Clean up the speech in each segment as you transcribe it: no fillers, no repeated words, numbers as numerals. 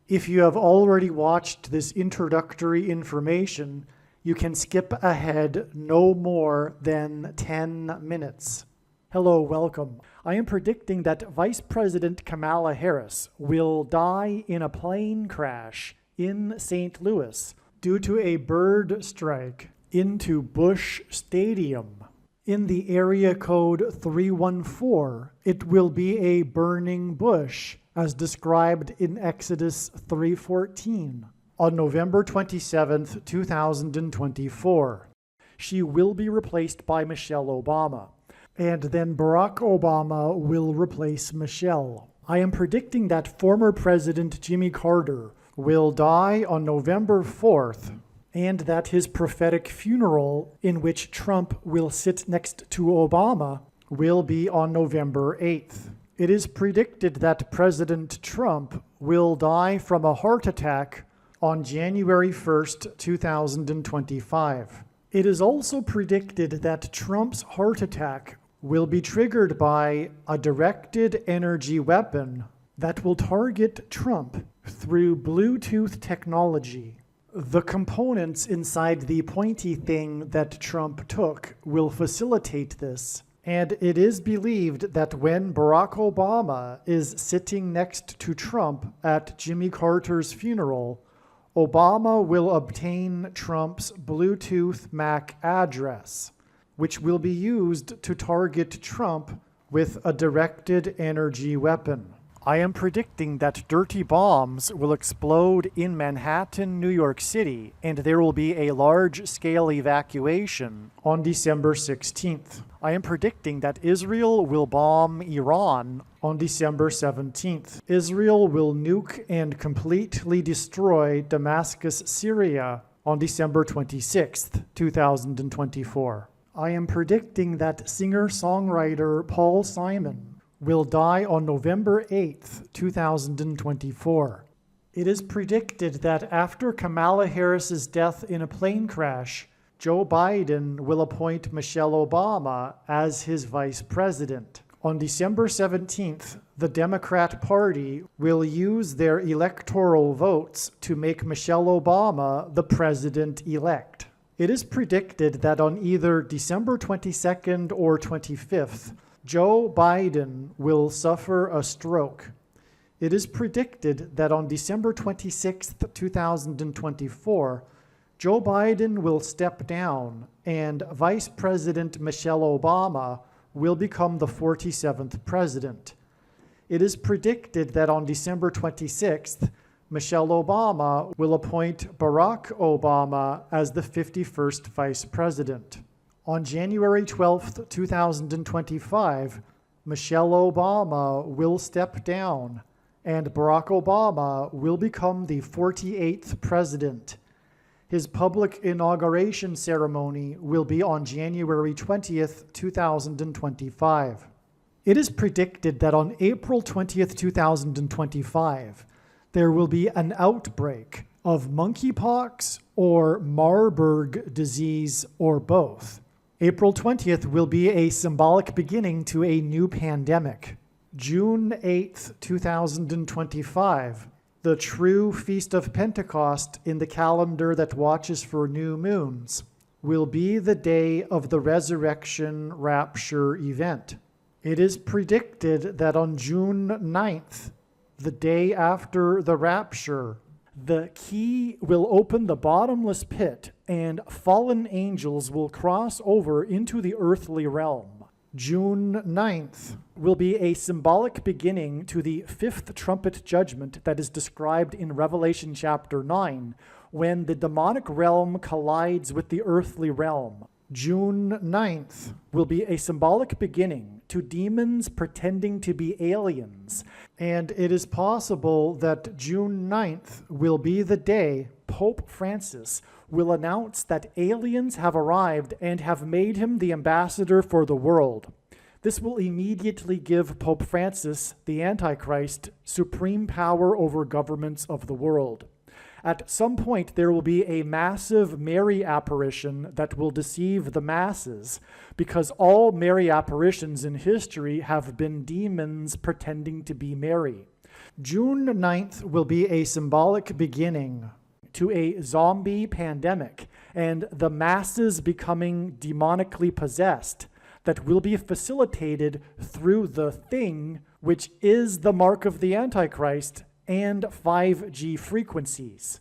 If you have already watched this introductory information, you can skip ahead no more than 10 minutes. Hello, welcome. I am predicting that Vice President Kamala Harris will die in a plane crash in St. Louis due to a bird strike into Busch Stadium. In the area code 314, it will be a burning bush, as described in Exodus 3:14, on November 27, 2024. She will be replaced by Michelle Obama, and then Barack Obama will replace Michelle. I am predicting that former President Jimmy Carter will die on November 4th, and that his prophetic funeral, in which Trump will sit next to Obama, will be on November 8th. It is predicted that President Trump will die from a heart attack on January 1st, 2025. It is also predicted that Trump's heart attack will be triggered by a directed energy weapon that will target Trump through Bluetooth technology. The components inside the pointy thing that Trump took will facilitate this, and it is believed that when Barack Obama is sitting next to Trump at Jimmy Carter's funeral, Obama will obtain Trump's Bluetooth MAC address, which will be used to target Trump with a directed energy weapon. I am predicting that dirty bombs will explode in Manhattan, New York City, and there will be a large-scale evacuation on December 16th. I am predicting that Israel will bomb Iran on December 17th. Israel will nuke and completely destroy Damascus, Syria on December 26th, 2024. I am predicting that singer-songwriter Paul Simon will die on November 8th, 2024. It is predicted that after Kamala Harris's death in a plane crash, Joe Biden will appoint Michelle Obama as his vice president. On December 17th, the Democrat Party will use their electoral votes to make Michelle Obama the president-elect. It is predicted that on either December 22nd or 25th, Joe Biden will suffer a stroke. It is predicted that on December 26, 2024, Joe Biden will step down and Vice President Michelle Obama will become the 47th president. It is predicted that on December 26th, Michelle Obama will appoint Barack Obama as the 51st vice president. On January 12, 2025, Michelle Obama will step down and Barack Obama will become the 48th president. His public inauguration ceremony will be on January 20th, 2025. It is predicted that on April 20th, 2025, there will be an outbreak of monkeypox or Marburg disease or both. April 20th will be a symbolic beginning to a new pandemic. June 8th, 2025, the true Feast of Pentecost in the calendar that watches for new moons, will be the day of the resurrection rapture event. It is predicted that on June 9th, the day after the rapture, the key will open the bottomless pit and fallen angels will cross over into the earthly realm. June 9th will be a symbolic beginning to the fifth trumpet judgment that is described in Revelation chapter 9, when the demonic realm collides with the earthly realm. June 9th will be a symbolic beginning to demons pretending to be aliens, and it is possible that June 9th will be the day Pope Francis will announce that aliens have arrived and have made him the ambassador for the world. This will immediately give Pope Francis, the Antichrist, supreme power over governments of the world. At some point, there will be a massive Mary apparition that will deceive the masses, because all Mary apparitions in history have been demons pretending to be Mary. June 9th will be a symbolic beginning to a zombie pandemic and the masses becoming demonically possessed that will be facilitated through the thing, which is the mark of the Antichrist and 5G frequencies.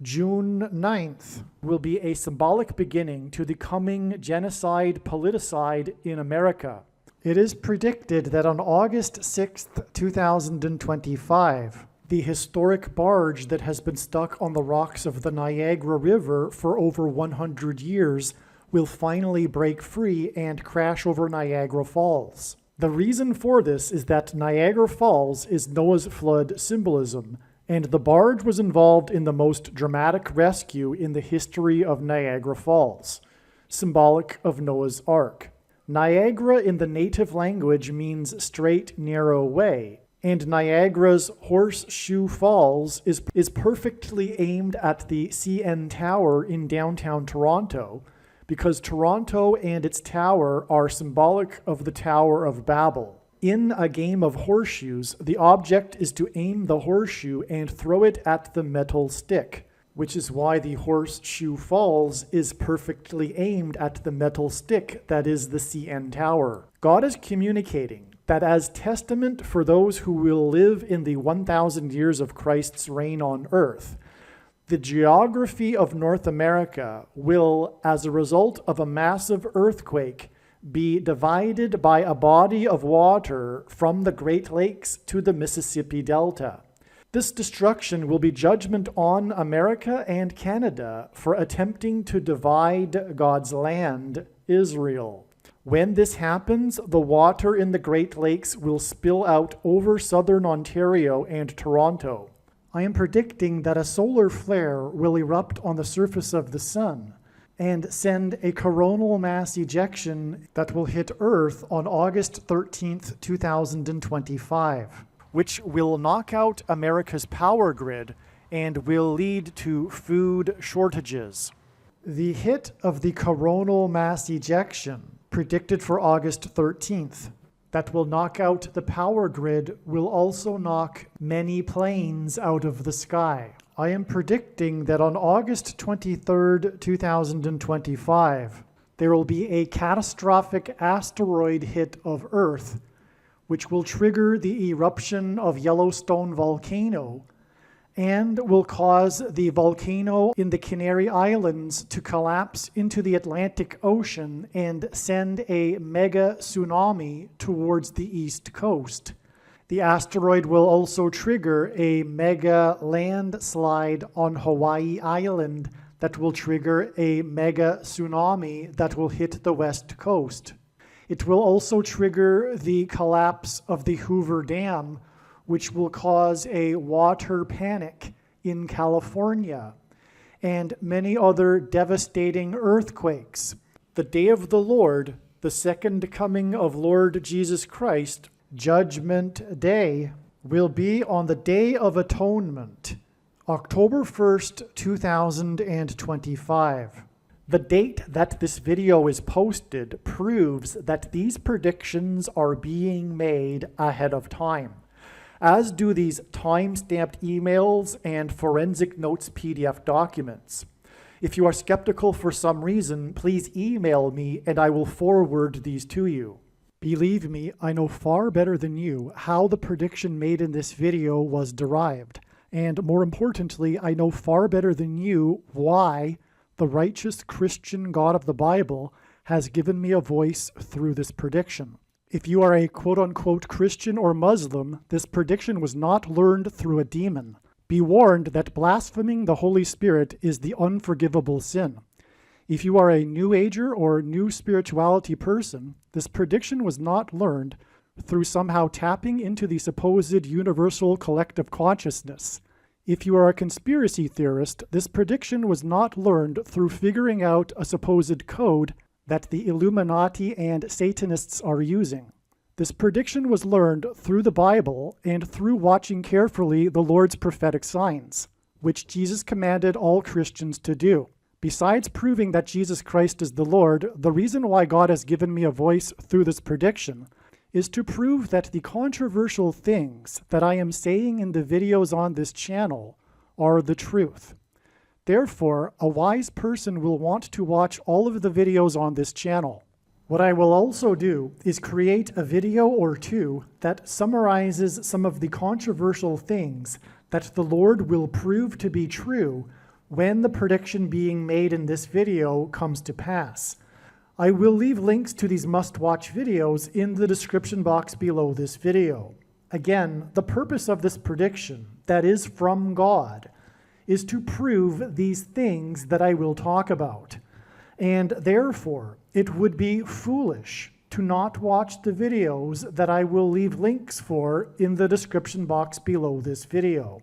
June 9th will be a symbolic beginning to the coming genocide politicide in America. It is predicted that on August 6th, 2025, the historic barge that has been stuck on the rocks of the Niagara River for over 100 years will finally break free and crash over Niagara Falls. The reason for this is that Niagara Falls is Noah's flood symbolism, and the barge was involved in the most dramatic rescue in the history of Niagara Falls, symbolic of Noah's Ark. Niagara in the native language means straight, narrow way, and Niagara's Horseshoe Falls is perfectly aimed at the CN Tower in downtown Toronto, because Toronto and its tower are symbolic of the Tower of Babel. In a game of horseshoes, the object is to aim the horseshoe and throw it at the metal stick, which is why the Horseshoe Falls is perfectly aimed at the metal stick that is the CN Tower. God is communicating that as testament for those who will live in the 1,000 years of Christ's reign on earth, the geography of North America will, as a result of a massive earthquake, be divided by a body of water from the Great Lakes to the Mississippi Delta. This destruction will be judgment on America and Canada for attempting to divide God's land, Israel. When this happens, the water in the Great Lakes will spill out over southern Ontario and Toronto. I am predicting that a solar flare will erupt on the surface of the sun and send a coronal mass ejection that will hit Earth on August 13th, 2025. Which will knock out America's power grid and will lead to food shortages. The hit of the coronal mass ejection, predicted for August 13th, that will knock out the power grid will also knock many planes out of the sky. I am predicting that on August 23rd, 2025, there will be a catastrophic asteroid hit of Earth, which will trigger the eruption of Yellowstone volcano and will cause the volcano in the Canary Islands to collapse into the Atlantic Ocean and send a mega tsunami towards the east coast. The asteroid will also trigger a mega landslide on Hawaii Island that will trigger a mega tsunami that will hit the west coast. It will also trigger the collapse of the Hoover Dam, which will cause a water panic in California, and many other devastating earthquakes. The day of the Lord, the second coming of Lord Jesus Christ, Judgment Day, will be on the Day of Atonement, October 1st, 2025. The date that this video is posted proves that these predictions are being made ahead of time, as do these time-stamped emails and forensic notes PDF documents. If you are skeptical for some reason, please email me and I will forward these to you. Believe me, I know far better than you how the prediction made in this video was derived, and more importantly, I know far better than you why the righteous Christian God of the Bible has given me a voice through this prediction. If you are a quote-unquote Christian or Muslim, this prediction was not learned through a demon. Be warned that blaspheming the Holy Spirit is the unforgivable sin. If you are a New Ager or New Spirituality person, this prediction was not learned through somehow tapping into the supposed universal collective consciousness. If you are a conspiracy theorist, this prediction was not learned through figuring out a supposed code that the Illuminati and Satanists are using. This prediction was learned through the Bible and through watching carefully the Lord's prophetic signs, which Jesus commanded all Christians to do. Besides proving that Jesus Christ is the Lord, the reason why God has given me a voice through this prediction is to prove that the controversial things that I am saying in the videos on this channel are the truth. Therefore, a wise person will want to watch all of the videos on this channel. What I will also do is create a video or two that summarizes some of the controversial things that the Lord will prove to be true when the prediction being made in this video comes to pass. I will leave links to these must-watch videos in the description box below this video. Again, the purpose of this prediction, that is from God, is to prove these things that I will talk about. And therefore, it would be foolish to not watch the videos that I will leave links for in the description box below this video.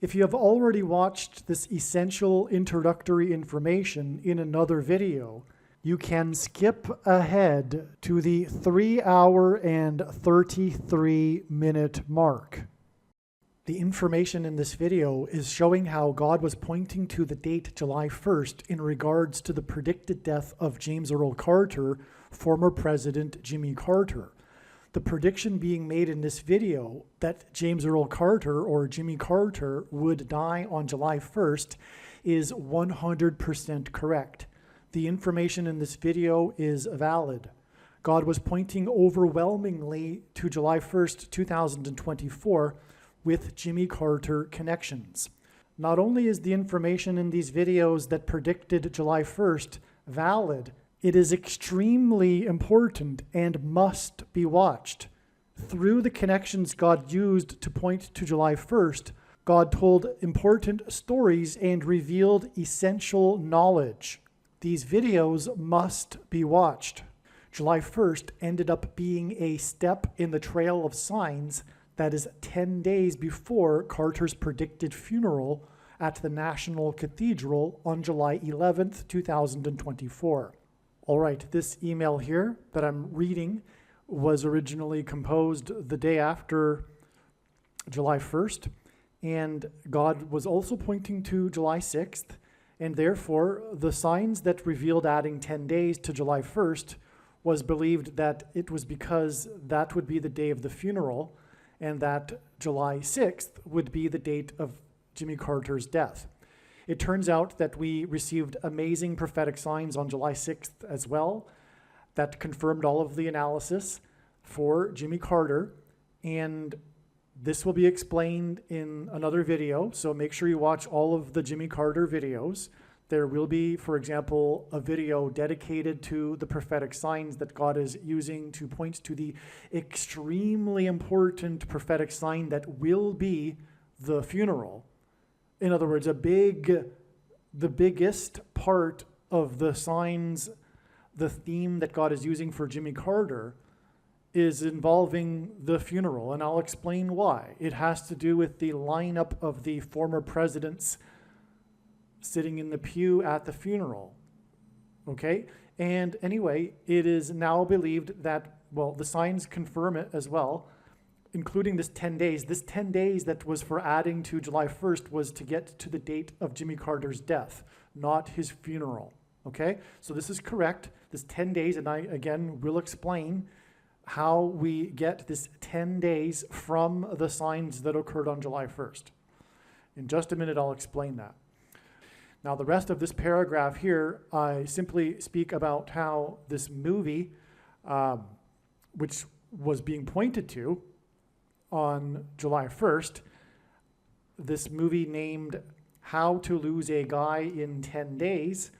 If you have already watched this essential introductory information in another video, you can skip ahead to the 3-hour and 33-minute mark. The information in this video is showing how God was pointing to the date July 1st in regards to the predicted death of James Earl Carter, former President Jimmy Carter. The prediction being made in this video that James Earl Carter or Jimmy Carter would die on July 1st is 100% correct. The information in this video is valid. God was pointing overwhelmingly to July 1st, 2024 with Jimmy Carter connections. Not only is the information in these videos that predicted July 1st valid, it is extremely important and must be watched. Through the connections God used to point to July 1st, God told important stories and revealed essential knowledge. These videos must be watched. July 1st ended up being a step in the trail of signs that is 10 days before Carter's predicted funeral at the National Cathedral on July 11th, 2024. All right, this email here that I'm reading was originally composed the day after July 1st, and God was also pointing to July 6th, and therefore the signs that revealed adding 10 days to July 1st was believed that it was because that would be the day of the funeral, and that July 6th would be the date of Jimmy Carter's death. It turns out that we received amazing prophetic signs on July 6th as well that confirmed all of the analysis for Jimmy Carter, and this will be explained in another video, so make sure you watch all of the Jimmy Carter videos. There will be, for example, a video dedicated to the prophetic signs that God is using to point to the extremely important prophetic sign that will be the funeral. In other words, the biggest part of the signs, the theme that God is using for Jimmy Carter is involving the funeral, and I'll explain why. It has to do with the lineup of the former presidents sitting in the pew at the funeral, okay? And anyway, it is now believed that, well, the signs confirm it as well, including this 10 days. This 10 days that was for adding to July 1st was to get to the date of Jimmy Carter's death, not his funeral, okay? So this is correct, this 10 days, and I, again, will explain how we get this 10 days from the signs that occurred on July 1st. In just a minute, I'll explain that. Now, the rest of this paragraph here, I simply speak about how this movie, which was being pointed to on July 1st, this movie named How to Lose a Guy in 10 Days,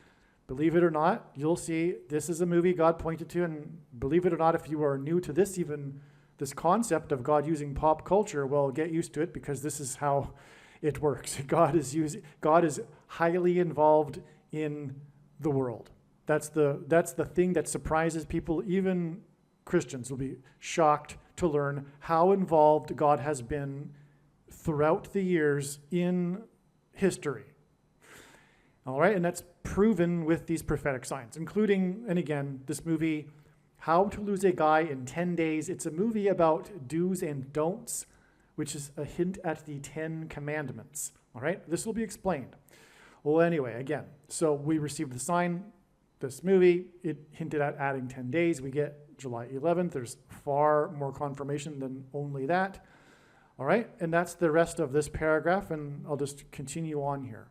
believe it or not, you'll see this is a movie God pointed to, and believe it or not, if you are new to this, even this concept of God using pop culture, well, get used to it because this is how it works. God is highly involved in the world. That's the thing that surprises people. Even Christians will be shocked to learn how involved God has been throughout the years in history. All right, and that's proven with these prophetic signs, including, and again, this movie, How to Lose a Guy in 10 Days. It's a movie about do's and don'ts, which is a hint at the 10 commandments. All right, this will be explained. Well, anyway, again, so we received the sign this movie, it hinted at adding 10 days. We get July 11th. There's far more confirmation than only that. All right, and that's the rest of this paragraph, and I'll just continue on here.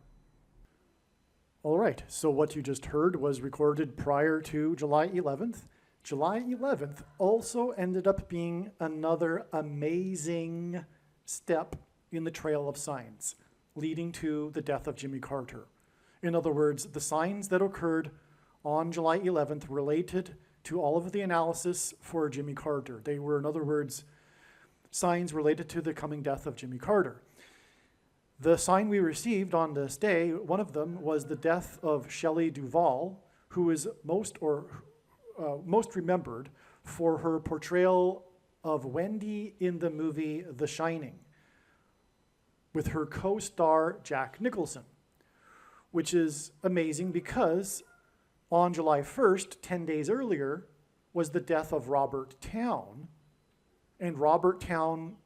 All right, so what you just heard was recorded prior to July 11th. July 11th also ended up being another amazing step in the trail of signs leading to the death of Jimmy Carter. In other words, the signs that occurred on July 11th related to all of the analysis for Jimmy Carter. They were, in other words, signs related to the coming death of Jimmy Carter. The sign we received on this day, one of them was the death of Shelley Duvall, who is most remembered for her portrayal of Wendy in the movie The Shining with her co-star Jack Nicholson, which is amazing because on July 1st, 10 days earlier, was the death of Robert Towne, and Robert Towne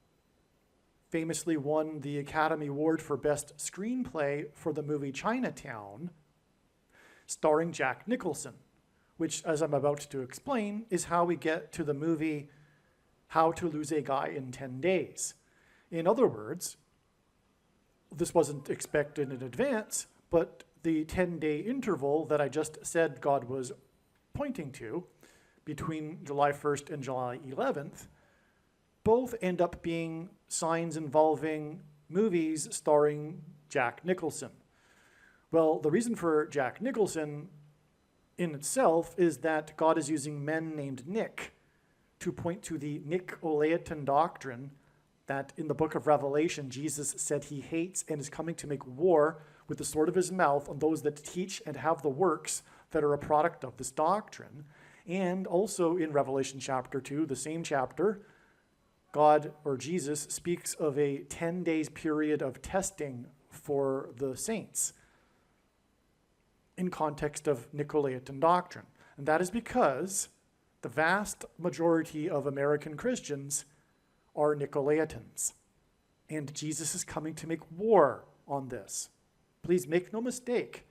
famously won the Academy Award for Best Screenplay for the movie Chinatown, starring Jack Nicholson, which, as I'm about to explain, is how we get to the movie How to Lose a Guy in 10 Days. In other words, this wasn't expected in advance, but the 10-day interval that I just said God was pointing to between July 1st and July 11th both end up being signs involving movies starring Jack Nicholson. Well, the reason for Jack Nicholson in itself is that God is using men named Nick to point to the Nicolaitan doctrine that in the book of Revelation, Jesus said he hates and is coming to make war with the sword of his mouth on those that teach and have the works that are a product of this doctrine. And also in Revelation chapter 2, the same chapter, God, or Jesus, speaks of a 10 days period of testing for the saints in context of Nicolaitan doctrine. And that is because the vast majority of American Christians are Nicolaitans. And Jesus is coming to make war on this. Please make no mistake.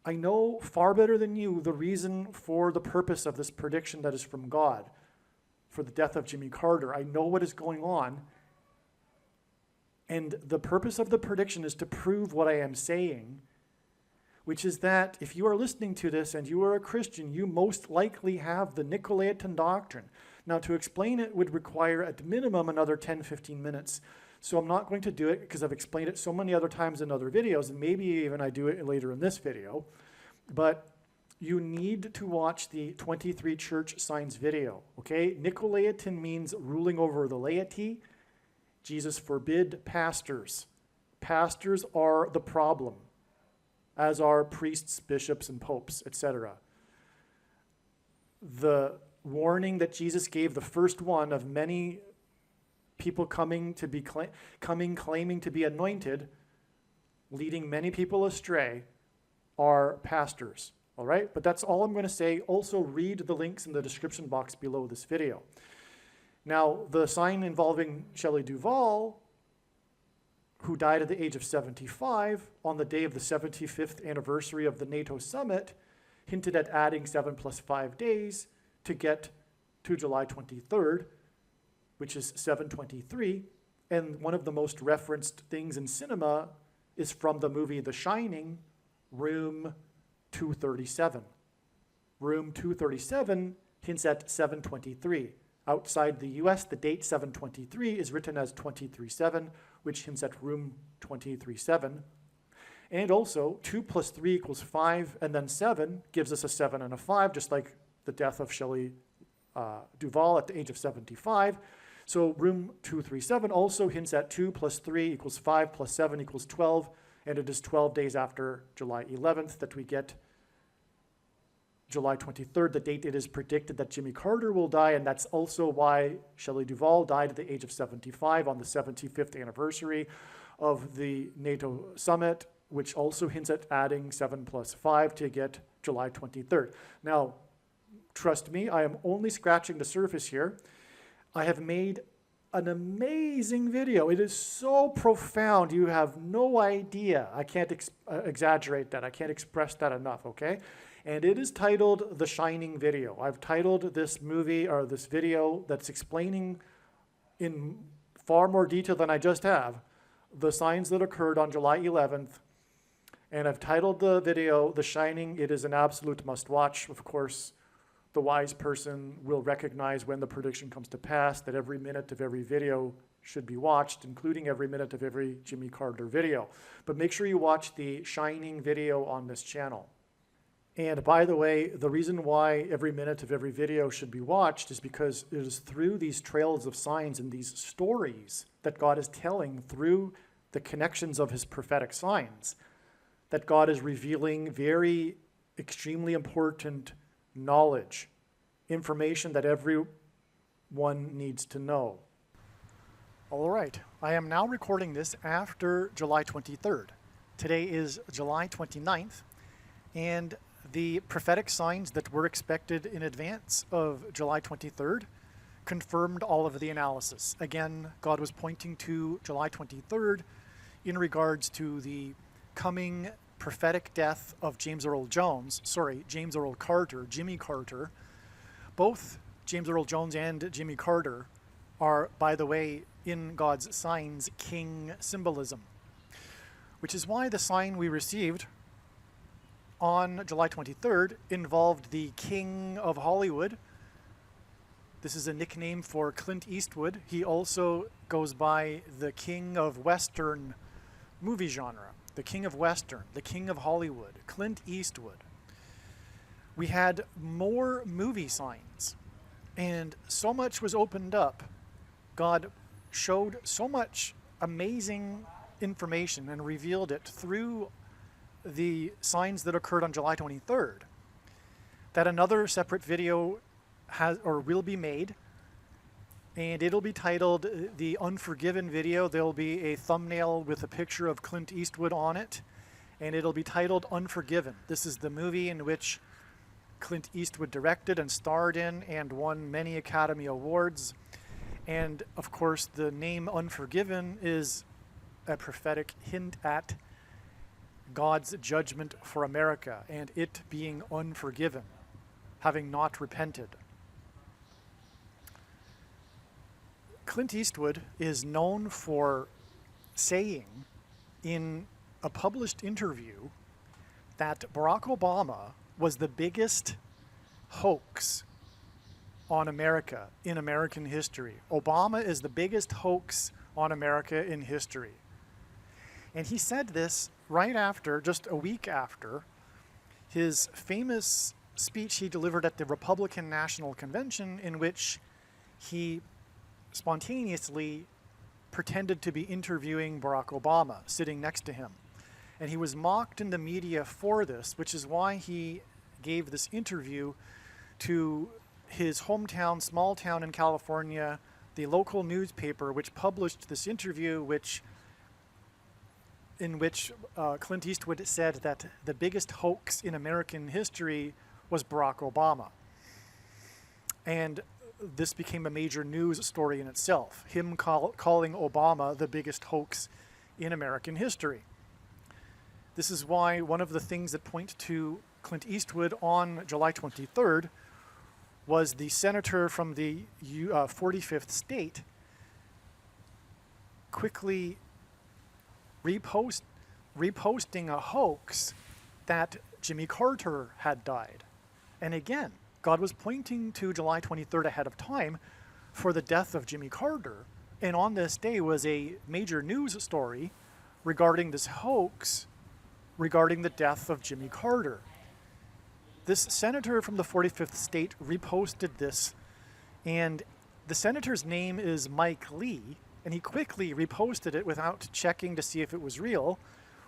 I know far better than you the reason for the purpose of this prediction that is from God for the death of Jimmy Carter. I know what is going on. And the purpose of the prediction is to prove what I am saying, which is that if you are listening to this and you are a Christian, you most likely have the Nicolaitan doctrine. Now, to explain it would require at minimum another 10-15 minutes. So I'm not going to do it because I've explained it so many other times in other videos, and maybe even I do it later in this video. But you need to watch the 23 church signs video, okay? Nicolaitan means ruling over the laity. Jesus forbid pastors. Pastors are the problem, as are priests, bishops, and popes, etc. The warning that Jesus gave, the first one of many people claiming to be anointed, leading many people astray, are pastors. All right, but that's all I'm going to say. Also read the links in the description box below this video. Now, the sign involving Shelley Duvall, who died at the age of 75 on the day of the 75th anniversary of the NATO summit, hinted at adding 7 + 5 days to get to July 23rd, which is 7/23. And one of the most referenced things in cinema is from the movie The Shining, room 237. Room 237 hints at 7/23. Outside the US, the date 7/23 is written as 23/7, which hints at room 23/7. And also, 2 + 3 = 5, and then 7 gives us a 7 and a 5, just like the death of Shelley Duvall at the age of 75. So room 237 also hints at 2 + 3 = 5 + 7 = 12, and it is 12 days after July 11th that we get July 23rd, the date it is predicted that Jimmy Carter will die, and that's also why Shelley Duvall died at the age of 75 on the 75th anniversary of the NATO summit, which also hints at adding 7 + 5 to get July 23rd. Now, trust me, I am only scratching the surface here. I have made an amazing video. It is so profound, you have no idea. I can't exaggerate that. I can't express that enough, okay? and it is titled The Shining Video. I've titled this movie, or this video that's explaining in far more detail than I just have, the signs that occurred on July 11th, and I've titled the video The Shining. It is an absolute must-watch. Of course, the wise person will recognize when the prediction comes to pass that every minute of every video should be watched, including every minute of every Jimmy Carter video. But make sure you watch the Shining video on this channel. And by the way, the reason why every minute of every video should be watched is because it is through these trails of signs and these stories that God is telling through the connections of his prophetic signs that God is revealing very extremely important knowledge, information that everyone needs to know. All right, I am now recording this after July 23rd. Today is July 29th, and the prophetic signs that were expected in advance of July 23rd confirmed all of the analysis. Again, God was pointing to July 23rd in regards to the coming prophetic death of James Earl Carter, Jimmy Carter. Both James Earl Jones and Jimmy Carter are, by the way, in God's signs, king symbolism, which is why the sign we received on July 23rd involved the King of Hollywood. This is a nickname for Clint Eastwood. He also goes by the King of Western movie genre, the King of Western, the King of Hollywood, Clint Eastwood. We had more movie signs, and so much was opened up. God showed so much amazing information and revealed it through the signs that occurred on July 23rd, that another separate video will be made, and it'll be titled The Unforgiven Video. There'll be a thumbnail with a picture of Clint Eastwood on it, and it'll be titled Unforgiven. This is the movie in which Clint Eastwood directed and starred in and won many Academy Awards. And of course, the name Unforgiven is a prophetic hint at God's judgment for America and it being unforgiven, having not repented. Clint Eastwood is known for saying in a published interview that Barack Obama was the biggest hoax on America in American history. Obama is the biggest hoax on America in history. And he said this right after, just a week after, his famous speech he delivered at the Republican National Convention, in which he spontaneously pretended to be interviewing Barack Obama, sitting next to him. And he was mocked in the media for this, which is why he gave this interview to his hometown, small town in California, the local newspaper, which published this interview, in which Clint Eastwood said that the biggest hoax in American history was Barack Obama. And this became a major news story in itself, him calling Obama the biggest hoax in American history. This is why one of the things that point to Clint Eastwood on July 23rd was the senator from the 45th state quickly reposting a hoax that Jimmy Carter had died. And again, God was pointing to July 23rd ahead of time for the death of Jimmy Carter. And on this day was a major news story regarding this hoax regarding the death of Jimmy Carter. This senator from the 45th state reposted this, and the senator's name is Mike Lee, and he quickly reposted it without checking to see if it was real,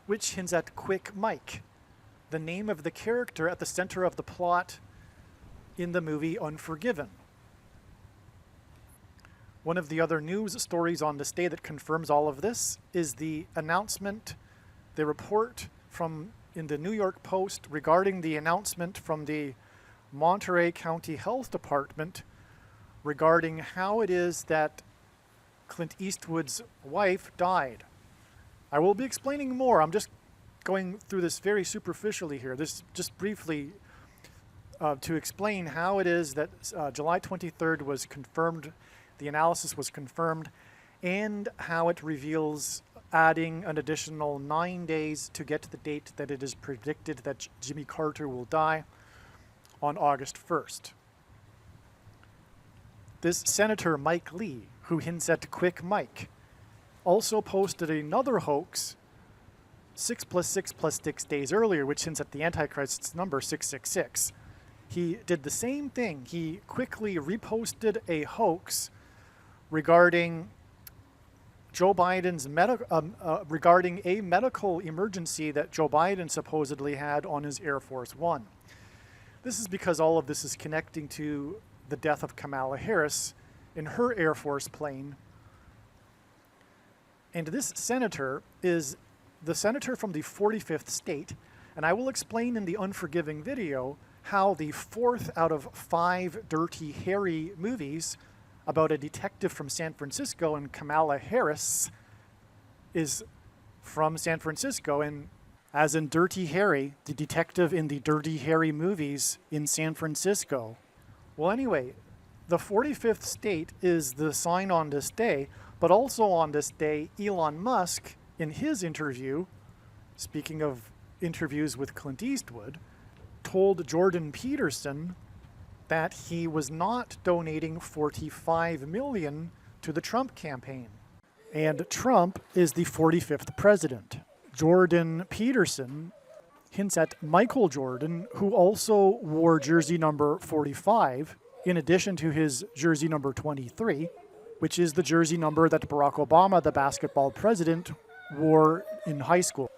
which hints at Quick Mike, the name of the character at the center of the plot in the movie Unforgiven. One of the other news stories on this day that confirms all of this is the announcement, the report in the New York Post regarding the announcement from the Monterey County Health Department regarding how it is that Clint Eastwood's wife died. I will be explaining more. I'm just going through this very superficially here. This just briefly to explain how it is that July 23rd was confirmed, the analysis was confirmed, and how it reveals adding an additional 9 days to get to the date that it is predicted that Jimmy Carter will die on August 1st. This Senator Mike Lee, who hints at Quick Mike, also posted another hoax 6 + 6 + 6 days earlier, which hints at the Antichrist's number 666. He did the same thing. He quickly reposted a hoax regarding Joe Biden's regarding a medical emergency that Joe Biden supposedly had on his Air Force One. This is because all of this is connecting to the death of Kamala Harris in her Air Force plane. And this senator is the senator from the 45th state, and I will explain in the Unforgiving video how the 4th out of 5 Dirty Harry movies about a detective from San Francisco and Kamala Harris is from San Francisco, and as in Dirty Harry, the detective in the Dirty Harry movies in San Francisco. Well, anyway, the 45th state is the sign on this day, but also on this day, Elon Musk, in his interview, speaking of interviews with Clint Eastwood, told Jordan Peterson that he was not donating $45 million to the Trump campaign. And Trump is the 45th president. Jordan Peterson hints at Michael Jordan, who also wore jersey number 45, in addition to his jersey number 23, which is the jersey number that Barack Obama, the basketball president, wore in high school.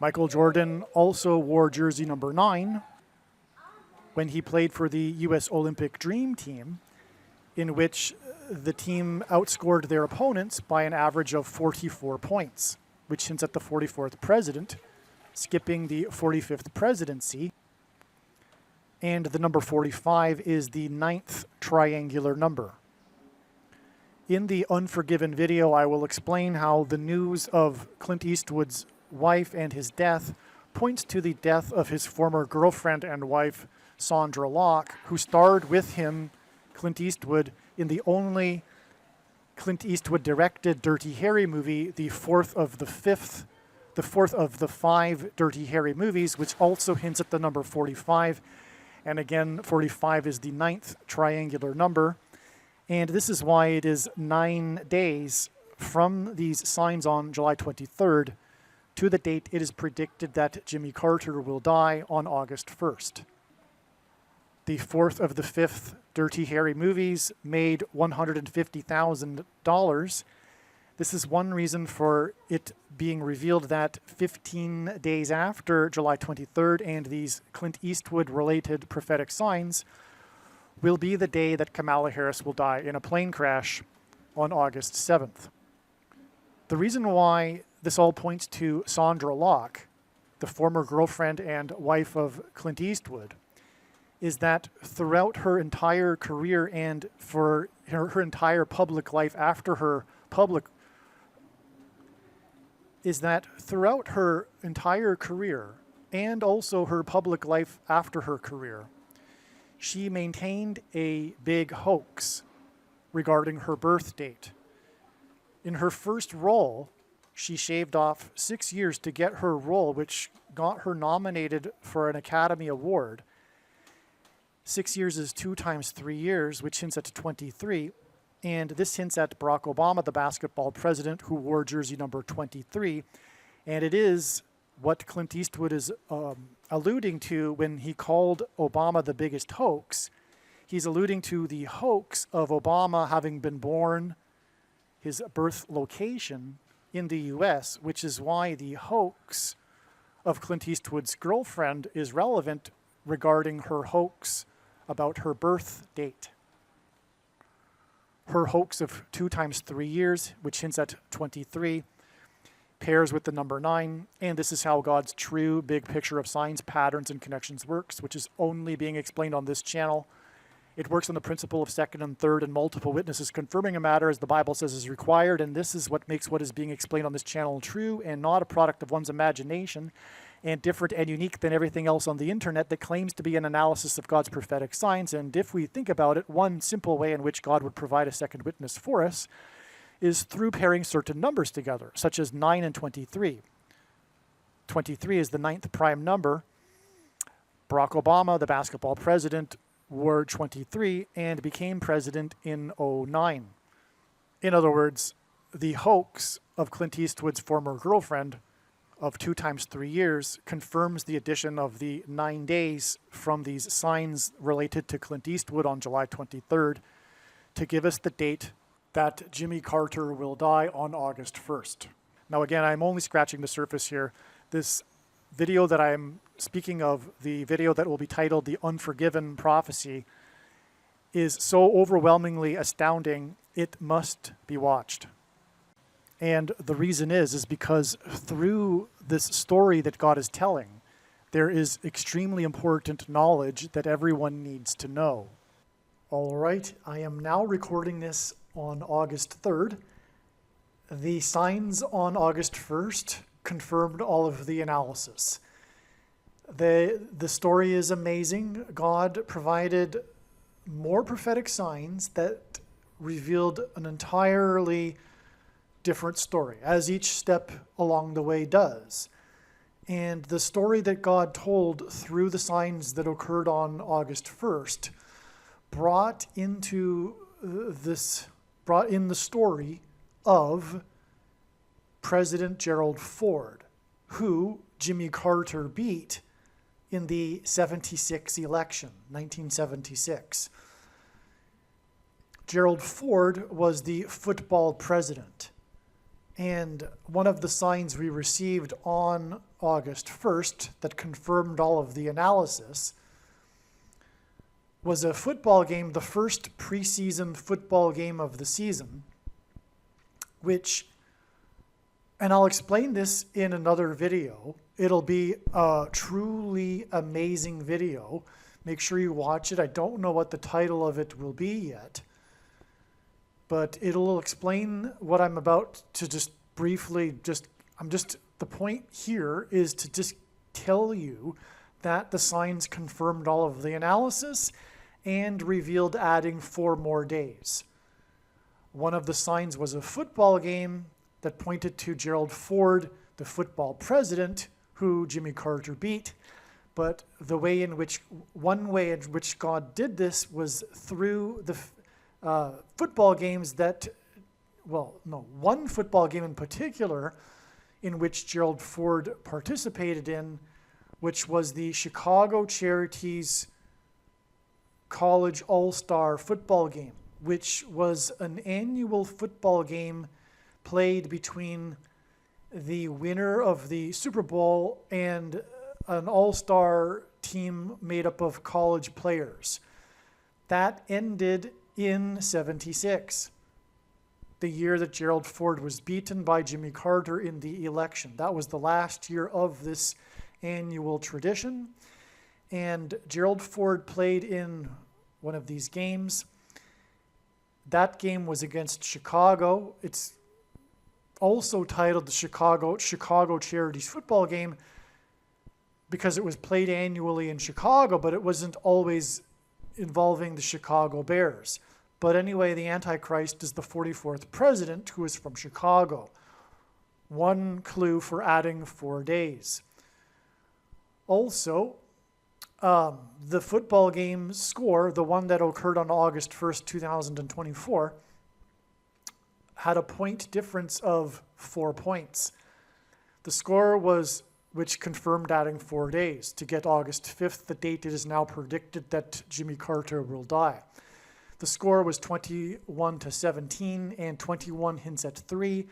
Michael Jordan also wore jersey number 9 when he played for the U.S. Olympic Dream Team, in which the team outscored their opponents by an average of 44 points, which hints at the 44th president, skipping the 45th presidency. And the number 45 is the 9th triangular number. In the Unforgiven video, I will explain how the news of Clint Eastwood's wife and his death points to the death of his former girlfriend and wife, Sandra Locke, who starred with him, Clint Eastwood, in the only Clint Eastwood directed Dirty Harry movie, the fourth of the 5 Dirty Harry movies, which also hints at the number 45. And again, 45 is the 9th triangular number. And this is why it is 9 days from these signs on July 23rd to the date it is predicted that Jimmy Carter will die on August 1st. The 4th of the 5th Dirty Harry movies made $150,000. This is one reason for it being revealed that 15 days after July 23rd and these Clint Eastwood-related prophetic signs will be the day that Kamala Harris will die in a plane crash on August 7th. The reason why this all points to Sandra Locke, the former girlfriend and wife of Clint Eastwood, is that throughout her entire career and for her entire public life after her public, is that throughout her entire career and also her public life after her career, she maintained a big hoax regarding her birth date. In her first role, she shaved off 6 years to get her role, which got her nominated for an Academy Award. 6 years is 2 times 3 years, which hints at 23. And this hints at Barack Obama, the basketball president, who wore jersey number 23. And it is what Clint Eastwood is alluding to when he called Obama the biggest hoax. He's alluding to the hoax of Obama having been born, his birth location in the U.S., which is why the hoax of Clint Eastwood's girlfriend is relevant regarding her hoax about her birth date. Her hoax of 2 times 3 years, which hints at 23, pairs with the number 9, and this is how God's true big picture of signs, patterns, and connections works, which is only being explained on this channel. It works on the principle of second and third and multiple witnesses confirming a matter as the Bible says is required, and this is what makes what is being explained on this channel true and not a product of one's imagination. and different and unique than everything else on the internet that claims to be an analysis of God's prophetic signs. And if we think about it, one simple way in which God would provide a second witness for us is through pairing certain numbers together, such as 9 and 23. 23 is the 9th prime number. Barack Obama, the basketball president, wore 23 and became president in 2009. In other words, the hoax of Clint Eastwood's former girlfriend of 2 times 3 years confirms the addition of the 9 days from these signs related to Clint Eastwood on July 23rd to give us the date that Jimmy Carter will die on August 1st. Now again, I'm only scratching the surface here. This video that I'm speaking of, the video that will be titled The Unforgiven Prophecy, is so overwhelmingly astounding, it must be watched. And the reason is because through this story that God is telling, there is extremely important knowledge that everyone needs to know. All right, I am now recording this on August 3rd. The signs on August 1st confirmed all of the analysis. The story is amazing. God provided more prophetic signs that revealed an entirely different story, as each step along the way does. And the story that God told through the signs that occurred on August 1st brought in the story of President Gerald Ford, who Jimmy Carter beat in the 76 election, 1976. Gerald Ford was the football president. And one of the signs we received on August 1st that confirmed all of the analysis was a football game, the first preseason football game of the season, which, and I'll explain this in another video. It'll be a truly amazing video. Make sure you watch it. I don't know what the title of it will be yet, but it'll explain what I'm about to just briefly, the point here is to just tell you that the signs confirmed all of the analysis and revealed adding 4 more days. One of the signs was a football game that pointed to Gerald Ford, the football president, who Jimmy Carter beat. But one way in which God did this was through the football games one football game in particular in which Gerald Ford participated in, which was the Chicago Charities College All-Star football game, which was an annual football game played between the winner of the Super Bowl and an all-star team made up of college players. That ended in 76, the year that Gerald Ford was beaten by Jimmy Carter in the election. That was the last year of this annual tradition. And Gerald Ford played in one of these games. That game was against Chicago. It's also titled the Chicago Charities football game because it was played annually in Chicago, but it wasn't always involving the Chicago Bears. But anyway, the Antichrist is the 44th president who is from Chicago. One clue for adding 4 days. Also, the football game score, the one that occurred on August 1st, 2024, had a point difference of 4 points. The score which confirmed adding 4 days to get August 5th, the date it is now predicted that Jimmy Carter will die. The score was 21-17, and 21 hints at 3.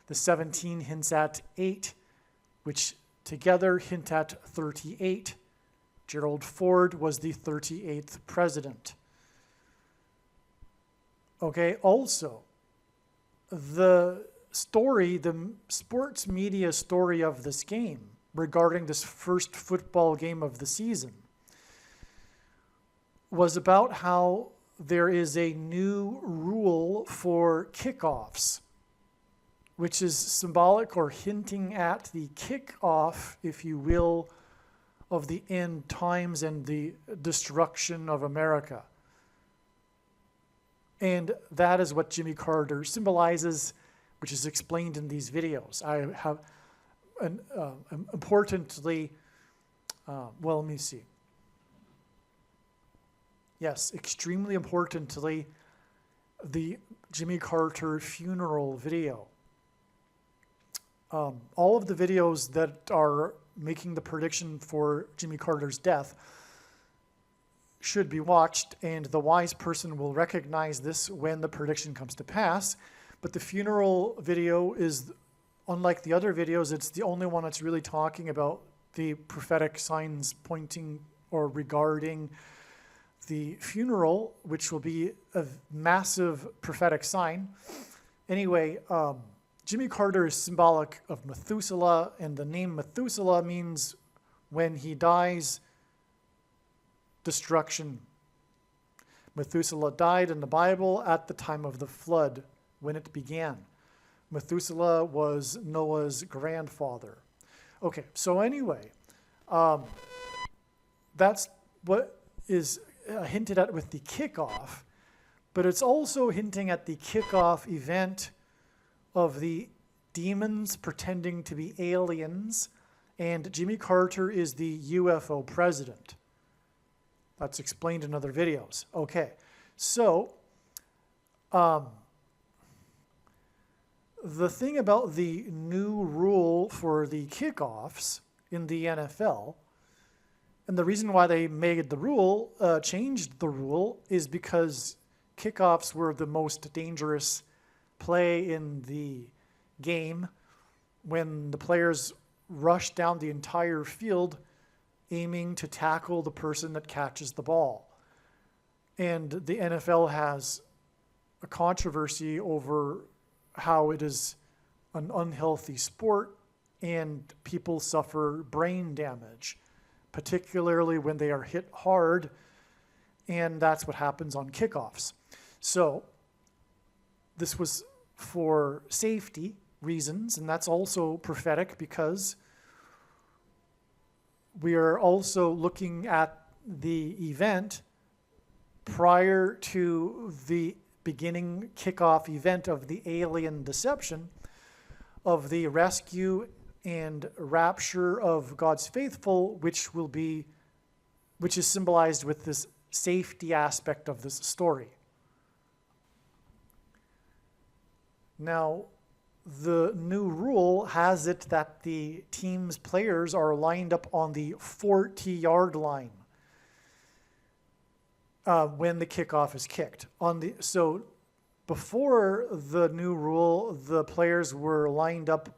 The 17 hints at 8, which together hint at 38. Gerald Ford was the 38th president. Okay, also, the sports media story of this game regarding this first football game of the season was about how there is a new rule for kickoffs which is symbolic or hinting at the kickoff, if you will, of the end times and the destruction of America. And that is what Jimmy Carter symbolizes, which is explained in these videos. I have, importantly, well, let me see. Yes, extremely importantly, the Jimmy Carter funeral video. All of the videos that are making the prediction for Jimmy Carter's death should be watched, and the wise person will recognize this when the prediction comes to pass. But the funeral video is, unlike the other videos, it's the only one that's really talking about the prophetic signs pointing or regarding the funeral, which will be a massive prophetic sign. Anyway, Jimmy Carter is symbolic of Methuselah, and the name Methuselah means when he dies, destruction. Methuselah died in the Bible at the time of the flood, when it began. Methuselah was Noah's grandfather. Okay, so anyway, that's what is hinted at with the kickoff, but it's also hinting at the kickoff event of the demons pretending to be aliens, and Jimmy Carter is the UFO president. That's explained in other videos. Okay, so the thing about the new rule for the kickoffs in the NFL, and the reason why they made the rule, changed the rule, is because kickoffs were the most dangerous play in the game when the players rush down the entire field aiming to tackle the person that catches the ball. And the NFL has a controversy over how it is an unhealthy sport and people suffer brain damage, particularly when they are hit hard, and that's what happens on kickoffs. So this was for safety reasons, and that's also prophetic because we are also looking at the event prior to the beginning kickoff event of the alien deception, of the rescue and rapture of God's faithful, which is symbolized with this safety aspect of this story. Now, the new rule has it that the team's players are lined up on the 40-yard line when the kickoff is kicked. So before the new rule, the players were lined up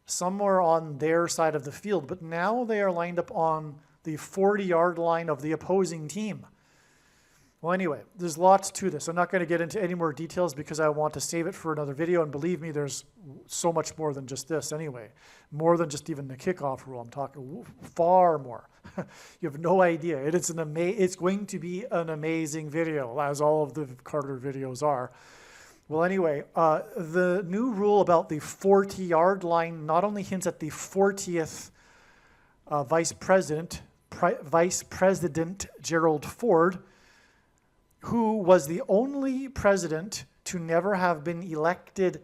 somewhere on their side of the field, but now they are lined up on the 40-yard line of the opposing team. Well, anyway, there's lots to this. I'm not going to get into any more details because I want to save it for another video, and believe me, there's so much more than just this anyway. More than just even the kickoff rule. I'm talking far more. You have no idea. It's going to be an amazing video, as all of the Carter videos are. Well, anyway, the new rule about the 40-yard line not only hints at the 40th Vice President Gerald Ford, who was the only president to never have been elected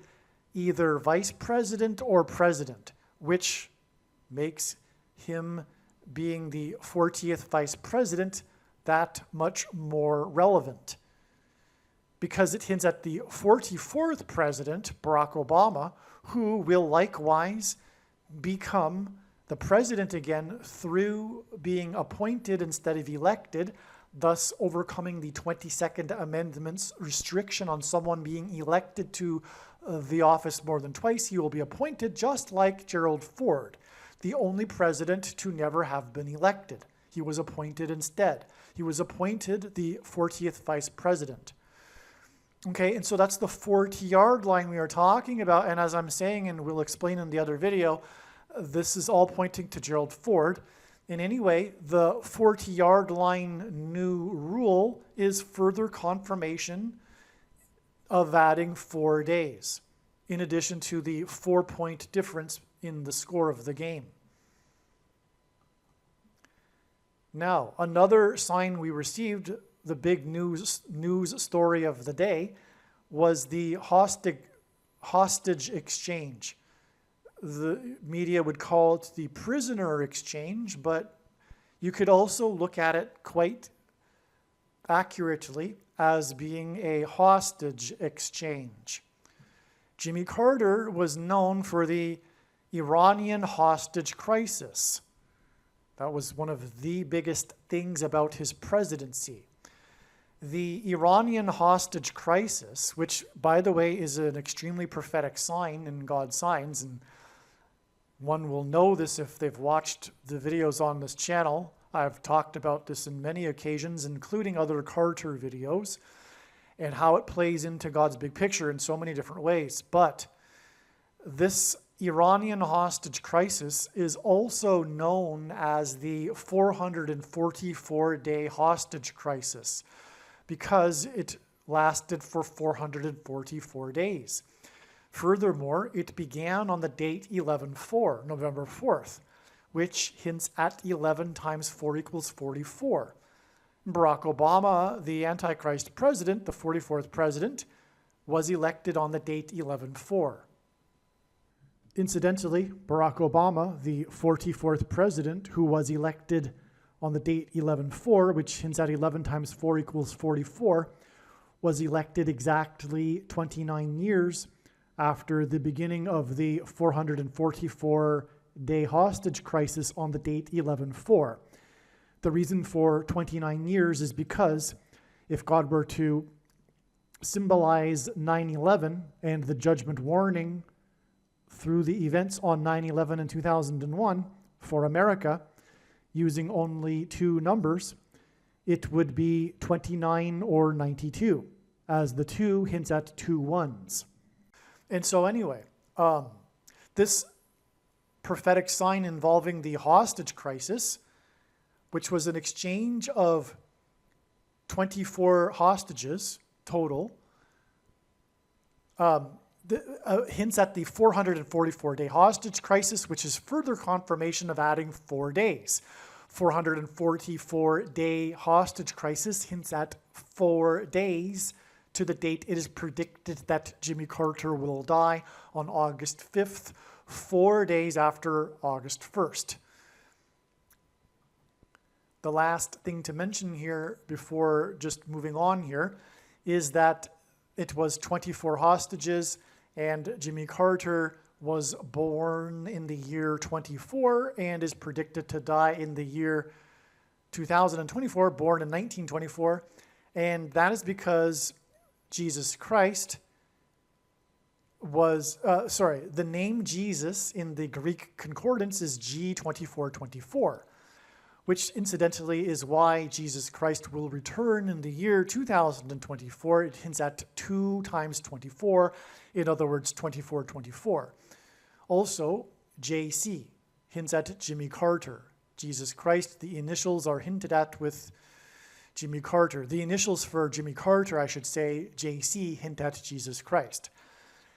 either vice president or president, which makes him being the 40th vice president that much more relevant, because it hints at the 44th president, Barack Obama, who will likewise become the president again through being appointed instead of elected, thus overcoming the 22nd Amendment's restriction on someone being elected to the office more than twice. He will be appointed just like Gerald Ford, the only president to never have been elected. He was appointed instead. He was appointed the 40th vice president. Okay, and so that's the 40-yard line we are talking about, and as I'm saying, and we'll explain in the other video, this is all pointing to Gerald Ford. And anyway, the 40-yard line new rule is further confirmation of adding 4 days. in addition to the 4-point difference in the score of the game. Now, another sign we received, the big news story of the day, was the hostage exchange. The media would call it the prisoner exchange, but you could also look at it quite accurately as being a hostage exchange. Jimmy Carter was known for the Iranian hostage crisis. That was one of the biggest things about his presidency. The Iranian hostage crisis, which, by the way, is an extremely prophetic sign in God's signs, and one will know this if they've watched the videos on this channel. I've talked about this in many occasions, including other Carter videos, and how it plays into God's big picture in so many different ways. But this Iranian hostage crisis is also known as the 444-day hostage crisis, because it lasted for 444 days. Furthermore, it began on the date 11/4, November 4th, which hints at 11 times 4 equals 44. Barack Obama, the Antichrist president, the 44th president, was elected on the date 11/4. Incidentally, Barack Obama, the 44th president, who was elected on the date 11/4, which hints at 11 times 4 equals 44, was elected exactly 29 years after the beginning of the 444-day hostage crisis on the date 11/4. The reason for 29 years is because if God were to symbolize 9/11 and the judgment warning through the events on 9/11 and 2001 for America, using only two numbers, it would be 29 or 92, as the 2 hints at 2 ones. And so anyway, this prophetic sign involving the hostage crisis, which was an exchange of 24 hostages total, hints at the 444-day hostage crisis, which is further confirmation of adding 4 days. 444-day hostage crisis hints at 4 days to the date it is predicted that Jimmy Carter will die on August 5th, 4 days after August 1st. The last thing to mention here before just moving on here is that it was 24 hostages, and Jimmy Carter was born in the year 24 and is predicted to die in the year 2024, born in 1924. And that is because Jesus Christ was, the name Jesus in the Greek concordance is G2424, which incidentally is why Jesus Christ will return in the year 2024. It hints at 2 times 24, in other words, 2424. Also, JC hints at Jimmy Carter. Jesus Christ, the initials are hinted at with Jimmy Carter. The initials for Jimmy Carter, I should say, JC, hint at Jesus Christ.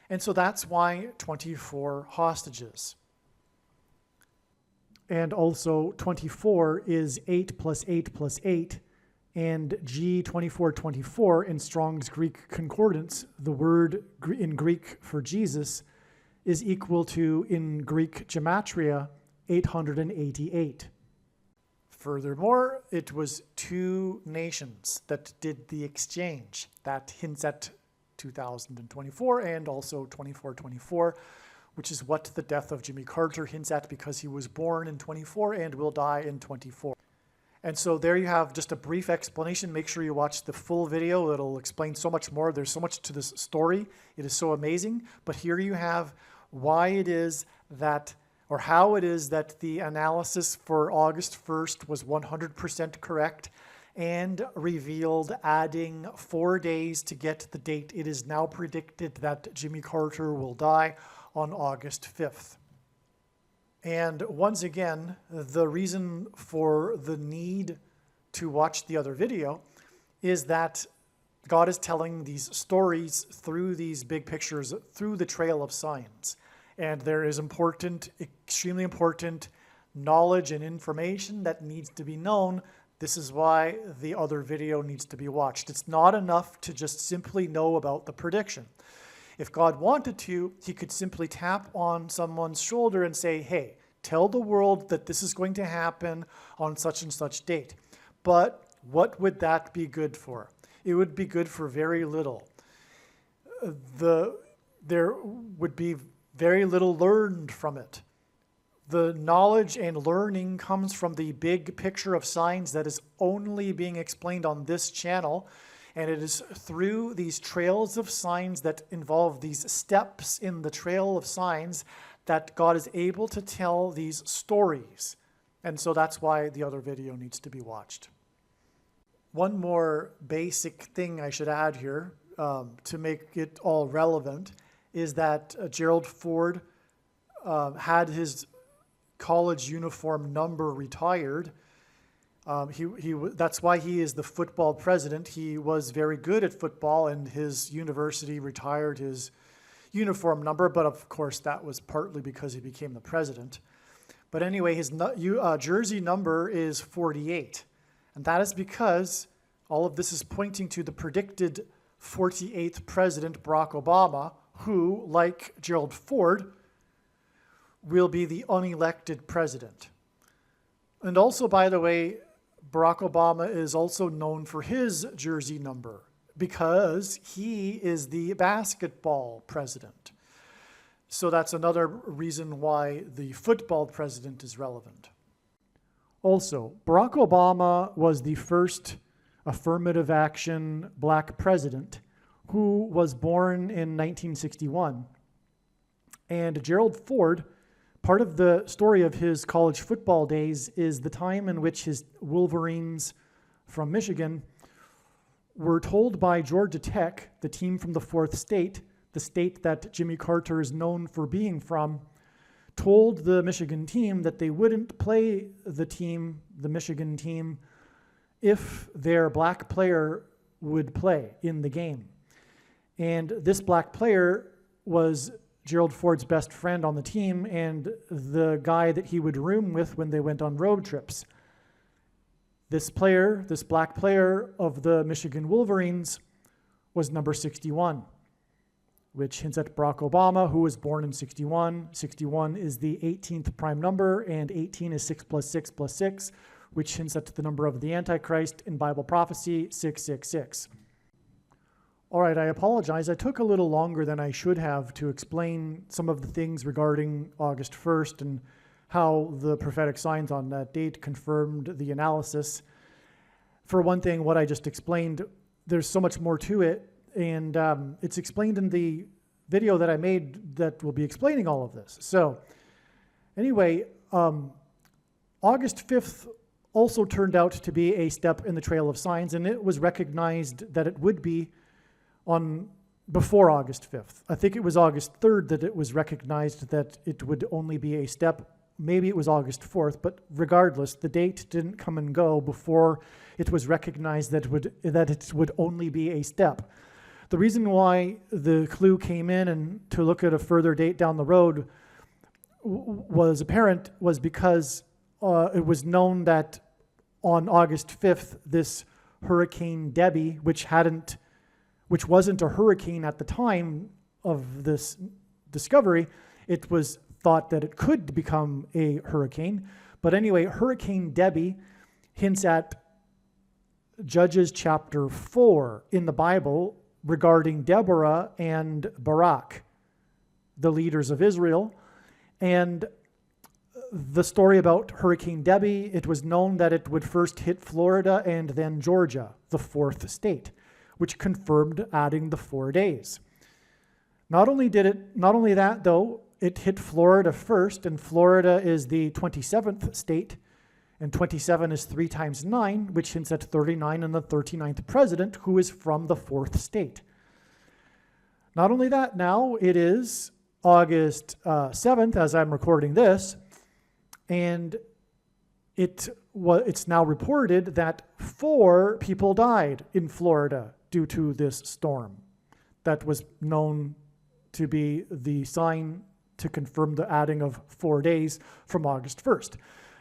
And so that's why 24 hostages. And also 24 is 8 plus 8 plus 8, and G2424 in Strong's Greek Concordance, the word in Greek for Jesus, is equal to, in Greek gematria, 888. Furthermore, it was 2 nations that did the exchange. That hints at 2024 and also 2424, which is what the death of Jimmy Carter hints at, because he was born in 24 and will die in 24. And so there you have just a brief explanation. Make sure you watch the full video. It'll explain so much more. There's so much to this story. It is so amazing. But here you have why it is that, or how it is that the analysis for August 1st was 100% correct and revealed adding 4 days to get the date. It is now predicted that Jimmy Carter will die on August 5th. And once again, the reason for the need to watch the other video is that God is telling these stories through these big pictures, through the trail of signs. And there is important, extremely important knowledge and information that needs to be known. This is why the other video needs to be watched. It's not enough to just simply know about the prediction. If God wanted to, he could simply tap on someone's shoulder and say, hey, tell the world that this is going to happen on such and such date. But what would that be good for? It would be good for very little. There would be very little learned from it. The knowledge and learning comes from the big picture of signs that is only being explained on this channel. And it is through these trails of signs that involve these steps in the trail of signs that God is able to tell these stories. And so that's why the other video needs to be watched. One more basic thing I should add here to make it all relevant is that Gerald Ford had his college uniform number retired. That's why he is the football president. He was very good at football, and his university retired his uniform number, but of course that was partly because he became the president. But anyway, his jersey number is 48, and that is because all of this is pointing to the predicted 48th president, Barack Obama, who, like Gerald Ford, will be the unelected president. And also, by the way, Barack Obama is also known for his jersey number because he is the basketball president. So that's another reason why the football president is relevant. Also, Barack Obama was the first affirmative action black president who was born in 1961. And Gerald Ford, part of the story of his college football days is the time in which his Wolverines from Michigan were told by Georgia Tech, the team from the fourth state, the state that Jimmy Carter is known for being from, told the Michigan team that they wouldn't play the Michigan team, if their black player would play in the game. And this black player was Gerald Ford's best friend on the team and the guy that he would room with when they went on road trips. This black player of the Michigan Wolverines was number 61, which hints at Barack Obama, who was born in 61. 61 is the 18th prime number, and 18 is 6 plus 6 plus 6, which hints at the number of the Antichrist in Bible prophecy, 666. All right, I apologize. I took a little longer than I should have to explain some of the things regarding August 1st and how the prophetic signs on that date confirmed the analysis. For one thing, what I just explained, there's so much more to it, and it's explained in the video that I made that will be explaining all of this. So anyway, August 5th also turned out to be a step in the trail of signs, and it was recognized that it would be before August 5th. I think it was August 3rd that it was recognized that it would only be a step. Maybe it was August 4th, but regardless, the date didn't come and go before it was recognized that it would only be a step. The reason why the clue came in and to look at a further date down the road was because it was known that on August 5th, this Hurricane Debbie, which wasn't a hurricane at the time of this discovery, it was thought that it could become a hurricane. But anyway, Hurricane Debbie hints at Judges chapter 4 in the Bible regarding Deborah and Barak, the leaders of Israel. And the story about Hurricane Debbie, it was known that it would first hit Florida and then Georgia, the fourth state, which confirmed adding the 4 days. Not only that though, it hit Florida first, and Florida is the 27th state, and 27 is 3 times 9, which hints at 39 and the 39th president, who is from the fourth state. Not only that, now it is August 7th, as I'm recording this, and it's now reported that 4 people died in Florida due to this storm that was known to be the sign to confirm the adding of 4 days from August 1st.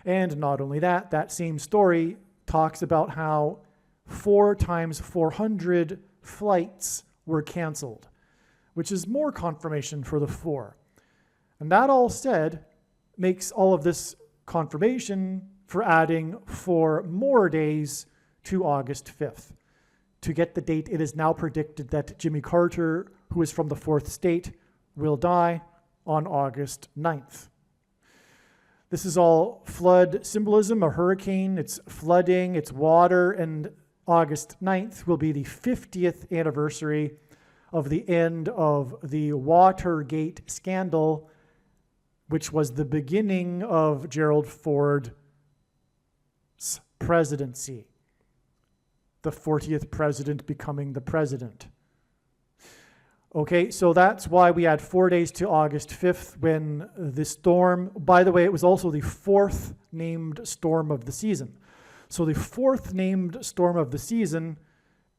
And not only that, that same story talks about how 4 times 400 flights were canceled, which is more confirmation for the 4. And that all said makes all of this confirmation for adding 4 more days to August 5th. To get the date, it is now predicted that Jimmy Carter, who is from the 4th state, will die on August 9th. This is all flood symbolism, a hurricane, it's flooding, it's water, and August 9th will be the 50th anniversary of the end of the Watergate scandal, which was the beginning of Gerald Ford's presidency. The 40th president becoming the president. Okay, so that's why we add 4 days to August 5th when the storm, by the way, it was also the 4th named storm of the season. So the 4th named storm of the season,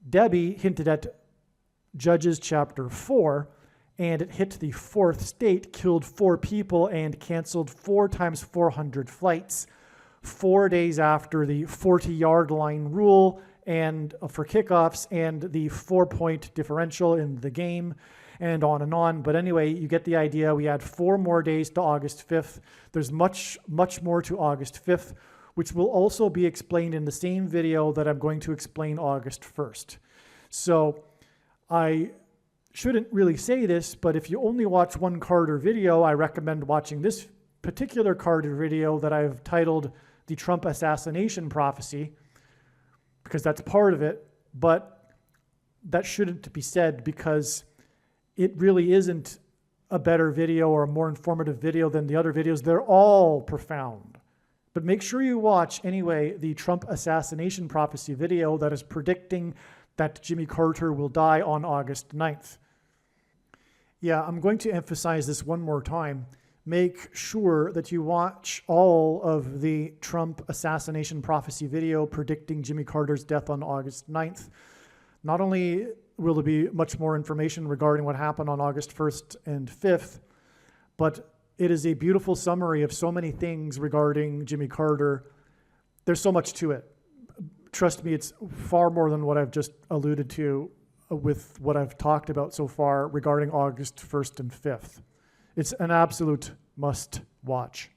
Debbie hinted at Judges chapter 4, and it hit the 4th state, killed 4 people, and canceled 4 times 400 flights 4 days after the 40-yard line rule and for kickoffs and the 4-point differential in the game, and on and on. But anyway, you get the idea. We add 4 more days to August 5th. There's much more to August 5th, which will also be explained in the same video that I'm going to explain August 1st. So I shouldn't really say this, but if you only watch one Carter video, I recommend watching this particular Carter video that I've titled The Trump Assassination Prophecy, because that's part of it, but that shouldn't be said because it really isn't a better video or a more informative video than the other videos. They're all profound. But make sure you watch, anyway, the Trump Assassination Prophecy video that is predicting that Jimmy Carter will die on August 9th. Yeah, I'm going to emphasize this one more time. Make sure that you watch all of the Trump Assassination Prophecy video predicting Jimmy Carter's death on August 9th. Not only will there be much more information regarding what happened on August 1st and 5th, but it is a beautiful summary of so many things regarding Jimmy Carter. There's so much to it. Trust me, it's far more than what I've just alluded to with what I've talked about so far regarding August 1st and 5th. It's an absolute must watch.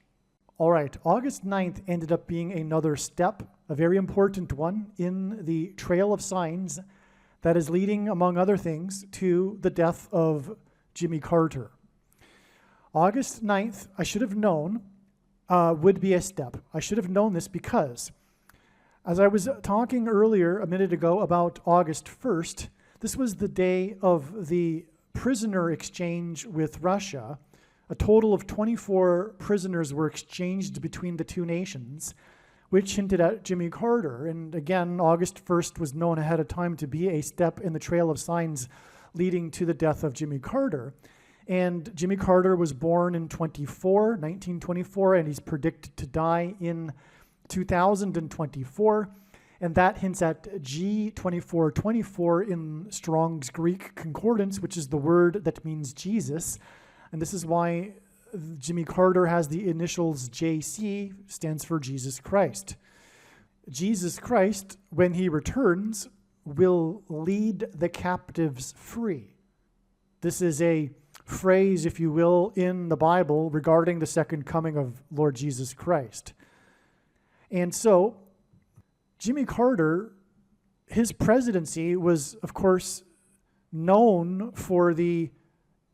All right, August 9th ended up being another step, a very important one, in the trail of signs that is leading, among other things, to the death of Jimmy Carter. August 9th, I should have known, would be a step. I should have known this because, as I was talking earlier a minute ago about August 1st, this was the day of the prisoner exchange with Russia. A total of 24 prisoners were exchanged between the two nations, which hinted at Jimmy Carter. And again, August 1st was known ahead of time to be a step in the trail of signs leading to the death of Jimmy Carter. And Jimmy Carter was born in 1924, and he's predicted to die in 2024. And that hints at G2424 in Strong's Greek Concordance, which is the word that means Jesus. And this is why Jimmy Carter has the initials JC, stands for Jesus Christ. Jesus Christ, when he returns, will lead the captives free. This is a phrase, if you will, in the Bible regarding the second coming of Lord Jesus Christ. And so, Jimmy Carter, his presidency was, of course, known for the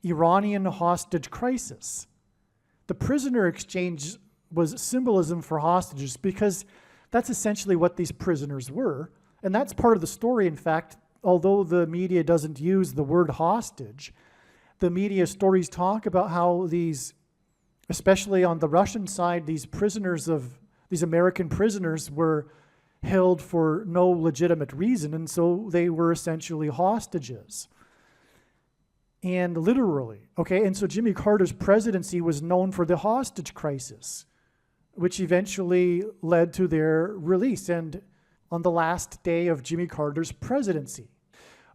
Iranian hostage crisis. The prisoner exchange was symbolism for hostages because that's essentially what these prisoners were. And that's part of the story, in fact, although the media doesn't use the word hostage. The media stories talk about how these, especially on the Russian side, these American prisoners were held for no legitimate reason, and so they were essentially hostages. And literally, okay, and so Jimmy Carter's presidency was known for the hostage crisis, which eventually led to their release, and on the last day of Jimmy Carter's presidency.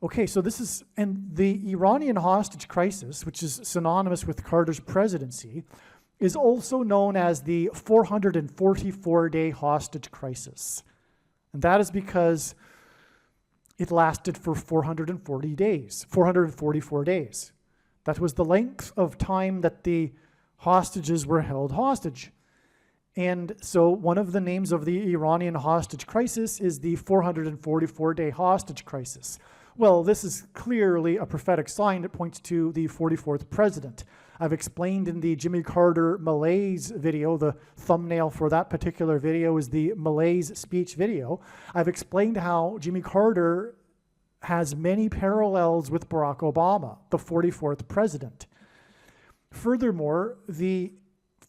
Okay, so and the Iranian hostage crisis, which is synonymous with Carter's presidency, is also known as the 444-day hostage crisis. And that is because it lasted for 444 days. That was the length of time that the hostages were held hostage. And so one of the names of the Iranian hostage crisis is the 444-day hostage crisis. Well, this is clearly a prophetic sign that points to the 44th president. I've explained in the Jimmy Carter malaise video, the thumbnail for that particular video is the malaise speech video. I've explained how Jimmy Carter has many parallels with Barack Obama, the 44th president. Furthermore, the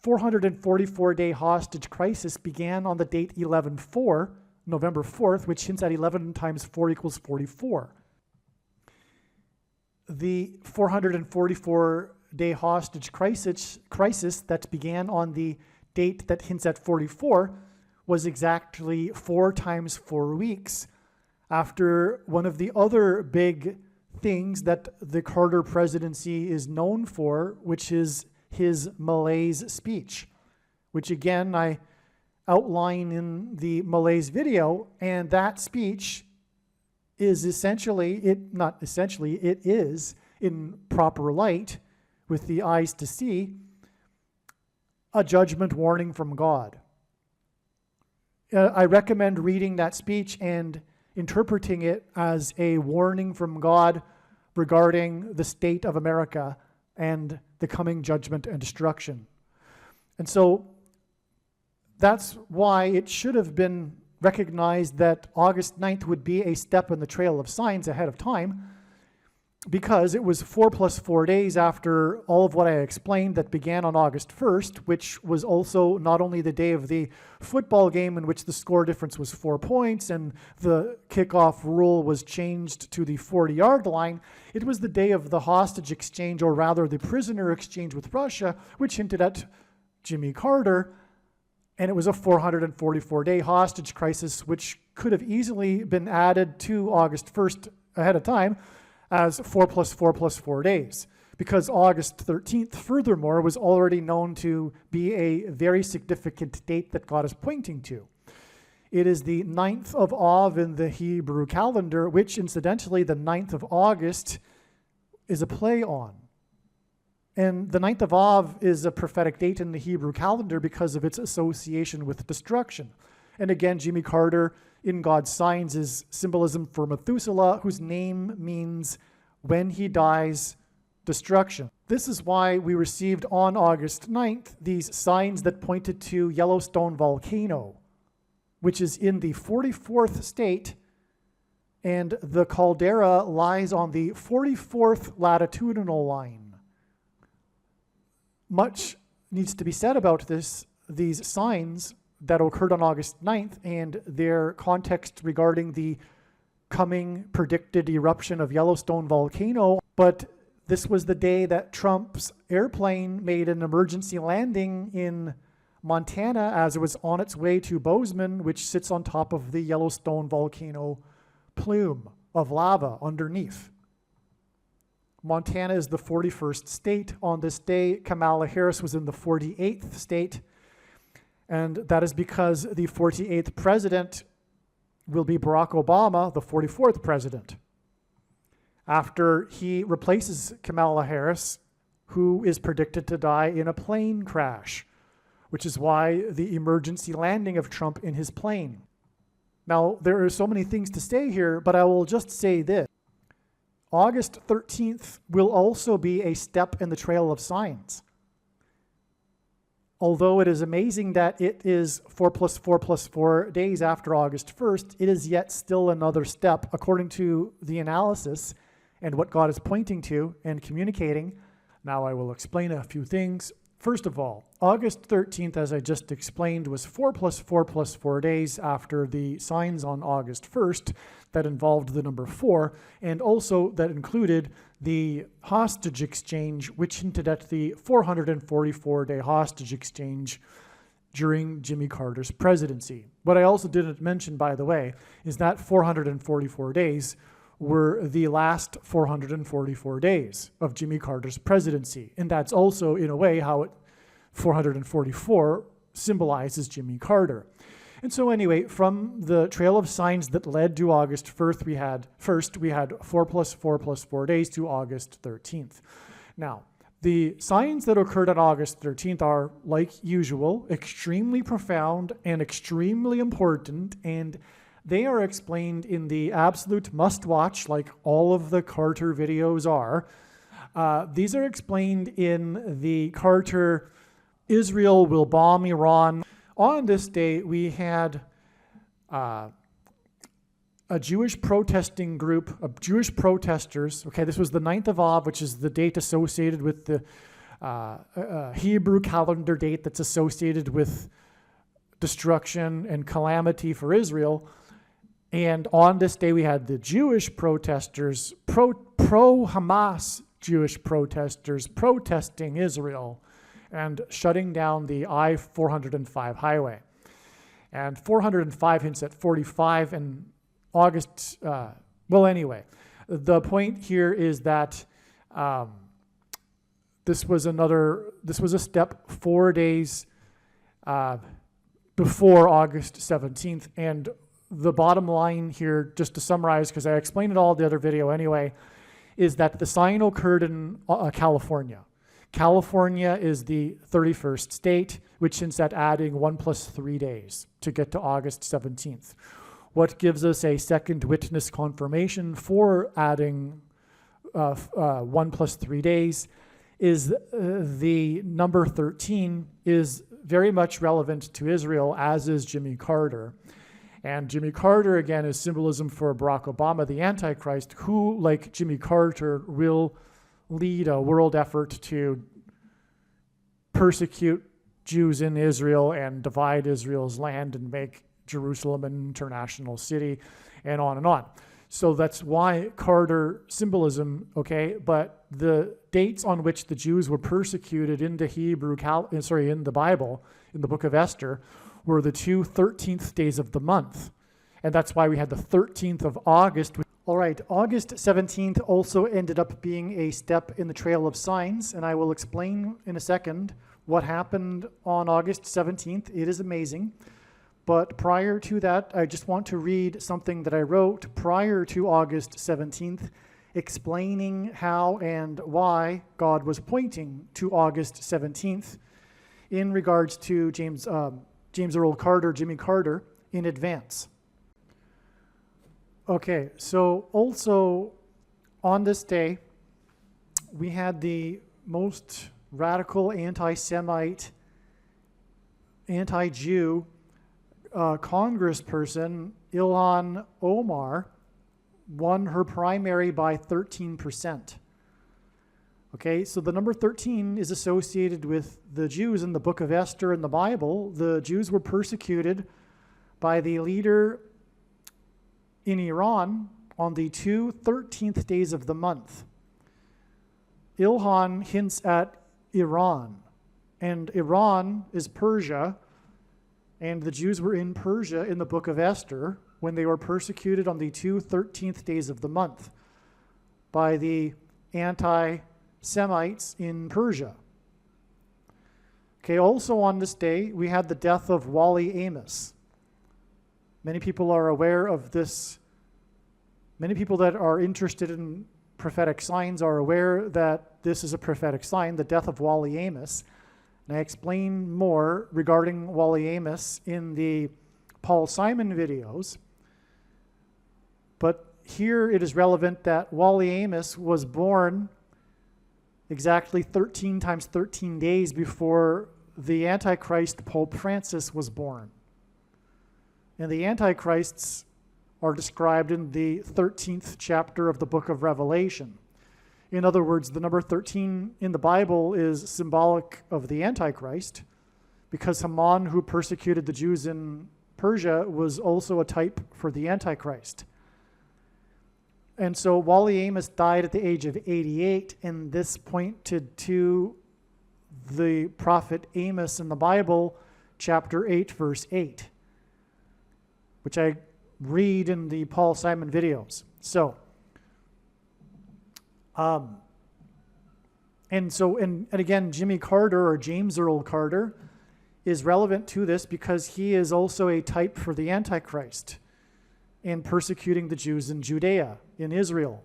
444-day hostage crisis began on the date 11/4, November 4th, which hints at 11 times 4 equals 44. The 444-day hostage crisis that began on the date that hints at 44 was exactly 4 times 4 weeks after one of the other big things that the Carter presidency is known for, which is his malaise speech, which again I outline in the malaise video, and that speech is it is in proper light with the eyes to see a judgment warning from God. I recommend reading that speech and interpreting it as a warning from God regarding the state of America and the coming judgment and destruction. And so that's why it should have been recognized that August 9th would be a step in the trail of signs ahead of time, because it was 4 + 4 days after all of what I explained that began on August 1st, which was also not only the day of the football game in which the score difference was 4 points and the kickoff rule was changed to the 40-yard line, it was the day of the hostage exchange, or rather the prisoner exchange with Russia, which hinted at Jimmy Carter. And it was a 444-day hostage crisis, which could have easily been added to August 1st ahead of time as 4 + 4 + 4 days, because August 13th, furthermore, was already known to be a very significant date that God is pointing to. It is the 9th of Av in the Hebrew calendar, which incidentally, the 9th of August is a play on. And the 9th of Av is a prophetic date in the Hebrew calendar because of its association with destruction. And again, Jimmy Carter in God's signs is symbolism for Methuselah, whose name means when he dies, destruction. This is why we received on August 9th these signs that pointed to Yellowstone volcano, which is in the 44th state, and the caldera lies on the 44th latitudinal line. Much needs to be said about these signs that occurred on August 9th and their context regarding the coming predicted eruption of Yellowstone volcano. But this was the day that Trump's airplane made an emergency landing in Montana as it was on its way to Bozeman, which sits on top of the Yellowstone volcano plume of lava underneath. Montana is the 41st state. On this day, Kamala Harris was in the 48th state, and that is because the 48th president will be Barack Obama, the 44th president, after he replaces Kamala Harris, who is predicted to die in a plane crash, which is why the emergency landing of Trump in his plane. Now, there are so many things to say here, but I will just say this. August 13th will also be a step in the trail of signs. Although it is amazing that it is 4 + 4 + 4 days after August 1st, it is yet still another step according to the analysis and what God is pointing to and communicating. Now I will explain a few things. First of all, August 13th, as I just explained, was 4 + 4 + 4 days after the signs on August 1st that involved the number 4, and also that included the hostage exchange, which hinted at the 444-day hostage exchange during Jimmy Carter's presidency. What I also didn't mention, by the way, is that 444 days were the last 444 days of Jimmy Carter's presidency. And that's also, in a way, how 444 symbolizes Jimmy Carter. And so anyway, from the trail of signs that led to August 1st, we had 4 plus 4 plus 4 days to August 13th. Now, the signs that occurred on August 13th are, like usual, extremely profound and extremely important, and they are explained in the absolute must-watch, like all of the Carter videos are. These are explained in the Carter, Israel will bomb Iran. On this day, we had a Jewish protesting group of Jewish protesters. Okay, this was the 9th of Av, which is the date associated with the Hebrew calendar date that's associated with destruction and calamity for Israel. And on this day, we had the Jewish protesters, pro-Hamas Jewish protesters protesting Israel and shutting down the I-405 highway. And 405 hints at 45 and August, anyway, the point here is that this was a step 4 days before August 17th, and the bottom line here, just to summarize, because I explained it all in the other video anyway, is that the sign occurred in California. California is the 31st state, which hints at adding 1 plus 3 days to get to August 17th. What gives us a second witness confirmation for adding 1 plus 3 days is the number 13 is very much relevant to Israel, as is Jimmy Carter. And Jimmy Carter, again, is symbolism for Barack Obama, the Antichrist, who, like Jimmy Carter, will lead a world effort to persecute Jews in Israel and divide Israel's land and make Jerusalem an international city, and on and on. So that's why Carter symbolism, okay, but the dates on which the Jews were persecuted in the in the Bible, in the book of Esther, were the 2 13th days of the month. And that's why we had the 13th of August. All right, August 17th also ended up being a step in the trail of signs, and I will explain in a second what happened on August 17th. It is amazing. But prior to that, I just want to read something that I wrote prior to August 17th, explaining how and why God was pointing to August 17th in regards to James Earl Carter, Jimmy Carter, in advance. Okay, so also on this day, we had the most radical anti-Semite, anti-Jew congressperson, Ilhan Omar, won her primary by 13%. Okay, so the number 13 is associated with the Jews in the book of Esther in the Bible. The Jews were persecuted by the leader in Iran on the 2 13th days of the month. Ilhan hints at Iran, and Iran is Persia, and the Jews were in Persia in the book of Esther when they were persecuted on the 2 13th days of the month by the anti-Semites in Persia. Okay, also on this day, we had the death of Wally Amos. Many people are aware of this. Many people that are interested in prophetic signs are aware that this is a prophetic sign, the death of Wally Amos. And I explain more regarding Wally Amos in the Paul Simon videos. But here it is relevant that Wally Amos was born exactly 13 times 13 days before the Antichrist Pope Francis was born. And the Antichrists are described in the 13th chapter of the book of Revelation. In other words, the number 13 in the Bible is symbolic of the Antichrist, because Haman, who persecuted the Jews in Persia, was also a type for the Antichrist. And so Wally Amos died at the age of 88, and this pointed to the prophet Amos in the Bible, chapter 8, verse 8, which I read in the Paul Simon videos. So, And again, Jimmy Carter, or James Earl Carter, is relevant to this because he is also a type for the Antichrist in persecuting the Jews in Judea, in Israel,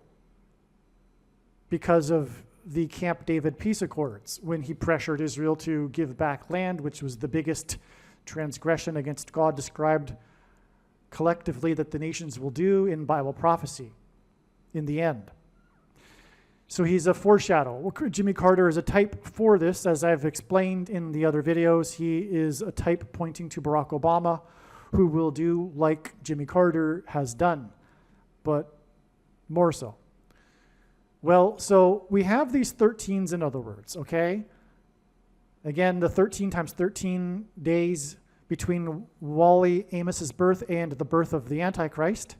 because of the Camp David peace accords, when he pressured Israel to give back land, which was the biggest transgression against God described collectively that the nations will do in Bible prophecy in the end. So he's a foreshadow. Jimmy Carter is a type for this, as I've explained in the other videos. He is a type pointing to Barack Obama, who will do like Jimmy Carter has done, but more so. Well, so we have these 13s, in other words, okay? Again, the 13 times 13 days between Wally Amos's birth and the birth of the Antichrist.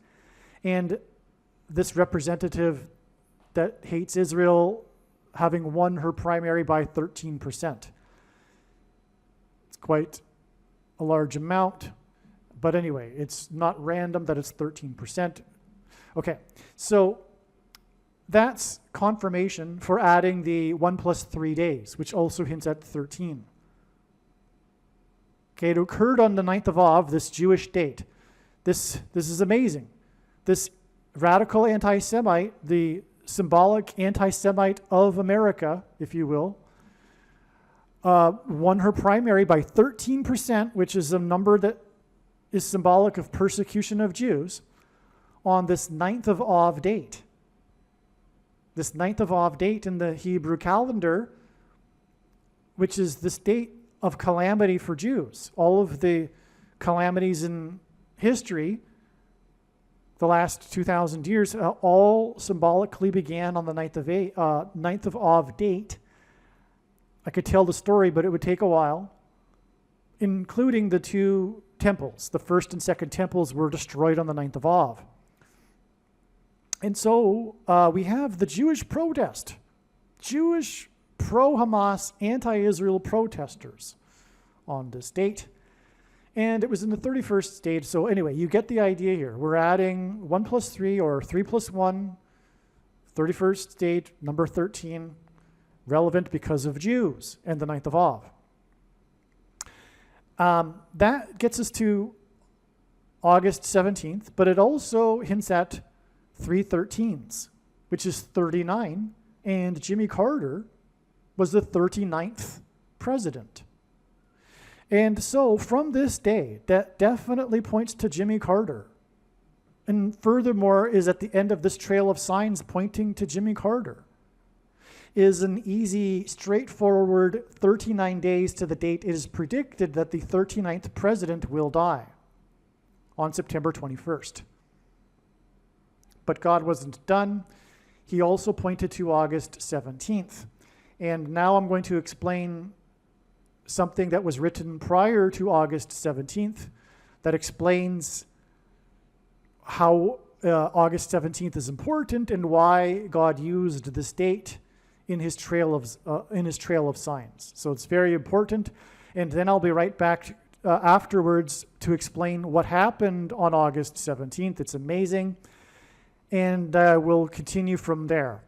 And this representative that hates Israel having won her primary by 13%. It's quite a large amount. But anyway, it's not random that it's 13%. Okay, so that's confirmation for adding the 1 plus 3 days, which also hints at 13. Okay, it occurred on the 9th of Av, this Jewish date. This is amazing. This radical anti-Semite, the symbolic anti-Semite of America, if you will, won her primary by 13%, which is a number that is symbolic of persecution of Jews, on this 9th of Av date. This 9th of Av date in the Hebrew calendar, which is this date of calamity for Jews. All of the calamities in history, the last 2,000 years, all symbolically began on the 9th of Av date. I could tell the story, but it would take a while, including the two temples. The first and second temples were destroyed on the 9th of Av. And so we have the Jewish protest, Jewish pro-Hamas, anti-Israel protesters on this date. And it was in the 31st stage. So anyway, you get the idea here. We're adding 1 plus 3 or 3 plus 1, 31st stage, number 13, relevant because of Jews and the 9th of Av. That gets us to August 17th, but it also hints at 3 13s, which is 39, and Jimmy Carter was the 39th president. And so from this day, that definitely points to Jimmy Carter. And furthermore, is at the end of this trail of signs pointing to Jimmy Carter, is an easy, straightforward 39 days to the date it is predicted that the 39th president will die on September 21st. But God wasn't done. He also pointed to August 17th. And now I'm going to explain something that was written prior to August 17th that explains how August 17th is important and why God used this date in his trail of signs. So it's very important. And then I'll be right back afterwards to explain what happened on August 17th. It's amazing. And we'll continue from there.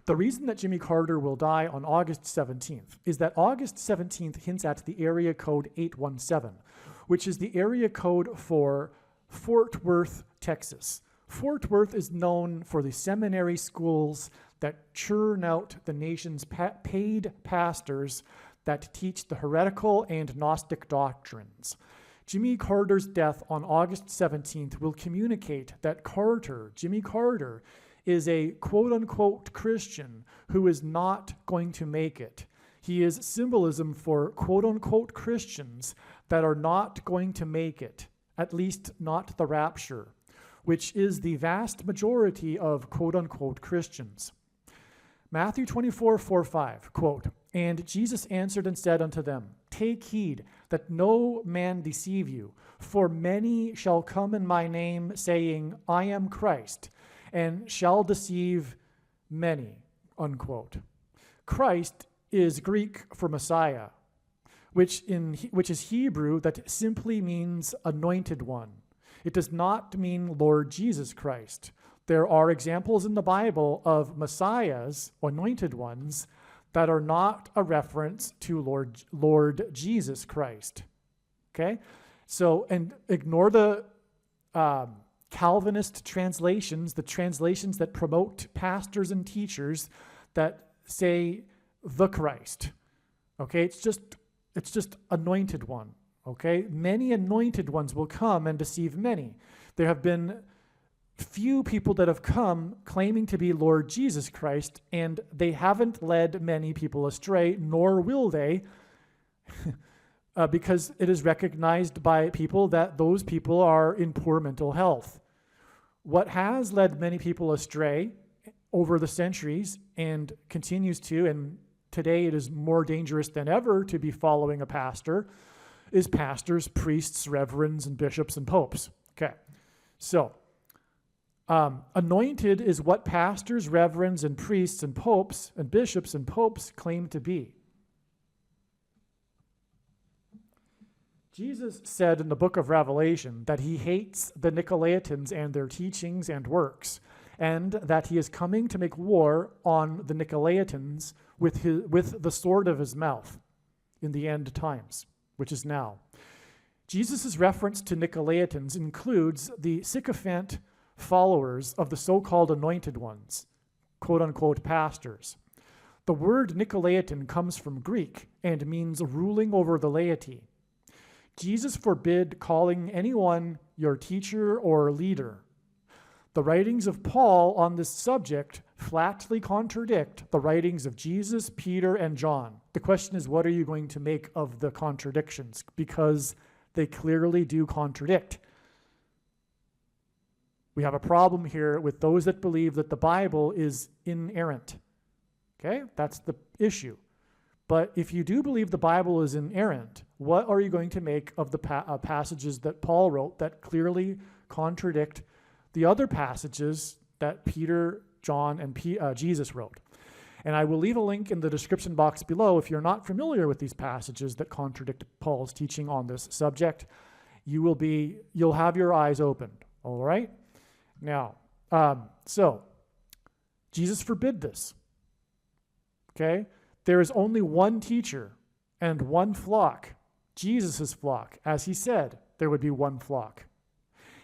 The reason that Jimmy Carter will die on August 17th is that August 17th hints at the area code 817, which is the area code for Fort Worth, Texas. Fort Worth is known for the seminary schools that churn out the nation's paid pastors that teach the heretical and Gnostic doctrines. Jimmy Carter's death on August 17th will communicate that Jimmy Carter, is a quote-unquote Christian who is not going to make it. He is symbolism for quote-unquote Christians that are not going to make it, at least not the rapture, which is the vast majority of quote-unquote Christians. Matthew 24:4-5, quote, "And Jesus answered and said unto them, Take heed that no man deceive you, for many shall come in my name, saying, I am Christ, and shall deceive many," unquote. Christ is Greek for Messiah, which is Hebrew that simply means anointed one. It does not mean Lord Jesus Christ. there are examples in the Bible of messiahs, anointed ones, that are not a reference to Lord Jesus Christ. Okay? So, and ignore the Calvinist translations, the translations that promote pastors and teachers that say the Christ. Okay? It's just anointed one. Okay? Many anointed ones will come and deceive many. There have been few people that have come claiming to be Lord Jesus Christ, and they haven't led many people astray, nor will they, because it is recognized by people that those people are in poor mental health. What has led many people astray over the centuries and continues to, and today it is more dangerous than ever to be following a pastor, is pastors, priests, reverends, and bishops and popes. Okay, so anointed is what pastors, reverends, and priests, and popes, and bishops, and popes claim to be. Jesus said in the book of Revelation that he hates the Nicolaitans and their teachings and works, and that he is coming to make war on the Nicolaitans with the sword of his mouth in the end times, which is now. Jesus' reference to Nicolaitans includes the sycophant followers of the so-called anointed ones, quote-unquote pastors. The word Nicolaitan comes from Greek and means ruling over the laity. Jesus forbid calling anyone your teacher or leader. The writings of Paul on this subject flatly contradict the writings of Jesus, Peter, and John. The question is, what are you going to make of the contradictions? Because they clearly do contradict. We have a problem here with those that believe that the Bible is inerrant. Okay? That's the issue. But if you do believe the Bible is inerrant, what are you going to make of the passages that Paul wrote that clearly contradict the other passages that Peter, John, and Jesus wrote? And I will leave a link in the description box below if you're not familiar with these passages that contradict Paul's teaching on this subject. You'll have your eyes opened. All right? Now, so Jesus forbid this. Okay? There is only one teacher and one flock, Jesus' flock. As he said, there would be one flock.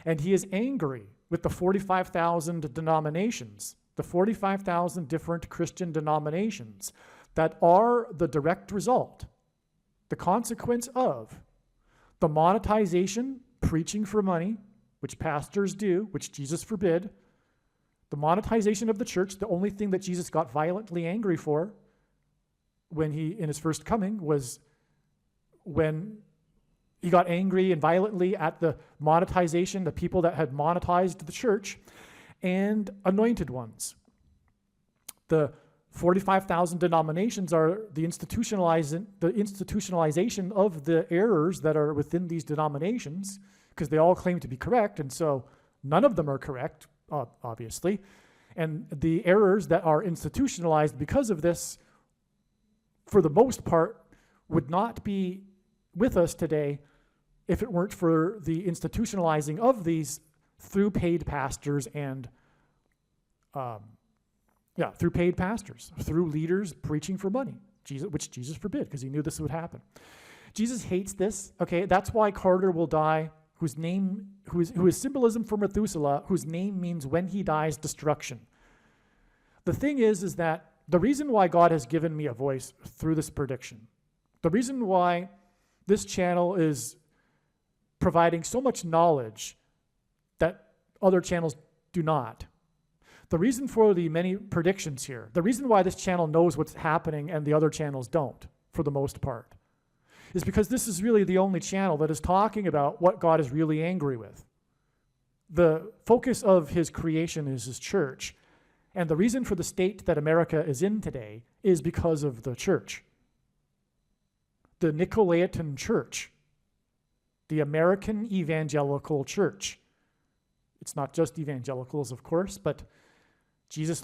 And he is angry with the 45,000 denominations, the 45,000 different Christian denominations that are the direct result, the consequence of the monetization, preaching for money, which pastors do, which Jesus forbid, the monetization of the church. The only thing that Jesus got violently angry for when in his first coming was when he got angry and violently at the monetization, the people that had monetized the church, and anointed ones. The 45,000 denominations are the institutionalization of the errors that are within these denominations, because they all claim to be correct, and so none of them are correct, obviously. And the errors that are institutionalized because of this, for the most part, would not be with us today if it weren't for the institutionalizing of these through paid pastors and, through paid pastors, through leaders preaching for money, which Jesus forbid, because he knew this would happen. Jesus hates this. Okay, that's why Carter will die, who is symbolism for Methuselah, whose name means when he dies, destruction. The thing is that the reason why God has given me a voice through this prediction, the reason why this channel is providing so much knowledge that other channels do not, the reason for the many predictions here, the reason why this channel knows what's happening and the other channels don't, for the most part, is because this is really the only channel that is talking about what God is really angry with. The focus of his creation is his church, and the reason for the state that America is in today is because of the church. The Nicolaitan church, the American evangelical church. It's not just evangelicals, of course, but Jesus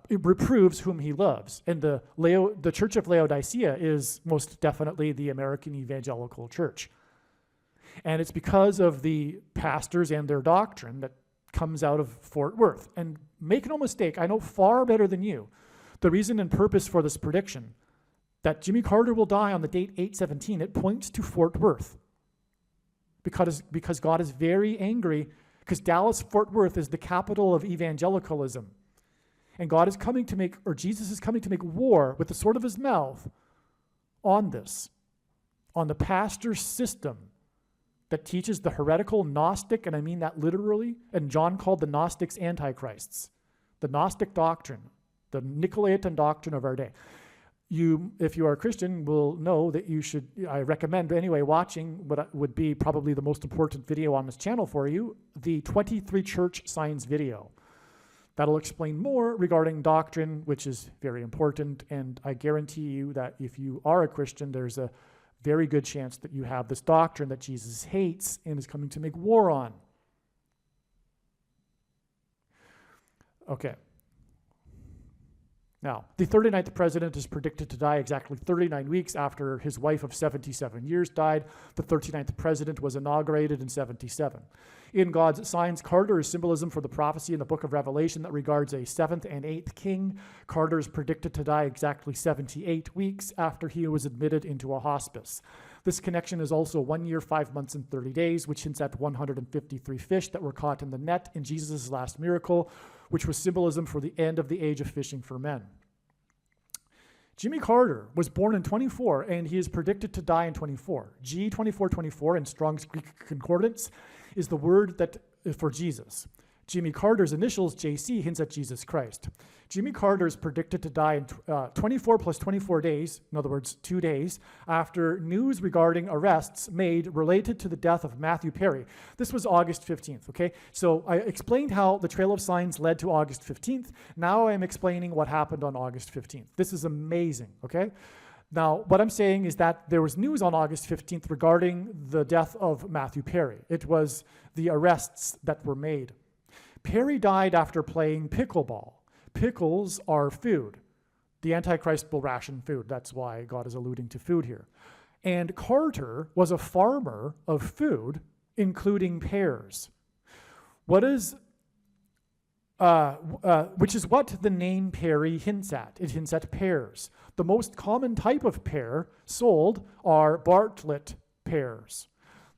it reproves whom he loves. And the Church of Laodicea is most definitely the American evangelical church. And it's because of the pastors and their doctrine that comes out of Fort Worth. And make no mistake, I know far better than you the reason and purpose for this prediction that Jimmy Carter will die on the date 8/17. It points to Fort Worth because God is very angry because Dallas-Fort Worth is the capital of evangelicalism. And God is coming to make, or Jesus is coming to make war with the sword of his mouth on this, on the pastor system that teaches the heretical Gnostic, and I mean that literally, and John called the Gnostics antichrists, the Gnostic doctrine, the Nicolaitan doctrine of our day. You, if you are a Christian, will know that you should, I recommend anyway, watching what would be probably the most important video on this channel for you, the 23 Church Signs video. That'll explain more regarding doctrine, which is very important, and I guarantee you that if you are a Christian, there's a very good chance that you have this doctrine that Jesus hates and is coming to make war on. Okay. Now, the 39th president is predicted to die exactly 39 weeks after his wife of 77 years died. The 39th president was inaugurated in 77. In God's signs, Carter is symbolism for the prophecy in the book of Revelation that regards a 7th and 8th king. Carter is predicted to die exactly 78 weeks after he was admitted into a hospice. This connection is also 1 year, 5 months, and 30 days, which hints at 153 fish that were caught in the net in Jesus' last miracle, which was symbolism for the end of the age of fishing for men. Jimmy Carter was born in 24, and he is predicted to die in 24. G2424 in Strong's Greek Concordance is the word that for Jesus. Jimmy Carter's initials, JC, hints at Jesus Christ. Jimmy Carter is predicted to die in 24 plus 24 days, in other words, 2 days, after news regarding arrests made related to the death of Matthew Perry. This was August 15th, okay? So I explained how the Trail of Signs led to August 15th. Now I'm explaining what happened on August 15th. This is amazing, okay? Now, what I'm saying is that there was news on August 15th regarding the death of Matthew Perry. It was the arrests that were made. Perry died after playing pickleball. Pickles are food. The Antichrist will ration food. That's why God is alluding to food here. And Carter was a farmer of food, including pears. Which is what the name Perry hints at. It hints at pears. The most common type of pear sold are Bartlett pears.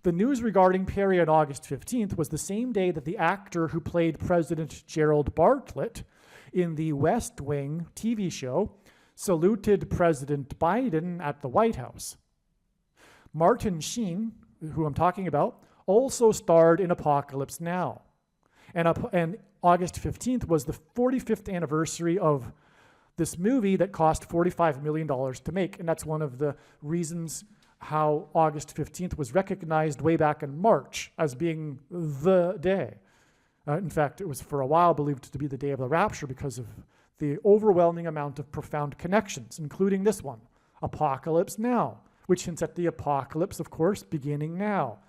The news regarding Perry on August 15th was the same day that the actor who played President Gerald Bartlett in the West Wing TV show saluted President Biden at the White House. Martin Sheen, who I'm talking about, also starred in Apocalypse Now. And August 15th was the 45th anniversary of this movie that cost $45 million to make, and that's one of the reasons how August 15th was recognized way back in March as being the day. In fact, it was for a while believed to be the day of the rapture because of the overwhelming amount of profound connections, including this one, Apocalypse Now, which hints at the apocalypse, of course, beginning now.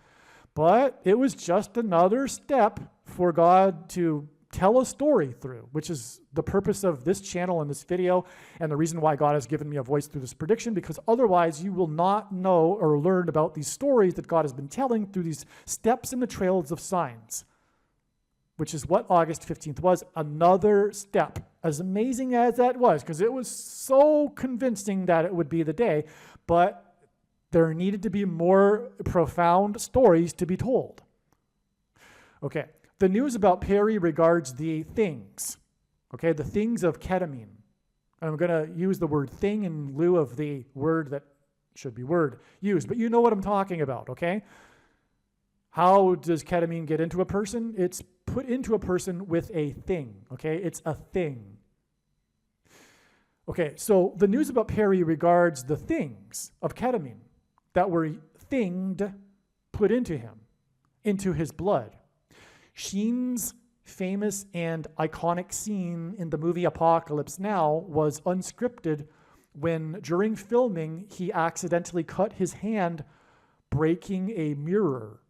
But it was just another step for God to tell a story through, which is the purpose of this channel and this video, and the reason why God has given me a voice through this prediction, because otherwise you will not know or learn about these stories that God has been telling through these steps in the trails of signs, which is what August 15th was, another step. As amazing as that was, because it was so convincing that it would be the day, but there needed to be more profound stories to be told. Okay. The news about Perry regards the things, okay, the things of ketamine. I'm going to use the word thing in lieu of the word that should be word used, but you know what I'm talking about, okay? How does ketamine get into a person? It's put into a person with a thing, okay? It's a thing. Okay, so the news about Perry regards the things of ketamine that were thinged, put into him, into his blood. Sheen's famous and iconic scene in the movie Apocalypse Now was unscripted when, during filming, he accidentally cut his hand, breaking a mirror.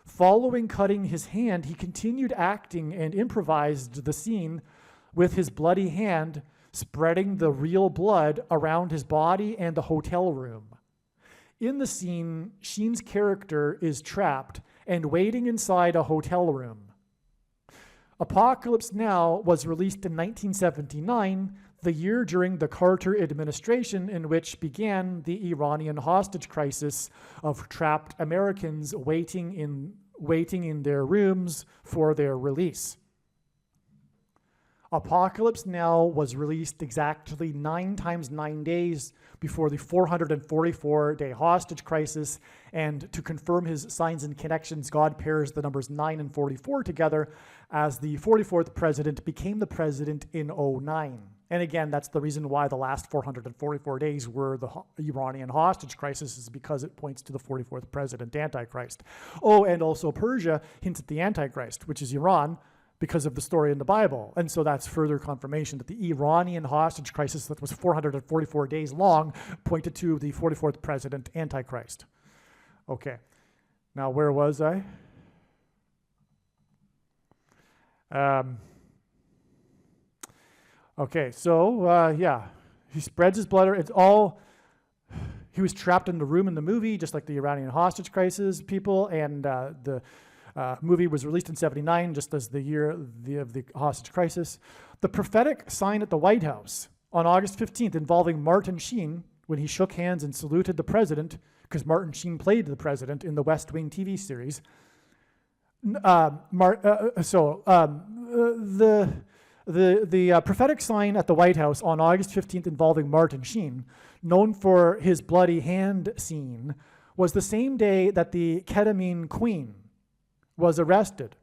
Following cutting his hand, he continued acting and improvised the scene with his bloody hand, spreading the real blood around his body and the hotel room. In the scene, Sheen's character is trapped and waiting inside a hotel room. Apocalypse Now was released in 1979, the year during the Carter administration, in which began the Iranian hostage crisis of trapped Americans waiting in their rooms for their release. Apocalypse Now was released exactly 9 times 9 days before the 444-day hostage crisis, and to confirm his signs and connections, God pairs the numbers 9 and 44 together as the 44th president became the president in 2009. And again, that's the reason why the last 444 days were the Iranian hostage crisis, is because it points to the 44th president, Antichrist. Oh, and also Persia hints at the Antichrist, which is Iran, because of the story in the Bible. And so that's further confirmation that the Iranian hostage crisis that was 444 days long pointed to the 44th president, Antichrist. Okay, now where was I? Okay, so yeah, he spreads his blood. It's all, he was trapped in the room in the movie, just like the Iranian hostage crisis people, and the movie was released in 79, just as the year of the hostage crisis. The prophetic sign at the White House on August 15th involving Martin Sheen, when he shook hands and saluted the president, because Martin Sheen played the president in the West Wing TV series. The prophetic sign at the White House on August 15th involving Martin Sheen, known for his bloody hand scene, was the same day that the ketamine queen was arrested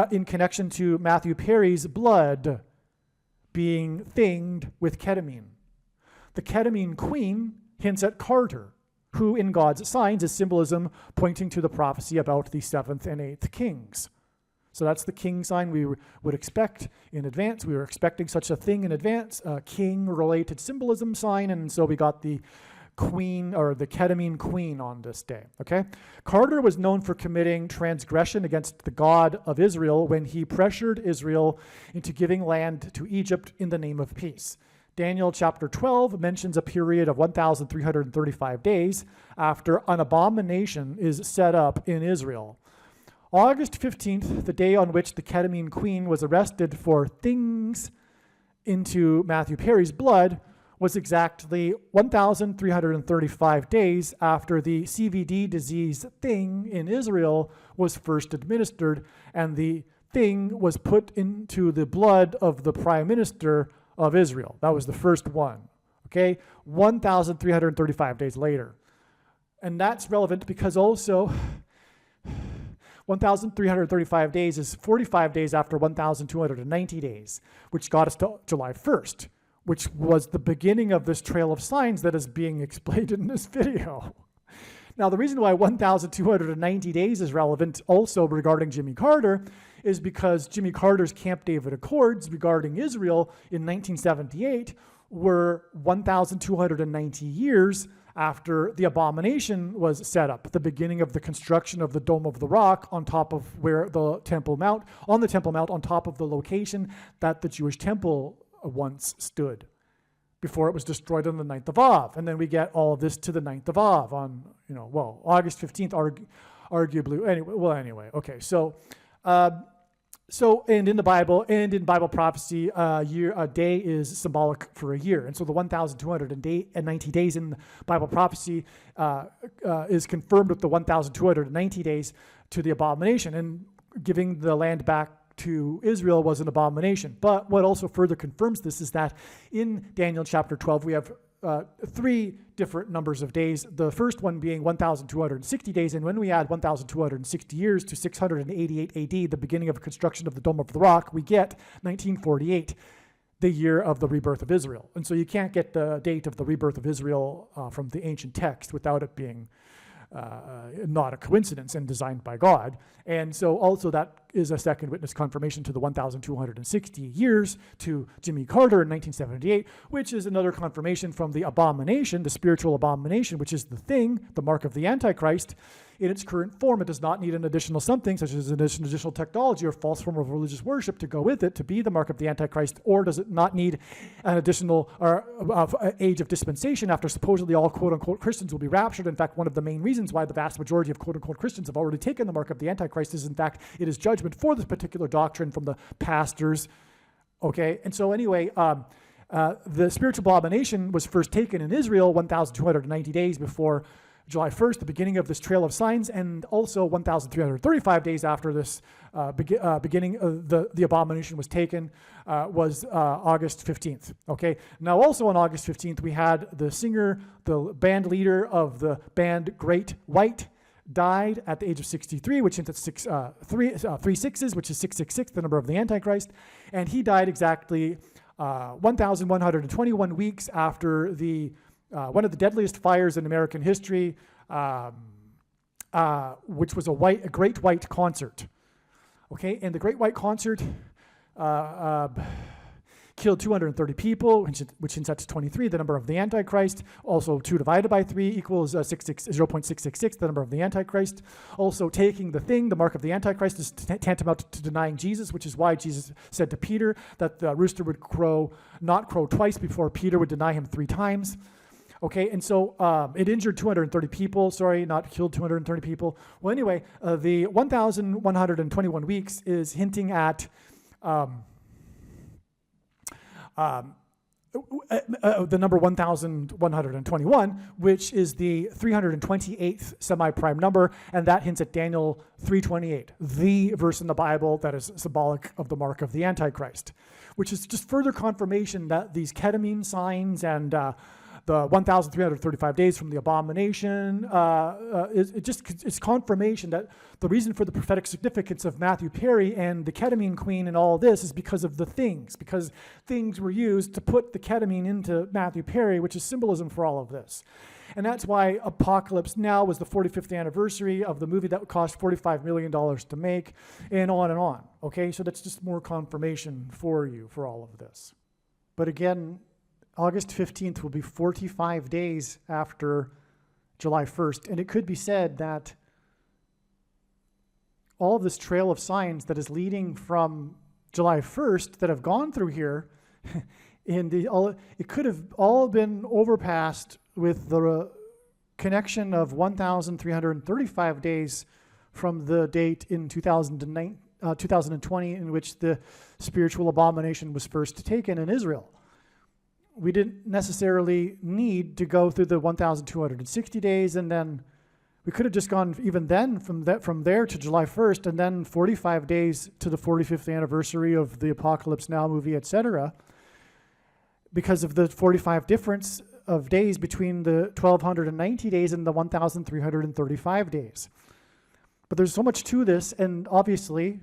in connection to Matthew Perry's blood being thinged with ketamine. The ketamine queen hints at Carter, who in God's signs is symbolism pointing to the prophecy about the 7th and 8th kings. So that's the king sign we would expect in advance. We were expecting such a thing in advance, a king-related symbolism sign, and so we got the queen, or the ketamine queen, on this day, okay? Carter was known for committing transgression against the God of Israel when he pressured Israel into giving land to Egypt in the name of peace. Daniel chapter 12 mentions a period of 1,335 days after an abomination is set up in Israel. August 15th, the day on which the ketamine queen was arrested for things into Matthew Perry's blood, was exactly 1,335 days after the CVD disease thing in Israel was first administered, and the thing was put into the blood of the prime minister of Israel. That was the first one, okay? 1,335 days later. And that's relevant because also 1,335 days is 45 days after 1,290 days, which got us to July 1st, which was the beginning of this trail of signs that is being explained in this video. Now, the reason why 1,290 days is relevant also regarding Jimmy Carter is because Jimmy Carter's Camp David Accords regarding Israel in 1978 were 1,290 years after the abomination was set up, the beginning of the construction of the Dome of the Rock on top of where the Temple Mount, on top of the location that the Jewish temple once stood before it was destroyed on the 9th of Av. And then we get all of this to the 9th of Av on, August 15th, arguably. Anyway, okay. So and in the Bible and in Bible prophecy, a day is symbolic for a year. And so the 1,290 days in Bible prophecy is confirmed with the 1,290 days to the abomination. And giving the land back to Israel was an abomination. But what also further confirms this is that in Daniel chapter 12, we have 3 different numbers of days. The first one being 1,260 days. And when we add 1,260 years to 688 AD, the beginning of construction of the Dome of the Rock, we get 1948, the year of the rebirth of Israel. And so you can't get the date of the rebirth of Israel from the ancient text without it being not a coincidence and designed by God. And so also that is a second witness confirmation to the 1,260 years to Jimmy Carter in 1978, which is another confirmation from the abomination, the spiritual abomination, which is the thing, the mark of the Antichrist. In its current form, it does not need an additional something, such as an additional technology or false form of religious worship to go with it to be the mark of the Antichrist, or does it not need an additional age of dispensation after supposedly all quote-unquote Christians will be raptured. In fact, one of the main reasons why the vast majority of quote-unquote Christians have already taken the mark of the Antichrist is, in fact, it is judgment encouragement for this particular doctrine from the pastors. Okay, and so anyway, the spiritual abomination was first taken in Israel 1,290 days before July 1st, the beginning of this trail of signs, and also 1,335 days after this beginning of the abomination was taken was August 15th. Okay, now also on August 15th, we had the singer, the band leader of the band Great White, died at the age of 63, which hints at three sixes, which is 666, the number of the Antichrist, and he died exactly 1,121 weeks after the one of the deadliest fires in American history, which was a Great White Concert. Okay, and the Great White Concert killed 230 people, which hints at 23, the number of the Antichrist. Also, 2 divided by 3 equals 0.666, the number of the Antichrist. Also, taking the mark of the Antichrist is tantamount to denying Jesus, which is why Jesus said to Peter that the rooster would not crow twice before Peter would deny him 3 times. Okay, and so it injured 230 people, not killed 230 people. Well, anyway, the 1,121 weeks is hinting at the number 1,121, which is the 328th semi-prime number, and that hints at Daniel 3:28, the verse in the Bible that is symbolic of the mark of the Antichrist, which is just further confirmation that these ketamine signs and the 1,335 days from the abomination, it's confirmation that the reason for the prophetic significance of Matthew Perry and the ketamine queen and all this is because of the things, because things were used to put the ketamine into Matthew Perry, which is symbolism for all of this. And that's why Apocalypse Now was the 45th anniversary of the movie that would cost $45 million to make, and on and on. Okay, so that's just more confirmation for you for all of this. But again, August 15th will be 45 days after July 1st, and it could be said that all of this trail of signs that is leading from July 1st that have gone through here, it could have all been overpassed with the connection of 1,335 days from the date in 2020 in which the spiritual abomination was first taken in Israel. We didn't necessarily need to go through the 1,260 days, and then we could have just gone even then from there to July 1st, and then 45 days to the 45th anniversary of the Apocalypse Now movie, etc., because of the 45 difference of days between the 1,290 days and the 1,335 days. But there's so much to this, and obviously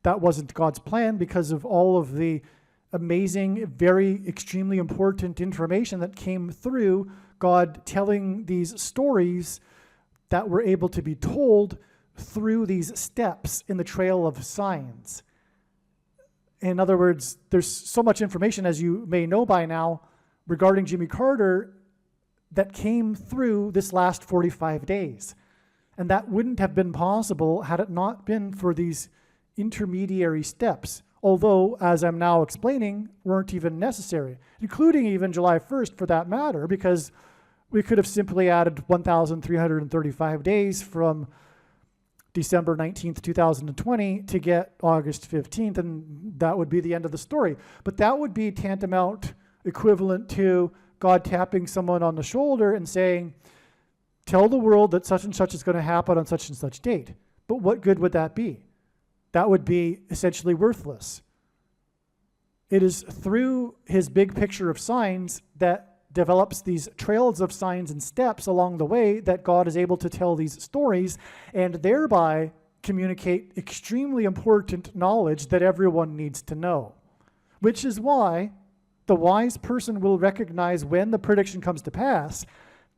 that wasn't God's plan because of all of the amazing, very extremely important information that came through God telling these stories that were able to be told through these steps in the trail of signs. In other words, there's so much information, as you may know by now, regarding Jimmy Carter that came through this last 45 days. And that wouldn't have been possible had it not been for these intermediary steps, although, as I'm now explaining, weren't even necessary, including even July 1st for that matter, because we could have simply added 1,335 days from December 19th, 2020 to get August 15th, and that would be the end of the story. But that would be tantamount equivalent to God tapping someone on the shoulder and saying, tell the world that such and such is going to happen on such and such date. But what good would that be? That would be essentially worthless. It is through his big picture of signs that develops these trails of signs and steps along the way that God is able to tell these stories and thereby communicate extremely important knowledge that everyone needs to know. Which is why the wise person will recognize when the prediction comes to pass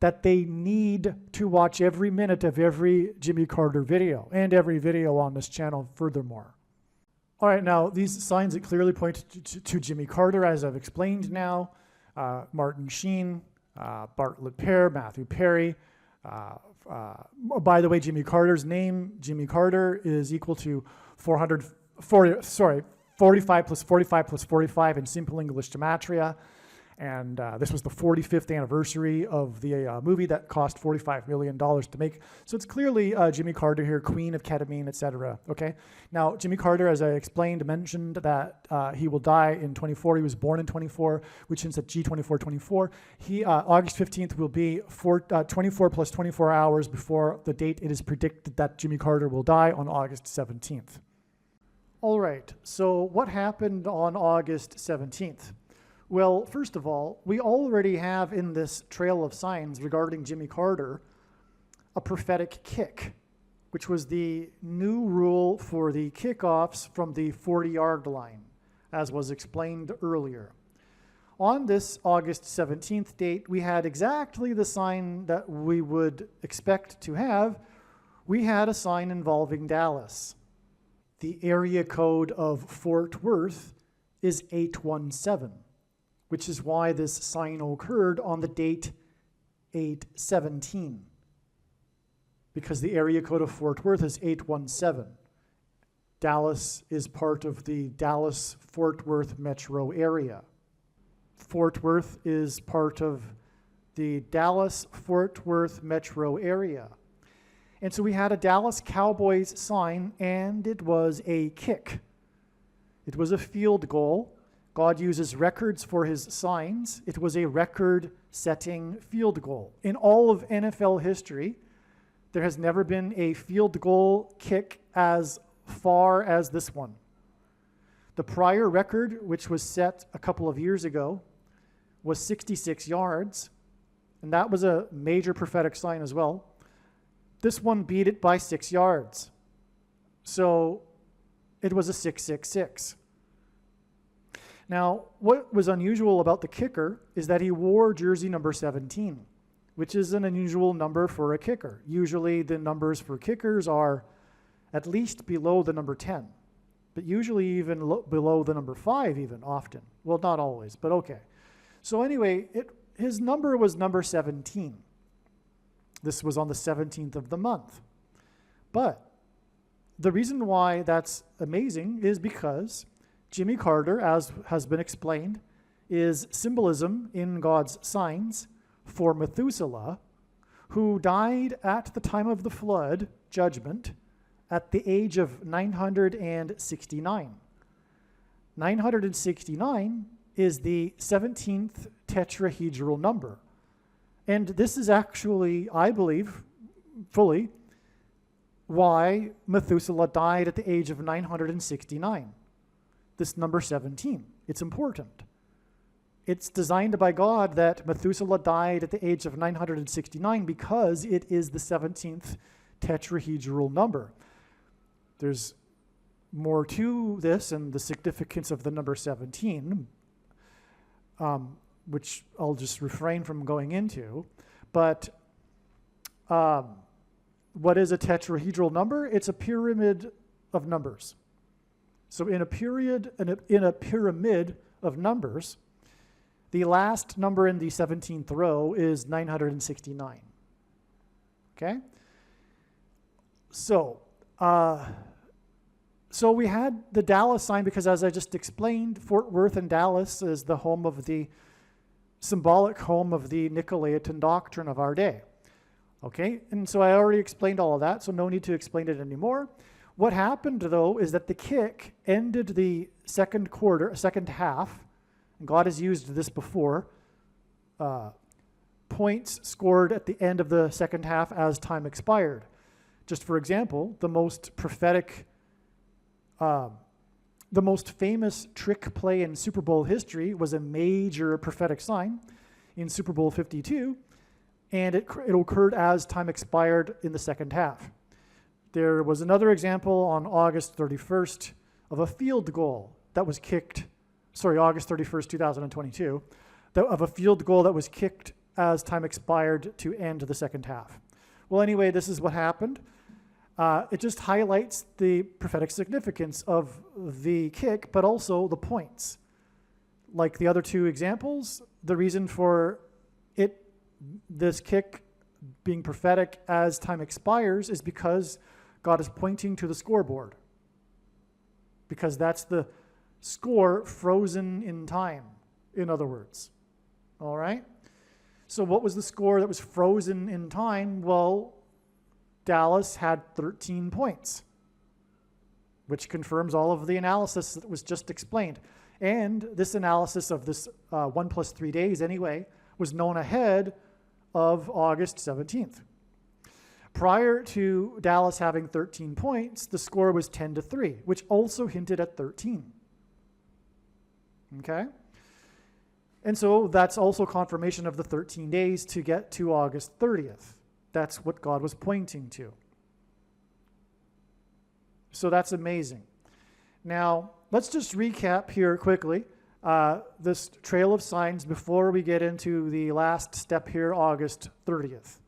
that they need to watch every minute of every Jimmy Carter video and every video on this channel furthermore. All right, now these signs that clearly point to Jimmy Carter, as I've explained now, Martin Sheen, Bartlett Pear, Matthew Perry. By the way, Jimmy Carter's name, Jimmy Carter, is equal to 45 plus 45 plus 45 in simple English gematria. And this was the 45th anniversary of the movie that cost $45 million to make. So it's clearly Jimmy Carter here, queen of ketamine, etc. Okay. Now, Jimmy Carter, as I explained, mentioned that he will die in 24. He was born in 24, which hints at G2424. August 15th will be 24 plus 24 hours before the date it is predicted that Jimmy Carter will die on August 17th. All right. So what happened on August 17th? Well, first of all, we already have in this trail of signs regarding Jimmy Carter a prophetic kick, which was the new rule for the kickoffs from the 40-yard line, as was explained earlier. On this August 17th date, we had exactly the sign that we would expect to have. We had a sign involving Dallas. The area code of Fort Worth is 817. Which is why this sign occurred on the date 8/17, because the area code of Fort Worth is 817. Dallas is part of the Dallas-Fort Worth metro area. Fort Worth is part of the Dallas-Fort Worth metro area. And so we had a Dallas Cowboys sign, and it was a kick. It was a field goal. God uses records for his signs. It was a record-setting field goal. In all of NFL history, there has never been a field goal kick as far as this one. The prior record, which was set a couple of years ago, was 66 yards, and that was a major prophetic sign as well. This one beat it by 6 yards. So it was a 666. Now, what was unusual about the kicker is that he wore jersey number 17, which is an unusual number for a kicker. Usually the numbers for kickers are at least below the number 10, but usually even below the number 5 even, often. Well, not always, but okay. So anyway, his number was number 17. This was on the 17th of the month. But the reason why that's amazing is because Jimmy Carter, as has been explained, is symbolism in God's signs for Methuselah, who died at the time of the flood judgment at the age of 969. 969 is the 17th tetrahedral number. And this is actually, I believe, fully why Methuselah died at the age of 969. This number 17. It's important. It's designed by God that Methuselah died at the age of 969 because it is the 17th tetrahedral number. There's more to this and the significance of the number 17, which I'll just refrain from going into. But what is a tetrahedral number? It's a pyramid of numbers. So in a pyramid of numbers, the last number in the 17th row is 969. Okay? So we had the Dallas sign because, as I just explained, Fort Worth and Dallas is the home of the symbolic home of the Nicolaitan doctrine of our day. Okay? And so I already explained all of that, so no need to explain it anymore. What happened, though, is that the kick ended the second half, and God has used this before, points scored at the end of the second half as time expired. Just for example, the most prophetic, the most famous trick play in Super Bowl history was a major prophetic sign in Super Bowl 52, and it occurred as time expired in the second half. There was another example on August 31st of a field goal that was kicked, August 31st, 2022, of a field goal that was kicked as time expired to end the second half. Well, anyway, this is what happened. It just highlights the prophetic significance of the kick, but also the points. Like the other two examples, the reason for this kick being prophetic as time expires is because God is pointing to the scoreboard, because that's the score frozen in time, in other words. all right? So what was the score that was frozen in time? Well, Dallas had 13 points, which confirms all of the analysis that was just explained. And this analysis of this 1 plus 3 days anyway was known ahead of August 17th. Prior to Dallas having 13 points, the score was 10-3, which also hinted at 13. Okay? And so that's also confirmation of the 13 days to get to August 30th. That's what God was pointing to. So that's amazing. Now, let's just recap here quickly this trail of signs before we get into the last step here, August 30th.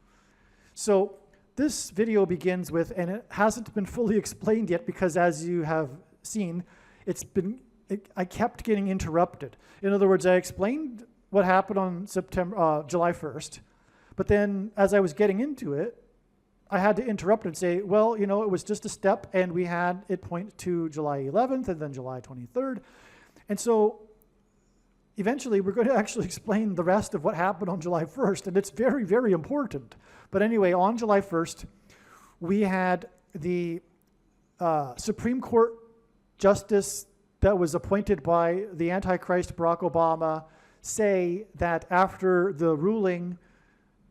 So this video begins with, and it hasn't been fully explained yet because as you have seen, I kept getting interrupted. In other words, I explained what happened on July 1st, but then as I was getting into it, I had to interrupt and say, well, you know, it was just a step, and we had it point to July 11th and then July 23rd. And so eventually we're going to actually explain the rest of what happened on July 1st, and it's very, very important. But anyway, on July 1st, we had the Supreme Court justice that was appointed by the Antichrist Barack Obama say that after the ruling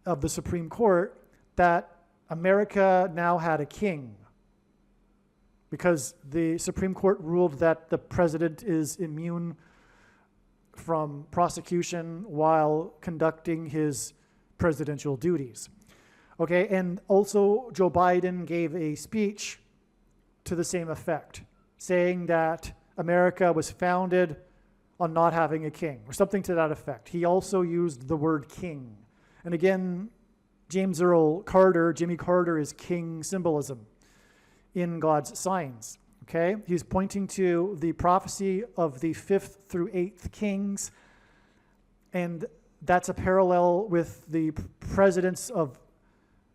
of the Supreme Court that America now had a king, because the Supreme Court ruled that the president is immune from prosecution while conducting his presidential duties. Okay, and also Joe Biden gave a speech to the same effect, saying that America was founded on not having a king, or something to that effect. He also used the word king. And again, Jimmy Carter is king symbolism in God's signs. Okay? He's pointing to the prophecy of the 5th through 8th kings, and that's a parallel with the presidents of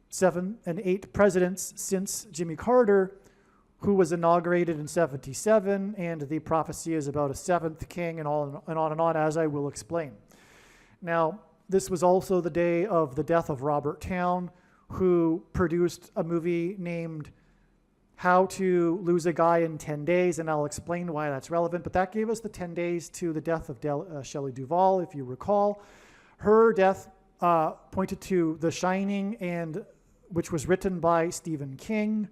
7 and 8 presidents since Jimmy Carter, who was inaugurated in 77, and the prophecy is about a 7th king, and on and on, as I will explain. Now, this was also the day of the death of Robert Towne, who produced a movie named How to Lose a Guy in 10 Days, and I'll explain why that's relevant, but that gave us the 10 days to the death of Shelley Duvall, if you recall. Her death pointed to The Shining, which was written by Stephen King,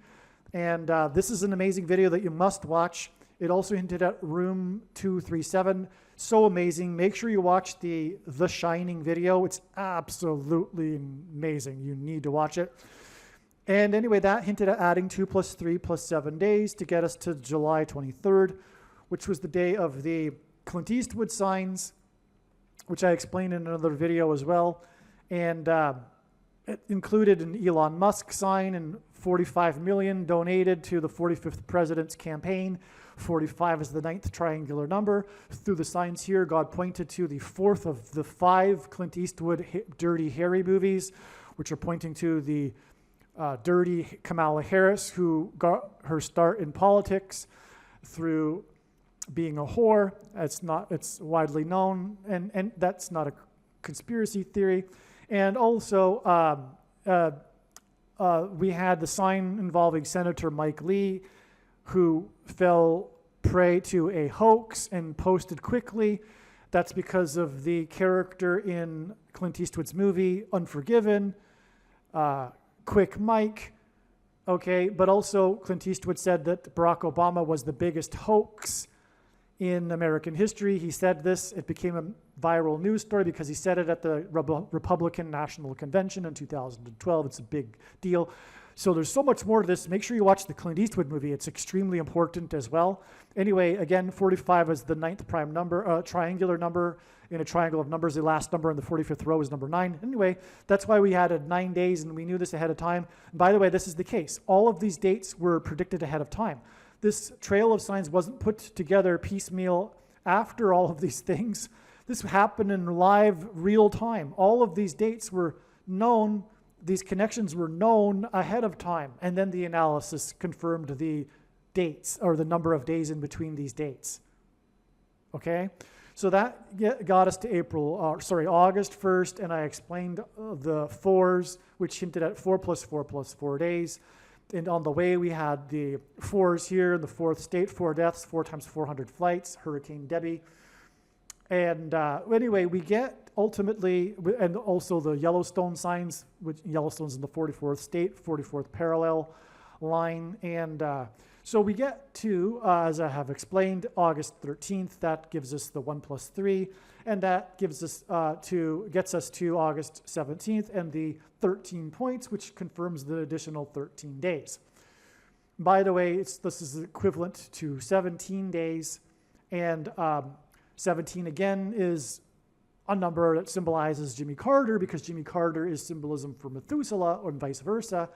and this is an amazing video that you must watch. It also hinted at Room 237. So amazing. Make sure you watch the Shining video. It's absolutely amazing. You need to watch it. And anyway, that hinted at adding 2 plus 3 plus 7 days to get us to July 23rd, which was the day of the Clint Eastwood signs, which I explained in another video as well. And it included an Elon Musk sign and 45 million donated to the 45th president's campaign. 45 is the 9th triangular number. Through the signs here, God pointed to the 4th of the 5 Clint Eastwood Dirty Harry movies, which are pointing to the dirty Kamala Harris, who got her start in politics through being a whore. It's widely known, and that's not a conspiracy theory. And also, we had the sign involving Senator Mike Lee, who fell prey to a hoax and posted quickly. That's because of the character in Clint Eastwood's movie, Unforgiven, Quick Mike. Okay, but also Clint Eastwood said that Barack Obama was the biggest hoax in American history. He said this. It became a viral news story because he said it at the Republican National Convention in 2012. It's a big deal. So there's so much more to this. Make sure you watch the Clint Eastwood movie. It's extremely important as well. Anyway, again, 45 is the 9th prime number, triangular number in a triangle of numbers. The last number in the 45th row is number 9. Anyway, that's why we had 9 days, and we knew this ahead of time. And by the way, this is the case. All of these dates were predicted ahead of time. This trail of signs wasn't put together piecemeal after all of these things. This happened in live, real time. All of these dates were known. These connections were known ahead of time, and then the analysis confirmed the dates or the number of days in between these dates. Okay? So that got us to August 1st, and I explained the fours, which hinted at 4 plus 4 plus 4 days. And on the way, we had the fours here in the fourth state, 4 deaths, 4 times 400 flights, Hurricane Debbie. And anyway, we get ultimately, and also the Yellowstone signs, which Yellowstone's in the 44th state, 44th parallel line. And so we get to, as I have explained, August 13th. That gives us the 1 plus 3, and that gives us gets us to August 17th and the 13 points, which confirms the additional 13 days. By the way, this is equivalent to 17 days, and 17 again is a number that symbolizes Jimmy Carter, because Jimmy Carter is symbolism for Methuselah, or vice versa.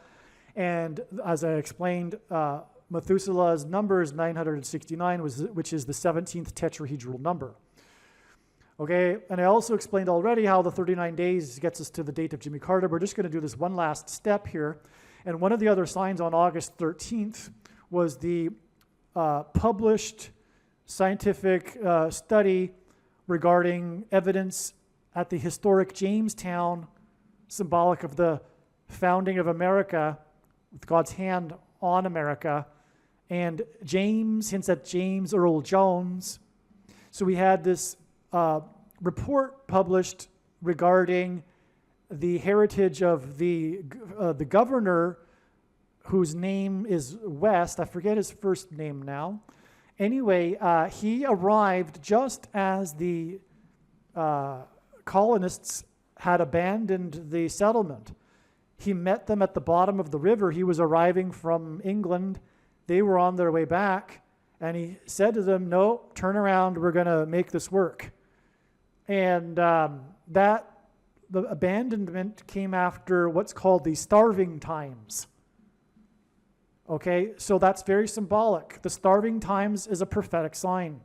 And as I explained, Methuselah's number is 969, which is the 17th tetrahedral number. Okay, and I also explained already how the 39 days gets us to the date of Jimmy Carter. We're just going to do this one last step here. And one of the other signs on August 13th was the published scientific study regarding evidence at the historic Jamestown, symbolic of the founding of America, with God's hand on America. And James hints at James Earl Jones. So we had this report published regarding the heritage of the governor, whose name is West. I forget his first name now. Anyway, he arrived just as the colonists had abandoned the settlement. He met them at the bottom of the river. He was arriving from England. They were on their way back, and he said to them, "No, turn around. We're going to make this work." And the abandonment came after what's called the starving times. Okay, so that's very symbolic. The starving times is a prophetic sign.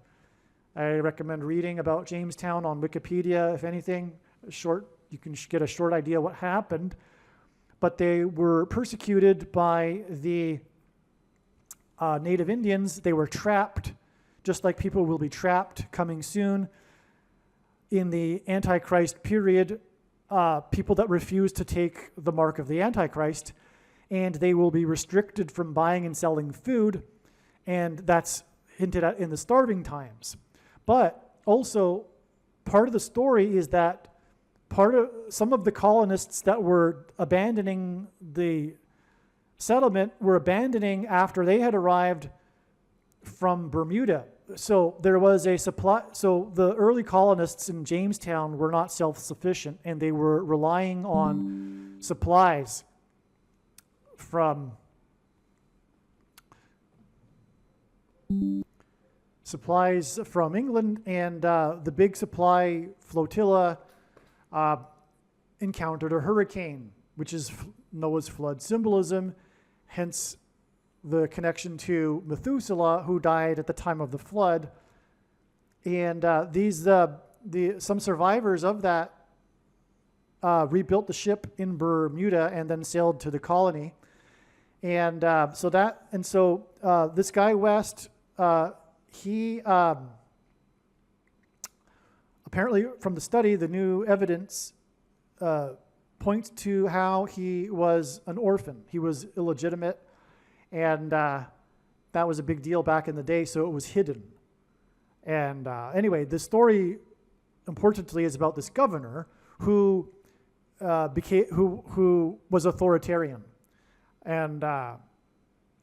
I recommend reading about Jamestown on Wikipedia, if anything. You can get a short idea what happened. But they were persecuted by the Native Indians. They were trapped, just like people will be trapped coming soon. In the Antichrist period, people that refuse to take the mark of the Antichrist, and they will be restricted from buying and selling food, and that's hinted at in the starving times. But also, part of the story is that some of the colonists that were abandoning the settlement were abandoning after they had arrived from Bermuda. So there was a supply. So the early colonists in Jamestown were not self-sufficient, and they were relying on supplies from England, and the big supply flotilla encountered a hurricane, which is Noah's flood symbolism, hence the connection to Methuselah, who died at the time of the flood. And some survivors of that rebuilt the ship in Bermuda and then sailed to the colony. And so this guy West, he apparently, from the study, the new evidence points to how he was an orphan. He was illegitimate, and that was a big deal back in the day, so it was hidden. And anyway, the story, importantly, is about this governor who was authoritarian, and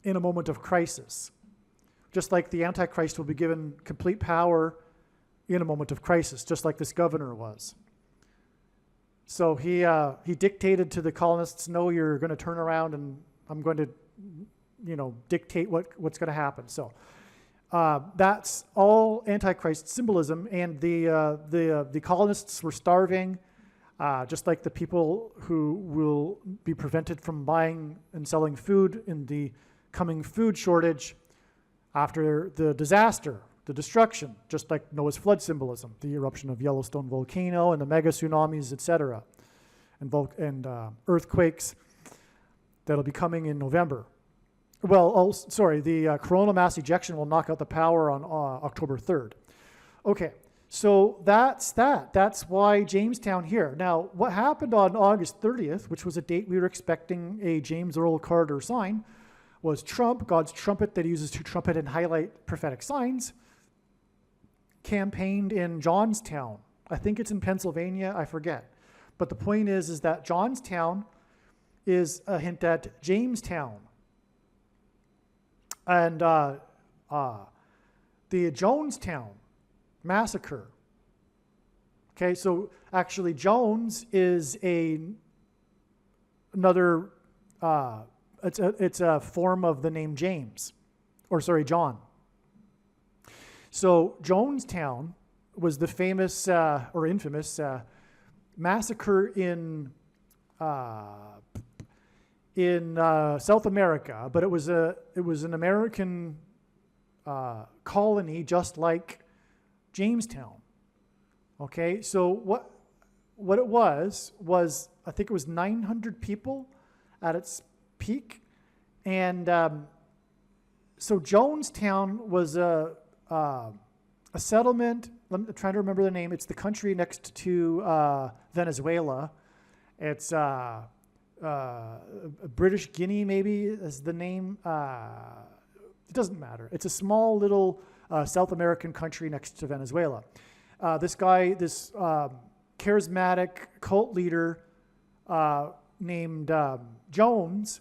in a moment of crisis. Just like the Antichrist will be given complete power in a moment of crisis, just like this governor was. So he dictated to the colonists, "No, you're going to turn around, and I'm going to, dictate what's going to happen." So that's all Antichrist symbolism, and the colonists were starving, just like the people who will be prevented from buying and selling food in the coming food shortage after the disaster, the destruction, just like Noah's flood symbolism, the eruption of Yellowstone volcano and the mega tsunamis, etc., and earthquakes that'll be coming in November. The coronal mass ejection will knock out the power on October 3rd. Okay, So that's that. That's why Jamestown here. Now, what happened on August 30th, which was a date we were expecting a James Earl Carter sign, was Trump, God's trumpet that he uses to trumpet and highlight prophetic signs, campaigned in Johnstown. I think it's in Pennsylvania, I forget. But the point is that Johnstown is a hint at Jamestown. And the Jonestown massacre. Okay, so actually Jones is another, it's a form of the name James, John. So Jonestown was the famous or infamous massacre in South America, but it was an American colony, just like Jamestown. Okay, so what it was I think it was 900 people at its peak, and so Jonestown was a settlement. I'm trying to remember the name. It's the country next to Venezuela. It's British Guinea, maybe is the name. It doesn't matter. It's a small little South American country next to Venezuela. This guy, this charismatic cult leader named Jones,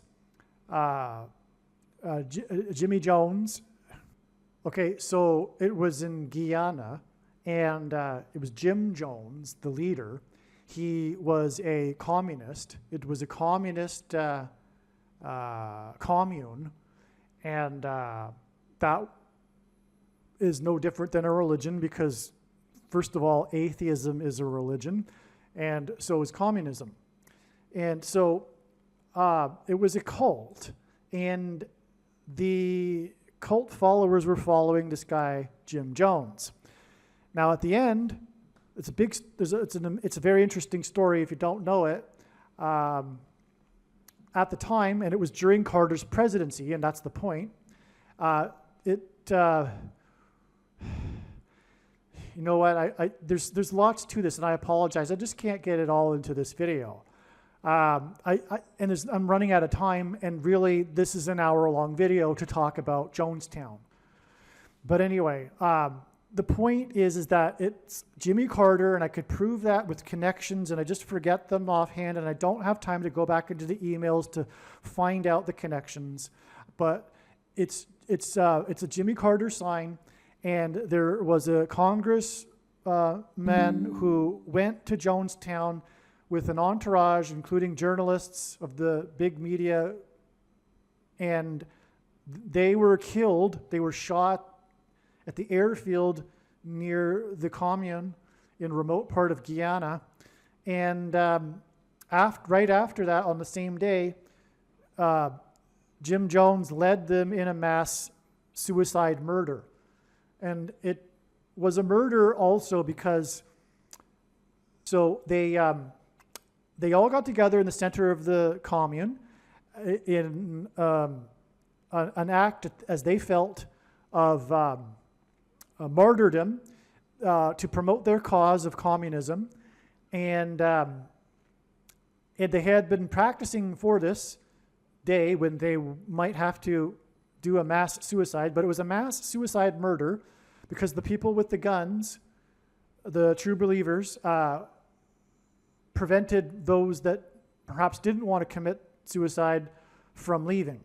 Jimmy Jones. Okay, so it was in Guyana, and it was Jim Jones, the leader. He was a communist. It was a communist commune, and that is no different than a religion because, first of all, atheism is a religion, and so is communism. And so it was a cult, and the cult followers were following this guy, Jim Jones. Now, at the end, it's a very interesting story if you don't know it. At the time, and it was during Carter's presidency, and that's the point, you know what, there's lots to this, and I apologize. I just can't get it all into this video. I'm running out of time, and really, this is an hour-long video to talk about Jonestown. But anyway, the point is that it's Jimmy Carter, and I could prove that with connections, and I just forget them offhand, and I don't have time to go back into the emails to find out the connections. But it's a Jimmy Carter sign, and there was a congressman who went to Jonestown with an entourage, including journalists of the big media, and they were killed. They were shot at the airfield near the commune in a remote part of Guyana. And right after that, on the same day, Jim Jones led them in a mass suicide murder. And it was a murder also because, so they all got together in the center of the commune in an act, as they felt, of martyrdom to promote their cause of communism. And they had been practicing for this day when they might have to do a mass suicide, but it was a mass suicide murder because the people with the guns, the true believers, prevented those that perhaps didn't want to commit suicide from leaving.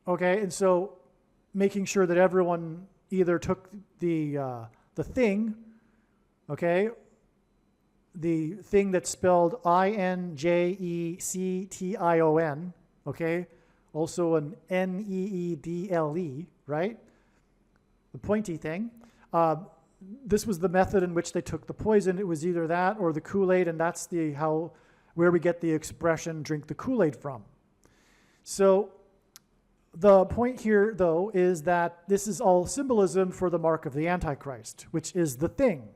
Okay, and so making sure that everyone either took the thing, okay, the thing that's spelled INJECTION, okay, also an NEEDLE, right? The pointy thing. This was the method in which they took the poison. It was either that or the Kool-Aid, and that's where we get the expression "drink the Kool-Aid" from. So the point here, though, is that this is all symbolism for the mark of the Antichrist, which is the thing.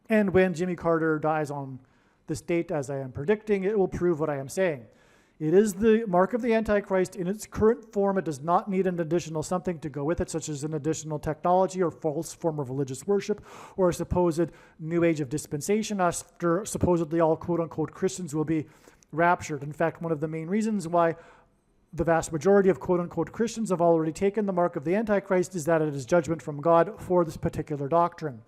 And when Jimmy Carter dies on this date, as I am predicting, it will prove what I am saying. It is the mark of the Antichrist in its current form. It does not need an additional something to go with it, such as an additional technology or false form of religious worship or a supposed new age of dispensation after supposedly all quote-unquote Christians will be raptured. In fact, one of the main reasons why the vast majority of quote-unquote Christians have already taken the mark of the Antichrist is that it is judgment from God for this particular doctrine.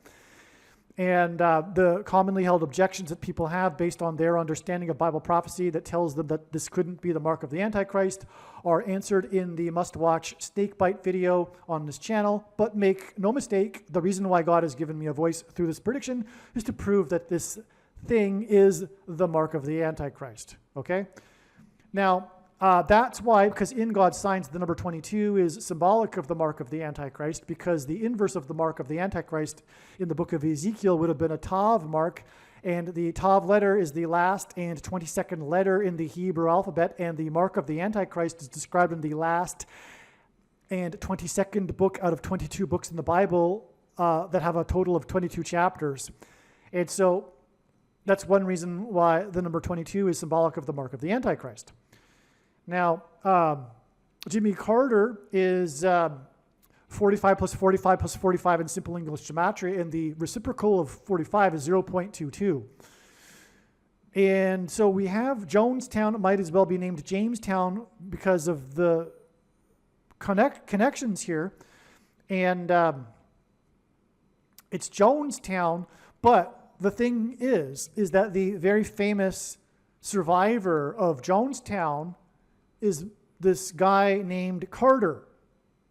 And the commonly held objections that people have based on their understanding of Bible prophecy that tells them that this couldn't be the mark of the Antichrist are answered in the must-watch snakebite video on this channel. But make no mistake, the reason why God has given me a voice through this prediction is to prove that this thing is the mark of the Antichrist, okay? Now, that's why, because in God's signs, the number 22 is symbolic of the mark of the Antichrist, because the inverse of the mark of the Antichrist in the book of Ezekiel would have been a Tav mark, and the Tav letter is the last and 22nd letter in the Hebrew alphabet, and the mark of the Antichrist is described in the last and 22nd book out of 22 books in the Bible that have a total of 22 chapters. And so that's one reason why the number 22 is symbolic of the mark of the Antichrist. Now, Jimmy Carter is 45 plus 45 plus 45 in simple English gematria, and the reciprocal of 45 is 0.22. And so we have Jonestown. It might as well be named Jamestown because of the connections here. And it's Jonestown, but the thing is that the very famous survivor of Jonestown is this guy named Carter.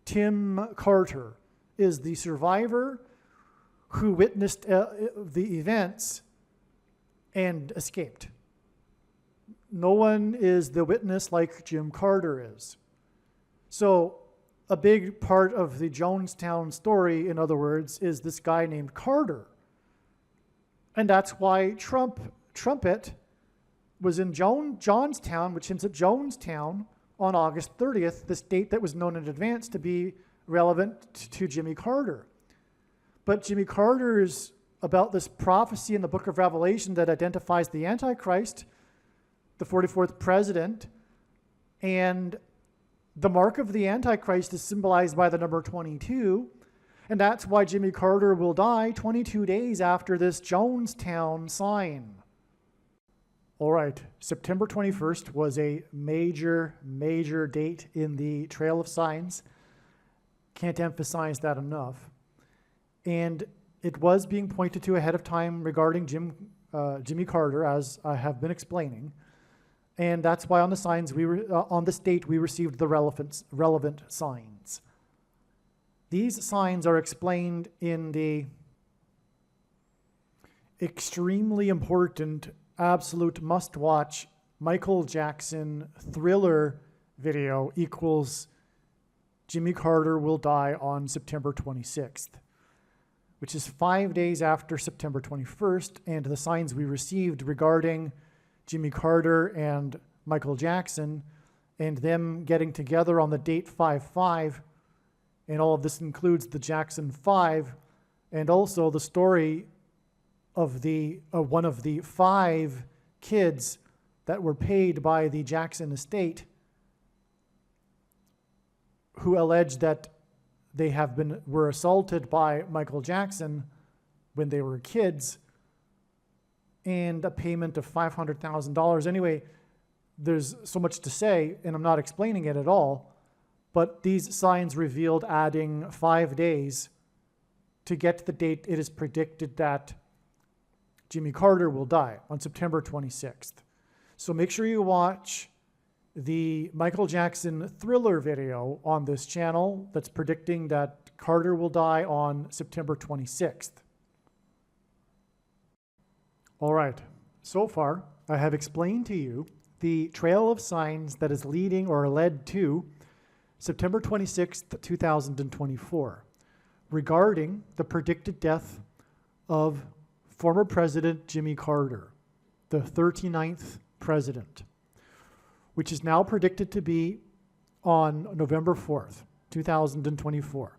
Tim Carter is the survivor who witnessed the events and escaped. No one is the witness like Jim Carter is. So a big part of the Jonestown story, in other words, is this guy named Carter. And that's why Trumpet was in Johnstown, which ends at Jonestown, on August 30th, this date that was known in advance to be relevant to Jimmy Carter. But Jimmy Carter is about this prophecy in the book of Revelation that identifies the Antichrist, the 44th president, and the mark of the Antichrist is symbolized by the number 22, and that's why Jimmy Carter will die 22 days after this Jonestown sign. All right, September 21st was a major date in the Trail of Signs. Can't emphasize that enough. And it was being pointed to ahead of time regarding Jimmy Carter, as I have been explaining. And that's why on the signs on this date we received the relevant signs. These signs are explained in the extremely important, absolute must-watch Michael Jackson Thriller video equals Jimmy Carter will die on September 26th, which is 5 days after September 21st, and the signs we received regarding Jimmy Carter and Michael Jackson and them getting together on the date 5/5, and all of this includes the Jackson 5 and also the story of one of the 5 kids that were paid by the Jackson estate who alleged that they were assaulted by Michael Jackson when they were kids, and a payment of $500,000. Anyway, there's so much to say, and I'm not explaining it at all, but these signs revealed adding 5 days to get to the date it is predicted that Jimmy Carter will die on September 26th. So make sure you watch the Michael Jackson Thriller video on this channel that's predicting that Carter will die on September 26th. All right, so far I have explained to you the trail of signs that is leading or led to September 26th, 2024, regarding the predicted death of former President Jimmy Carter, the 39th president, which is now predicted to be on November 4th, 2024.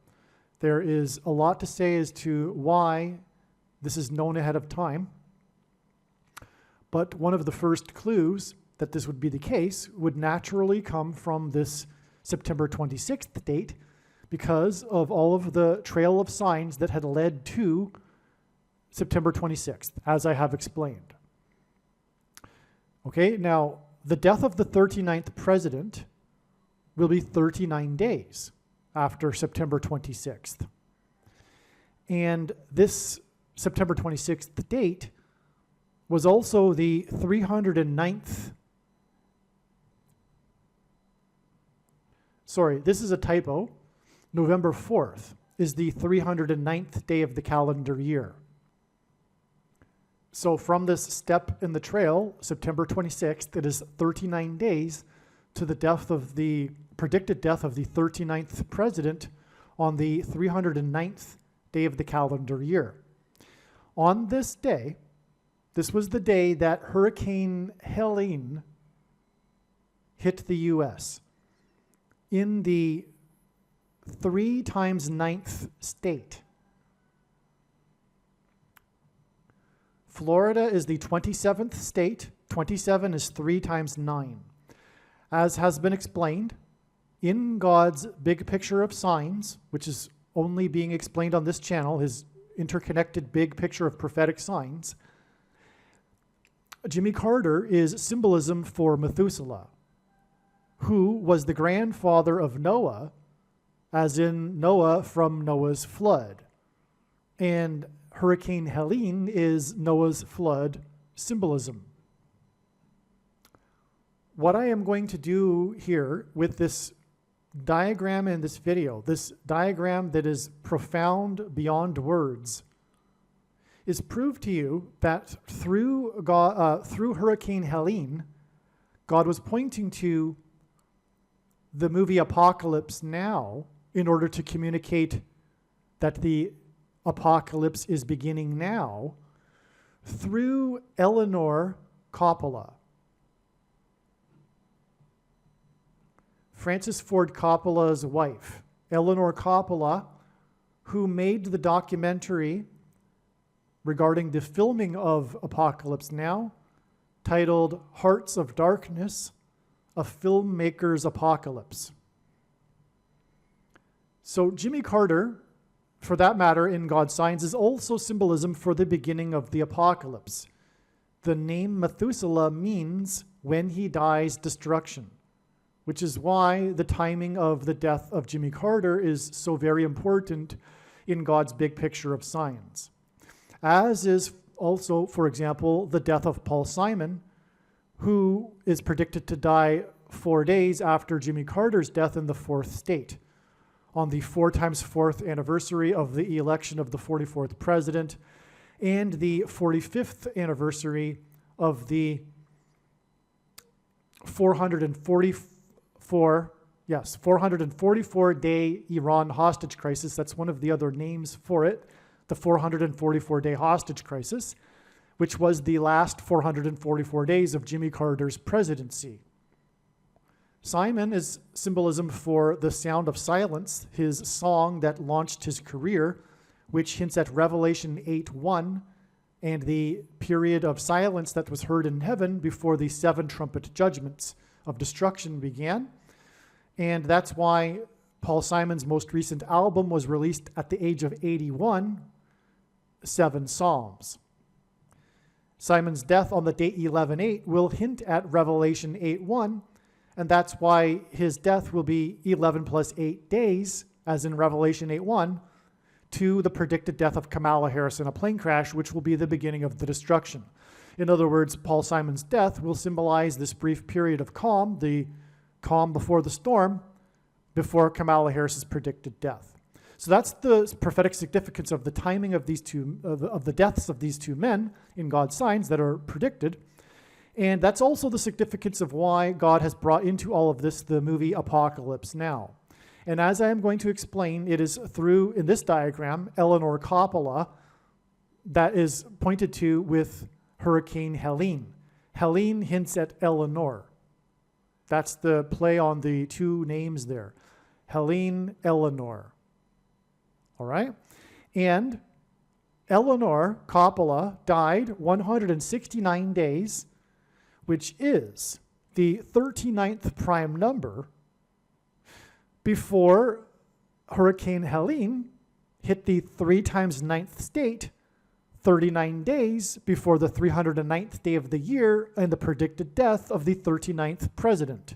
There is a lot to say as to why this is known ahead of time, but one of the first clues that this would be the case would naturally come from this September 26th date because of all of the trail of signs that had led to September 26th, as I have explained. Okay, now the death of the 39th president will be 39 days after September 26th. And this September 26th date was also the 309th. Sorry, this is a typo. November 4th is the 309th day of the calendar year. So from this step in the trail, September 26th, it is 39 days to the death of the predicted death of the 39th president on the 309th day of the calendar year. On this day, this was the day that Hurricane Helene hit the U.S. in the 3 times 9th state. Florida is the 27th state. 27 is 3 times 9. As has been explained, in God's big picture of signs, which is only being explained on this channel, his interconnected big picture of prophetic signs, Jimmy Carter is symbolism for Methuselah, who was the grandfather of Noah, as in Noah from Noah's flood. And Hurricane Helene is Noah's flood symbolism. What I am going to do here with this diagram in this video, this diagram that is profound beyond words, is prove to you that through Hurricane Helene, God was pointing to the movie Apocalypse Now in order to communicate that the apocalypse is beginning now through Eleanor Coppola. Francis Ford Coppola's wife, Eleanor Coppola, who made the documentary regarding the filming of Apocalypse Now, titled Hearts of Darkness, A Filmmaker's Apocalypse. So Jimmy Carter, for that matter, in God's signs, is also symbolism for the beginning of the apocalypse. The name Methuselah means when he dies, destruction, which is why the timing of the death of Jimmy Carter is so very important in God's big picture of signs. As is also, for example, the death of Paul Simon, who is predicted to die 4 days after Jimmy Carter's death in the 4th state, on the 4 times 4th anniversary of the election of the 44th president, and the 45th anniversary of the 444-day Iran hostage crisis. That's one of the other names for it, the 444-day hostage crisis, which was the last 444 days of Jimmy Carter's presidency. Simon is symbolism for the sound of silence, his song that launched his career, which hints at Revelation 8:1 and the period of silence that was heard in heaven before the 7 trumpet judgments of destruction began. And that's why Paul Simon's most recent album was released at the age of 81, 7 Psalms. Simon's death on the date 11/8 will hint at Revelation 8:1, and that's why his death will be 11 plus 8 days, as in Revelation 8:1, to the predicted death of Kamala Harris in a plane crash, which will be the beginning of the destruction. In other words, Paul Simon's death will symbolize this brief period of calm, the calm before the storm, before Kamala Harris's predicted death. So that's the prophetic significance of the timing of these two, of the deaths of these two men in God's signs that are predicted. And that's also the significance of why God has brought into all of this the movie Apocalypse Now. And as I am going to explain, it is through, in this diagram, Eleanor Coppola, that is pointed to with Hurricane Helene. Helene hints at Eleanor. That's the play on the two names there. Helene, Eleanor. All right? And Eleanor Coppola died 169 days, which is the 39th prime number before Hurricane Helene hit the 3 times 9th state 39 days before the 309th day of the year and the predicted death of the 39th president.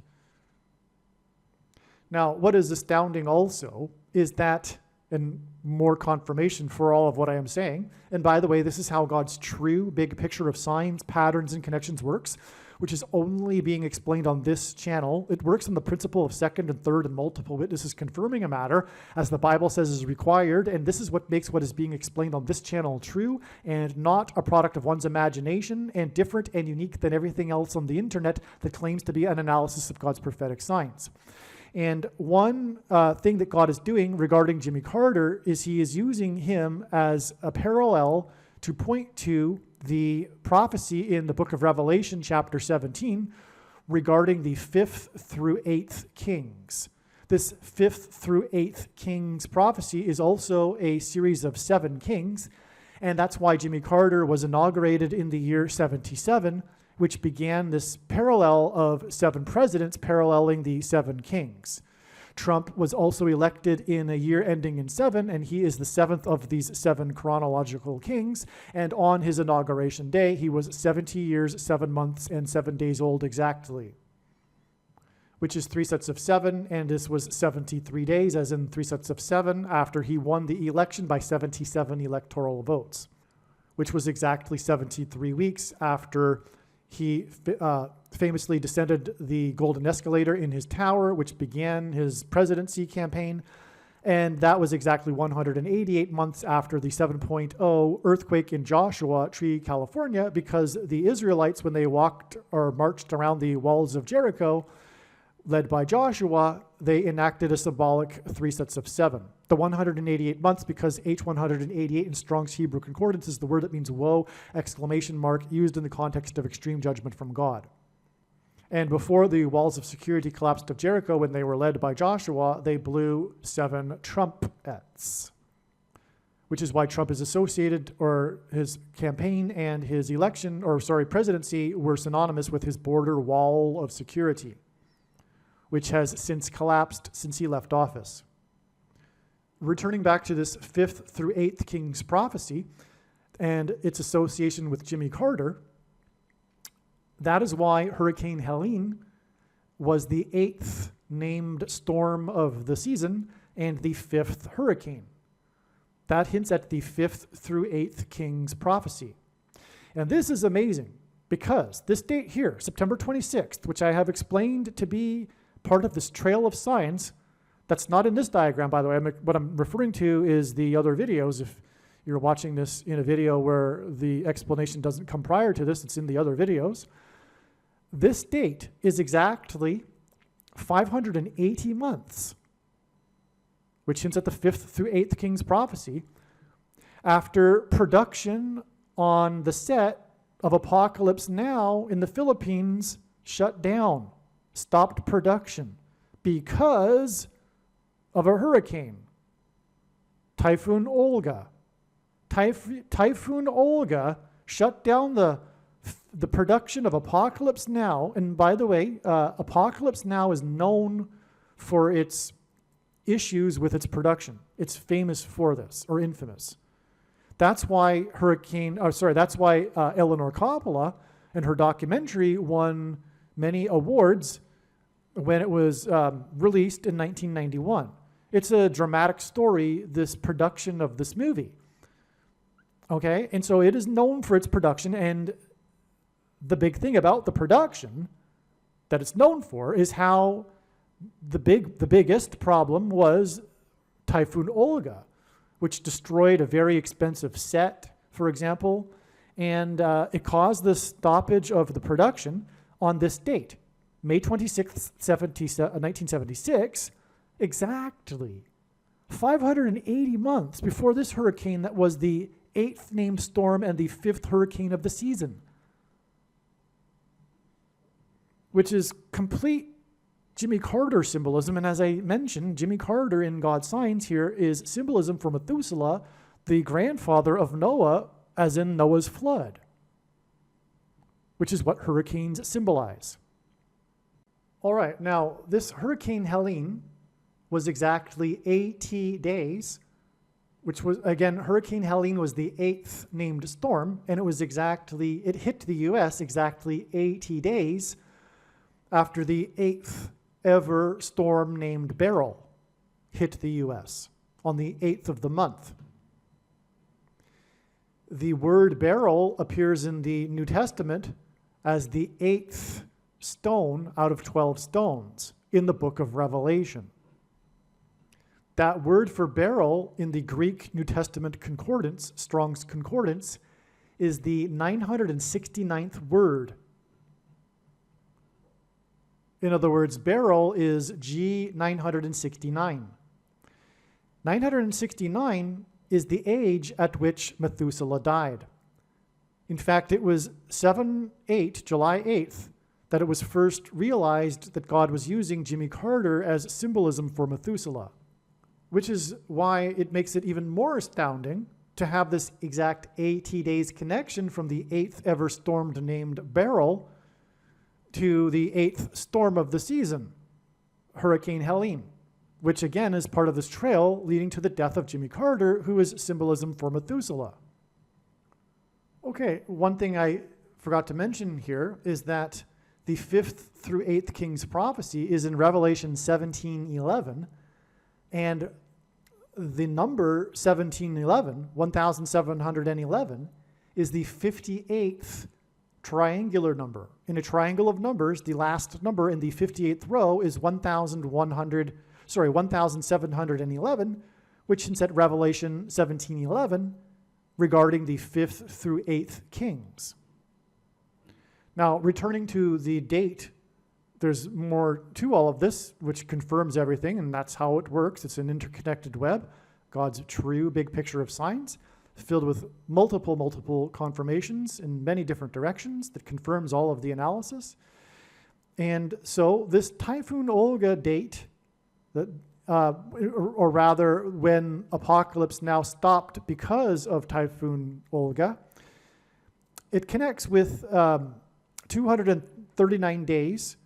Now, what is astounding also is that, and more confirmation for all of what I am saying, and by the way, this is how God's true big picture of signs, patterns, and connections works, which is only being explained on this channel. It works on the principle of second and third and multiple witnesses confirming a matter, as the Bible says is required, and this is what makes what is being explained on this channel true and not a product of one's imagination and different and unique than everything else on the internet that claims to be an analysis of God's prophetic signs. And one thing that God is doing regarding Jimmy Carter is he is using him as a parallel to point to the prophecy in the book of Revelation, chapter 17, regarding the 5th through 8th kings. This 5th through 8th kings prophecy is also a series of 7 kings, and that's why Jimmy Carter was inaugurated in the year 77, which began this parallel of 7 presidents paralleling the 7 kings. Trump was also elected in a year ending in 7, and he is the 7th of these 7 chronological kings. And on his inauguration day, he was 70 years, 7 months, and 7 days old exactly, which is 3 sets of 7, and this was 73 days, as in 3 sets of 7, after he won the election by 77 electoral votes, which was exactly 73 weeks after he famously descended the golden escalator in his tower, which began his presidency campaign. And that was exactly 188 months after the 7.0 earthquake in Joshua Tree, California, because the Israelites, when they walked or marched around the walls of Jericho, led by Joshua, they enacted a symbolic 3 sets of 7. The 188 months, because H188 in Strong's Hebrew Concordance is the word that means woe, exclamation mark, used in the context of extreme judgment from God. And before the walls of security collapsed of Jericho, when they were led by Joshua, they blew 7 trumpets, which is why Trump is associated, or his campaign and his election, presidency were synonymous with his border wall of security, which has since collapsed since he left office. Returning back to this 5th through 8th king's prophecy and its association with Jimmy Carter, that is why Hurricane Helene was the 8th named storm of the season and the 5th hurricane. That hints at the 5th through 8th king's prophecy. And this is amazing because this date here, September 26th, which I have explained to be part of this trail of signs, that's not in this diagram, by the way. What I'm referring to is the other videos. If you're watching this in a video where the explanation doesn't come prior to this, it's in the other videos. This date is exactly 580 months, which hints at the 5th through 8th king's prophecy, after production on the set of Apocalypse Now in the Philippines shut down, stopped production because of a hurricane, Typhoon Olga. Typhoon Olga shut down the production of Apocalypse Now. And by the way, Apocalypse Now is known for its issues with its production. It's famous for this, or infamous. That's why Eleanor Coppola and her documentary won many awards when it was released in 1991. It's a dramatic story, this production of this movie. Okay, and so it is known for its production, and the big thing about the production that it's known for is how the biggest problem was Typhoon Olga, which destroyed a very expensive set, for example, and it caused the stoppage of the production on this date, May 26th, 1976, exactly 580 months before this hurricane that was the 8th named storm and the 5th hurricane of the season, which is complete Jimmy Carter symbolism. And as I mentioned, Jimmy Carter in God's signs here is symbolism for Methuselah, the grandfather of Noah, as in Noah's flood, which is what hurricanes symbolize. All right, now this Hurricane Helene was exactly 80 days, which was, again, Hurricane Helene was the 8th named storm, and it hit the U.S. exactly 80 days after the 8th ever storm named Beryl hit the U.S. on the 8th of the month. The word beryl appears in the New Testament as the 8th stone out of 12 stones in the book of Revelation. That word for beryl in the Greek New Testament concordance, Strong's Concordance, is the 969th word. In other words, beryl is G969. 969 is the age at which Methuselah died. In fact, it was July 8th, that it was first realized that God was using Jimmy Carter as symbolism for Methuselah, which is why it makes it even more astounding to have this exact 80 days connection from the 8th ever storm named Beryl to the 8th storm of the season, Hurricane Helene, which again is part of this trail leading to the death of Jimmy Carter, who is symbolism for Methuselah. Okay, one thing I forgot to mention here is that the 5th through 8th King's prophecy is in Revelation 17:11, and the number 1711, is the 58th triangular number. In a triangle of numbers, the last number in the 58th row is 1711, which is at Revelation 17:11 regarding the 5th through 8th kings. Now, returning to the date, there's more to all of this, which confirms everything, and that's how it works. It's an interconnected web, God's true big picture of signs, filled with multiple confirmations in many different directions that confirms all of the analysis. And so this Typhoon Olga date, that, or rather when Apocalypse Now stopped because of Typhoon Olga, it connects with 239 days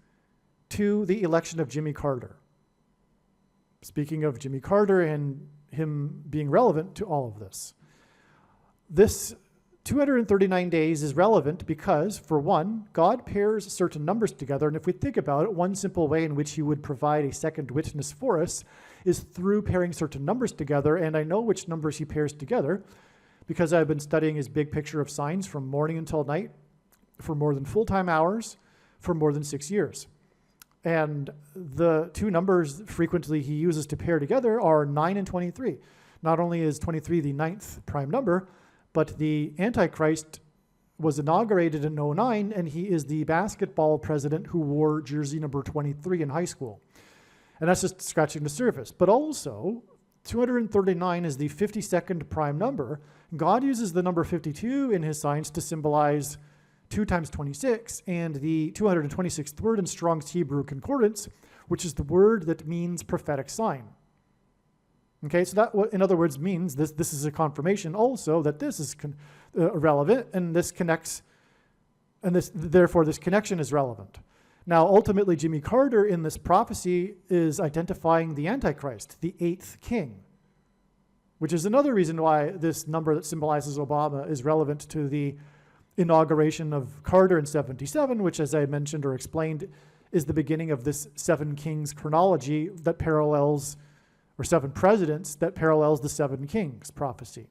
to the election of Jimmy Carter. Speaking of Jimmy Carter and him being relevant to all of this. This 239 days is relevant because, for one, God pairs certain numbers together, and if we think about it, one simple way in which he would provide a second witness for us is through pairing certain numbers together, and I know which numbers he pairs together because I've been studying his big picture of signs from morning until night for more than full-time hours for more than 6 years. And the two numbers frequently he uses to pair together are 9 and 23. Not only is 23 the 9th prime number, but the Antichrist was inaugurated in 2009, and he is the basketball president who wore jersey number 23 in high school. And that's just scratching the surface. But also, 239 is the 52nd prime number. God uses the number 52 in his signs to symbolize 2 times 26, and the 226th word in Strong's Hebrew Concordance, which is the word that means prophetic sign. Okay, so that, in other words, means this is a confirmation also that this is relevant, and this connects, and therefore this connection is relevant. Now, ultimately, Jimmy Carter in this prophecy is identifying the Antichrist, the 8th king, which is another reason why this number that symbolizes Obama is relevant to the inauguration of Carter in 77, which, as I mentioned or explained, is the beginning of this 7 kings chronology that parallels, or 7 presidents that parallels the 7 kings prophecy.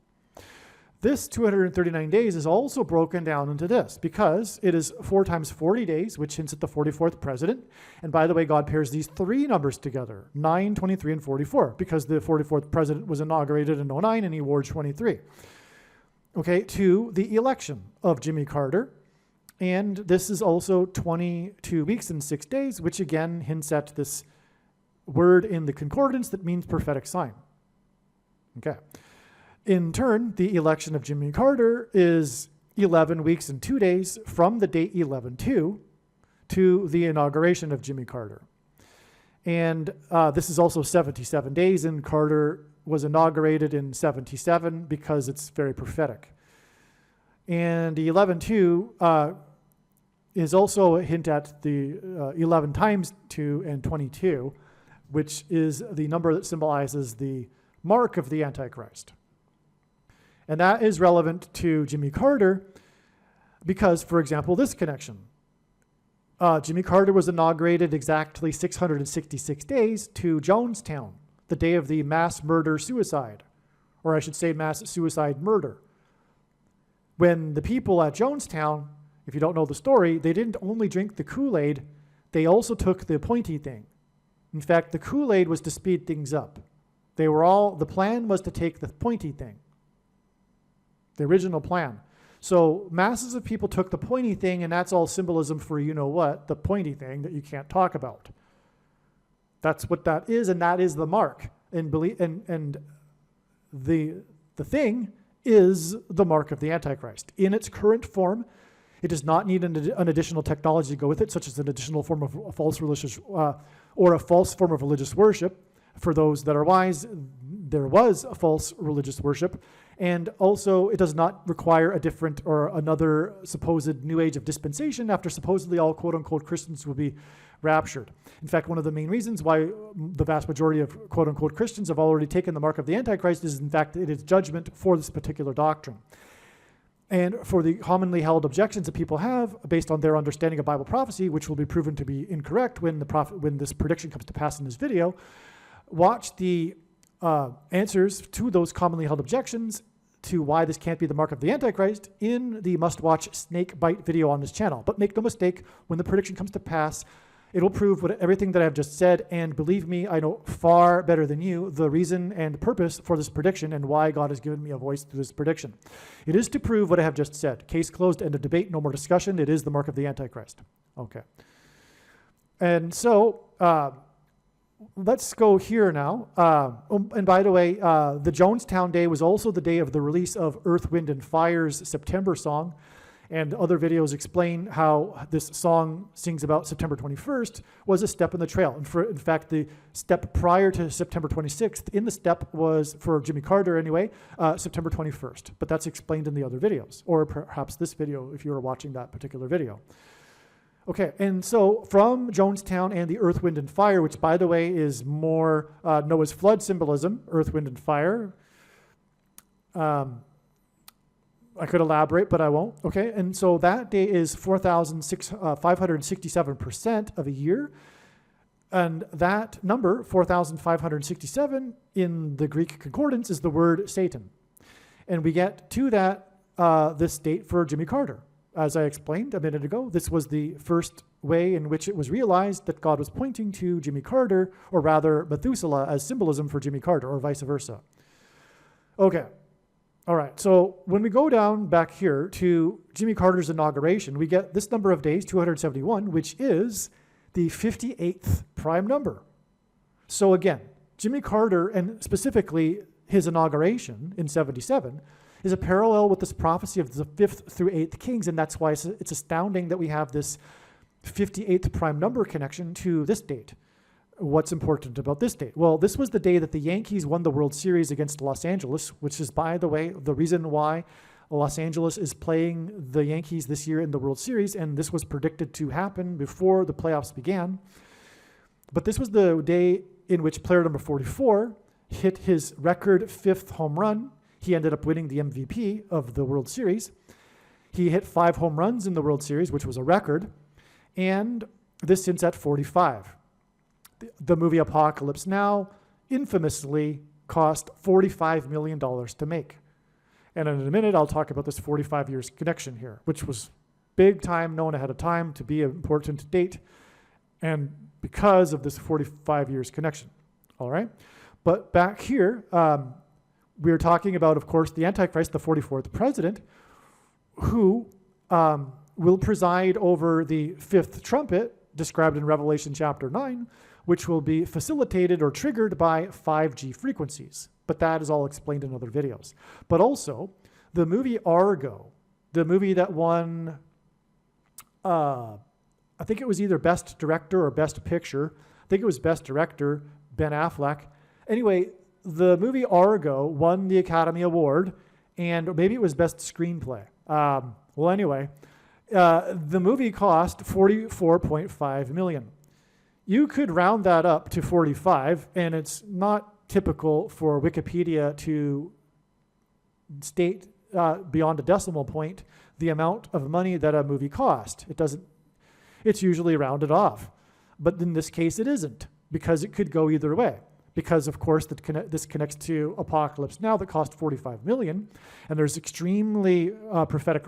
This 239 days is also broken down into this because it is 4 times 40 days, which hints at the 44th president. And by the way, God pairs these 3 numbers together, 9, 23, and 44, because the 44th president was inaugurated in 2009 and he wore 23. Okay, to the election of Jimmy Carter. And this is also 22 weeks and 6 days, which again hints at this word in the concordance that means prophetic sign. Okay. In turn, the election of Jimmy Carter is 11 weeks and 2 days from the date 11/2 to the inauguration of Jimmy Carter. And this is also 77 days, and Carter was inaugurated in 77 because it's very prophetic. And the 11/2 is also a hint at the 11 times 2 and 22, which is the number that symbolizes the mark of the Antichrist. And that is relevant to Jimmy Carter because, for example, this connection. Jimmy Carter was inaugurated exactly 666 days to Jonestown, the day of the mass murder-suicide, or I should say mass suicide murder. When the people at Jonestown, if you don't know the story, they didn't only drink the Kool-Aid, they also took the pointy thing. In fact, the Kool-Aid was to speed things up. The plan was to take the pointy thing, the original plan. So masses of people took the pointy thing, and that's all symbolism for you-know-what, the pointy thing that you can't talk about. That's what that is, and that is the mark. And the thing is the mark of the Antichrist. In its current form, it does not need an additional technology to go with it, such as an additional form of a false form of religious worship. For those that are wise, there was a false religious worship. And also, it does not require a different or another supposed new age of dispensation after supposedly all quote-unquote Christians will be raptured. In fact, one of the main reasons why the vast majority of quote-unquote Christians have already taken the mark of the Antichrist is, in fact, it is judgment for this particular doctrine. And for the commonly held objections that people have based on their understanding of Bible prophecy, which will be proven to be incorrect when this prediction comes to pass in this video, watch the answers to those commonly held objections to why this can't be the mark of the Antichrist in the must-watch snake bite video on this channel. But make no mistake, when the prediction comes to pass, it will prove everything that I've just said, and believe me, I know far better than you the reason and purpose for this prediction and why God has given me a voice through this prediction. It is to prove what I have just said. Case closed, end of debate, no more discussion. It is the mark of the Antichrist. Okay. And so, let's go here now. And by the way, the Jonestown Day was also the day of the release of Earth, Wind, and Fire's September song. And other videos explain how this song sings about September 21st was a step in the trail. And in fact, the step prior to September 26th in the step was, for Jimmy Carter anyway, September 21st. But that's explained in the other videos, or perhaps this video if you were watching that particular video. Okay, and so from Jonestown and the Earth, Wind, and Fire, which, by the way, is more Noah's flood symbolism, Earth, Wind, and Fire. I could elaborate, but I won't. Okay, and so that day is 4,567% of a year. And that number, 4,567, in the Greek concordance is the word Satan. And we get to that, this date for Jimmy Carter. As I explained a minute ago, this was the first way in which it was realized that God was pointing to Jimmy Carter, or rather Methuselah, as symbolism for Jimmy Carter, or vice versa. Okay, all right, so when we go down back here to Jimmy Carter's inauguration, we get this number of days, 271, which is the 58th prime number. So again, Jimmy Carter, and specifically his inauguration in 77, is a parallel with this prophecy of the 5th through 8th kings, and that's why it's astounding that we have this 58th prime number connection to this date. What's important about this date? Well, this was the day that the Yankees won the World Series against Los Angeles, which is, by the way, the reason why Los Angeles is playing the Yankees this year in the World Series, and this was predicted to happen before the playoffs began. But this was the day in which player number 44 hit his record 5th home run. He ended up winning the MVP of the World Series. He hit 5 home runs in the World Series, which was a record, and this sits at 45. The movie Apocalypse Now infamously cost $45 million to make. And in a minute, I'll talk about this 45 years connection here, which was big time, known ahead of time to be an important date, and because of this 45 years connection. All right? But back here, we're talking about, of course, the Antichrist, the 44th president, who will preside over the 5th trumpet, described in Revelation chapter 9, which will be facilitated or triggered by 5G frequencies. But that is all explained in other videos. But also, the movie Argo, the movie that won, I think it was either Best Director or Best Picture. I think it was Best Director, Ben Affleck. Anyway, the movie Argo won the Academy Award, and maybe it was Best Screenplay. Well, anyway, The movie cost $44.5 million. You could round that up to 45, and it's not typical for Wikipedia to state beyond a decimal point the amount of money that a movie cost. It doesn't. It's usually rounded off. But in this case, it isn't, because it could go either way. Because, of course, this connects to Apocalypse Now that cost $45 million, and there's extremely prophetic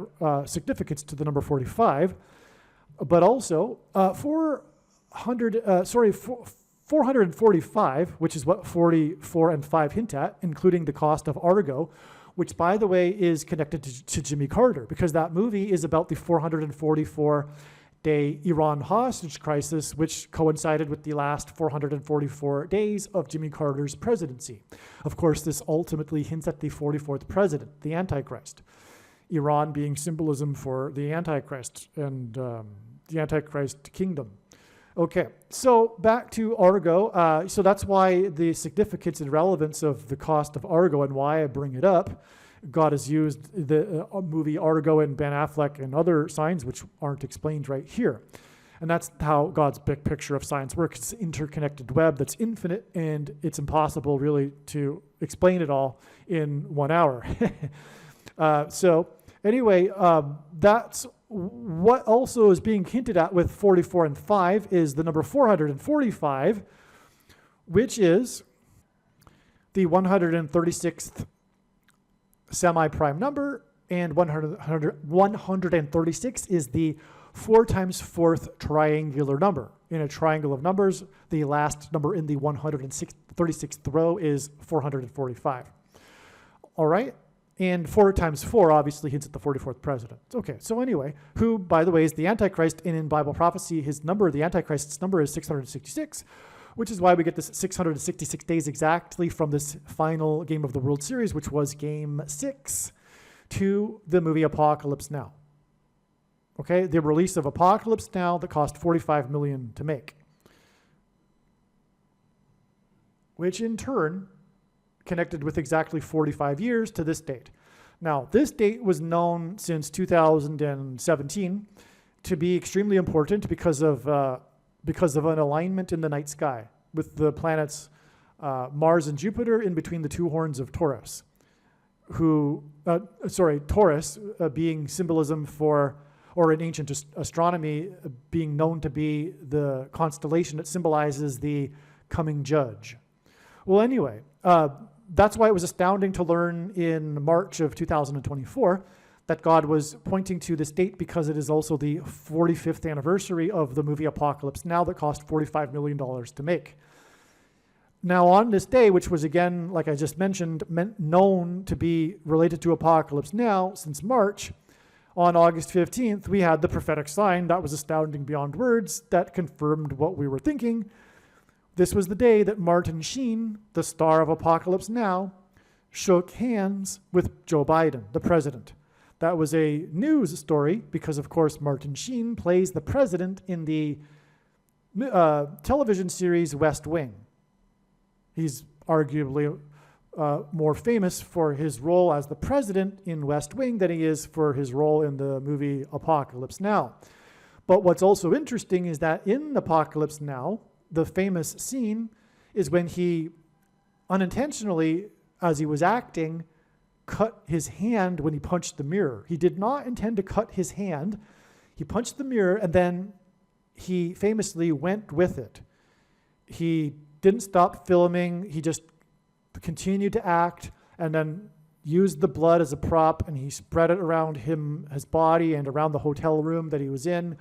significance to the number 45, but also 445, which is what 44 and 5 hint at, including the cost of Argo, which, by the way, is connected to Jimmy Carter, because that movie is about the 444-day Iran hostage crisis, which coincided with the last 444 days of Jimmy Carter's presidency. Of course, this ultimately hints at the 44th president, the Antichrist. Iran being symbolism for the Antichrist and the Antichrist kingdom. Okay, so back to Argo. So that's why the significance and relevance of the cost of Argo and why I bring it up. God has used the movie Argo and Ben Affleck and other signs which aren't explained right here. And that's how God's big picture of science works. It's an interconnected web that's infinite, and it's impossible really to explain it all in 1 hour. So anyway, that's what also is being hinted at with 44 and 5 is the number 445, which is the 136th semi-prime number, and 136 is the 4 times 4th triangular number. In a triangle of numbers, the last number in the 136th row is 445. All right? And 4 times 4 obviously hints at the 44th president. Okay, so anyway, who, by the way, is the Antichrist, and in Bible prophecy, his number, the Antichrist's number is 666, which is why we get this 666 days exactly from this final game of the World Series, which was Game 6, to the movie Apocalypse Now. Okay, the release of Apocalypse Now that cost $45 million to make, which in turn connected with exactly 45 years to this date. Now, this date was known since 2017 to be extremely important because of an alignment in the night sky with the planets Mars and Jupiter in between the 2 horns of Taurus. Taurus being symbolism for, or in ancient astronomy, being known to be the constellation that symbolizes the coming judge. Well, anyway, that's why it was astounding to learn in March of 2024 that God was pointing to this date, because it is also the 45th anniversary of the movie Apocalypse Now that cost $45 million to make. Now, on this day, which was, again, like I just mentioned, known to be related to Apocalypse Now since March, on August 15th, we had the prophetic sign that was astounding beyond words that confirmed what we were thinking. This was the day that Martin Sheen, the star of Apocalypse Now, shook hands with Joe Biden, the president. That was a news story because, of course, Martin Sheen plays the president in the television series West Wing. He's arguably more famous for his role as the president in West Wing than he is for his role in the movie Apocalypse Now. But what's also interesting is that in Apocalypse Now, the famous scene is when he unintentionally, as he was acting, cut his hand when he punched the mirror. He did not intend to cut his hand. He punched the mirror, and then he famously went with it. He didn't stop filming. He just continued to act, and then used the blood as a prop, and he spread it around his body and around the hotel room that he was in.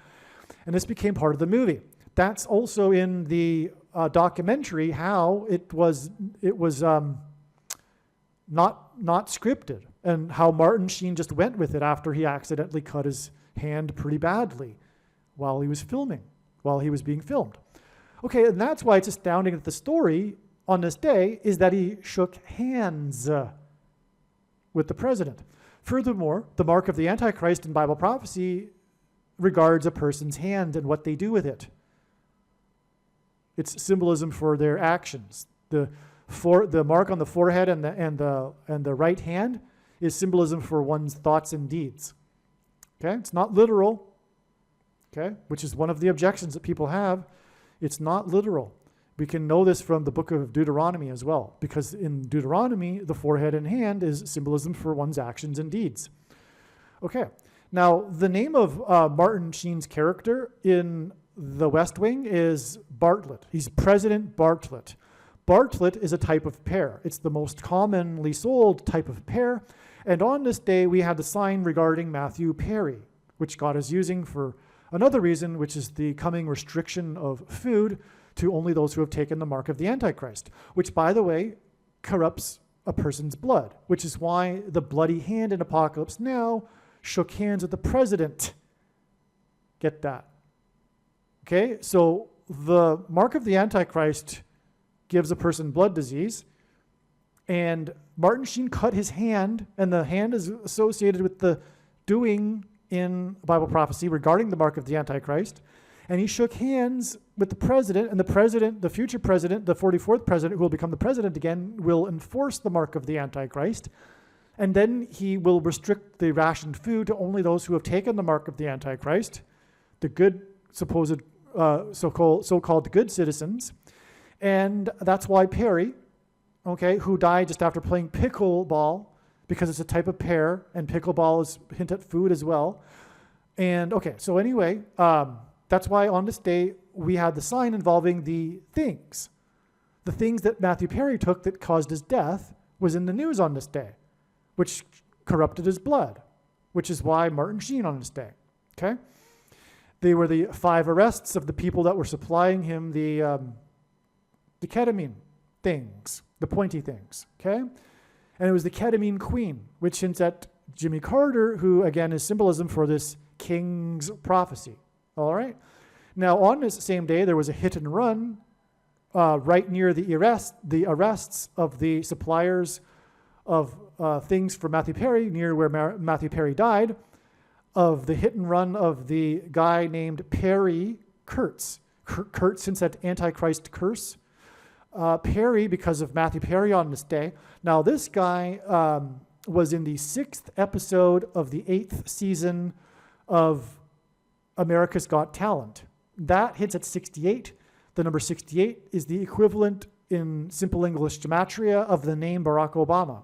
And this became part of the movie. That's also in the documentary how it was not scripted, and how Martin Sheen just went with it after he accidentally cut his hand pretty badly while he was being filmed. Okay, and that's why it's astounding that the story on this day is that he shook hands with the president. Furthermore, the mark of the Antichrist in Bible prophecy regards a person's hand and what they do with it. It's symbolism for their actions. The mark on the forehead and the right hand is symbolism for one's thoughts and deeds. Okay, it's not literal, okay? Which is one of the objections that people have. It's not literal. We can know this from the book of Deuteronomy as well, because in Deuteronomy, the forehead and hand is symbolism for one's actions and deeds. Okay, now the name of Martin Sheen's character in The West Wing is Bartlett. He's President Bartlett. Bartlett is a type of pear. It's the most commonly sold type of pear. And on this day, we had the sign regarding Matthew Perry, which God is using for another reason, which is the coming restriction of food to only those who have taken the mark of the Antichrist, which, by the way, corrupts a person's blood, which is why the bloody hand in Apocalypse Now shook hands with the president. Get that? Okay, so the mark of the Antichrist gives a person blood disease, and Martin Sheen cut his hand, and the hand is associated with the doing in Bible prophecy regarding the mark of the Antichrist. And he shook hands with the president, and the president, the future president, the 44th president, who will become the president again, will enforce the mark of the Antichrist. And then he will restrict the rationed food to only those who have taken the mark of the Antichrist, the good, supposed so-called good citizens. And that's why Perry, okay, who died just after playing pickleball, because it's a type of pear, and pickleball is hint at food as well. And okay, so anyway, that's why on this day we had the sign involving the things. The things that Matthew Perry took that caused his death was in the news on this day, which corrupted his blood, which is why Martin Sheen on this day, okay? They were the 5 arrests of the people that were supplying him the ketamine things, the pointy things, okay? And it was the ketamine queen, which hints at Jimmy Carter, who again is symbolism for this king's prophecy, all right? Now on this same day, there was a hit and run right near the arrests of the suppliers of things for Matthew Perry, near where Matthew Perry died, of the hit and run of the guy named Perry Kurtz. Kurtz hints at Antichrist curse. Perry, because of Matthew Perry on this day. Now, this guy was in the 6th episode of the 8th season of America's Got Talent. That hits at 68. The number 68 is the equivalent in simple English gematria of the name Barack Obama.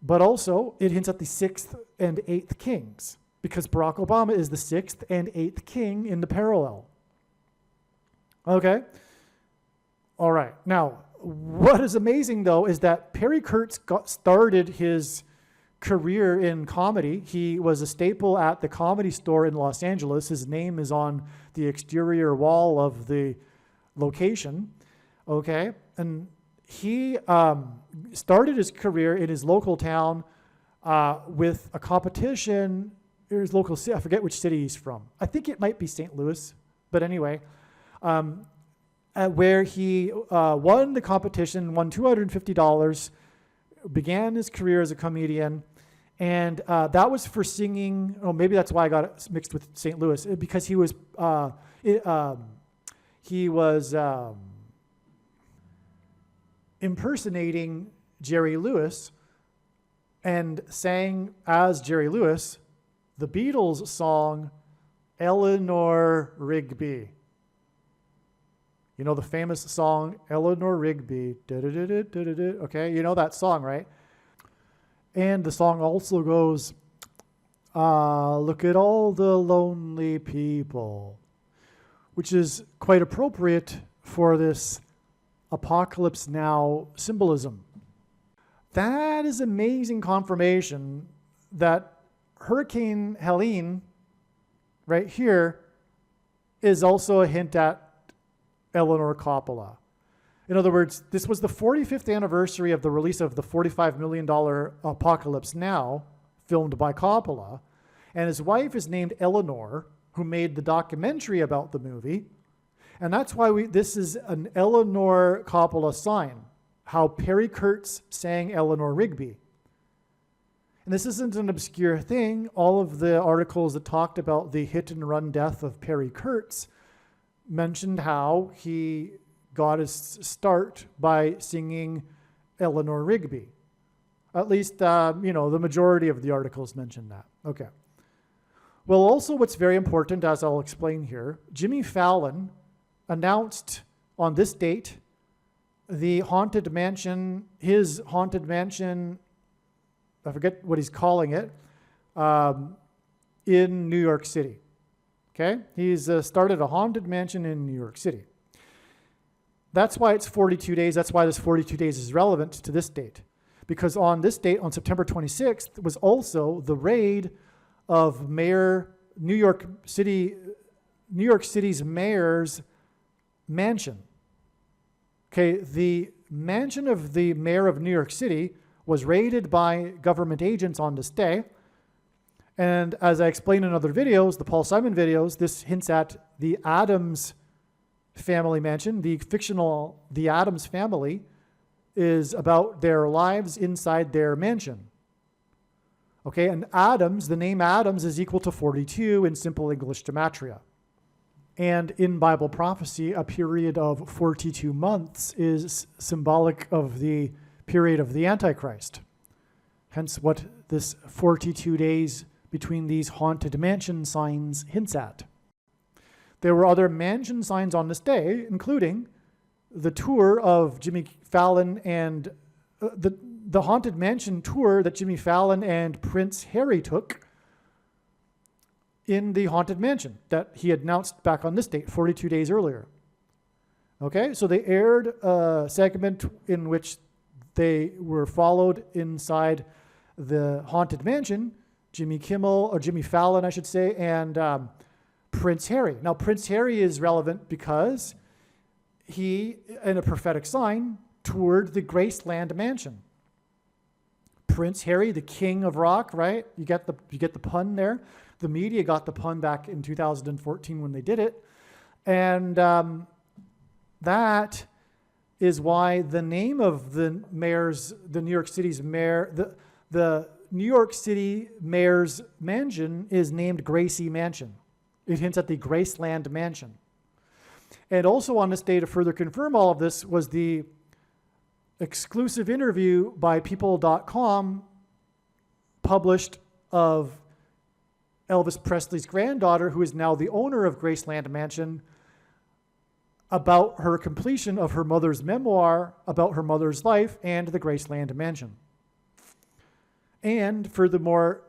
But also, it hints at the 6th and 8th kings, because Barack Obama is the 6th and 8th king in the parallel. Okay? All right. Now, what is amazing, though, is that Perry Kurtz started his career in comedy. He was a staple at the Comedy Store in Los Angeles. His name is on the exterior wall of the location. Okay? And he started his career in his local town with a competition. His local city, I forget which city he's from. I think it might be St. Louis. But anyway, where he won the competition, won $250, began his career as a comedian, and that was for singing. Oh, maybe that's why I got it mixed with St. Louis, because he was impersonating Jerry Lewis and sang as Jerry Lewis the Beatles song Eleanor Rigby. You know the famous song, Eleanor Rigby, okay? You know that song, right? And the song also goes, look at all the lonely people, which is quite appropriate for this Apocalypse Now symbolism. That is amazing confirmation that Hurricane Helene, right here, is also a hint at Eleanor Coppola. In other words, this was the 45th anniversary of the release of the $45 million Apocalypse Now, filmed by Coppola, and his wife is named Eleanor, who made the documentary about the movie, and that's why this is an Eleanor Coppola sign, how Perry Kurtz sang Eleanor Rigby. And this isn't an obscure thing. All of the articles that talked about the hit-and-run death of Perry Kurtz mentioned how he got his start by singing Eleanor Rigby. At least, the majority of the articles mentioned that. Okay. Well, also what's very important, as I'll explain here, Jimmy Fallon announced on this date his haunted mansion, I forget what he's calling it, in New York City. Okay? He's started a haunted mansion in New York City. That's why it's 42 days. That's why this 42 days is relevant to this date. Because on this date, on September 26th, was also the raid of New York City's mayor's mansion. Okay, the mansion of the mayor of New York City was raided by government agents on this day. And as I explained in other videos, the Paul Simon videos, this hints at the Addams family mansion. The fictional The Addams Family is about their lives inside their mansion. Okay, and Adams, the name Adams is equal to 42 in simple English gematria. And in Bible prophecy, a period of 42 months is symbolic of the period of the Antichrist. Hence what this 42 days between these haunted mansion signs hints at. There were other mansion signs on this day, including the tour of Jimmy Fallon and the haunted mansion tour that Jimmy Fallon and Prince Harry took in the haunted mansion that he had announced back on this date, 42 days earlier. Okay, so they aired a segment in which they were followed inside the haunted mansion, Jimmy Fallon, I should say, and Prince Harry. Now, Prince Harry is relevant because he, in a prophetic sign, toured the Graceland mansion. Prince Harry, the king of rock, right? You get the pun there. The media got the pun back in 2014 when they did it. And that is why the name of the New York City's mayor, the New York City mayor's mansion is named Gracie Mansion. It hints at the Graceland mansion. And also on this day, to further confirm all of this, was the exclusive interview by People.com published of Elvis Presley's granddaughter, who is now the owner of Graceland Mansion, about her completion of her mother's memoir about her mother's life and the Graceland Mansion. And furthermore,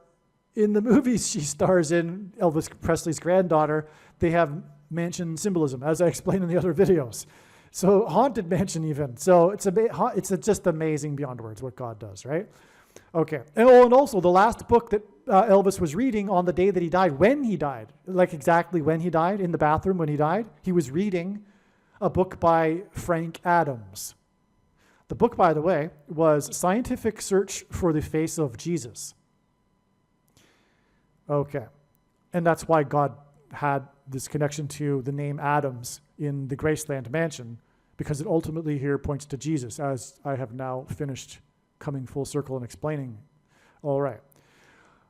in the movies she stars in, Elvis Presley's granddaughter, they have mansion symbolism, as I explained in the other videos. So haunted mansion even. So it's just amazing beyond words what God does, right? Okay. And also the last book that Elvis was reading on the day that he died, when he died, like exactly when he died, in the bathroom when he died, he was reading a book by Frank Adams. The book, by the way, was Scientific Search for the Face of Jesus. Okay. And that's why God had this connection to the name Adams in the Graceland Mansion, because it ultimately here points to Jesus, as I have now finished coming full circle and explaining. All right.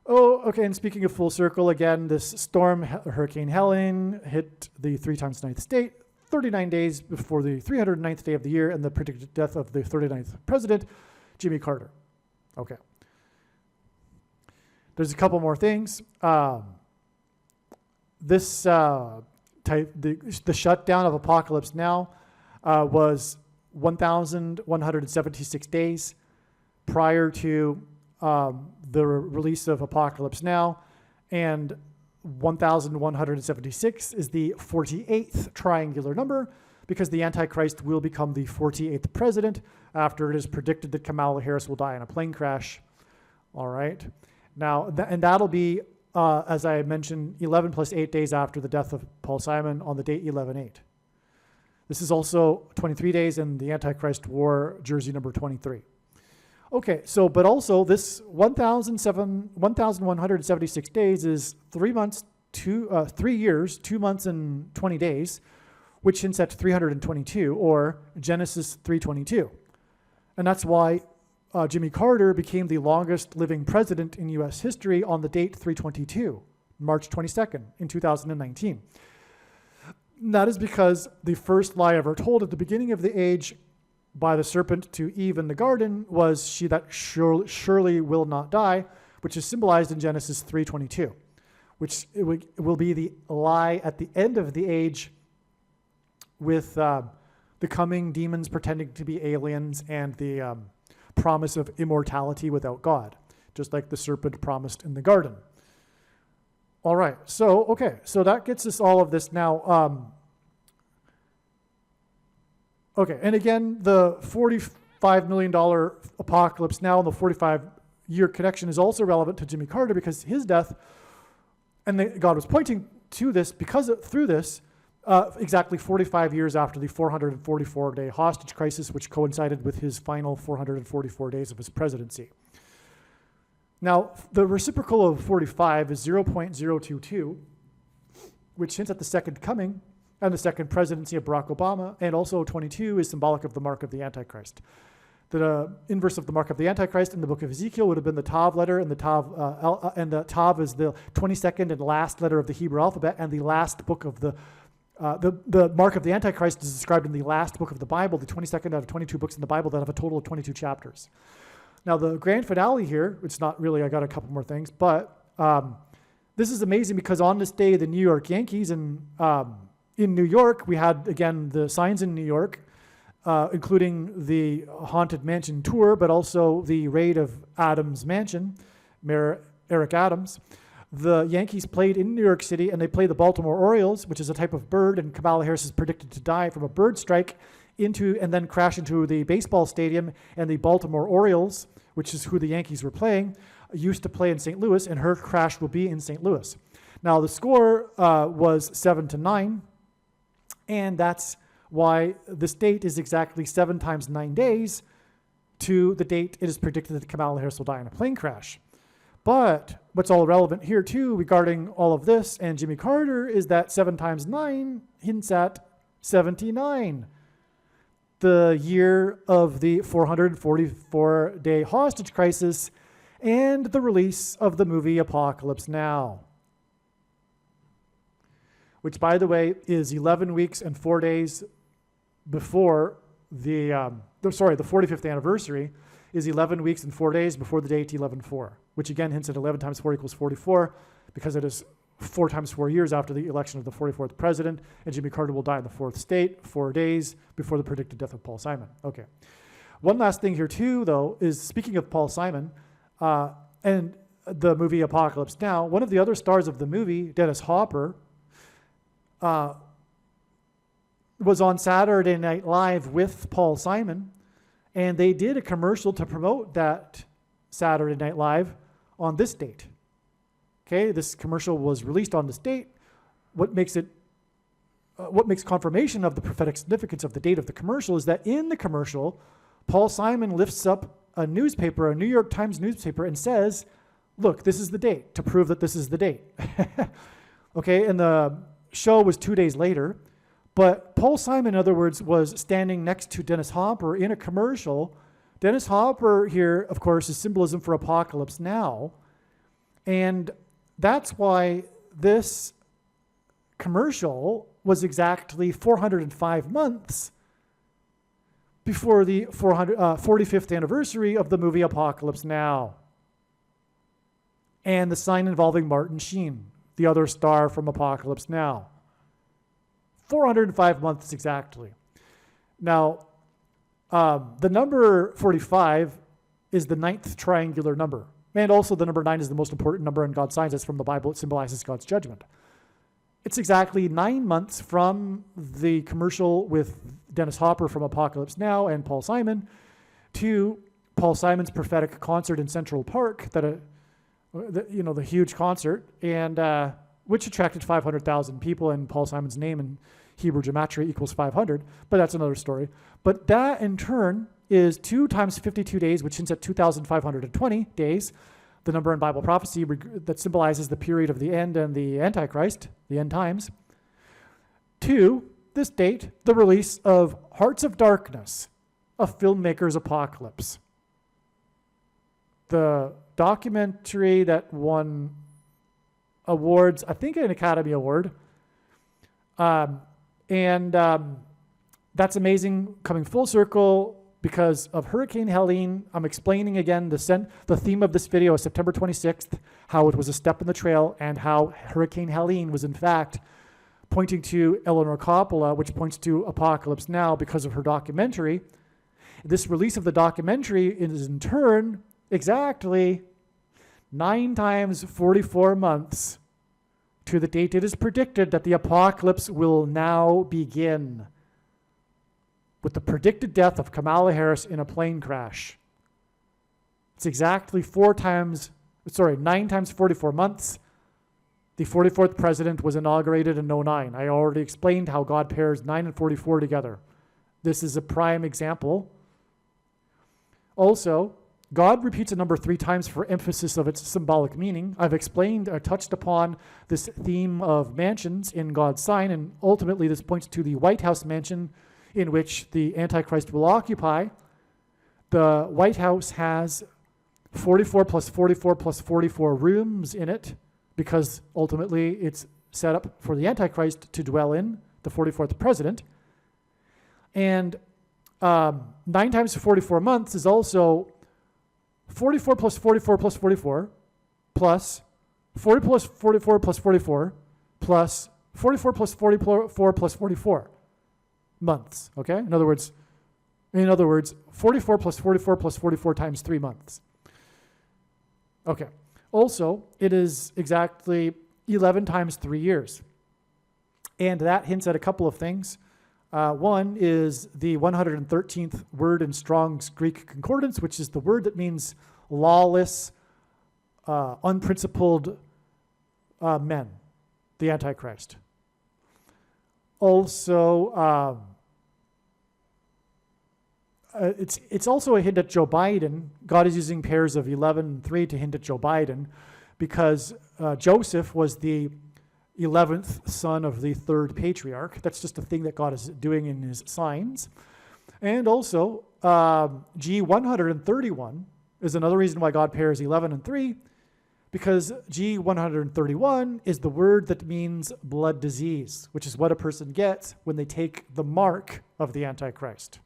Oh, okay, and speaking of full circle, again, this storm, Hurricane Helen, hit the 3 times 9th state, 39 days before the 309th day of the year and the predicted death of the 39th president, Jimmy Carter. Okay. There's a couple more things. The shutdown of Apocalypse Now was 1,176 days prior to the release of Apocalypse Now, and 1,176 is the 48th triangular number, because the Antichrist will become the 48th president after it is predicted that Kamala Harris will die in a plane crash. All right. Now, and that'll be, as I mentioned, 11 plus 8 days after the death of Paul Simon on the date 11/8. This is also 23 days in the Antichrist wore jersey number 23. Okay, so, but also this 1,176 days is 3 months, 3 years, 2 months and 20 days, which hints at 322, or Genesis 3:22. And that's why Jimmy Carter became the longest living president in U.S. history on the date 322, March 22nd in 2019. And that is because the first lie ever told at the beginning of the age by the serpent to Eve in the garden was she that surely will not die, which is symbolized in Genesis 3:22, which will be the lie at the end of the age with the coming demons pretending to be aliens and the promise of immortality without God, just like the serpent promised in the garden. All right, so that gets us all of this now. Okay, and again, the $45 million apocalypse now and the 45-year connection is also relevant to Jimmy Carter because his death, and God was pointing to this through this, exactly 45 years after the 444-day hostage crisis, which coincided with his final 444 days of his presidency. Now, the reciprocal of 45 is 0.022, which hints at the second coming and the second presidency of Barack Obama, and also 22 is symbolic of the mark of the Antichrist. The inverse of the mark of the Antichrist in the book of Ezekiel would have been the Tav letter, and the Tav is the 22nd and last letter of the Hebrew alphabet, and the last book of the mark of the Antichrist is described in the last book of the Bible, the 22nd out of 22 books in the Bible that have a total of 22 chapters. Now, the grand finale here, it's not really, I got a couple more things, but this is amazing because on this day, the New York Yankees in New York, we had, again, the signs in New York, including the Haunted Mansion tour, but also the raid of Adams' mansion, Mayor Eric Adams. The Yankees played in New York City, and they played the Baltimore Orioles, which is a type of bird, and Kamala Harris is predicted to die from a bird strike and then crash into the baseball stadium. And the Baltimore Orioles, which is who the Yankees were playing, used to play in St. Louis, and her crash will be in St. Louis. Now, the score was 7-9, and that's why this date is exactly 7 times 9 days to the date it is predicted that Kamala Harris will die in a plane crash. But what's all relevant here, too, regarding all of this and Jimmy Carter is that 7 times 9 hints at 79, the year of the 444-day hostage crisis and the release of the movie Apocalypse Now, which, by the way, is 11 weeks and 4 days before the 45th anniversary is 11 weeks and 4 days before the date 11/4, which again hints at 11 times 4 equals 44 because it is 4 times 4 years after the election of the 44th president, and Jimmy Carter will die in the 4th state 4 days before the predicted death of Paul Simon. Okay. One last thing here too, though, is speaking of Paul Simon and the movie Apocalypse Now, one of the other stars of the movie, Dennis Hopper, was on Saturday Night Live with Paul Simon, and they did a commercial to promote that Saturday Night Live on this date. Okay, this commercial was released on this date. What makes confirmation of the prophetic significance of the date of the commercial is that in the commercial, Paul Simon lifts up a newspaper, a New York Times newspaper, and says, look, this is the date, to prove that this is the date. Okay, and the show was 2 days later. But Paul Simon, in other words, was standing next to Dennis Hopper in a commercial. Dennis Hopper here, of course, is symbolism for Apocalypse Now. And that's why this commercial was exactly 405 months before the 45th anniversary of the movie Apocalypse Now. And the sign involving Martin Sheen, the other star from Apocalypse Now. 405 months exactly. Now, the number 45 is the 9th triangular number. And also the number 9 is the most important number in God's signs. That's from the Bible. It symbolizes God's judgment. It's exactly 9 months from the commercial with Dennis Hopper from Apocalypse Now and Paul Simon to Paul Simon's prophetic concert in Central Park, the huge concert, and which attracted 500,000 people, and Paul Simon's name in Hebrew gematria equals 500, but that's another story. But that, in turn, is 2 times 52 days, which hints at 2,520 days, the number in Bible prophecy that symbolizes the period of the end and the Antichrist, the end times. 2, this date, the release of Hearts of Darkness, a filmmaker's apocalypse. The documentary that won awards, I think an Academy Award. That's amazing, coming full circle. because of Hurricane Helene. I'm explaining again the theme of this video is September 26th, how it was a step in the trail, and how Hurricane Helene was in fact pointing to Eleanor Coppola, which points to Apocalypse Now because of her documentary. This release of the documentary is in turn exactly 9 times 44 months to the date it is predicted that the apocalypse will now begin, with the predicted death of Kamala Harris in a plane crash. It's exactly 9 times 44 months. The 44th president was inaugurated in 09. I already explained how God pairs 9 and 44 together. This is a prime example. Also, God repeats a number 3 times for emphasis of its symbolic meaning. I've explained or touched upon this theme of mansions in God's sign, and ultimately this points to the White House mansion in which the Antichrist will occupy. The White House has 44 plus 44 plus 44 rooms in it, because ultimately it's set up for the Antichrist to dwell in, the 44th president. And 9 times 44 months is also 44 plus 44 plus 44 plus 40 plus 44 plus 44 plus 44 plus 44 plus 44 months, okay? In other words, 44 plus 44 plus 44 times 3 months. Okay. Also, it is exactly 11 times 3 years. And that hints at a couple of things. One is the 113th word in Strong's Greek Concordance, which is the word that means lawless, unprincipled men, the Antichrist. Also, it's also a hint at Joe Biden. God is using pairs of 11 and 3 to hint at Joe Biden, because Joseph was the 11th son of the 3rd patriarch. That's just a thing that God is doing in his signs. And also, G131 is another reason why God pairs 11 and 3, because G131 is the word that means blood disease, which is what a person gets when they take the mark of the Antichrist.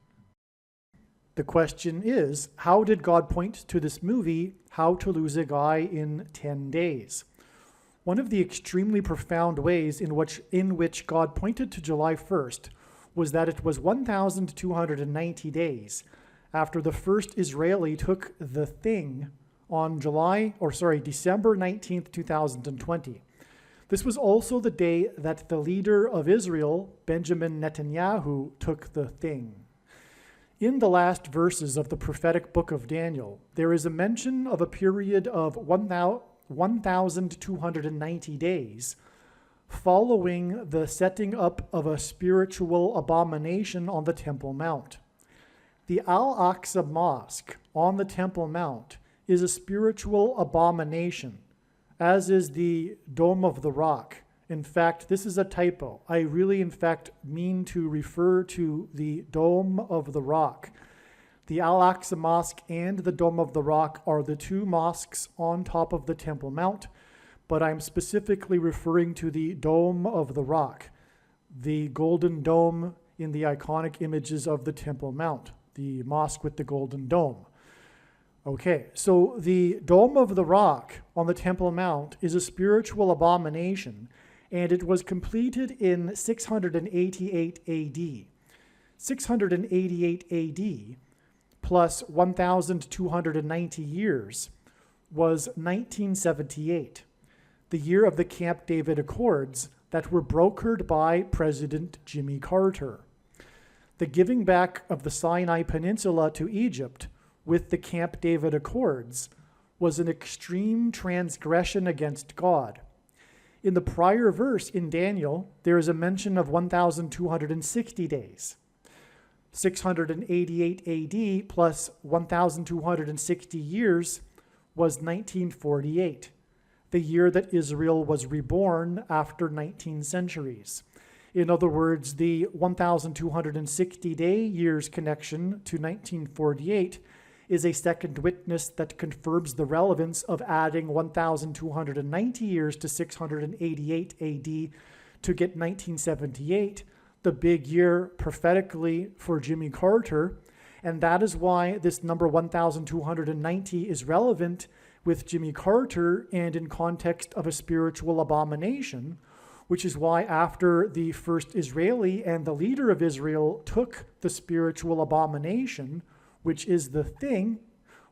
The question is, how did God point to this movie, How to Lose a Guy in 10 Days? One of the extremely profound ways in which God pointed to July 1st was that it was 1,290 days after the first Israeli took the thing on December 19th, 2020. This was also the day that the leader of Israel, Benjamin Netanyahu, took the thing. In the last verses of the prophetic book of Daniel, there is a mention of a period of 1,290 days following the setting up of a spiritual abomination on the Temple Mount. The Al-Aqsa Mosque on the Temple Mount is a spiritual abomination, as is the Dome of the Rock. In fact, this is a typo. I really, in fact, mean to refer to the Dome of the Rock. The Al-Aqsa Mosque and the Dome of the Rock are the 2 mosques on top of the Temple Mount, but I'm specifically referring to the Dome of the Rock, the golden dome in the iconic images of the Temple Mount, the mosque with the golden dome. Okay, so the Dome of the Rock on the Temple Mount is a spiritual abomination, and it was completed in 688 AD. 688 AD plus 1,290 years was 1978, the year of the Camp David Accords that were brokered by President Jimmy Carter. The giving back of the Sinai Peninsula to Egypt with the Camp David Accords was an extreme transgression against God. In the prior verse in Daniel, there is a mention of 1,260 days. 688 AD plus 1,260 years was 1948, the year that Israel was reborn after 19 centuries. In other words, the 1,260-day years connection to 1948 is a second witness that confirms the relevance of adding 1,290 years to 688 AD to get 1978, the big year prophetically for Jimmy Carter, And that is why this number 1,290 is relevant with Jimmy Carter and in context of a spiritual abomination, which is why after the first Israeli and the leader of Israel took the spiritual abomination, which is the thing,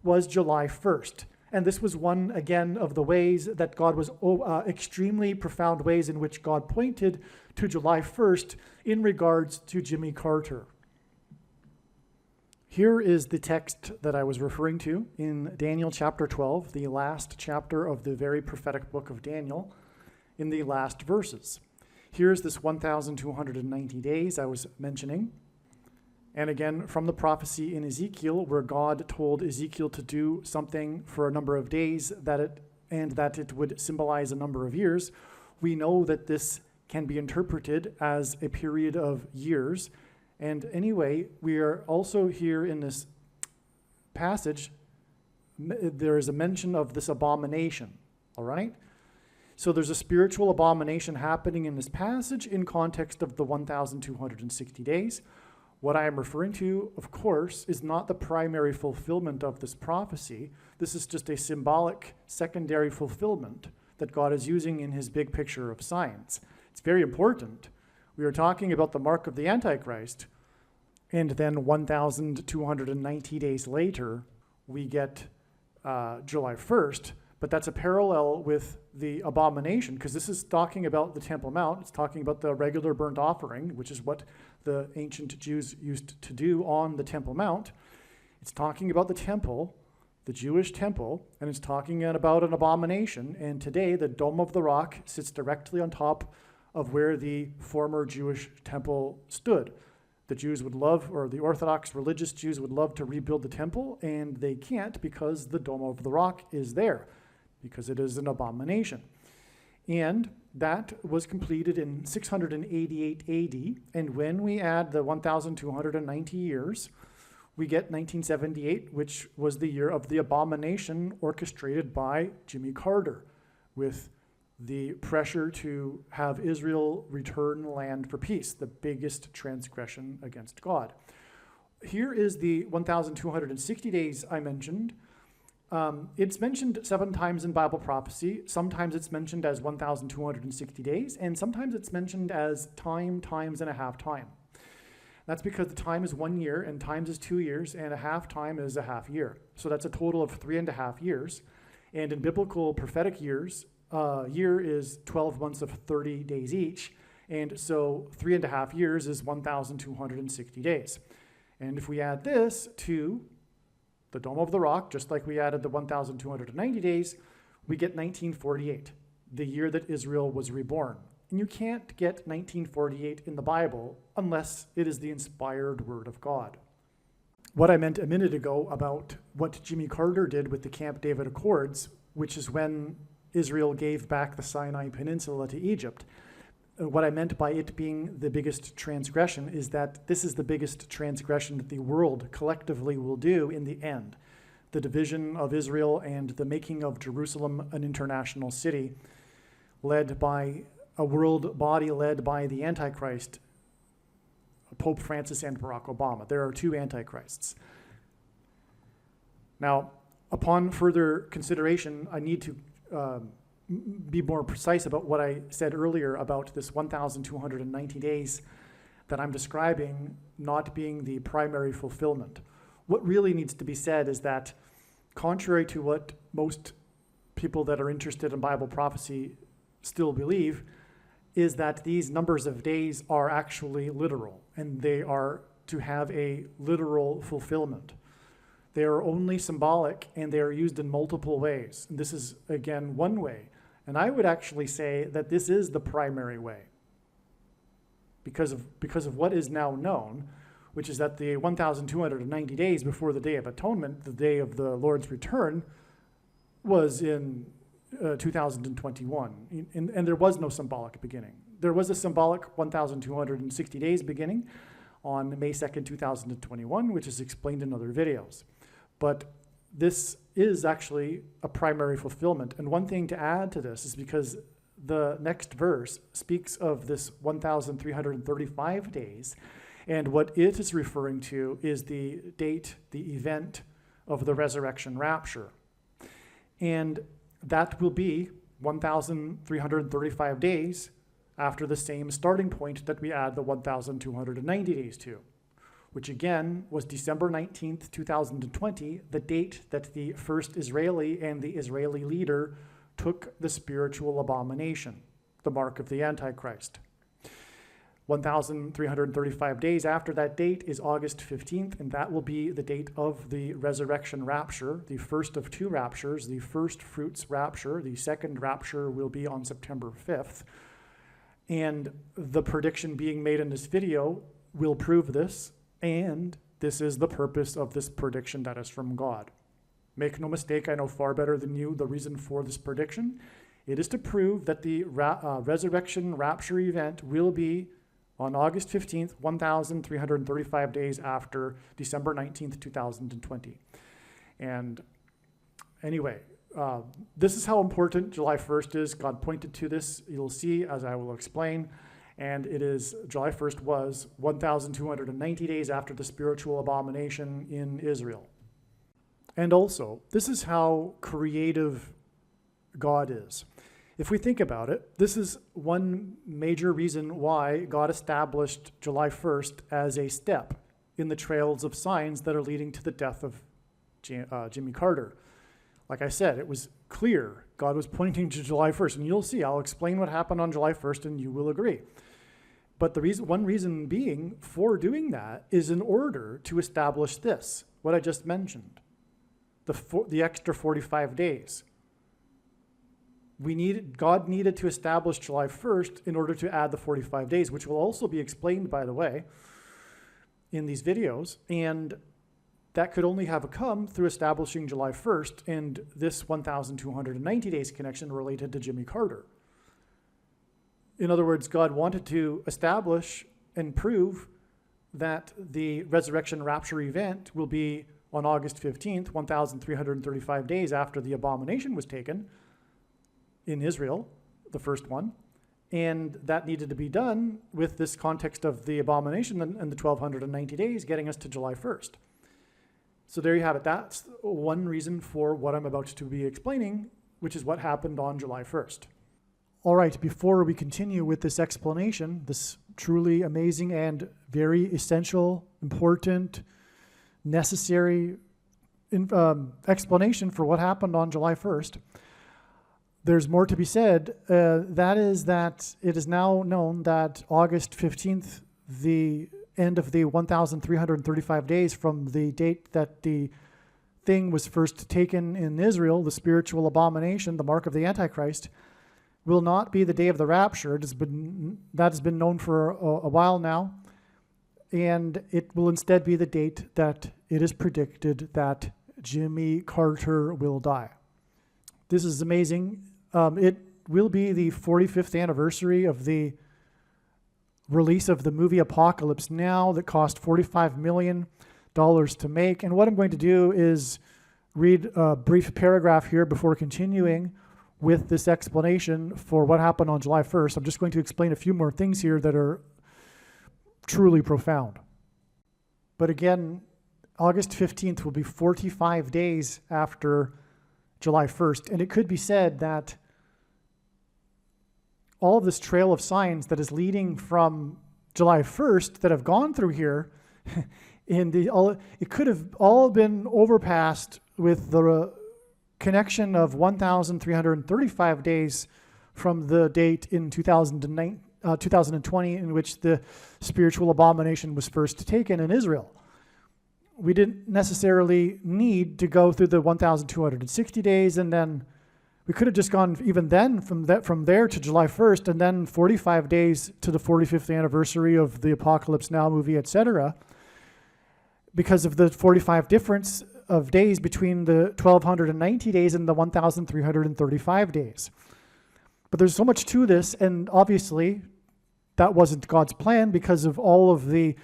was July 1st. And this was one, again, of the ways that God was, extremely profound ways in which God pointed to July 1st in regards to Jimmy Carter. Here is the text that I was referring to in Daniel chapter 12, the last chapter of the very prophetic book of Daniel, in the last verses. Here's this 1,290 days I was mentioning. And again, from the prophecy in Ezekiel, where God told Ezekiel to do something for a number of days that it would symbolize a number of years, we know that this can be interpreted as a period of years. And anyway, we are also here in this passage, there is a mention of this abomination, all right? So there's a spiritual abomination happening in this passage in context of the 1,260 days. What I am referring to, of course, is not the primary fulfillment of this prophecy. This is just a symbolic secondary fulfillment that God is using in his big picture of science. It's very important. We are talking about the mark of the Antichrist, and then 1,290 days later, we get July 1st, but that's a parallel with the abomination, because this is talking about the Temple Mount. It's talking about the regular burnt offering, which is what the ancient Jews used to do on the Temple Mount. It's talking about the temple, the Jewish temple, and it's talking about an abomination. And today, the Dome of the Rock sits directly on top of where the former Jewish temple stood. The Jews would love, or the Orthodox religious Jews would love to rebuild the temple, and they can't because the Dome of the Rock is there, because it is an abomination. And that was completed in 688 AD, and when we add the 1,290 years, we get 1978, which was the year of the abomination orchestrated by Jimmy Carter, with the pressure to have Israel return land for peace, the biggest transgression against God. Here is the 1,260 days I mentioned. It's mentioned 7 times in Bible prophecy. Sometimes it's mentioned as 1,260 days, and sometimes it's mentioned as time, times, and a half time. That's because the time is 1 year, and times is 2 years, and a half time is a half year. So that's a total of 3.5 years. And in biblical prophetic years, year is 12 months of 30 days each. And so 3.5 years is 1,260 days. And if we add this to the Dome of the Rock, just like we added the 1,290 days, we get 1948, the year that Israel was reborn. And you can't get 1948 in the Bible unless it is the inspired word of God. What I meant a minute ago about what Jimmy Carter did with the Camp David Accords, which is when Israel gave back the Sinai Peninsula to Egypt. What I meant by it being the biggest transgression is that this is the biggest transgression that the world collectively will do in the end. The division of Israel and the making of Jerusalem an international city, led by a world body led by the Antichrist, Pope Francis and Barack Obama. There are 2 Antichrists. Now, upon further consideration, I need to be more precise about what I said earlier about this 1,290 days that I'm describing not being the primary fulfillment. What really needs to be said is that, contrary to what most people that are interested in Bible prophecy still believe, is that these numbers of days are actually literal, and they are to have a literal fulfillment. They are only symbolic, and they are used in multiple ways. And this is, again, one way. And I would actually say that this is the primary way, because of what is now known, which is that the 1,290 days before the Day of Atonement, the day of the Lord's return, was in 2021. And there was no symbolic beginning. There was a symbolic 1,260 days beginning on May 2nd, 2021, which is explained in other videos. But this is actually a primary fulfillment. And one thing to add to this is because the next verse speaks of this 1,335 days, And what it is referring to is the date, the event of the resurrection rapture. And that will be 1,335 days after the same starting point that we add the 1,290 days to, which again was December 19th, 2020, the date that the first Israeli and the Israeli leader took the spiritual abomination, the mark of the Antichrist. 1,335 days after that date is August 15th, and that will be the date of the resurrection rapture, the first of two raptures, the first fruits rapture. The second rapture will be on September 5th. And the prediction being made in this video will prove this, and this is the purpose of this prediction that is from God. Make no mistake, I know far better than you the reason for this prediction. It is to prove that the resurrection rapture event will be on August 15th, 1,335 days after December 19th, 2020. And anyway, this is how important July 1st is. God pointed to this, you'll see, as I will explain. And it is, July 1st was 1,290 days after the spiritual abomination in Israel. And also, this is how creative God is. If we think about it, this is one major reason why God established July 1st as a step in the trails of signs that are leading to the death of Jimmy Carter. Like I said, it was clear God was pointing to July 1st, and you'll see, I'll explain what happened on July 1st, and you will agree. But one reason being for doing that is in order to establish this, what I just mentioned, the extra 45 days. God needed to establish July 1st in order to add the 45 days, which will also be explained, by the way, in these videos. And that could only have come through establishing July 1st and this 1,290 days connection related to Jimmy Carter. In other words, God wanted to establish and prove that the resurrection rapture event will be on August 15th, 1,335 days after the abomination was taken in Israel, the first one, and that needed to be done with this context of the abomination and the 1,290 days getting us to July 1st. So there you have it. That's one reason for what I'm about to be explaining, which is what happened on July 1st. All right, before we continue with this explanation, this truly amazing and very essential, important, necessary explanation for what happened on July 1st, there's more to be said. That is that it is now known that August 15th, the end of the 1,335 days from the date that the thing was first taken in Israel, the spiritual abomination, the mark of the Antichrist, will not be the day of the rapture. That has been known for a while now, and it will instead be the date that it is predicted that Jimmy Carter will die. This is amazing. It will be the 45th anniversary of the release of the movie Apocalypse Now that cost $45 million to make. And what I'm going to do is read a brief paragraph here before continuing with this explanation for what happened on July 1st. I'm just going to explain a few more things here that are truly profound. But again, August 15th will be 45 days after July 1st. And it could be said that all of this trail of signs that is leading from July 1st that have gone through here, it could have all been overpassed with the connection of 1,335 days from the date in 2020 in which the spiritual abomination was first taken in Israel. We didn't necessarily need to go through the 1,260 days, and then we could have just gone even then from there to July 1st, and then 45 days to the 45th anniversary of the Apocalypse Now movie, etc., because of the 45 difference of days between the 1,290 days and the 1,335 days. But there's so much to this, and obviously that wasn't God's plan because of all of the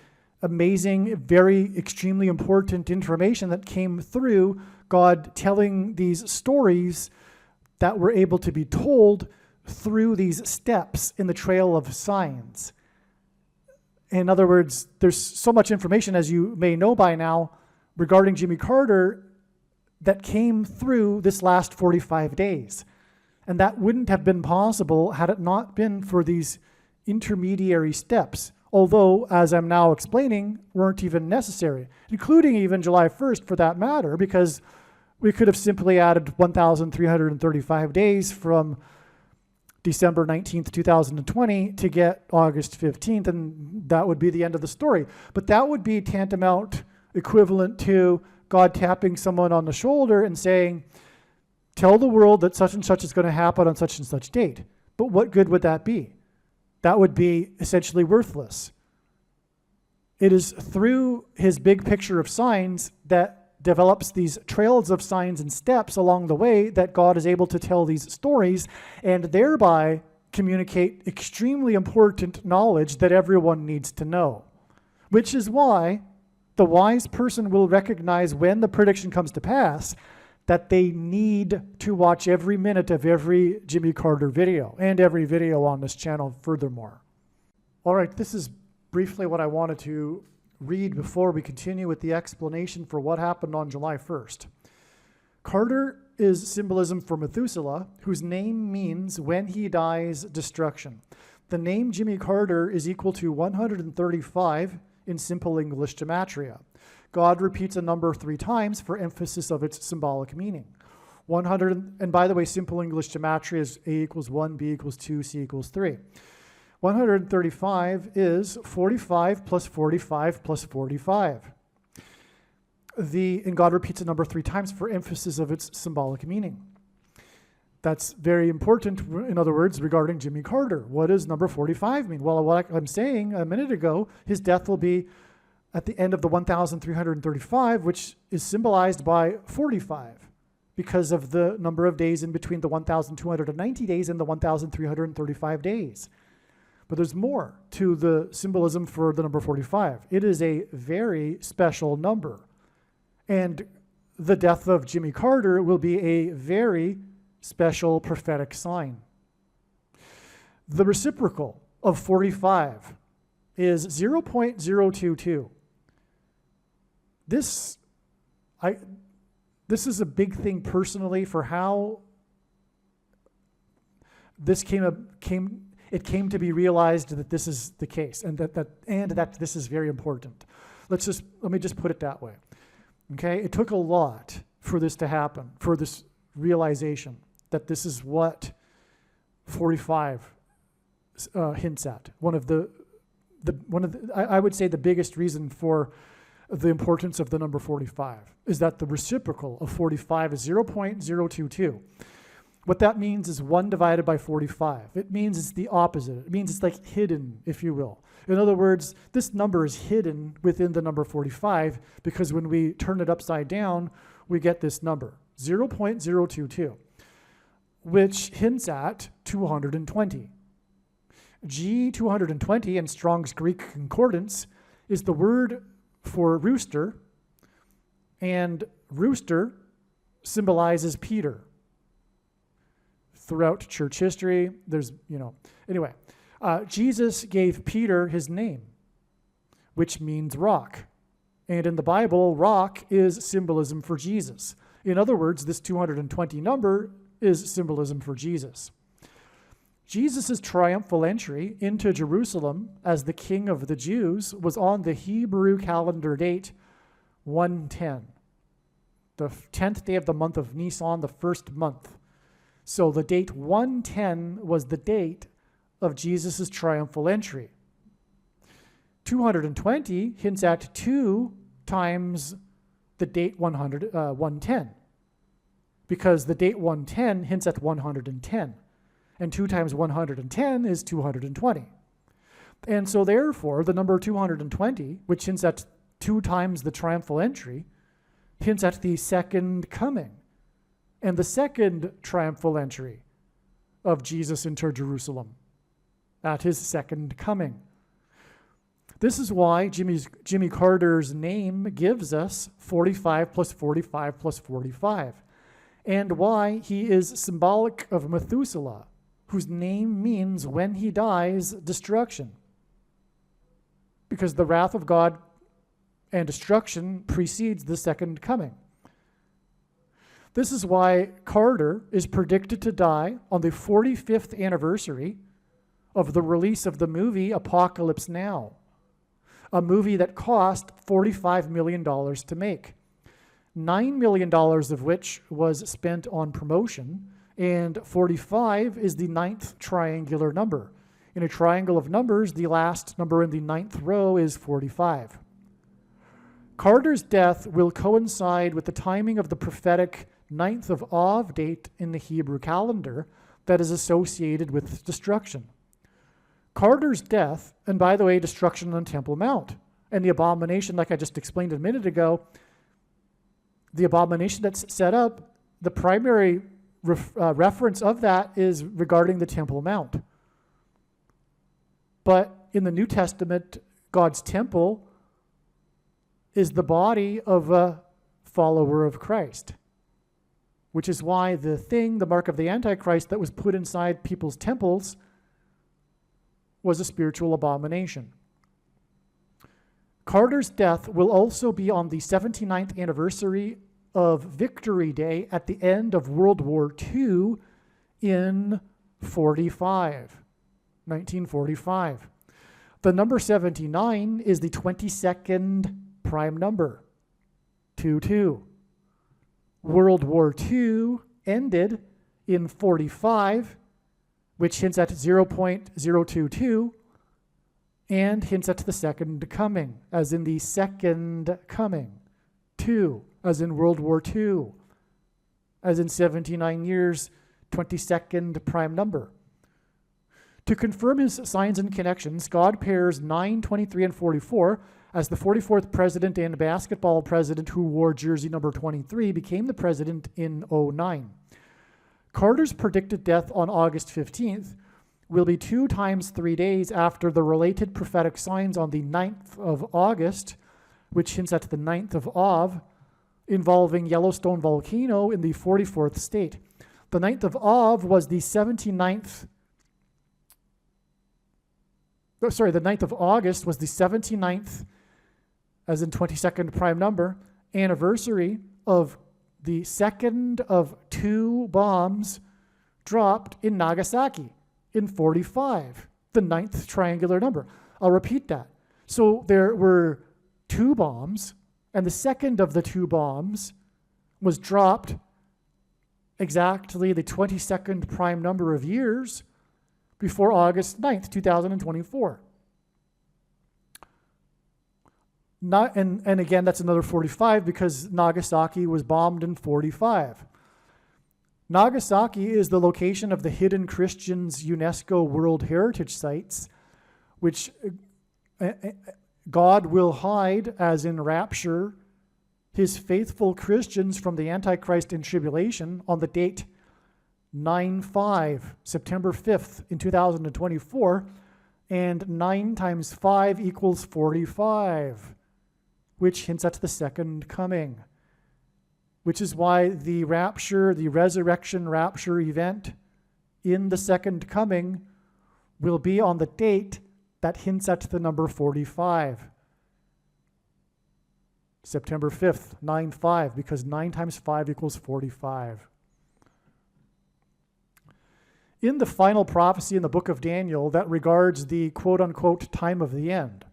amazing, very extremely important information that came through God telling these stories that were able to be told through these steps in the trail of signs. In other words, there's so much information, as you may know by now, regarding Jimmy Carter that came through this last 45 days. And that wouldn't have been possible had it not been for these intermediary steps, although, as I'm now explaining, weren't even necessary, including even July 1st for that matter, because we could have simply added 1,335 days from December 19th, 2020 to get August 15th, and that would be the end of the story. But that would be tantamount equivalent to God tapping someone on the shoulder and saying, tell the world that such and such is going to happen on such and such date. But what good would that be? That would be essentially worthless. It is through his big picture of signs that develops these trails of signs and steps along the way that God is able to tell these stories and thereby communicate extremely important knowledge that everyone needs to know. Which is why the wise person will recognize when the prediction comes to pass that they need to watch every minute of every Jimmy Carter video and every video on this channel furthermore. All right, this is briefly what I wanted to read before we continue with the explanation for what happened on July 1st. Carter is symbolism for Methuselah, whose name means when he dies, destruction. The name Jimmy Carter is equal to 135 in simple English gematria. God repeats a number 3 times for emphasis of its symbolic meaning. 100, and by the way, simple English gematria is A equals 1, B equals 2, C equals 3. 135 is 45 plus 45 plus 45. And God repeats a number 3 times for emphasis of its symbolic meaning. That's very important, in other words, regarding Jimmy Carter. What does number 45 mean? Well, what I'm saying a minute ago, his death will be at the end of the 1,335, which is symbolized by 45 because of the number of days in between the 1,290 days and the 1,335 days. But there's more to the symbolism for the number 45. It is a very special number. And the death of Jimmy Carter will be a very special prophetic sign. The reciprocal of 45 is 0.022. This is a big thing personally for how this came to be realized that this is the case and that this is very important. Let me just put it that way. Okay? It took a lot for this to happen, for this realization that this is what 45 hints at. I would say the biggest reason for the importance of the number 45 is that the reciprocal of 45 is 0.022. What that means is 1 divided by 45. It means it's the opposite. It means it's like hidden, if you will. In other words, this number is hidden within the number 45 because when we turn it upside down, we get this number, 0.022, which hints at 220. G220 in Strong's Greek Concordance is the word for rooster, and rooster symbolizes Peter. Throughout church history, anyway, Jesus gave Peter his name, which means rock. And in the Bible, rock is symbolism for Jesus. In other words, this 220 number is symbolism for Jesus. Jesus' triumphal entry into Jerusalem as the King of the Jews was on the Hebrew calendar date 110, the 10th day of the month of Nisan, the first month. So the date 110 was the date of Jesus' triumphal entry. 220 hints at 2 times the date 110, because the date 110 hints at 110. And 2 times 110 is 220. And so therefore, the number 220, which hints at 2 times the triumphal entry, hints at the second coming and the second triumphal entry of Jesus into Jerusalem at his second coming. This is why Jimmy Carter's name gives us 45 plus 45 plus 45, and why he is symbolic of Methuselah, whose name means when he dies, destruction. because the wrath of God and destruction precedes the second coming. This is why Carter is predicted to die on the 45th anniversary of the release of the movie Apocalypse Now, a movie that cost $45 million to make, $9 million of which was spent on promotion, and 45 is the ninth triangular number. In a triangle of numbers, the last number in the ninth row is 45. Carter's death will coincide with the timing of the prophetic 9th of Av date in the Hebrew calendar that is associated with destruction. Carter's death, and by the way, destruction on Temple Mount, and the abomination, like I just explained a minute ago, the abomination that's set up, the primary reference of that is regarding the Temple Mount. But in the New Testament, God's temple is the body of a follower of Christ, which is why the mark of the Antichrist that was put inside people's temples was a spiritual abomination. Carter's death will also be on the 79th anniversary of Victory Day at the end of World War II in 1945. The number 79 is the 22nd prime number, 22. World War II ended in 45, which hints at 0.022, and hints at the second coming, as in the second coming. 2, as in World War II, as in 79 years, 22nd prime number. To confirm his signs and connections, God pairs 9, 23, and 44 as the 44th president and basketball president who wore jersey number 23 became the president in 2009. Carter's predicted death on August 15th will be 2 times 3 days after the related prophetic signs on the 9th of August, which hints at the 9th of Av, involving Yellowstone volcano in the 44th state. The 9th of Av was the 79th. The 9th of August was the 79th, as in 22nd prime number, anniversary of the second of 2 bombs dropped in Nagasaki in 45, the 9th triangular number. I'll repeat that. So there were 2 bombs, and the second of the 2 bombs was dropped exactly the 22nd prime number of years before August 9th, 2024. And again, that's another 45 because Nagasaki was bombed in 45. Nagasaki is the location of the Hidden Christians UNESCO World Heritage Sites, which God will hide, as in Rapture, his faithful Christians from the Antichrist and tribulation on the date 9/5, September 5th in 2024, and 9 times 5 equals 45, which hints at the second coming, which is why the rapture, the resurrection rapture event in the second coming will be on the date that hints at the number 45. September 5th, 9/5, because 9 times 5 equals 45. In the final prophecy in the book of Daniel that regards the quote-unquote time of the end.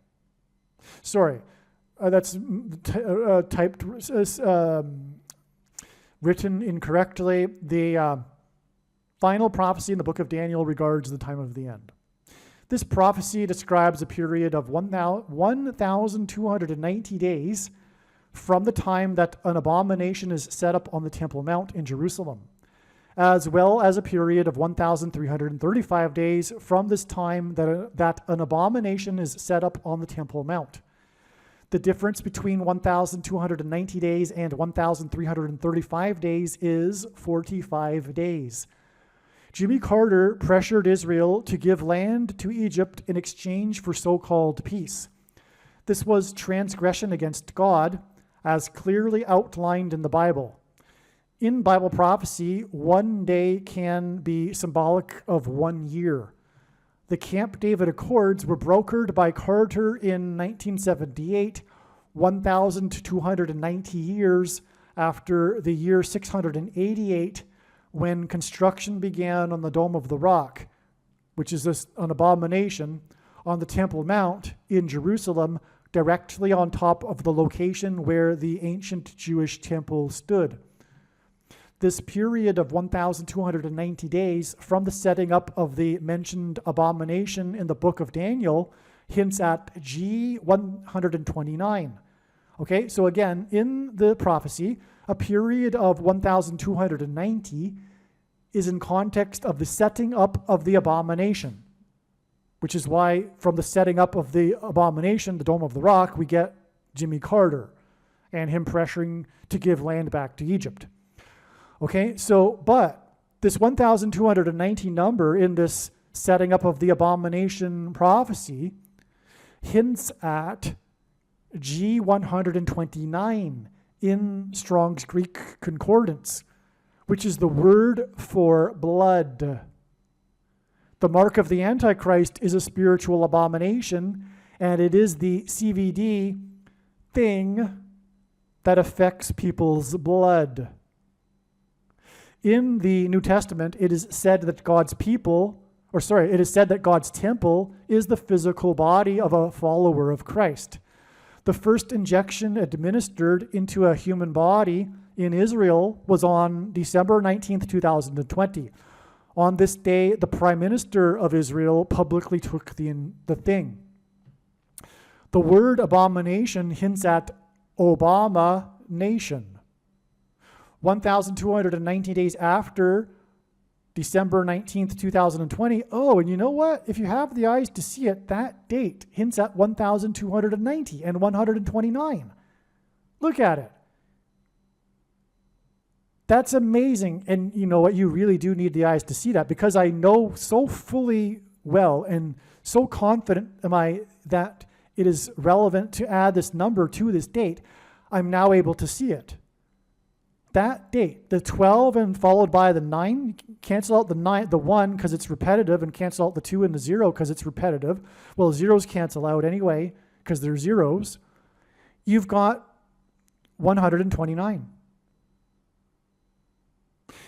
Sorry, that's typed, written incorrectly. The final prophecy in the book of Daniel regards the time of the end. This prophecy describes a period of 1,290 days from the time that an abomination is set up on the Temple Mount in Jerusalem, as well as a period of 1,335 days from this time that an abomination is set up on the Temple Mount. The difference between 1,290 days and 1,335 days is 45 days. Jimmy Carter pressured Israel to give land to Egypt in exchange for so-called peace. This was transgression against God, as clearly outlined in the Bible. In Bible prophecy, 1 day can be symbolic of 1 year. The Camp David Accords were brokered by Carter in 1978, 1,290 years after the year 688, when construction began on the Dome of the Rock, which is an abomination, on the Temple Mount in Jerusalem, directly on top of the location where the ancient Jewish temple stood. This period of 1,290 days from the setting up of the mentioned abomination in the book of Daniel hints at G129. Okay, so again, in the prophecy, a period of 1,290 is in context of the setting up of the abomination, which is why from the setting up of the abomination, the Dome of the Rock, we get Jimmy Carter and him pressuring to give land back to Egypt. Okay, so, but this 1,290 number in this setting up of the abomination prophecy hints at G129 in Strong's Greek Concordance, which is the word for blood. The mark of the Antichrist is a spiritual abomination, and it is the CVD thing that affects people's blood. In the New Testament, it is said that God's temple is the physical body of a follower of Christ. The first injection administered into a human body in Israel was on December 19th, 2020. On this day, the Prime Minister of Israel publicly took the thing. The word abomination hints at Obama nation. 1,290 days after December 19th, 2020. Oh, and you know what? If you have the eyes to see it, that date hints at 1,290 and 129. Look at it. That's amazing. And you know what? You really do need the eyes to see that, because I know so fully well and so confident am I that it is relevant to add this number to this date. I'm now able to see it. That date, the 12 and followed by the 9, cancel out the 1 because it's repetitive, and cancel out the 2 and the 0 because it's repetitive. Well, zeros cancel out anyway because they're zeros. You've got 129.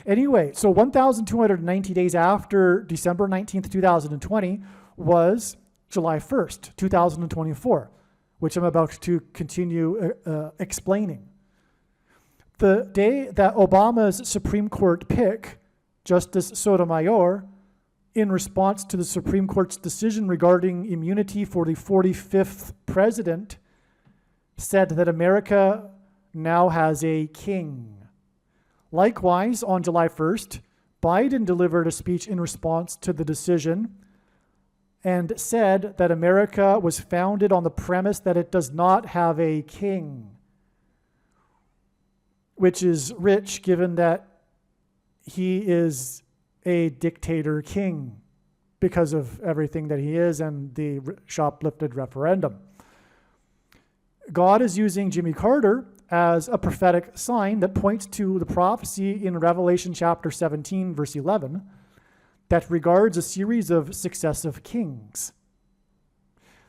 Anyway, so 1,290 days after December 19th, 2020 was July 1st, 2024, which I'm about to continue explaining. The day that Obama's Supreme Court pick, Justice Sotomayor, in response to the Supreme Court's decision regarding immunity for the 45th president, said that America now has a king. Likewise, on July 1st, Biden delivered a speech in response to the decision and said that America was founded on the premise that it does not have a king, which is rich given that he is a dictator king because of everything that he is and the shoplifted referendum. God is using Jimmy Carter as a prophetic sign that points to the prophecy in Revelation chapter 17, verse 11, that regards a series of successive kings.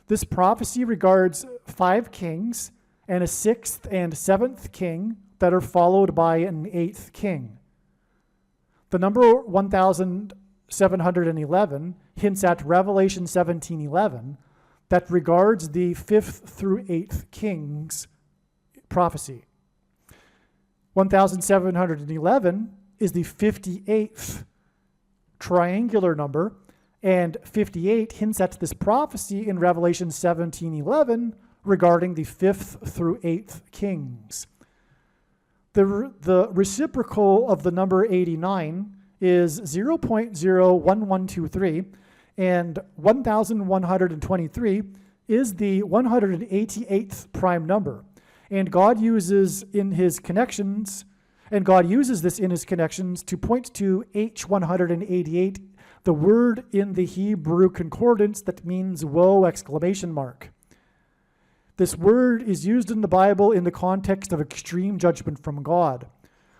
This prophecy regards 5 kings and a 6th and 7th king that are followed by an 8th king. The number 1,711 hints at Revelation 17:11 that regards the 5th through 8th kings prophecy. 1,711 is the 58th triangular number, and 58 hints at this prophecy in Revelation 17:11 regarding the 5th through 8th kings. The reciprocal of the number 89 is 0.01123, and 1,123 is the 188th prime number. And God uses this in his connections to point to H188, the word in the Hebrew concordance that means woe, exclamation mark. This word is used in the Bible in the context of extreme judgment from God.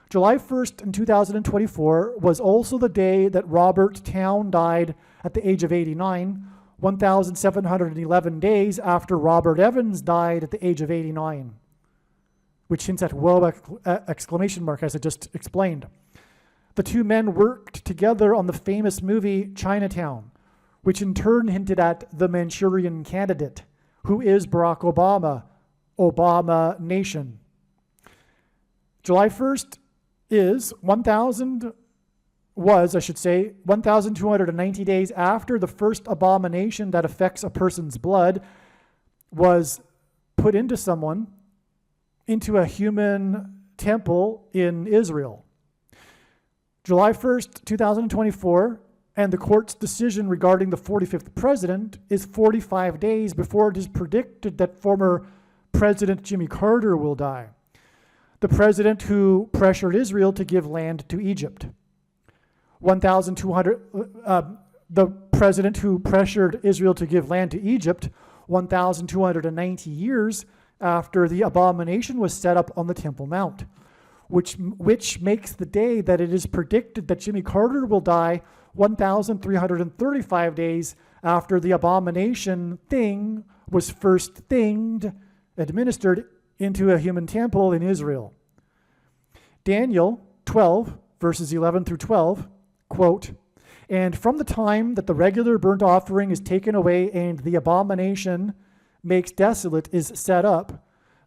July 1st in 2024 was also the day that Robert Town died at the age of 89, 1,711 days after Robert Evans died at the age of 89, which hints at whoa exclamation mark, as I just explained. The two men worked together on the famous movie Chinatown, which in turn hinted at the Manchurian Candidate, who is Barack Obama, Obama Nation. July 1st was 1,290 days after the first abomination that affects a person's blood was put into a human temple in Israel. July 1st, 2024, and the court's decision regarding the 45th president is 45 days before it is predicted that former President Jimmy Carter will die, the president who pressured Israel to give land to Egypt. The president who pressured Israel to give land to Egypt 1,290 years after the abomination was set up on the Temple Mount, which makes the day that it is predicted that Jimmy Carter will die 1,335 days after the abomination thing was first administered into a human temple in Israel. Daniel 12, verses 11 through 12, quote, "And from the time that the regular burnt offering is taken away and the abomination makes desolate is set up,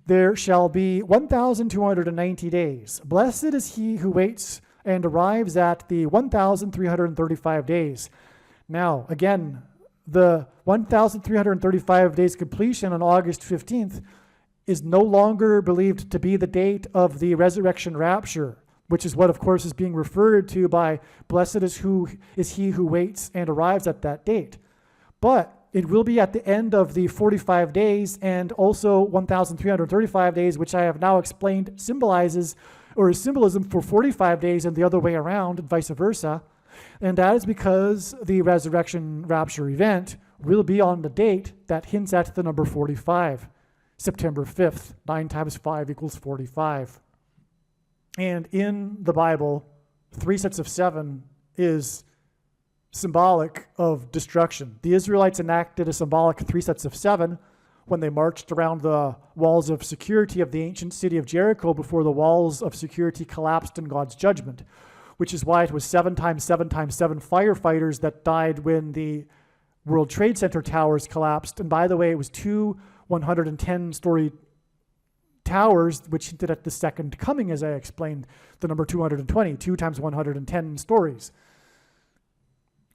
there shall be 1,290 days. Blessed is he who waits and arrives at the 1,335 days. Now, again, the 1,335 days completion on August 15th is no longer believed to be the date of the resurrection rapture, which is what, of course, is being referred to by blessed is he who waits and arrives at that date. But it will be at the end of the 45 days and also 1,335 days, which I have now explained symbolizes or is symbolism for 45 days and the other way around and vice versa. And that is because the resurrection rapture event will be on the date that hints at the number 45, September 5th. 9 times 5 equals 45. And in the Bible, 3 sets of 7 is symbolic of destruction. The Israelites enacted a symbolic 3 sets of 7 when they marched around the walls of security of the ancient city of Jericho before the walls of security collapsed in God's judgment, which is why it was 7 times 7 times 7 firefighters that died when the World Trade Center towers collapsed. And by the way, it was 2 110-story towers, which hinted at the second coming, as I explained, the number 220, 2 times 110 stories,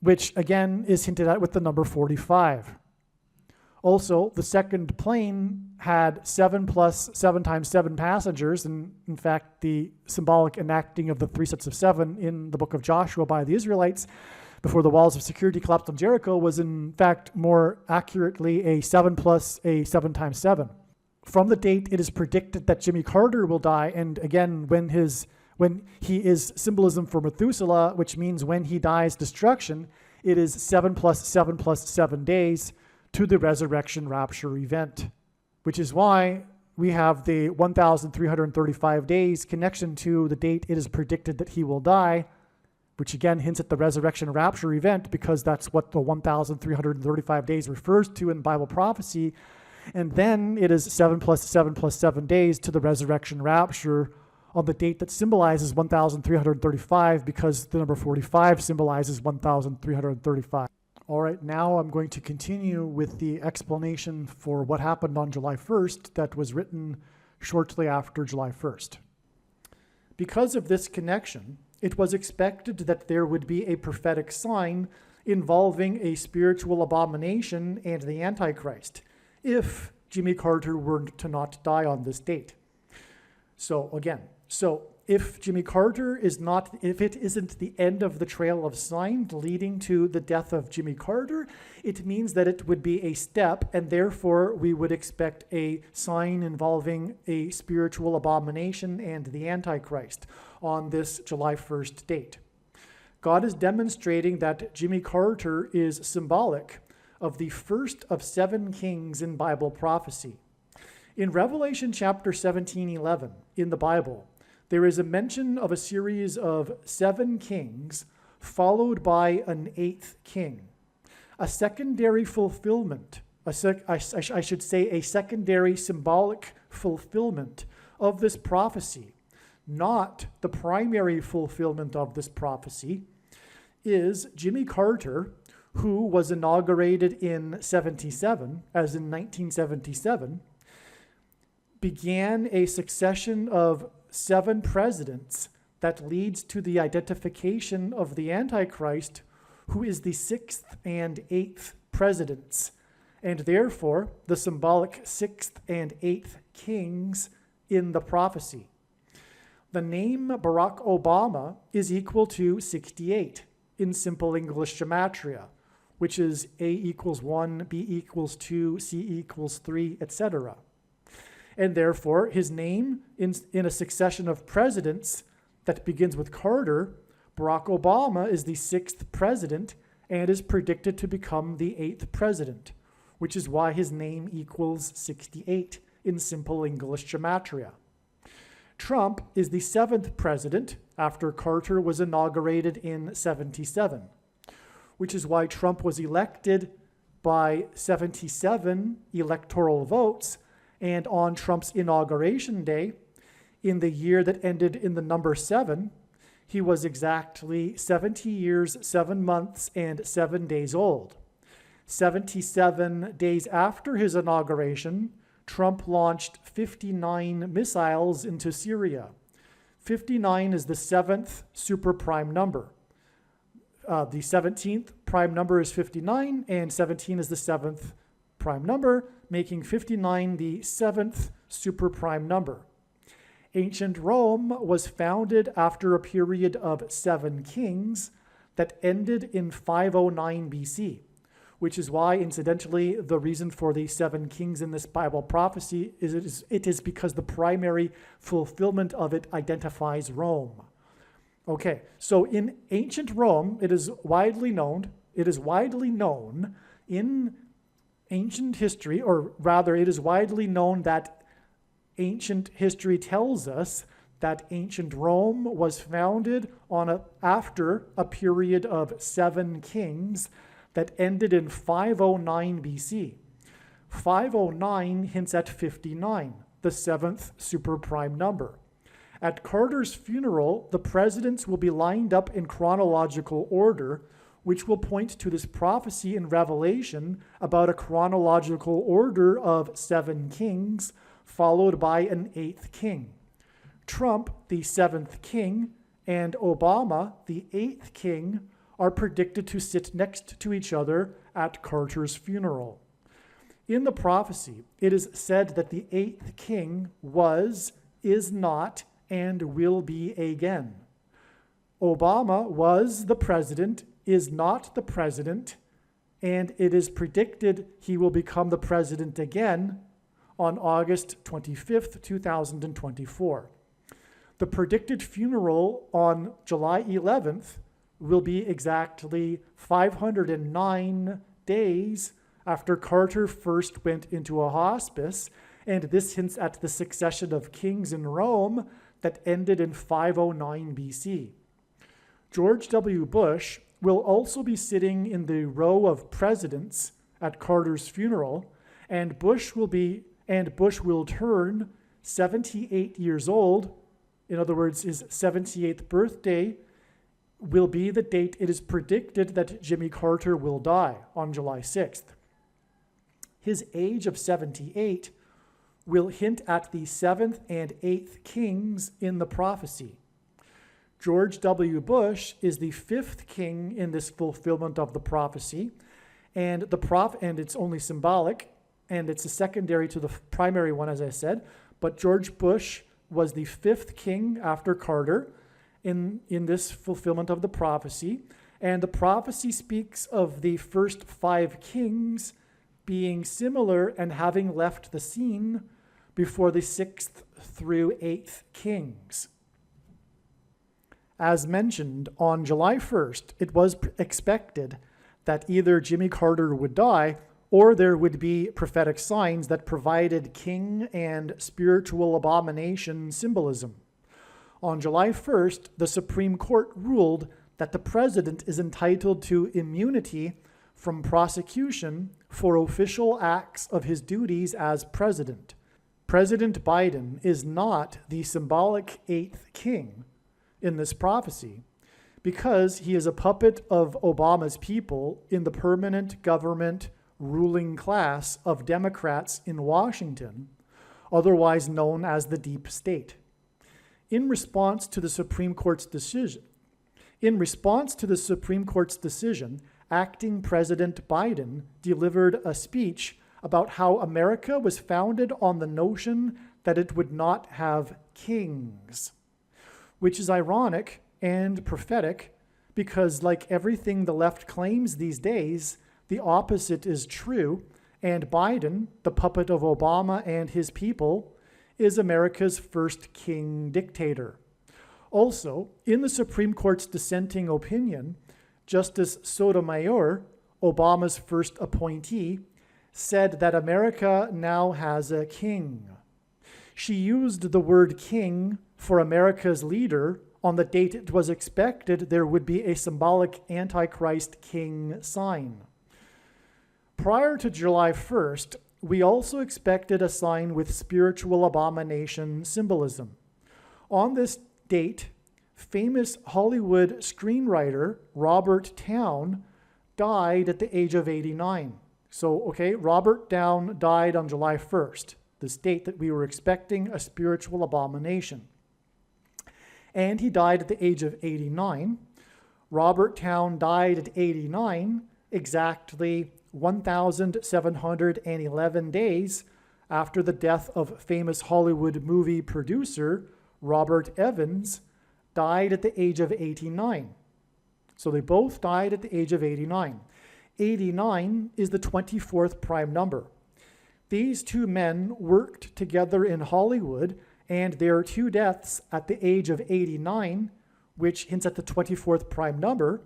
which again is hinted at with the number 45. Also, the second plane had 7 plus 7 times 7 passengers, and in fact, the symbolic enacting of the 3 sets of 7 in the book of Joshua by the Israelites before the walls of security collapsed on Jericho was in fact more accurately a 7 plus a 7 times 7. From the date it is predicted that Jimmy Carter will die, and again, when he is symbolism for Methuselah, which means when he dies, destruction, it is 7 plus 7 plus 7 days to the resurrection rapture event, which is why we have the 1,335 days connection to the date it is predicted that he will die, which again hints at the resurrection rapture event because that's what the 1,335 days refers to in Bible prophecy. And then it is 7 plus 7 plus 7 days to the resurrection rapture on the date that symbolizes 1,335 because the number 45 symbolizes 1,335. All right, now I'm going to continue with the explanation for what happened on July 1st that was written shortly after July 1st. Because of this connection, it was expected that there would be a prophetic sign involving a spiritual abomination and the Antichrist if Jimmy Carter were to not die on this date. So if Jimmy Carter if it isn't the end of the trail of signs leading to the death of Jimmy Carter, it means that it would be a step, and therefore we would expect a sign involving a spiritual abomination and the Antichrist on this July 1st date. God is demonstrating that Jimmy Carter is symbolic of the first of 7 kings in Bible prophecy. In Revelation chapter 17:11 in the Bible, there is a mention of a series of 7 kings followed by an 8th king. A secondary fulfillment, I should say a secondary symbolic fulfillment of this prophecy, not the primary fulfillment of this prophecy, is Jimmy Carter, who was inaugurated in 77, as in 1977, began a succession of 7 presidents that leads to the identification of the Antichrist, who is the 6th and 8th presidents, and therefore the symbolic 6th and 8th kings in the prophecy. The name Barack Obama is equal to 68 in simple English gematria, which is A equals 1, B equals 2, C equals 3, etc. And therefore, his name in a succession of presidents that begins with Carter, Barack Obama is the 6th president and is predicted to become the 8th president, which is why his name equals 68 in simple English gematria. Trump is the 7th president after Carter was inaugurated in 77, which is why Trump was elected by 77 electoral votes, and on Trump's inauguration day, in the year that ended in the number 7, he was exactly 70 years, 7 months, and 7 days old. 77 days after his inauguration, Trump launched 59 missiles into Syria. 59 is the 7th superprime number. The 17th prime number is 59, and 17 is the 7th prime number, making 59 the 7th superprime number. Ancient Rome was founded after a period of 7 kings that ended in 509 BC, which is why, incidentally, the reason for the 7 kings in this Bible prophecy is it is because the primary fulfillment of it identifies Rome. Okay, so in ancient Rome, it is widely known in ancient history, or rather, it is widely known that ancient history tells us that ancient Rome was founded after a period of 7 kings that ended in 509 BC. 509 hints at 59, the 7th superprime number. At Carter's funeral, the presidents will be lined up in chronological order, which will point to this prophecy in Revelation about a chronological order of 7 kings, followed by an 8th king. Trump, the 7th king, and Obama, the 8th king, are predicted to sit next to each other at Carter's funeral. In the prophecy, it is said that the 8th king was, is not, and will be again. Obama was the president, is not the president, and it is predicted he will become the president again on August 25th, 2024. The predicted funeral on July 11th will be exactly 509 days after Carter first went into a hospice, and this hints at the succession of kings in Rome that ended in 509 BC. George W. Bush will also be sitting in the row of presidents at Carter's funeral, and Bush will turn 78 years old. In other words, his 78th birthday will be the date it is predicted that Jimmy Carter will die on July 6th. His age of 78 will hint at the 7th and 8th kings in the prophecy. George W. Bush is the 5th king in this fulfillment of the prophecy, and it's only symbolic, and it's a secondary to the primary one, as I said, but George Bush was the 5th king after Carter in this fulfillment of the prophecy, and the prophecy speaks of the first 5 kings being similar and having left the scene before the 6th through 8th kings. As mentioned, on July 1st, it was expected that either Jimmy Carter would die or there would be prophetic signs that provided king and spiritual abomination symbolism. On July 1st, the Supreme Court ruled that the president is entitled to immunity from prosecution for official acts of his duties as president. President Biden is not the symbolic eighth king in this prophecy because he is a puppet of Obama's people in the permanent government ruling class of Democrats in Washington, otherwise known as the deep state. In response to the Supreme Court's decision, acting President Biden delivered a speech about how America was founded on the notion that it would not have kings, which is ironic and prophetic because, like everything the left claims these days, the opposite is true, and Biden, the puppet of Obama and his people, is America's first king dictator. Also, in the Supreme Court's dissenting opinion, Justice Sotomayor, Obama's first appointee, said that America now has a king. She used the word king for America's leader on the date it was expected there would be a symbolic Antichrist king sign. Prior to July 1st, we also expected a sign with spiritual abomination symbolism. On this date, famous Hollywood screenwriter Robert Towne died at the age of 89. So, Robert Towne died on July 1st, this date that we were expecting a spiritual abomination. And he died at the age of 89. Robert Towne died at 89, exactly 1,711 days after the death of famous Hollywood movie producer Robert Evans died at the age of 89. So they both died at the age of 89. 89 is the 24th prime number. These two men worked together in Hollywood, and their two deaths at the age of 89, which hints at the 24th prime number,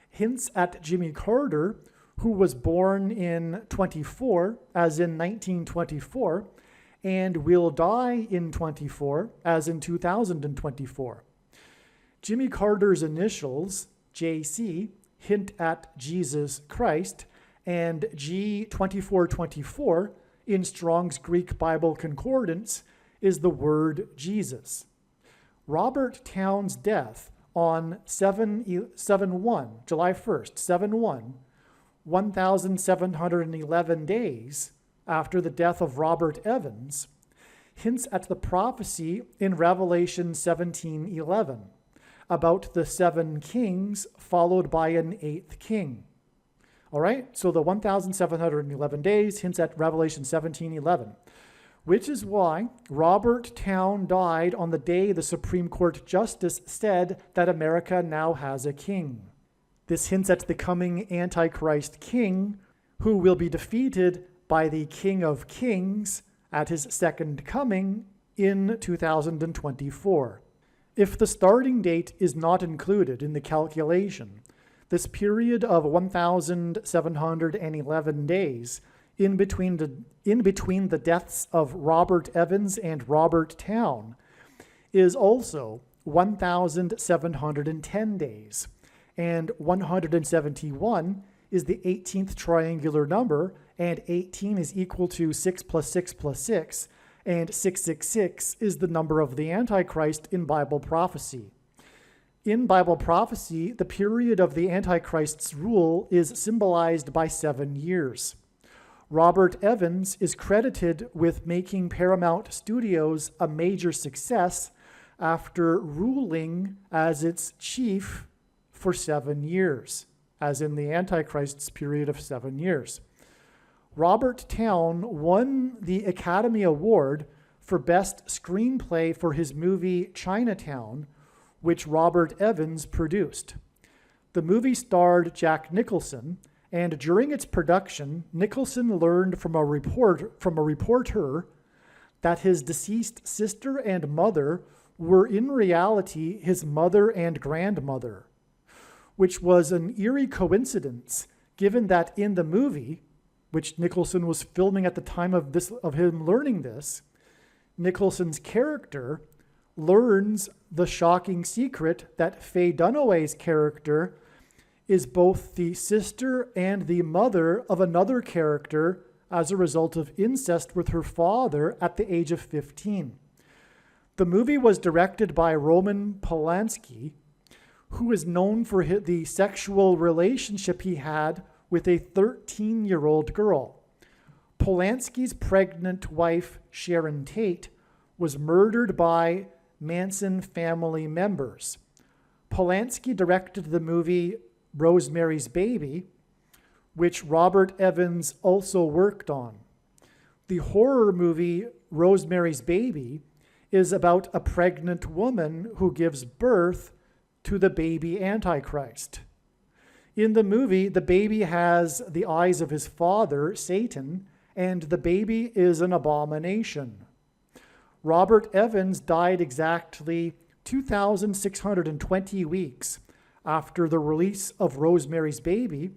hints at Jimmy Carter, who was born in 24, as in 1924, and will die in 24, as in 2024. Jimmy Carter's initials, JC, hint at Jesus Christ, and G2424 in Strong's Greek Bible Concordance is the word Jesus. Robert Towne's death on 7/1, July 1st, 7/1, 1,711 days after the death of Robert Evans, hints at the prophecy in Revelation 17:11 about the 7 kings followed by an 8th king. All right, so the 1,711 days hints at Revelation 17:11, which is why Robert Towne died on the day the Supreme Court Justice said that America now has a king. This hints at the coming Antichrist king, who will be defeated by the King of Kings at his second coming in 2024. If the starting date is not included in the calculation, this period of 1,711 days in between the deaths of Robert Evans and Robert Towne is also 1,710 days, and 171 is the 18th triangular number, and 18 is equal to 6 plus 6 plus 6, and 666 is the number of the Antichrist in Bible prophecy. In Bible prophecy, the period of the Antichrist's rule is symbolized by 7 years. Robert Evans is credited with making Paramount Studios a major success after ruling as its chief for 7 years, as in the Antichrist's period of 7 years. Robert Towne won the Academy Award for Best Screenplay for his movie Chinatown, which Robert Evans produced. The movie starred Jack Nicholson, and during its production, Nicholson learned from a reporter that his deceased sister and mother were in reality his mother and grandmother, which was an eerie coincidence given that in the movie, which Nicholson was filming at the time of him learning this, Nicholson's character learns the shocking secret that Faye Dunaway's character is both the sister and the mother of another character as a result of incest with her father at the age of 15. The movie was directed by Roman Polanski, who is known for the sexual relationship he had with a 13-year-old girl. Polanski's pregnant wife, Sharon Tate, was murdered by Manson family members. Polanski directed the movie Rosemary's Baby, which Robert Evans also worked on. The horror movie Rosemary's Baby is about a pregnant woman who gives birth to the baby Antichrist. In the movie, the baby has the eyes of his father, Satan, and the baby is an abomination. Robert Evans died exactly 2,620 weeks after the release of Rosemary's Baby,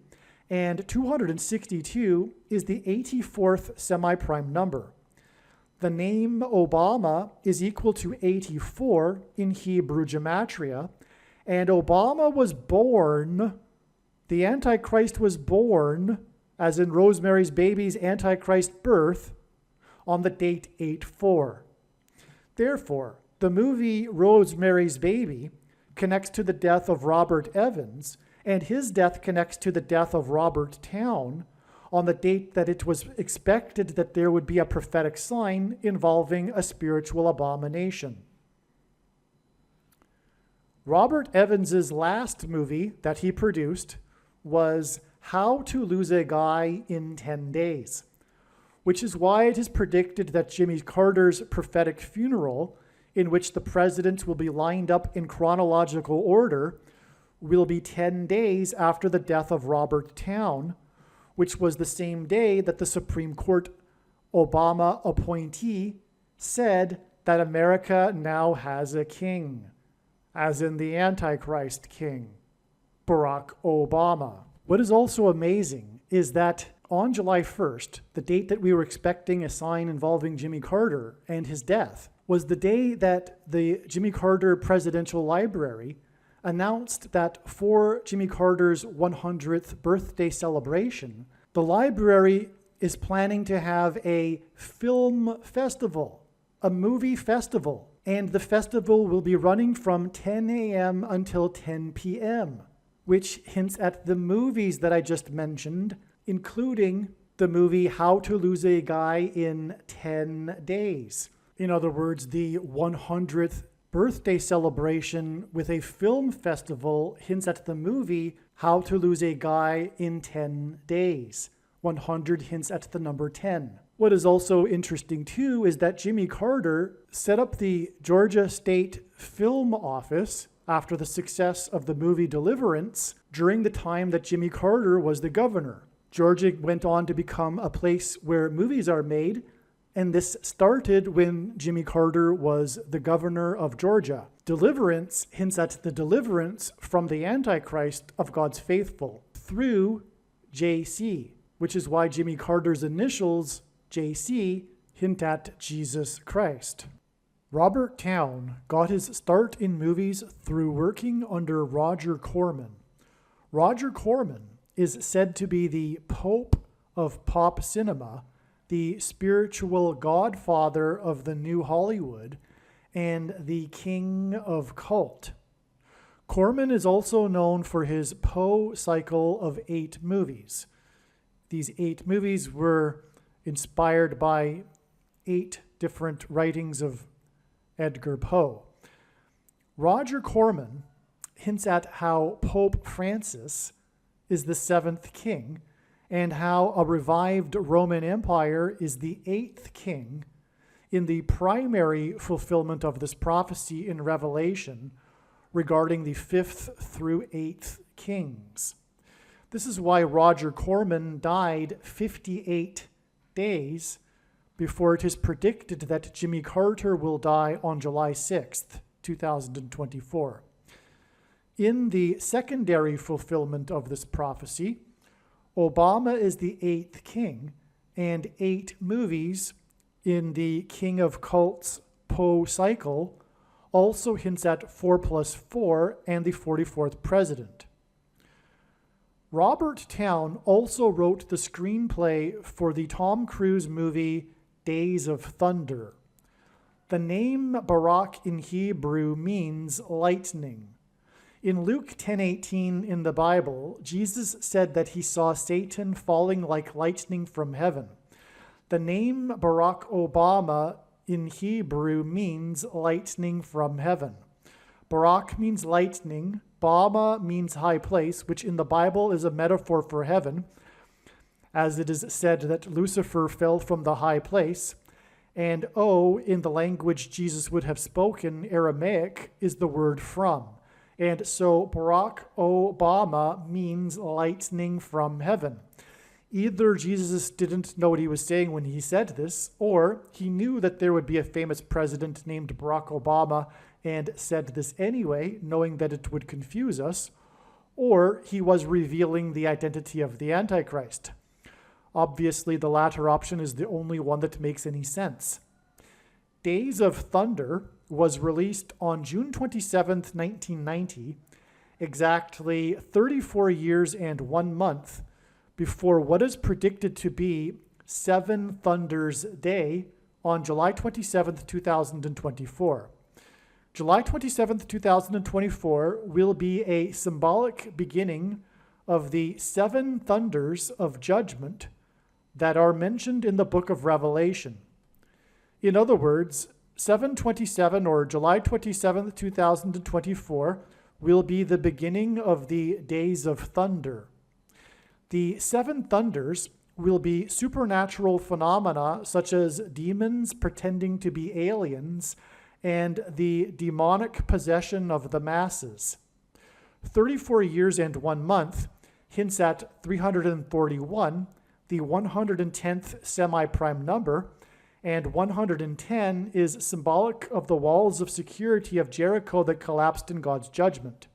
and 262 is the 84th semi-prime number. The name Obama is equal to 84 in Hebrew gematria, and Obama was born, the Antichrist was born, as in Rosemary's Baby's Antichrist birth, on the date 8/4. Therefore, the movie Rosemary's Baby connects to the death of Robert Evans, and his death connects to the death of Robert Towne on the date that it was expected that there would be a prophetic sign involving a spiritual abomination. Robert Evans's last movie that he produced was How to Lose a Guy in 10 Days, which is why it is predicted that Jimmy Carter's prophetic funeral, in which the presidents will be lined up in chronological order, will be 10 days after the death of Robert Towne, which was the same day that the Supreme Court Obama appointee said that America now has a king, as in the Antichrist king, Barack Obama. What is also amazing is that on July 1st, the date that we were expecting a sign involving Jimmy Carter and his death, was the day that the Jimmy Carter Presidential Library announced that for Jimmy Carter's 100th birthday celebration, the library is planning to have a film festival, a movie festival, and the festival will be running from 10 a.m. until 10 p.m., which hints at the movies that I just mentioned, including the movie How to Lose a Guy in 10 Days. In other words, the 100th birthday celebration with a film festival hints at the movie How to Lose a Guy in 10 Days. 100 hints at the number 10. What is also interesting too is that Jimmy Carter set up the Georgia State Film Office after the success of the movie Deliverance during the time that Jimmy Carter was the governor. Georgia went on to become a place where movies are made, and this started when Jimmy Carter was the governor of Georgia. Deliverance hints at the deliverance from the Antichrist of God's faithful through JC, which is why Jimmy Carter's initials, JC, hint at Jesus Christ. Robert Towne got his start in movies through working under Roger Corman. Roger Corman is said to be the Pope of pop cinema, the spiritual godfather of the new Hollywood, and the king of cult. Corman is also known for his Poe cycle of 8 movies. These 8 movies were inspired by 8 different writings of Edgar Poe. Roger Corman hints at how Pope Francis is the 7th king, and how a revived Roman Empire is the 8th king in the primary fulfillment of this prophecy in Revelation regarding the 5th through 8th kings. This is why Roger Corman died 58 days before it is predicted that Jimmy Carter will die on July 6th, 2024. In the secondary fulfillment of this prophecy, Obama is the 8th king, and 8 movies in the King of Cults Poe cycle also hints at 4+4 and the 44th president. Robert Towne also wrote the screenplay for the Tom Cruise movie Days of Thunder. The name Barak in Hebrew means lightning. In Luke 10:18 in the Bible, Jesus said that he saw Satan falling like lightning from heaven. The name Barack Obama in Hebrew means lightning from heaven. Barak means lightning, Bama means high place, which in the Bible is a metaphor for heaven, as it is said that Lucifer fell from the high place. And O, in the language Jesus would have spoken, Aramaic, is the word from. And so Barack Obama means lightning from heaven. Either Jesus didn't know what he was saying when he said this, or he knew that there would be a famous president named Barack Obama and said this anyway, knowing that it would confuse us, or he was revealing the identity of the Antichrist. Obviously, the latter option is the only one that makes any sense. Days of Thunder was released on June 27, 1990, exactly 34 years and 1 month before what is predicted to be Seven Thunders Day on July 27, 2024. July 27, 2024 will be a symbolic beginning of the seven thunders of judgment that are mentioned in the book of Revelation. In other words, 7/27 or July 27, 2024 will be the beginning of the Days of Thunder. The seven thunders will be supernatural phenomena such as demons pretending to be aliens and the demonic possession of the masses. 34 years and 1 month hints at 341, the 110th semi-prime number, and 110 is symbolic of the walls of security of Jericho that collapsed in God's judgment.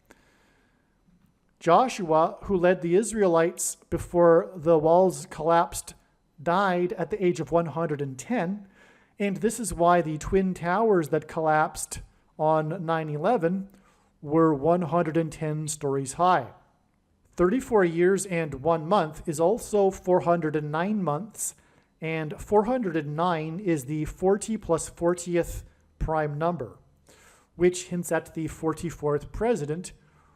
Joshua, who led the Israelites before the walls collapsed, died at the age of 110, and this is why the twin towers that collapsed on 9/11 were 110 stories high. 34 years and 1 month is also 409 months, and 409 is the 40 plus 40th prime number, which hints at the 44th president,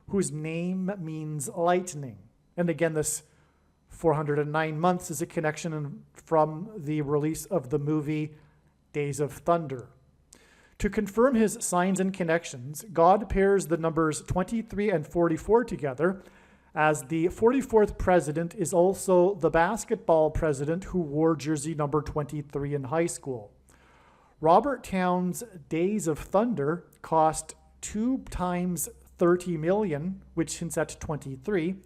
whose name means lightning. And again, this 409 months is a connection from the release of the movie Days of Thunder. To confirm his signs and connections, God pairs the numbers 23 and 44 together, as the 44th president is also the basketball president who wore jersey number 23 in high school. Robert Towne's Days of Thunder cost 2 times 30 million, which hints at 23,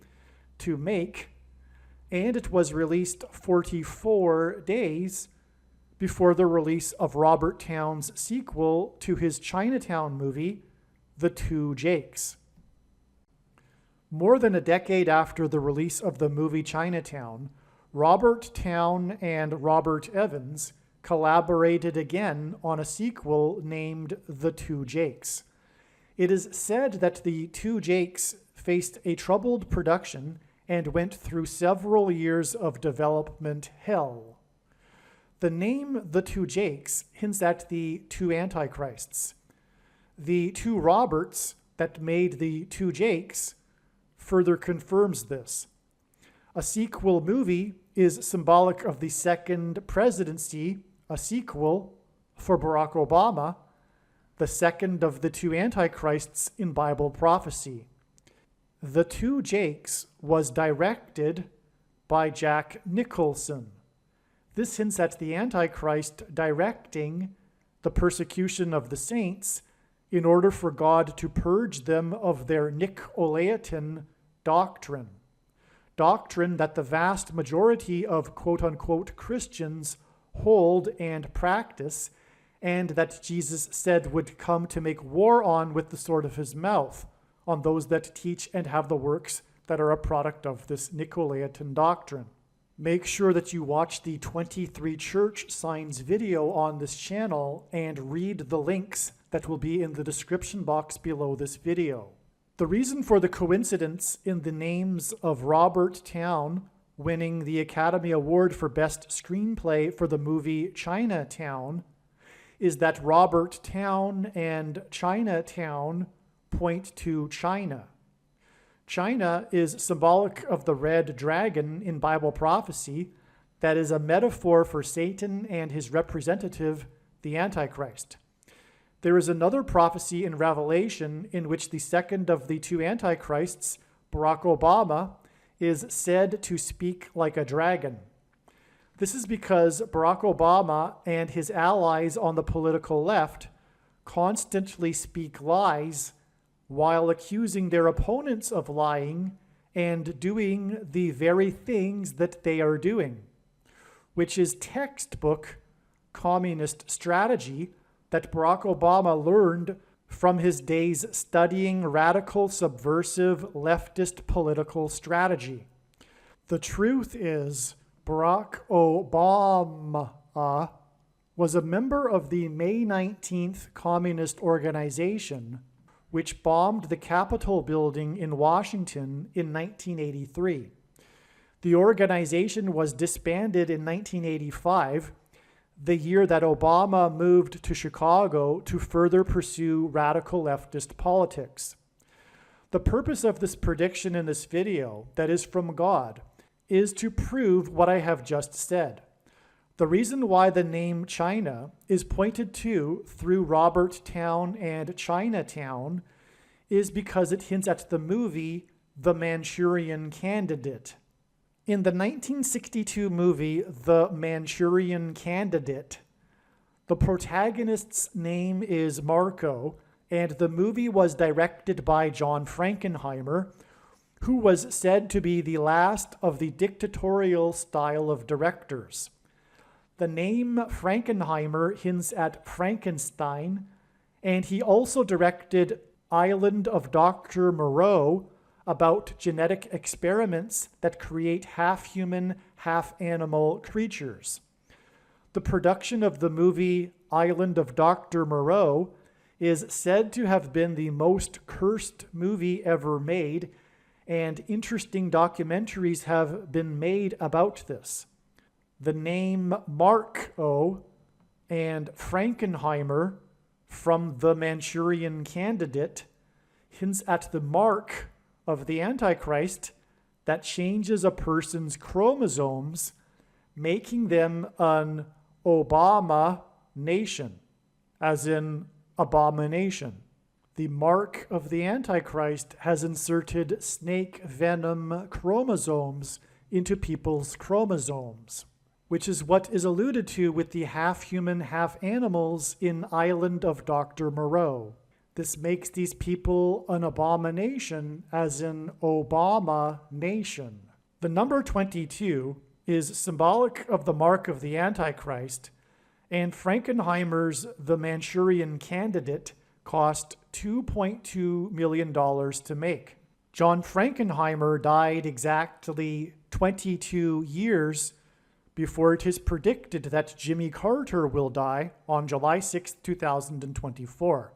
to make, and it was released 44 days before the release of Robert Towne's sequel to his Chinatown movie, The Two Jakes. More than a decade after the release of the movie Chinatown, Robert Towne and Robert Evans collaborated again on a sequel named The Two Jakes. It is said that The Two Jakes faced a troubled production and went through several years of development hell. The name The Two Jakes hints at the two Antichrists. The two Roberts that made The Two Jakes further confirms this. A sequel movie is symbolic of the second presidency, a sequel for Barack Obama, the second of the two Antichrists in Bible prophecy. The Two Jakes was directed by Jack Nicholson. This hints at the Antichrist directing the persecution of the saints in order for God to purge them of their Nicolaitan doctrine that the vast majority of quote-unquote Christians hold and practice, and that Jesus said would come to make war on with the sword of his mouth, on those that teach and have the works that are a product of this Nicolaitan doctrine. Make sure that you watch the 23 church signs video on this channel and read the links that will be in the description box below this video. The reason for the coincidence in the names of Robert Towne winning the Academy Award for Best Screenplay for the movie Chinatown is that Robert Towne and Chinatown point to China. China is symbolic of the red dragon in Bible prophecy that is a metaphor for Satan and his representative, the Antichrist. There is another prophecy in Revelation in which the second of the two Antichrists, Barack Obama, is said to speak like a dragon. This is because Barack Obama and his allies on the political left constantly speak lies while accusing their opponents of lying and doing the very things that they are doing, which is textbook communist strategy that Barack Obama learned from his days studying radical, subversive, leftist political strategy. The truth is, Barack Obama was a member of the May 19th Communist Organization, which bombed the Capitol building in Washington in 1983. The organization was disbanded in 1985, the year that Obama moved to Chicago to further pursue radical leftist politics. The purpose of this prediction in this video, that is from God, is to prove what I have just said. The reason why the name China is pointed to through Robert Towne and Chinatown is because it hints at the movie The Manchurian Candidate. In the 1962 movie The Manchurian Candidate, the protagonist's name is Marco, and the movie was directed by John Frankenheimer, who was said to be the last of the dictatorial style of directors. The name Frankenheimer hints at Frankenstein, and he also directed Island of Dr. Moreau, about genetic experiments that create half-human, half-animal creatures. The production of the movie Island of Dr. Moreau is said to have been the most cursed movie ever made, and interesting documentaries have been made about this. The name Marco and Frankenheimer from The Manchurian Candidate hints at the mark of the Antichrist that changes a person's chromosomes, making them an Obama nation, as in abomination. The mark of the Antichrist has inserted snake venom chromosomes into people's chromosomes, which is what is alluded to with the half-human, half-animals in Island of Dr. Moreau. This makes these people an abomination, as in Obama nation. The number 22 is symbolic of the mark of the Antichrist, and Frankenheimer's The Manchurian Candidate cost $2.2 million to make. John Frankenheimer died exactly 22 years before it is predicted that Jimmy Carter will die on July 6, 2024.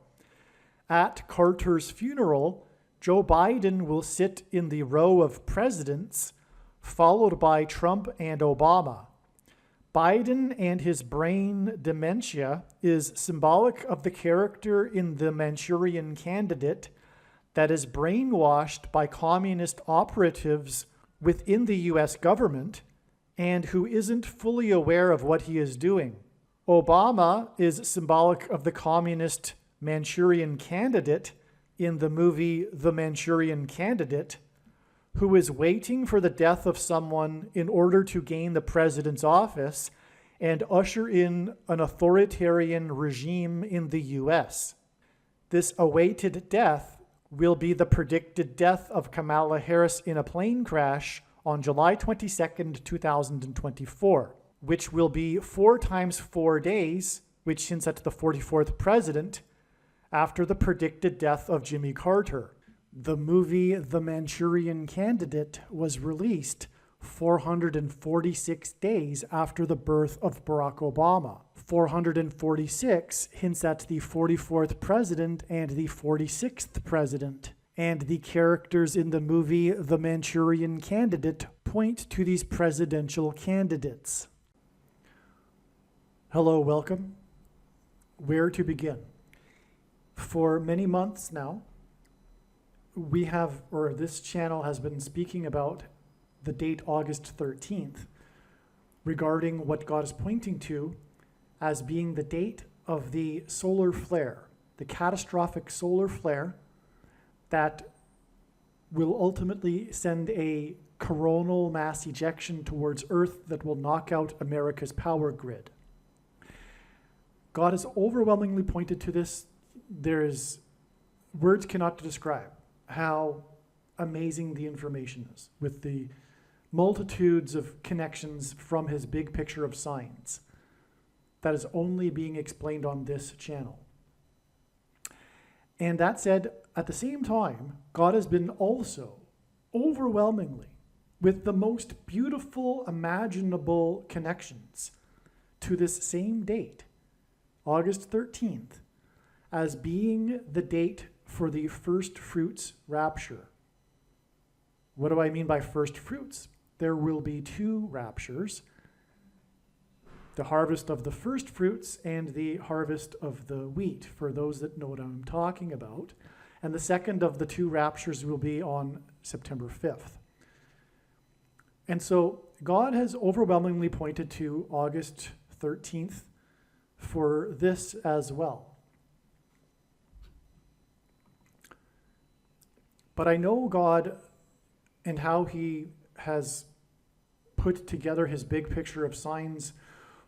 At Carter's funeral, Joe Biden will sit in the row of presidents, followed by Trump and Obama. Biden and his brain dementia is symbolic of the character in The Manchurian Candidate that is brainwashed by communist operatives within the US government and who isn't fully aware of what he is doing. Obama is symbolic of the communist Manchurian Candidate in the movie The Manchurian Candidate, who is waiting for the death of someone in order to gain the president's office and usher in an authoritarian regime in the US. This awaited death will be the predicted death of Kamala Harris in a plane crash on July 22nd, 2024, which will be 4 times 4 days, which hints at the 44th president, after the predicted death of Jimmy Carter. The movie The Manchurian Candidate was released 446 days after the birth of Barack Obama. 446 hints at the 44th president and the 46th president. And the characters in the movie The Manchurian Candidate point to these presidential candidates. Hello, welcome. Where to begin? For many months now, this channel has been speaking about the date August 13th regarding what God is pointing to as being the date of the solar flare, the catastrophic solar flare that will ultimately send a coronal mass ejection towards Earth that will knock out America's power grid. God has overwhelmingly pointed to this. Words cannot describe how amazing the information is with the multitudes of connections from his big picture of signs that is only being explained on this channel. And that said, at the same time, God has been also overwhelmingly with the most beautiful imaginable connections to this same date, August 13th, as being the date for the first fruits rapture. What do I mean by first fruits? There will be two raptures, the harvest of the first fruits and the harvest of the wheat, for those that know what I'm talking about. And the second of the two raptures will be on September 5th. And so God has overwhelmingly pointed to August 13th for this as well. But I know God and how he has put together his big picture of signs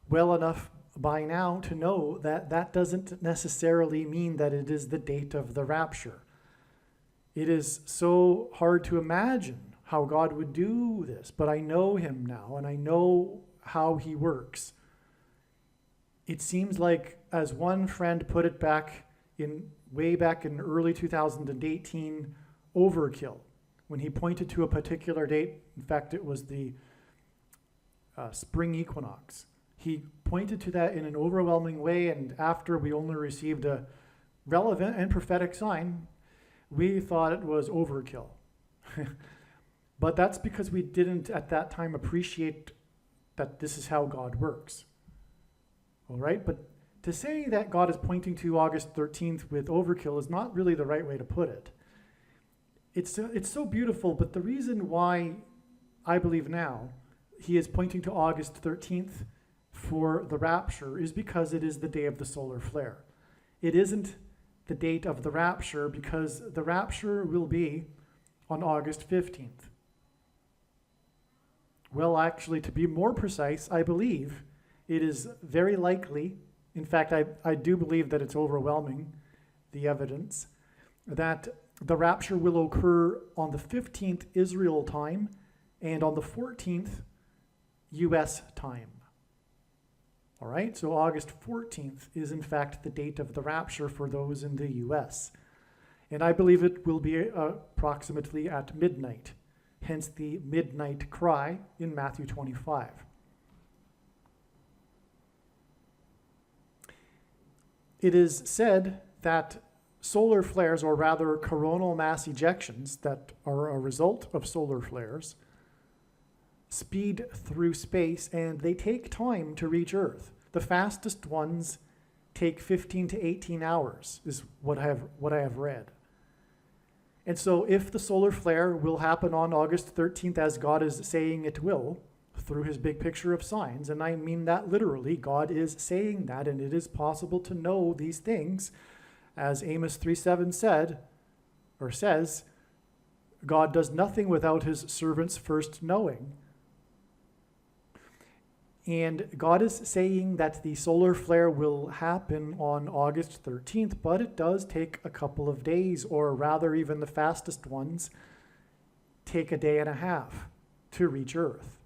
well enough by now to know that that doesn't necessarily mean that it is the date of the rapture. It is so hard to imagine how God would do this, but I know him now and I know how he works. It seems like, as one friend put it way back in early 2018, overkill, when he pointed to a particular date. In fact, it was the spring equinox. He pointed to that in an overwhelming way, and after we only received a relevant and prophetic sign, we thought it was overkill. But that's because we didn't at that time appreciate that this is how God works. All right, but to say that God is pointing to August 13th with overkill is not really the right way to put it. It's so beautiful, but the reason why I believe now he is pointing to August 13th for the rapture is because it is the day of the solar flare. It isn't the date of the rapture because the rapture will be on August 15th. Well, actually, to be more precise, I believe it is very likely, in fact, I do believe that it's overwhelming, the evidence, that the rapture will occur on the 15th Israel time and on the 14th US time. All right, so August 14th is in fact the date of the rapture for those in the US. And I believe it will be approximately at midnight, hence the midnight cry in Matthew 25. It is said that solar flares, or rather coronal mass ejections that are a result of solar flares, speed through space and they take time to reach Earth. The fastest ones take 15 to 18 hours is what I have read. And so if the solar flare will happen on August 13th, as God is saying it will, through his big picture of signs, and I mean that literally, God is saying that, and it is possible to know these things, as Amos 3:7 says, God does nothing without his servants first knowing. And God is saying that the solar flare will happen on August 13th, but it does take a couple of days, or rather even the fastest ones take a day and a half to reach Earth.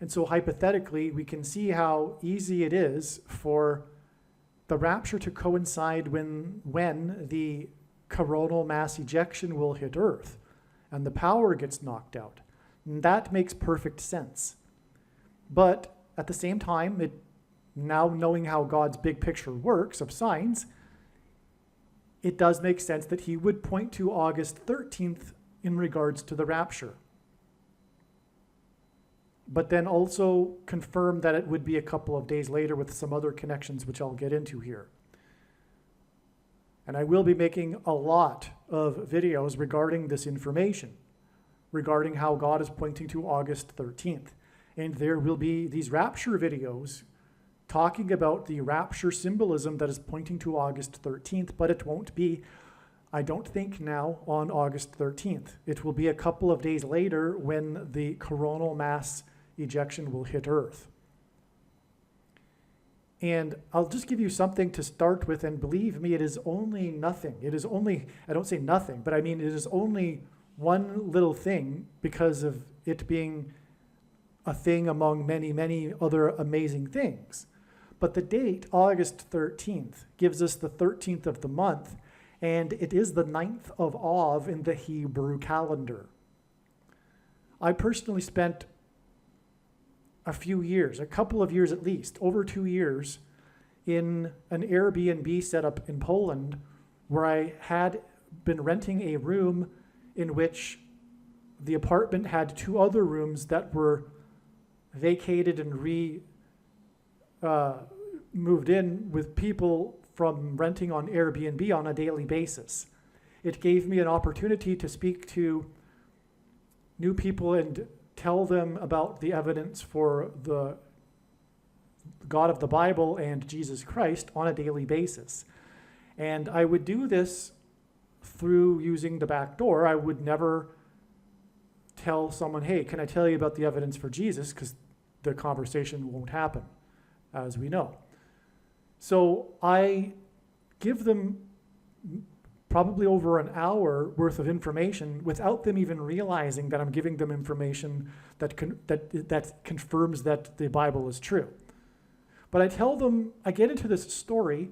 And so hypothetically, we can see how easy it is for the rapture to coincide when the coronal mass ejection will hit Earth and the power gets knocked out. And that makes perfect sense. But at the same time, now knowing how God's big picture works of signs, it does make sense that he would point to August 13th in regards to the rapture. But then also confirm that it would be a couple of days later with some other connections, which I'll get into here. And I will be making a lot of videos regarding this information, regarding how God is pointing to August 13th. And there will be these rapture videos talking about the rapture symbolism that is pointing to August 13th, but it won't be, I don't think now, on August 13th. It will be a couple of days later when the coronal mass ejection will hit Earth. And I'll just give you something to start with, and believe me, it is only nothing. It is only, I don't say nothing, but I mean it is only one little thing because of it being a thing among many, many other amazing things. But the date, August 13th, gives us the 13th of the month, and it is the 9th of Av in the Hebrew calendar. I personally spent a few years, a couple of years at least, over 2 years, in an Airbnb setup in Poland where I had been renting a room in which the apartment had 2 other rooms that were vacated and moved in with people from renting on Airbnb on a daily basis. It gave me an opportunity to speak to new people and tell them about the evidence for the God of the Bible and Jesus Christ on a daily basis. And I would do this through using the back door. I would never tell someone, hey, can I tell you about the evidence for Jesus? Because the conversation won't happen, as we know. So I give them probably over an hour worth of information without them even realizing that I'm giving them information that confirms that the Bible is true. But I tell them, I get into this story,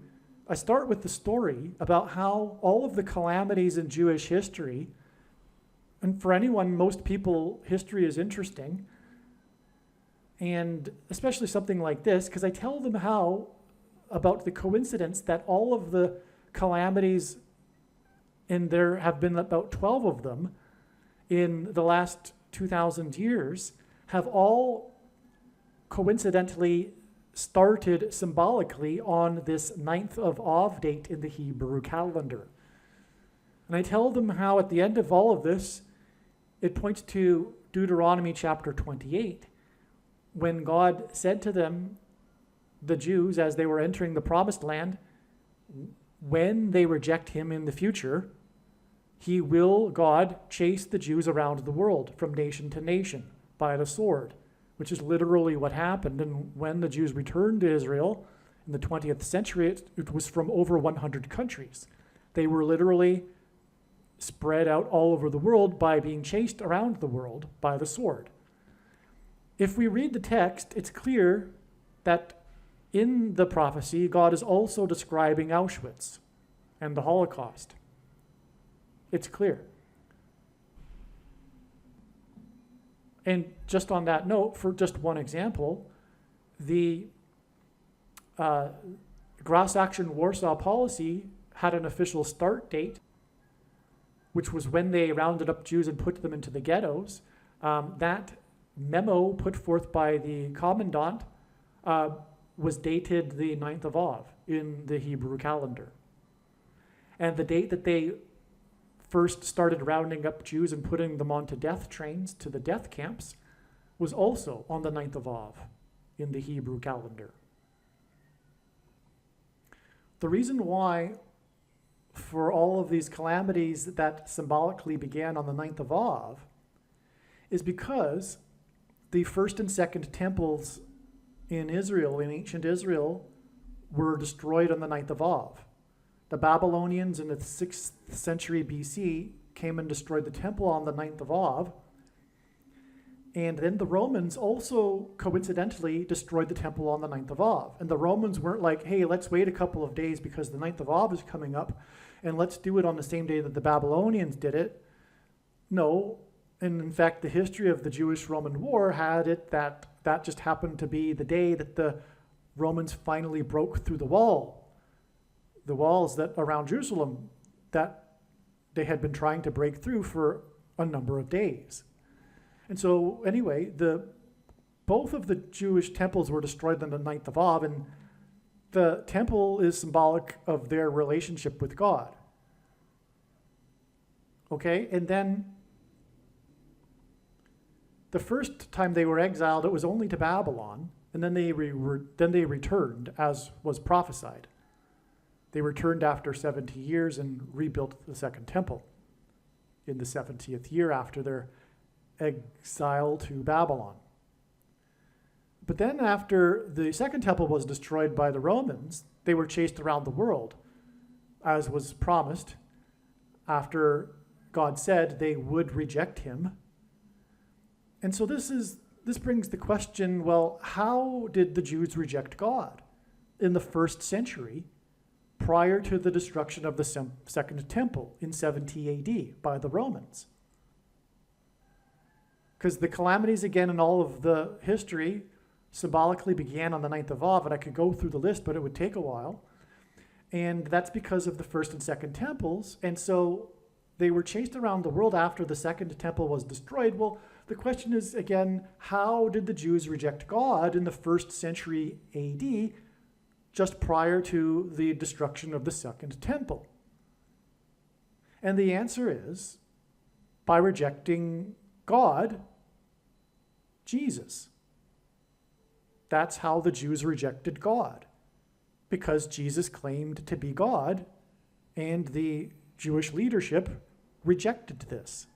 I start with the story about how all of the calamities in Jewish history, and for anyone, most people, history is interesting, and especially something like this, because I tell them how, about the coincidence that all of the calamities, and there have been about 12 of them in the last 2,000 years, have all coincidentally started symbolically on this 9th of Av date in the Hebrew calendar. And I tell them how at the end of all of this, it points to Deuteronomy chapter 28, when God said to them, the Jews, as they were entering the promised land, when they reject him in the future, he will, God, chase the Jews around the world from nation to nation by the sword, which is literally what happened. And when the Jews returned to Israel in the 20th century, it was from over 100 countries. They were literally spread out all over the world by being chased around the world by the sword. If we read the text, it's clear that in the prophecy, God is also describing Auschwitz and the Holocaust. It's clear. And just on that note, for just one example, the Grass Action Warsaw policy had an official start date, which was when they rounded up Jews and put them into the ghettos. That memo put forth by the commandant was dated the 9th of Av in the Hebrew calendar. And the date that they first started rounding up Jews and putting them onto death trains to the death camps was also on the 9th of Av in the Hebrew calendar. The reason why for all of these calamities that symbolically began on the 9th of Av is because the first and second temples in Israel, in ancient Israel, were destroyed on the 9th of Av. The Babylonians in the 6th century BC came and destroyed the temple on the 9th of Av. And then the Romans also coincidentally destroyed the temple on the 9th of Av. And the Romans weren't like, hey, let's wait a couple of days because the 9th of Av is coming up and let's do it on the same day that the Babylonians did it. No, and in fact, the history of the Jewish-Roman War had it that that just happened to be the day that the Romans finally broke through the walls that around Jerusalem that they had been trying to break through for a number of days. And so anyway, both of the Jewish temples were destroyed on the 9th of Av, and the temple is symbolic of their relationship with God. Okay, and then the first time they were exiled, it was only to Babylon, and then they returned, as was prophesied. They returned after 70 years and rebuilt the second temple in the 70th year after their exile to Babylon. But then after the second temple was destroyed by the Romans, they were chased around the world, as was promised, after God said they would reject him. And so this brings the question, well, how did the Jews reject God in the first century prior to the destruction of the second temple in 70 AD by the Romans? Because the calamities, again, in all of the history symbolically began on the 9th of Av, and I could go through the list, but it would take a while. And that's because of the first and second temples. And so they were chased around the world after the second temple was destroyed. Well, the question is, again, how did the Jews reject God in the first century AD, just prior to the destruction of the second temple? And the answer is by rejecting God, Jesus. That's how the Jews rejected God, because Jesus claimed to be God, and the Jewish leadership rejected this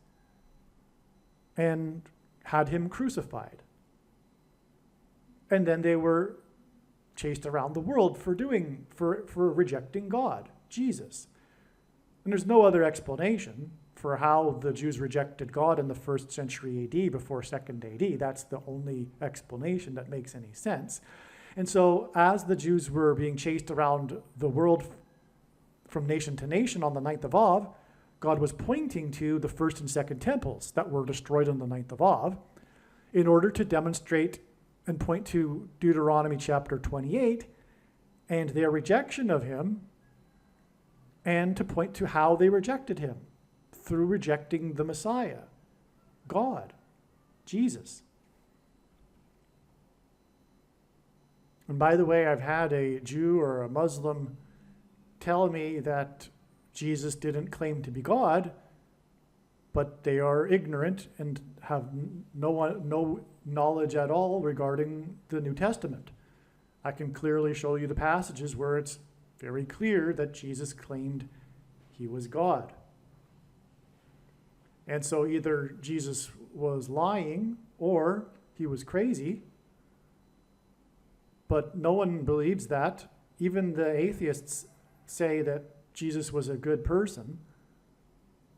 and had him crucified. And then they were chased around the world for rejecting God, Jesus. And there's no other explanation for how the Jews rejected God in the first century AD before 2nd AD. That's the only explanation that makes any sense. And so as the Jews were being chased around the world from nation to nation on the 9th of Av, God was pointing to the first and second temples that were destroyed on the 9th of Av in order to demonstrate and point to Deuteronomy chapter 28 and their rejection of him, and to point to how they rejected him through rejecting the Messiah, God, Jesus. And by the way, I've had a Jew or a Muslim tell me that Jesus didn't claim to be God, but they are ignorant and have no knowledge at all regarding the New Testament. I can clearly show you the passages where it's very clear that Jesus claimed he was God. And so either Jesus was lying or he was crazy, but no one believes that. Even the atheists say that Jesus was a good person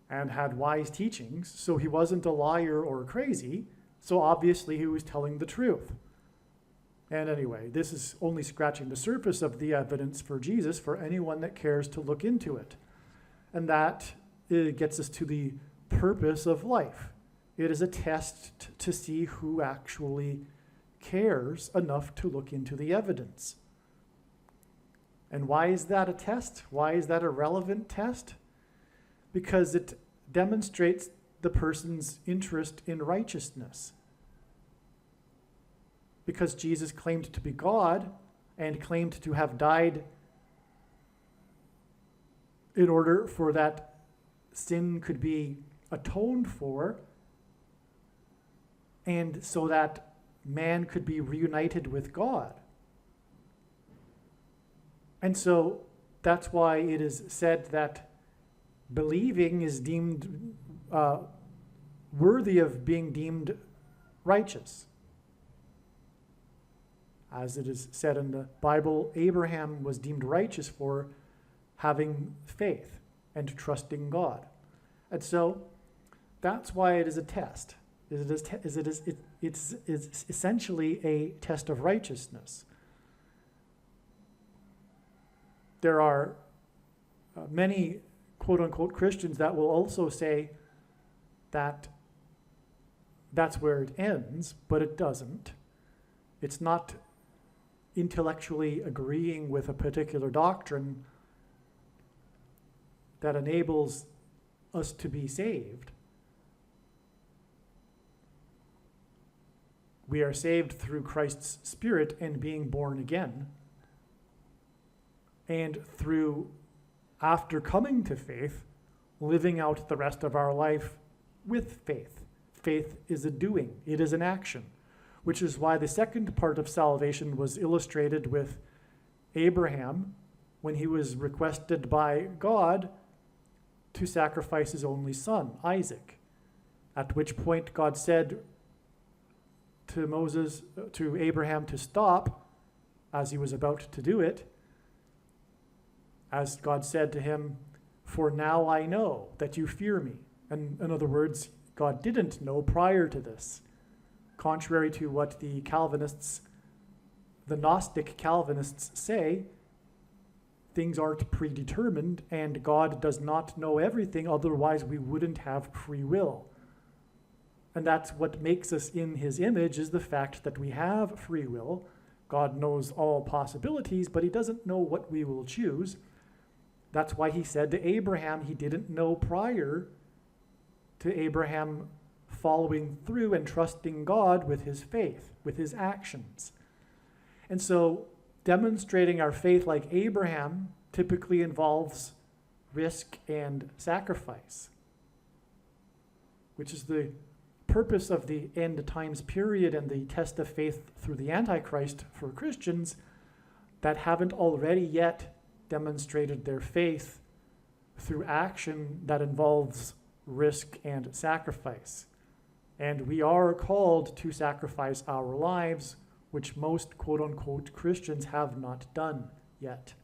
and had wise teachings, so he wasn't a liar or crazy, so obviously he was telling the truth. And anyway, this is only scratching the surface of the evidence for Jesus for anyone that cares to look into it. And that gets us to the purpose of life. It is a test to see who actually cares enough to look into the evidence. And why is that a test? Why is that a relevant test? Because it demonstrates the person's interest in righteousness. Because Jesus claimed to be God and claimed to have died in order for that sin could be atoned for, and so that man could be reunited with God. And so that's why it is said that believing is deemed worthy of being deemed righteous. As it is said in the Bible, Abraham was deemed righteous for having faith and trusting God. And so that's why it is a test. It's essentially a test of righteousness. There are many quote-unquote Christians that will also say that that's where it ends, but it doesn't. It's not intellectually agreeing with a particular doctrine that enables us to be saved. We are saved through Christ's Spirit and being born again. And through, after coming to faith, living out the rest of our life with faith. Faith is a doing, it is an action, which is why the second part of salvation was illustrated with Abraham when he was requested by God to sacrifice his only son, Isaac. At which point God said to Abraham to stop as he was about to do it, as God said to him, "For now I know that you fear me." And in other words, God didn't know prior to this. Contrary to what the Gnostic Calvinists say, things aren't predetermined, and God does not know everything, otherwise we wouldn't have free will. And that's what makes us in his image, is the fact that we have free will. God knows all possibilities, but he doesn't know what we will choose. That's why he said to Abraham he didn't know prior to Abraham following through and trusting God with his faith, with his actions. And so demonstrating our faith like Abraham typically involves risk and sacrifice, which is the purpose of the end times period and the test of faith through the Antichrist for Christians that haven't already yet demonstrated their faith through action that involves risk and sacrifice. And we are called to sacrifice our lives, which most quote-unquote Christians have not done yet.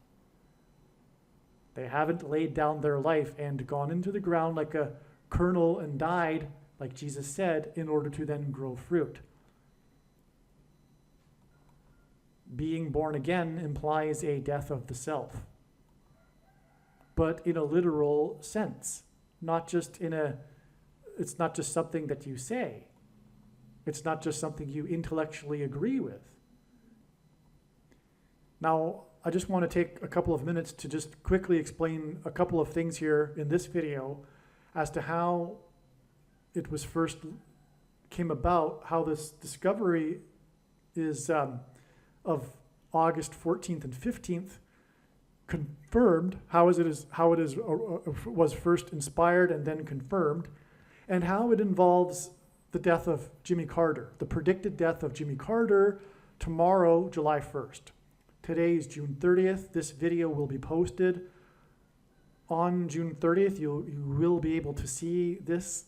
They haven't laid down their life and gone into the ground like a kernel and died, like Jesus said, in order to then grow fruit. Being born again implies a death of the self, but in a literal sense, it's not just something that you say. It's not just something you intellectually agree with. Now, I just want to take a couple of minutes to just quickly explain a couple of things here in this video as to how it was first came about, how this discovery is of August 14th and 15th confirmed, how it was first inspired and then confirmed, and how it involves the death of Jimmy Carter, the predicted death of Jimmy Carter tomorrow, July 1st. Today is June 30th. This video will be posted on June 30th. You will be able to see this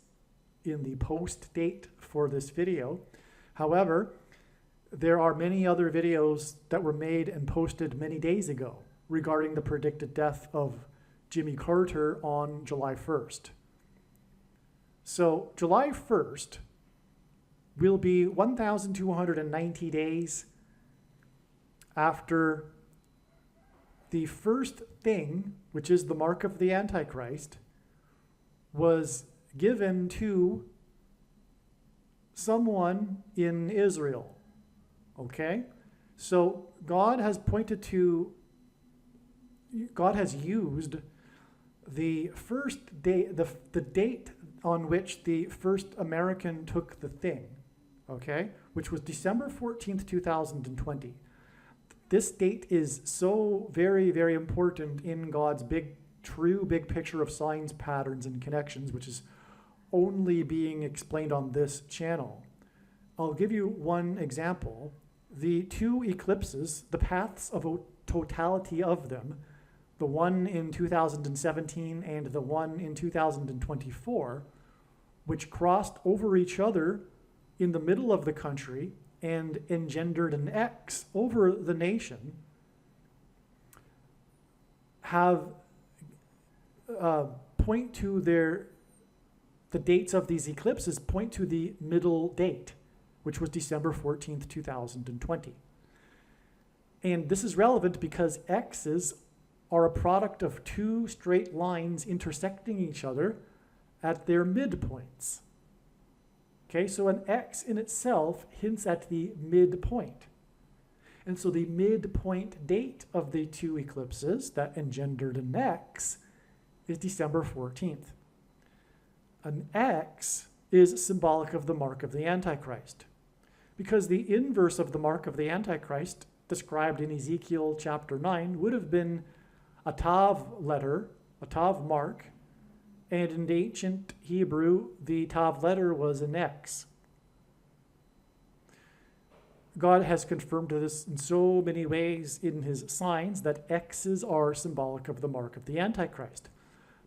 in the post date for this video. However, there are many other videos that were made and posted many days ago regarding the predicted death of Jimmy Carter on July 1st. So July 1st will be 1,290 days after the first thing, which is the mark of the Antichrist, was given to someone in Israel. Okay? So God has used the first day, the date on which the first American took the thing, okay, which was December 14th, 2020. This date is so very, very important in God's true big picture of signs, patterns, and connections, which is only being explained on this channel. I'll give you one example. The two eclipses, the paths of totality of them, the one in 2017 and the one in 2024, which crossed over each other in the middle of the country and engendered an X over the nation, have point to the dates of these eclipses point to the middle date, which was December 14th, 2020. And this is relevant because X's are a product of two straight lines intersecting each other at their midpoints. Okay, so an X in itself hints at the midpoint. And so the midpoint date of the two eclipses that engendered an X is December 14th. An X is symbolic of the mark of the Antichrist, because the inverse of the mark of the Antichrist, described in Ezekiel chapter 9, would have been a Tav letter, a Tav mark, and in ancient Hebrew, the Tav letter was an X. God has confirmed this in so many ways in his signs that X's are symbolic of the mark of the Antichrist.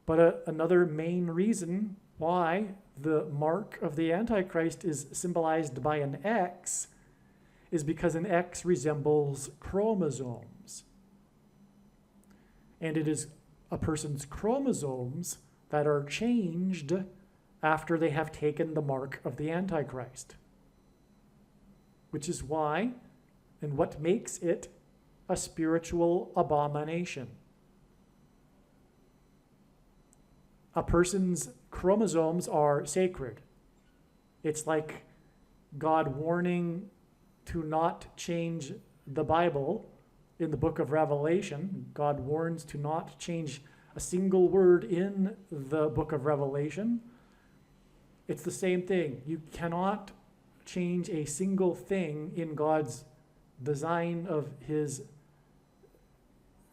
But another main reason why the mark of the Antichrist is symbolized by an X is because an X resembles chromosomes. And it is a person's chromosomes that are changed after they have taken the mark of the Antichrist. Which is why and what makes it a spiritual abomination. A person's chromosomes are sacred. It's like God warning to not change the Bible in the book of Revelation. God warns to not change a single word in the book of Revelation. It's the same thing. You cannot change a single thing in God's design of his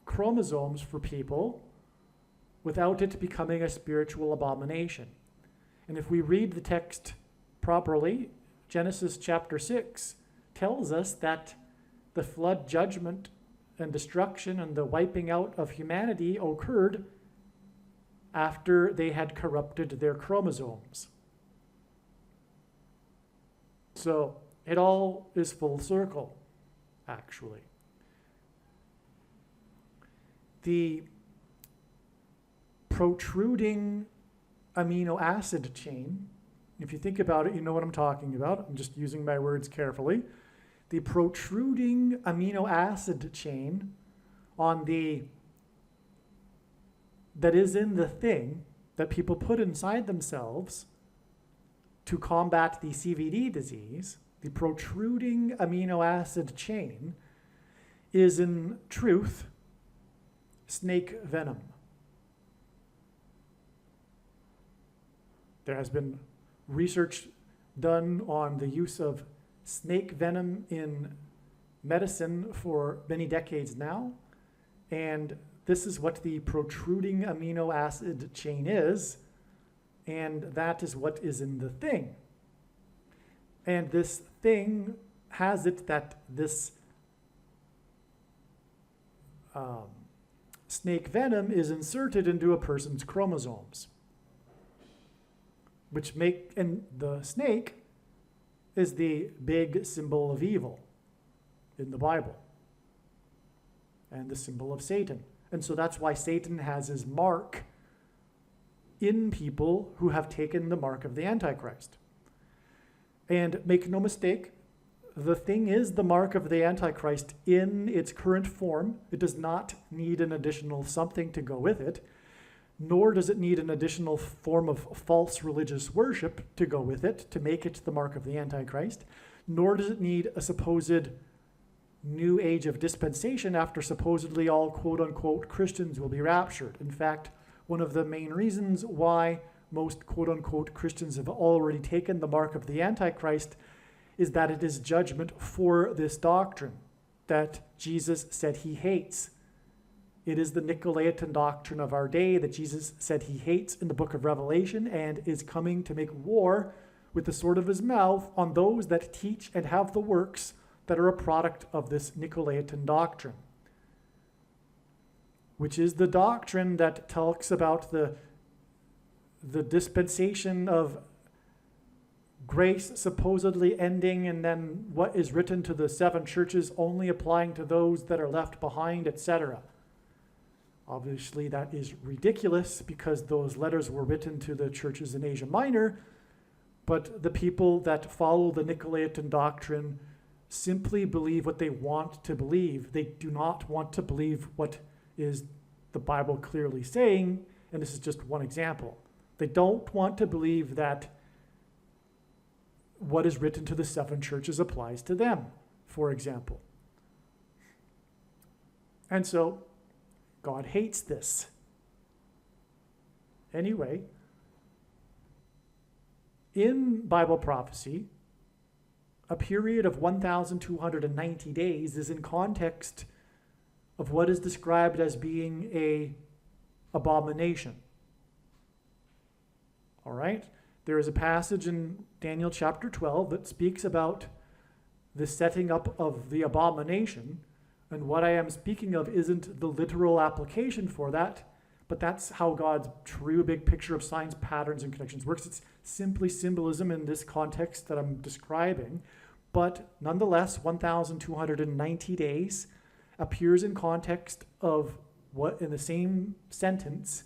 chromosomes for people without it becoming a spiritual abomination. And if we read the text properly, Genesis chapter 6 tells us that the flood judgment and destruction and the wiping out of humanity occurred after they had corrupted their chromosomes. So it all is full circle, actually. The protruding amino acid chain, if you think about it, you know what I'm talking about. I'm just using my words carefully. The protruding amino acid chain that is in the thing that people put inside themselves to combat the CVD disease, the protruding amino acid chain, is in truth snake venom. There has been research done on the use of snake venom in medicine for many decades now, and this is what the protruding amino acid chain is, and that is what is in the thing. And this thing has it that this snake venom is inserted into a person's chromosomes, and the snake is the big symbol of evil in the Bible and the symbol of Satan. And so that's why Satan has his mark in people who have taken the mark of the Antichrist. And make no mistake, the thing is the mark of the Antichrist in its current form. It does not need an additional something to go with it, nor does it need an additional form of false religious worship to go with it to make it the mark of the Antichrist, nor does it need a supposed new age of dispensation after supposedly all quote-unquote Christians will be raptured. In fact, one of the main reasons why most quote-unquote Christians have already taken the mark of the Antichrist is that it is judgment for this doctrine that Jesus said he hates. It is the Nicolaitan doctrine of our day that Jesus said he hates in the book of Revelation and is coming to make war with the sword of his mouth on those that teach and have the works that are a product of this Nicolaitan doctrine, which is the doctrine that talks about the dispensation of grace supposedly ending and then what is written to the seven churches only applying to those that are left behind, etc. Obviously, that is ridiculous because those letters were written to the churches in Asia Minor, but the people that follow the Nicolaitan doctrine simply believe what they want to believe. They do not want to believe what is the Bible clearly saying, and this is just one example. They don't want to believe that what is written to the seven churches applies to them, for example. And so God hates this. Anyway, in Bible prophecy, a period of 1,290 days is in context of what is described as being a abomination. All right? There is a passage in Daniel chapter 12 that speaks about the setting up of the abomination, and what I am speaking of isn't the literal application for that, but that's how God's true big picture of signs, patterns, and connections works. It's simply symbolism in this context that I'm describing, but nonetheless, 1,290 days appears in context of what, in the same sentence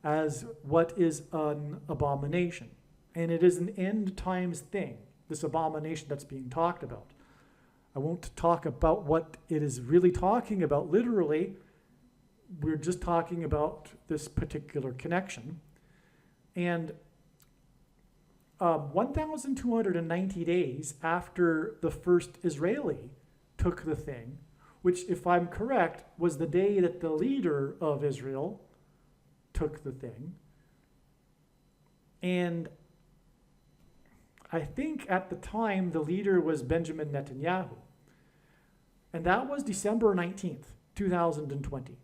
as what is an abomination. And it is an end times thing, this abomination that's being talked about. I won't talk about what it is really talking about literally. We're just talking about this particular connection. And 1,290 days after the first Israeli took the thing, which, if I'm correct, was the day that the leader of Israel took the thing. And I think at the time the leader was Benjamin Netanyahu. And that was December 19th, 2020.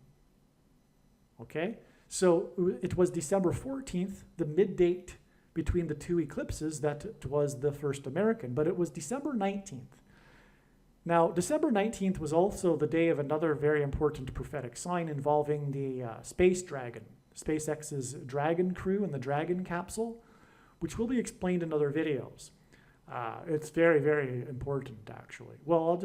Okay? So it was December 14th, the mid-date between the two eclipses, that was the first American, but it was December 19th. Now, December 19th was also the day of another very important prophetic sign involving the Space Dragon, SpaceX's Dragon crew and the Dragon capsule, which will be explained in other videos. It's very, very important, actually. I'll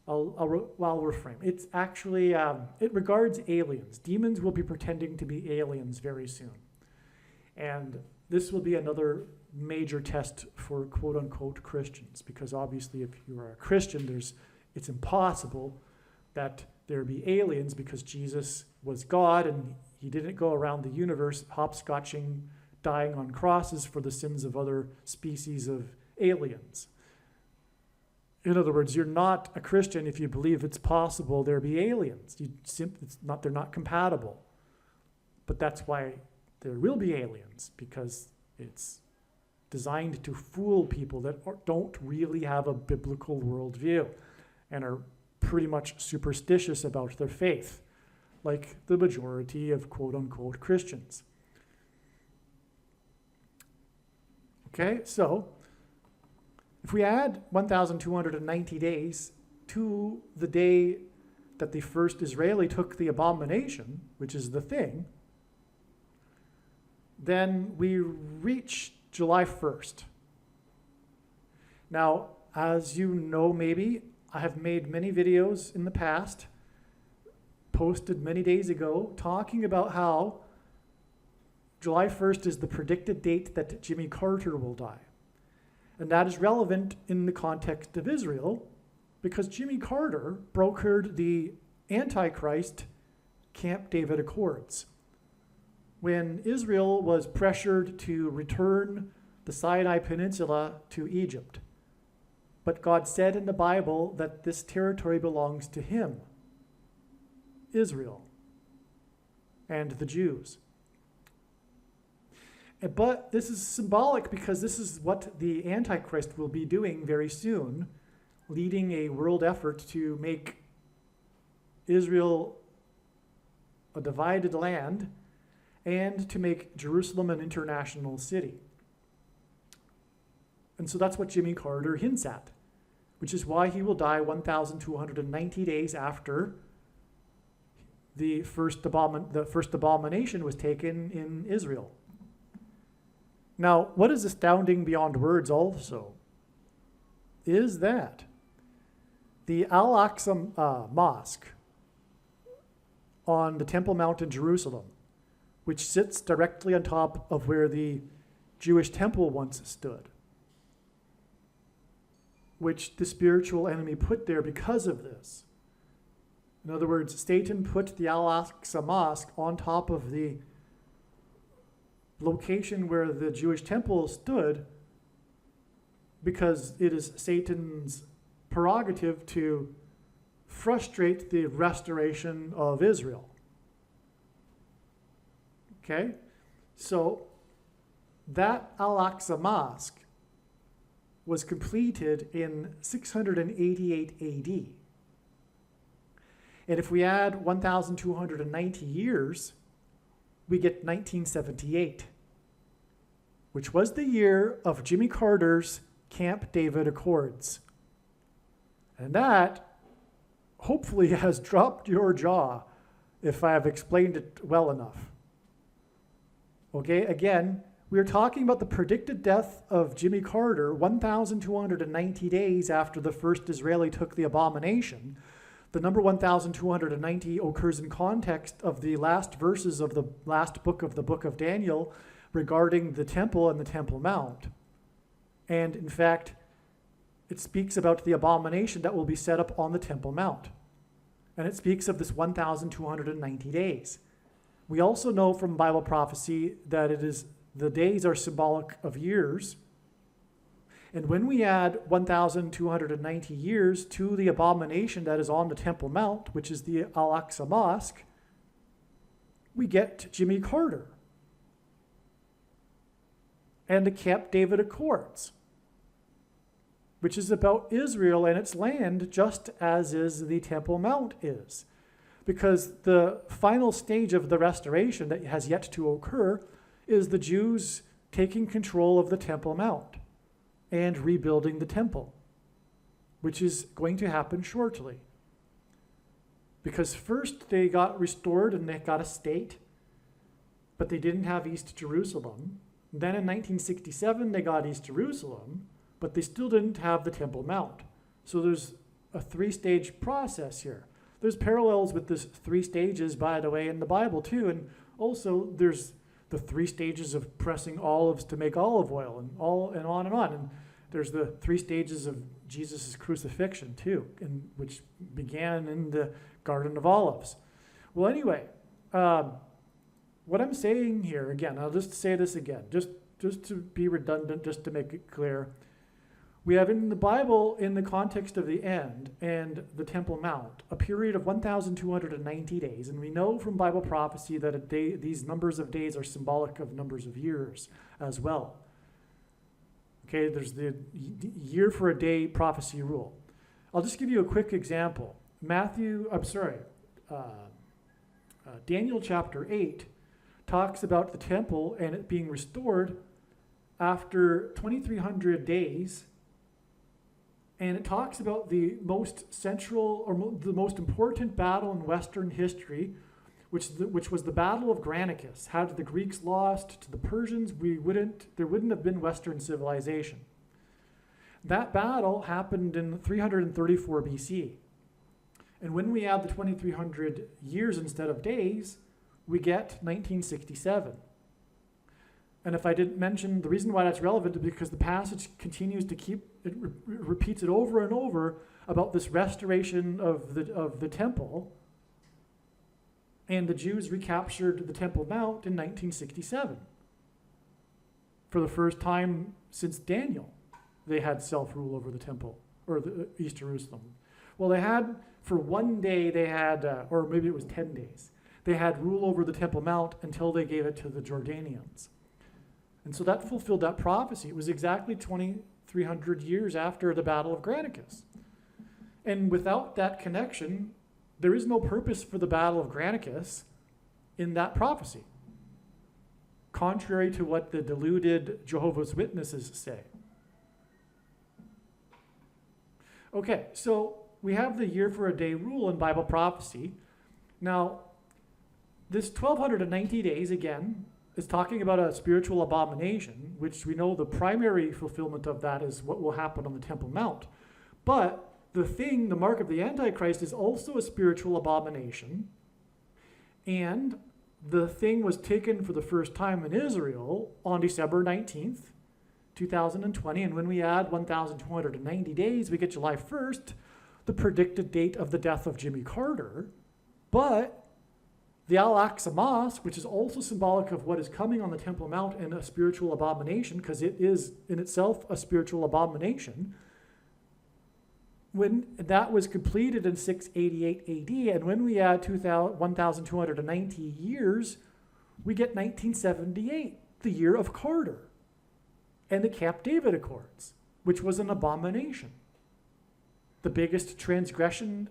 reframe. It's actually, it regards aliens. Demons will be pretending to be aliens very soon. And this will be another major test for quote-unquote Christians, because obviously if you are a Christian, it's impossible that there be aliens, because Jesus was God and he didn't go around the universe hopscotching, dying on crosses for the sins of other species of aliens. In other words, you're not a Christian if you believe it's possible there be aliens. They're not compatible. But that's why there will be aliens, because it's designed to fool people that don't really have a biblical worldview and are pretty much superstitious about their faith, like the majority of quote-unquote Christians. Okay, so if we add 1,290 days to the day that the first Israeli took the abomination, which is the thing, then we reach July 1st. Now, as you know, maybe, I have made many videos in the past, posted many days ago, talking about how July 1st is the predicted date that Jimmy Carter will die. And that is relevant in the context of Israel, because Jimmy Carter brokered the Antichrist Camp David Accords when Israel was pressured to return the Sinai Peninsula to Egypt. But God said in the Bible that this territory belongs to him, Israel, and the Jews. But this is symbolic, because this is what the Antichrist will be doing very soon, leading a world effort to make Israel a divided land and to make Jerusalem an international city. And so that's what Jimmy Carter hints at, which is why he will die 1,290 days after the first abomination was taken in Israel. Now, what is astounding beyond words also is that the Al-Aqsa Mosque on the Temple Mount in Jerusalem, which sits directly on top of where the Jewish temple once stood, which the spiritual enemy put there because of this. In other words, Satan put the Al-Aqsa Mosque on top of the location where the Jewish temple stood, because it is Satan's prerogative to frustrate the restoration of Israel. Okay? So that Al-Aqsa Mosque was completed in 688 AD. And if we add 1,290 years, we get 1978, which was the year of Jimmy Carter's Camp David Accords. And that hopefully has dropped your jaw if I have explained it well enough. Okay, again, we are talking about the predicted death of Jimmy Carter 1,290 days after the first Israeli took the abomination. The number 1,290 occurs in context of the last verses of the last book of the book of Daniel regarding the temple and the Temple Mount. And in fact, it speaks about the abomination that will be set up on the Temple Mount. And it speaks of this 1,290 days. We also know from Bible prophecy that the days are symbolic of years. And when we add 1,290 years to the abomination that is on the Temple Mount, which is the Al-Aqsa Mosque, we get Jimmy Carter and the Camp David Accords, which is about Israel and its land, just as is the Temple Mount is. Because the final stage of the restoration that has yet to occur is the Jews taking control of the Temple Mount and rebuilding the temple, which is going to happen shortly. Because first they got restored and they got a state, but they didn't have East Jerusalem. Then in 1967 they got East Jerusalem, but they still didn't have the Temple Mount. So there's a three-stage process here. There's parallels with this 3 stages, by the way, in the Bible too. And also there's the 3 stages of pressing olives to make olive oil and on and on. And there's the 3 stages of Jesus' crucifixion too, which began in the Garden of Olives. Well, anyway, what I'm saying here, again, I'll just say this again, just to be redundant, just to make it clear. We have in the Bible, in the context of the end and the Temple Mount, a period of 1,290 days. And we know from Bible prophecy that these numbers of days are symbolic of numbers of years as well. Okay, there's the year for a day prophecy rule. I'll just give you a quick example. Daniel chapter 8 talks about the temple and it being restored after 2,300 days. And it talks about the most central or the most important battle in Western history, which was the Battle of Granicus. Had the Greeks lost to the Persians, there wouldn't have been Western civilization. That battle happened in 334 BC. And when we add the 2,300 years instead of days, we get 1967. And if I didn't mention, the reason why that's relevant is because the passage continues to repeats it over and over about this restoration of the temple. And the Jews recaptured the Temple Mount in 1967. For the first time since Daniel, they had self-rule over the temple, or the East Jerusalem. Well, they had, for one day, or maybe it was 10 days, they had rule over the Temple Mount until they gave it to the Jordanians. And so that fulfilled that prophecy. It was exactly 2,300 years after the Battle of Granicus. And without that connection, there is no purpose for the Battle of Granicus in that prophecy, contrary to what the deluded Jehovah's Witnesses say. Okay, so we have the year for a day rule in Bible prophecy. Now, this 1,290 days, again, is talking about a spiritual abomination, which we know the primary fulfillment of that is what will happen on the Temple Mount. But the mark of the Antichrist, is also a spiritual abomination. And the thing was taken for the first time in Israel on December 19th, 2020. And when we add 1,290 days, we get July 1st, the predicted date of the death of Jimmy Carter. But the Al-Aqsa Mosque, which is also symbolic of what is coming on the Temple Mount and a spiritual abomination, because it is in itself a spiritual abomination, when that was completed in 688 AD, and when we add 1,290 years, we get 1978, the year of Carter, and the Camp David Accords, which was an abomination. The biggest transgression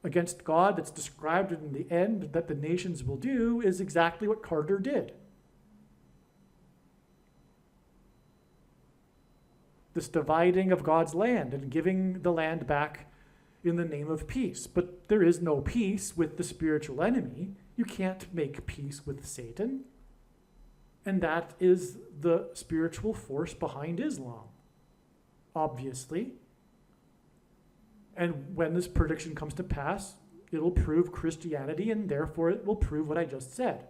against God that's described in the end that the nations will do is exactly what Carter did. This dividing of God's land and giving the land back in the name of peace. But there is no peace with the spiritual enemy. You can't make peace with Satan. And that is the spiritual force behind Islam, obviously. And when this prediction comes to pass, it'll prove Christianity, and therefore it will prove what I just said,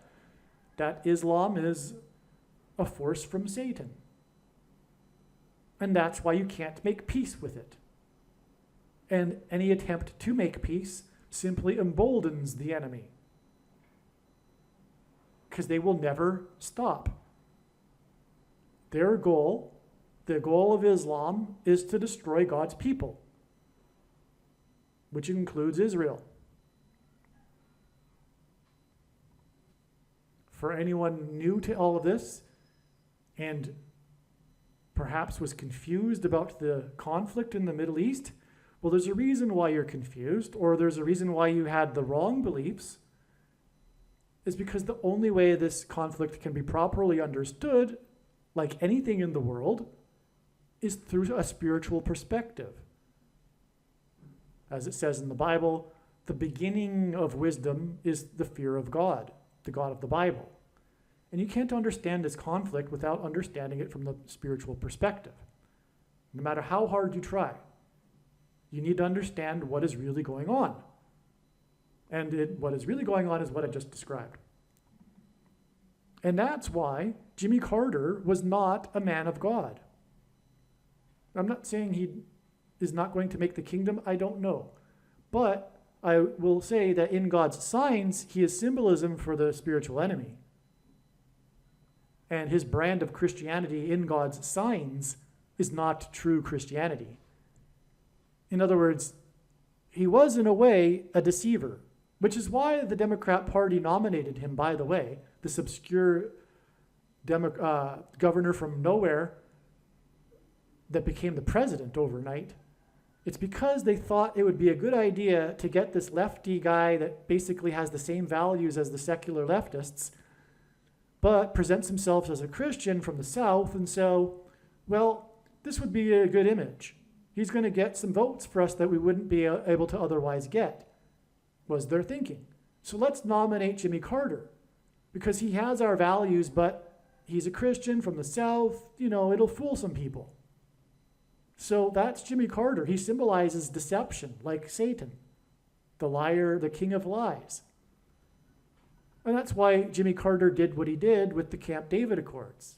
that Islam is a force from Satan. And that's why you can't make peace with it. And any attempt to make peace simply emboldens the enemy, because they will never stop. Their goal, the goal of Islam, is to destroy God's people, which includes Israel. For anyone new to all of this and perhaps was confused about the conflict in the Middle East, well, there's a reason why you're confused, or there's a reason why you had the wrong beliefs, is because the only way this conflict can be properly understood, like anything in the world, is through a spiritual perspective. As it says in the Bible, the beginning of wisdom is the fear of God, the God of the Bible. And you can't understand this conflict without understanding it from the spiritual perspective, no matter how hard you try. You need to understand what is really going on. And what is really going on is what I just described. And that's why Jimmy Carter was not a man of God. I'm not saying he is not going to make the kingdom. I don't know. But I will say that in God's signs, he is symbolism for the spiritual enemy. And his brand of Christianity in God's signs is not true Christianity. In other words, he was in a way a deceiver, which is why the Democrat Party nominated him, by the way, this obscure governor from nowhere that became the president overnight. It's because they thought it would be a good idea to get this lefty guy that basically has the same values as the secular leftists, but presents himself as a Christian from the South, and so, well, this would be a good image. He's going to get some votes for us that we wouldn't be able to otherwise get, was their thinking. So let's nominate Jimmy Carter, because he has our values, but he's a Christian from the South. It'll fool some people. So that's Jimmy Carter. He symbolizes deception, like Satan, the liar, the king of lies. And that's why Jimmy Carter did what he did with the Camp David Accords.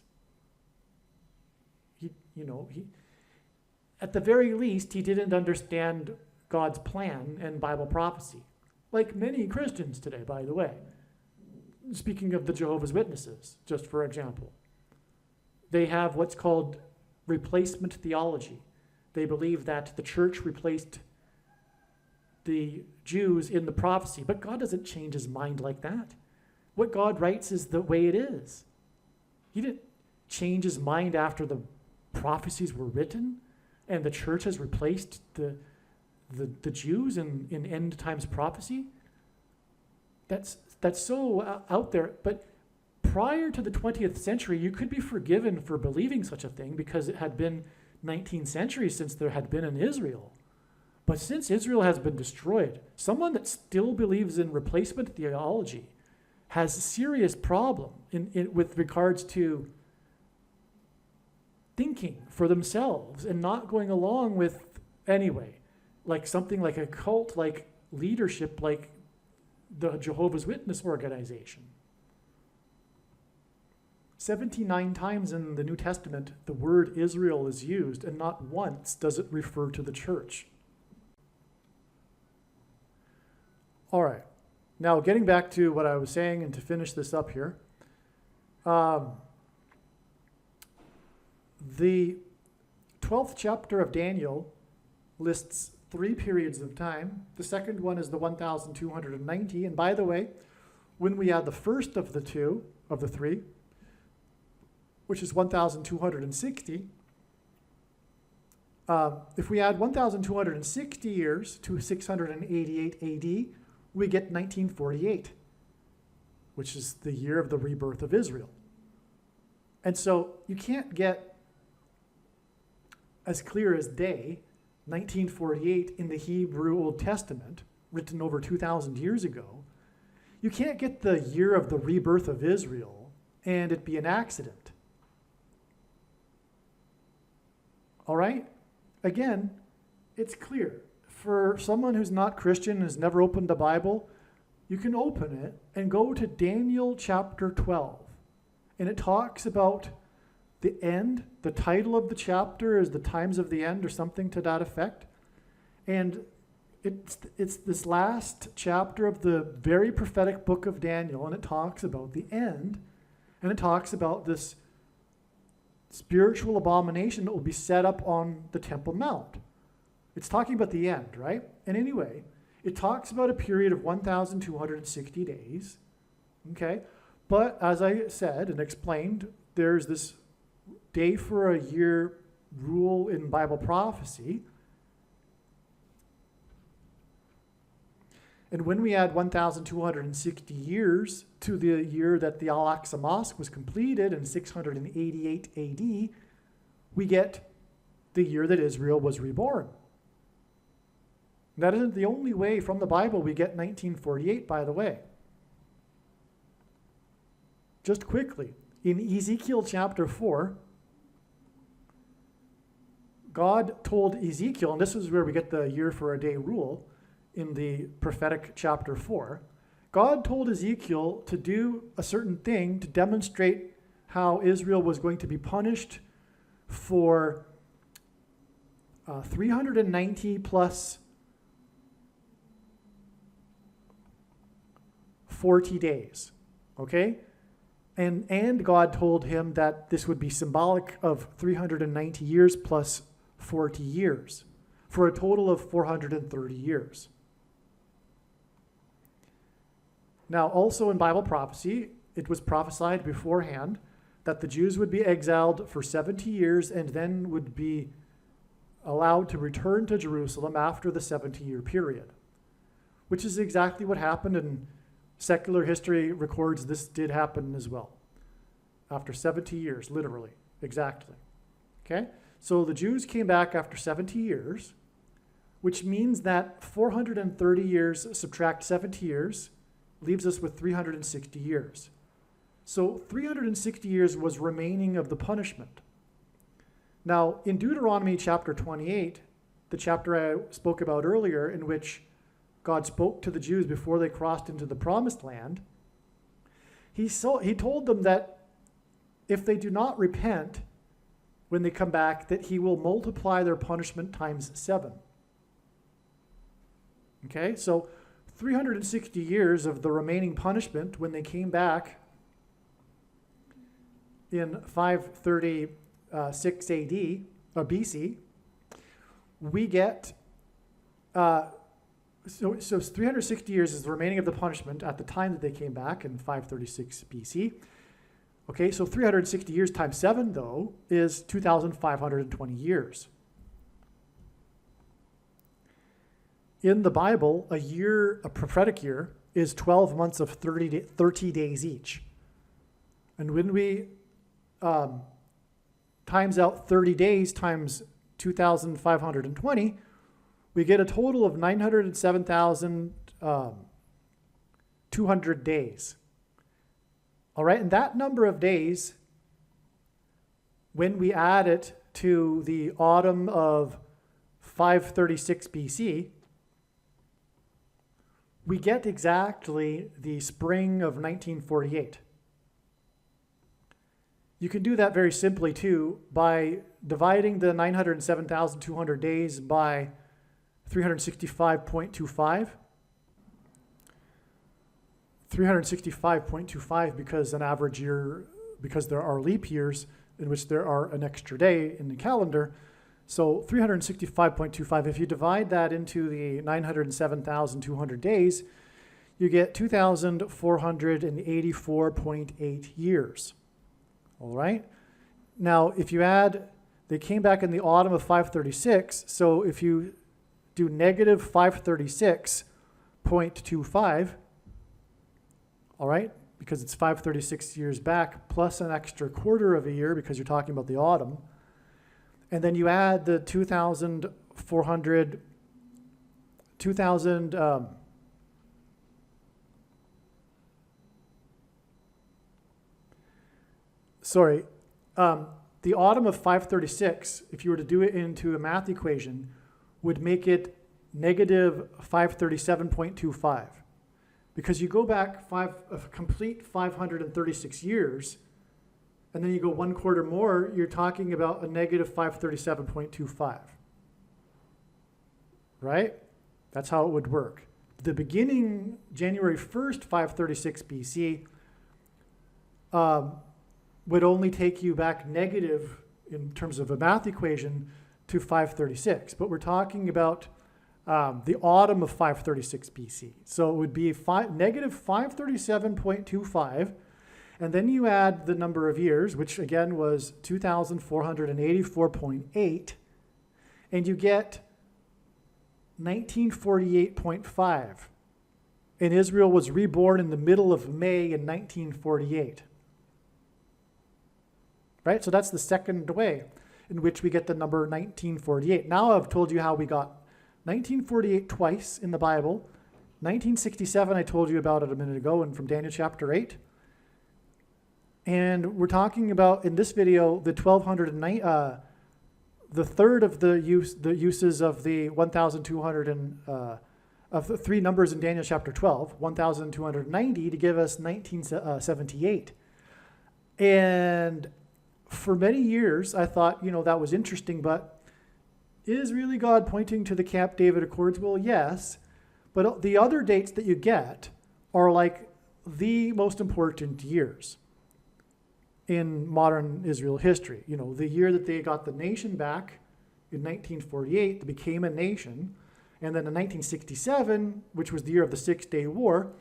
He at the very least, he didn't understand God's plan and Bible prophecy, like many Christians today, by the way. Speaking of the Jehovah's Witnesses, just for example, they have what's called replacement theology. They believe that the church replaced the Jews in the prophecy, but God doesn't change his mind like that. What God writes is the way it is. He didn't change his mind after the prophecies were written and the church has replaced the Jews in end times prophecy. That's so out there. But prior to the 20th century, you could be forgiven for believing such a thing because it had been 19 centuries since there had been an Israel. But since Israel has been destroyed, someone that still believes in replacement theology has a serious problem with regards to thinking for themselves and not going along with, anyway, like something like a cult, like leadership, like the Jehovah's Witness organization. 79 times in the New Testament, the word Israel is used, and not once does it refer to the church. All right. Now, getting back to what I was saying and to finish this up here, the 12th chapter of Daniel lists 3 periods of time. The second one is the 1290. And by the way, when we add the first of the three, which is 1,260, if we add 1,260 years to 688 AD, we get 1948, which is the year of the rebirth of Israel. And so you can't get as clear as day 1948 in the Hebrew Old Testament, written over 2,000 years ago. You can't get the year of the rebirth of Israel and it be an accident. All right? Again, it's clear. For someone who's not Christian, has never opened the Bible, you can open it and go to Daniel chapter 12. And it talks about the end. The title of the chapter is The Times of the End or something to that effect. And it's this last chapter of the very prophetic book of Daniel, and it talks about the end. And it talks about this spiritual abomination that will be set up on the Temple Mount. It's talking about the end, right? And anyway, it talks about a period of 1,260 days, okay? But as I said and explained, there's this day for a year rule in Bible prophecy. And when we add 1,260 years to the year that the Al-Aqsa Mosque was completed in 688 AD, we get the year that Israel was reborn. That isn't the only way from the Bible we get 1948, by the way. Just quickly, in Ezekiel chapter 4, God told Ezekiel, and this is where we get the year for a day rule, in the prophetic chapter 4, God told Ezekiel to do a certain thing to demonstrate how Israel was going to be punished for 390 plus 40 days, okay? And God told him that this would be symbolic of 390 years plus 40 years, for a total of 430 years. Now, also in Bible prophecy, it was prophesied beforehand that the Jews would be exiled for 70 years and then would be allowed to return to Jerusalem after the 70-year period, which is exactly what happened, and secular history records this did happen as well. After 70 years, literally, exactly. Okay? So the Jews came back after 70 years, which means that 430 years subtract 70 years leaves us with 360 years. So 360 years was remaining of the punishment. Now, in Deuteronomy chapter 28, the chapter I spoke about earlier, in which God spoke to the Jews before they crossed into the promised land, he told them that if they do not repent when they come back, that he will multiply their punishment times 7. Okay, so 360 years of the remaining punishment when they came back in 536 AD, or BC, we get, so 360 years is the remaining of the punishment at the time that they came back in 536 BC. Okay, so 360 years times 7, though, is 2,520 years. In the Bible, a prophetic year, is 12 months of 30 days each. And when we times out 30 days times 2,520, we get a total of 907,200 days. All right, and that number of days, when we add it to the autumn of 536 BC, we get exactly the spring of 1948. You can do that very simply, too, by dividing the 907,200 days by 365.25. 365.25 because an average year, because there are leap years in which there are an extra day in the calendar. So 365.25, if you divide that into the 907,200 days, you get 2,484.8 years. All right? Now, if you add, they came back in the autumn of 536, so if you do negative 536.25, all right, because it's 536 years back, plus an extra quarter of a year because you're talking about the autumn, and then you add the 2,400, the autumn of 536, if you were to do it into a math equation, would make it negative 537.25. Because you go back a complete 536 years, and then you go one quarter more, you're talking about a negative 537.25. Right? That's how it would work. The beginning, January 1st, 536 BC, would only take you back negative in terms of a math equation to 536. But we're talking about the autumn of 536 BC. So it would be negative 537.25. And then you add the number of years, which again was 2,484.8. And you get 1948.5. And Israel was reborn in the middle of May in 1948. Right? So that's the second way in which we get the number 1948. Now I've told you how we got 1948 twice in the Bible. 1967 I told you about it a minute ago, and from Daniel chapter 8. And we're talking about, in this video, the 1209, the third of the uses of the 1,200 of the three numbers in Daniel chapter 12, 1,290 to give us 1978. And for many years, I thought, that was interesting, but is really God pointing to the Camp David Accords? Well, yes, but the other dates that you get are like the most important years in modern Israel history. The year that they got the nation back in 1948, they became a nation, and then in 1967, which was the year of the Six-Day War,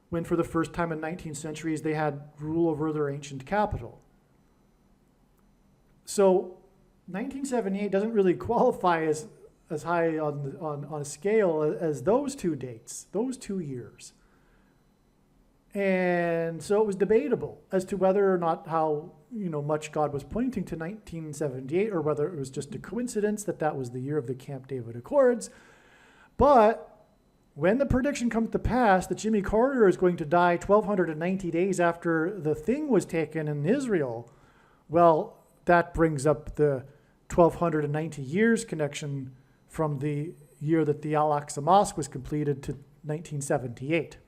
when for the first time in 19 centuries they had rule over their ancient capital. So 1978 doesn't really qualify as high on a scale as those two dates, those 2 years. And so it was debatable as to whether or not how much God was pointing to 1978, or whether it was just a coincidence that was the year of the Camp David Accords. But when the prediction comes to pass that Jimmy Carter is going to die 1,290 days after the thing was taken in Israel, well, that brings up the 1,290 years connection from the year that the Al-Aqsa Mosque was completed to 1978.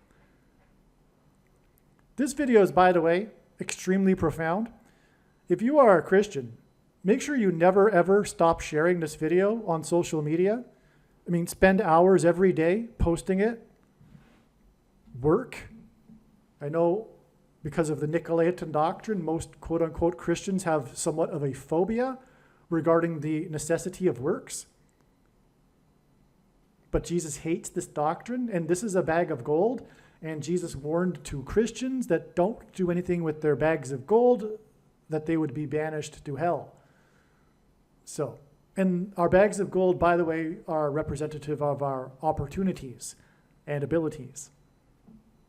This video is, by the way, extremely profound. If you are a Christian, make sure you never ever stop sharing this video on social media. Spend hours every day posting it. Work. I know because of the Nicolaitan doctrine, most quote-unquote Christians have somewhat of a phobia regarding the necessity of works. But Jesus hates this doctrine, and this is a bag of gold. And Jesus warned to Christians that don't do anything with their bags of gold, that they would be banished to hell. So, and our bags of gold, by the way, are representative of our opportunities and abilities.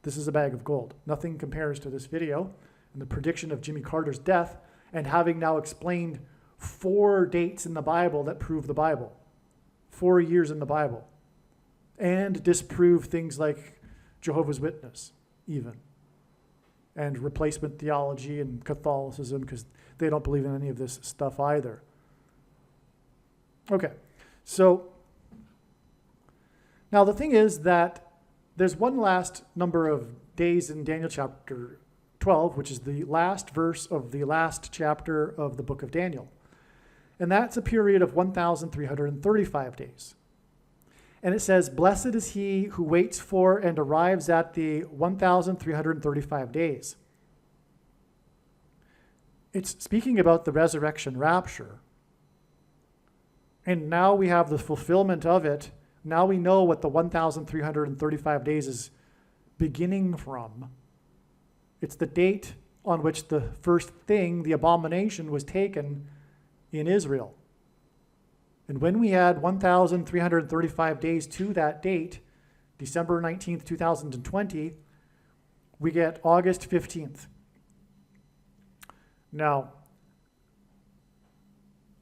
This is a bag of gold. Nothing compares to this video and the prediction of Jimmy Carter's death, and having now explained 4 dates in the Bible that prove the Bible, 4 years in the Bible, and disprove things like Jehovah's Witness, even, and replacement theology and Catholicism, because they don't believe in any of this stuff either. Okay, so now the thing is that there's one last number of days in Daniel chapter 12, which is the last verse of the last chapter of the book of Daniel. And that's a period of 1,335 days. And it says, "Blessed is he who waits for and arrives at the 1,335 days." It's speaking about the resurrection rapture. And now we have the fulfillment of it. Now we know what the 1,335 days beginning from. It's the date on which the first thing, the abomination, was taken in Israel. And when we add 1,335 days to that date, December 19th, 2020, we get August 15th. Now,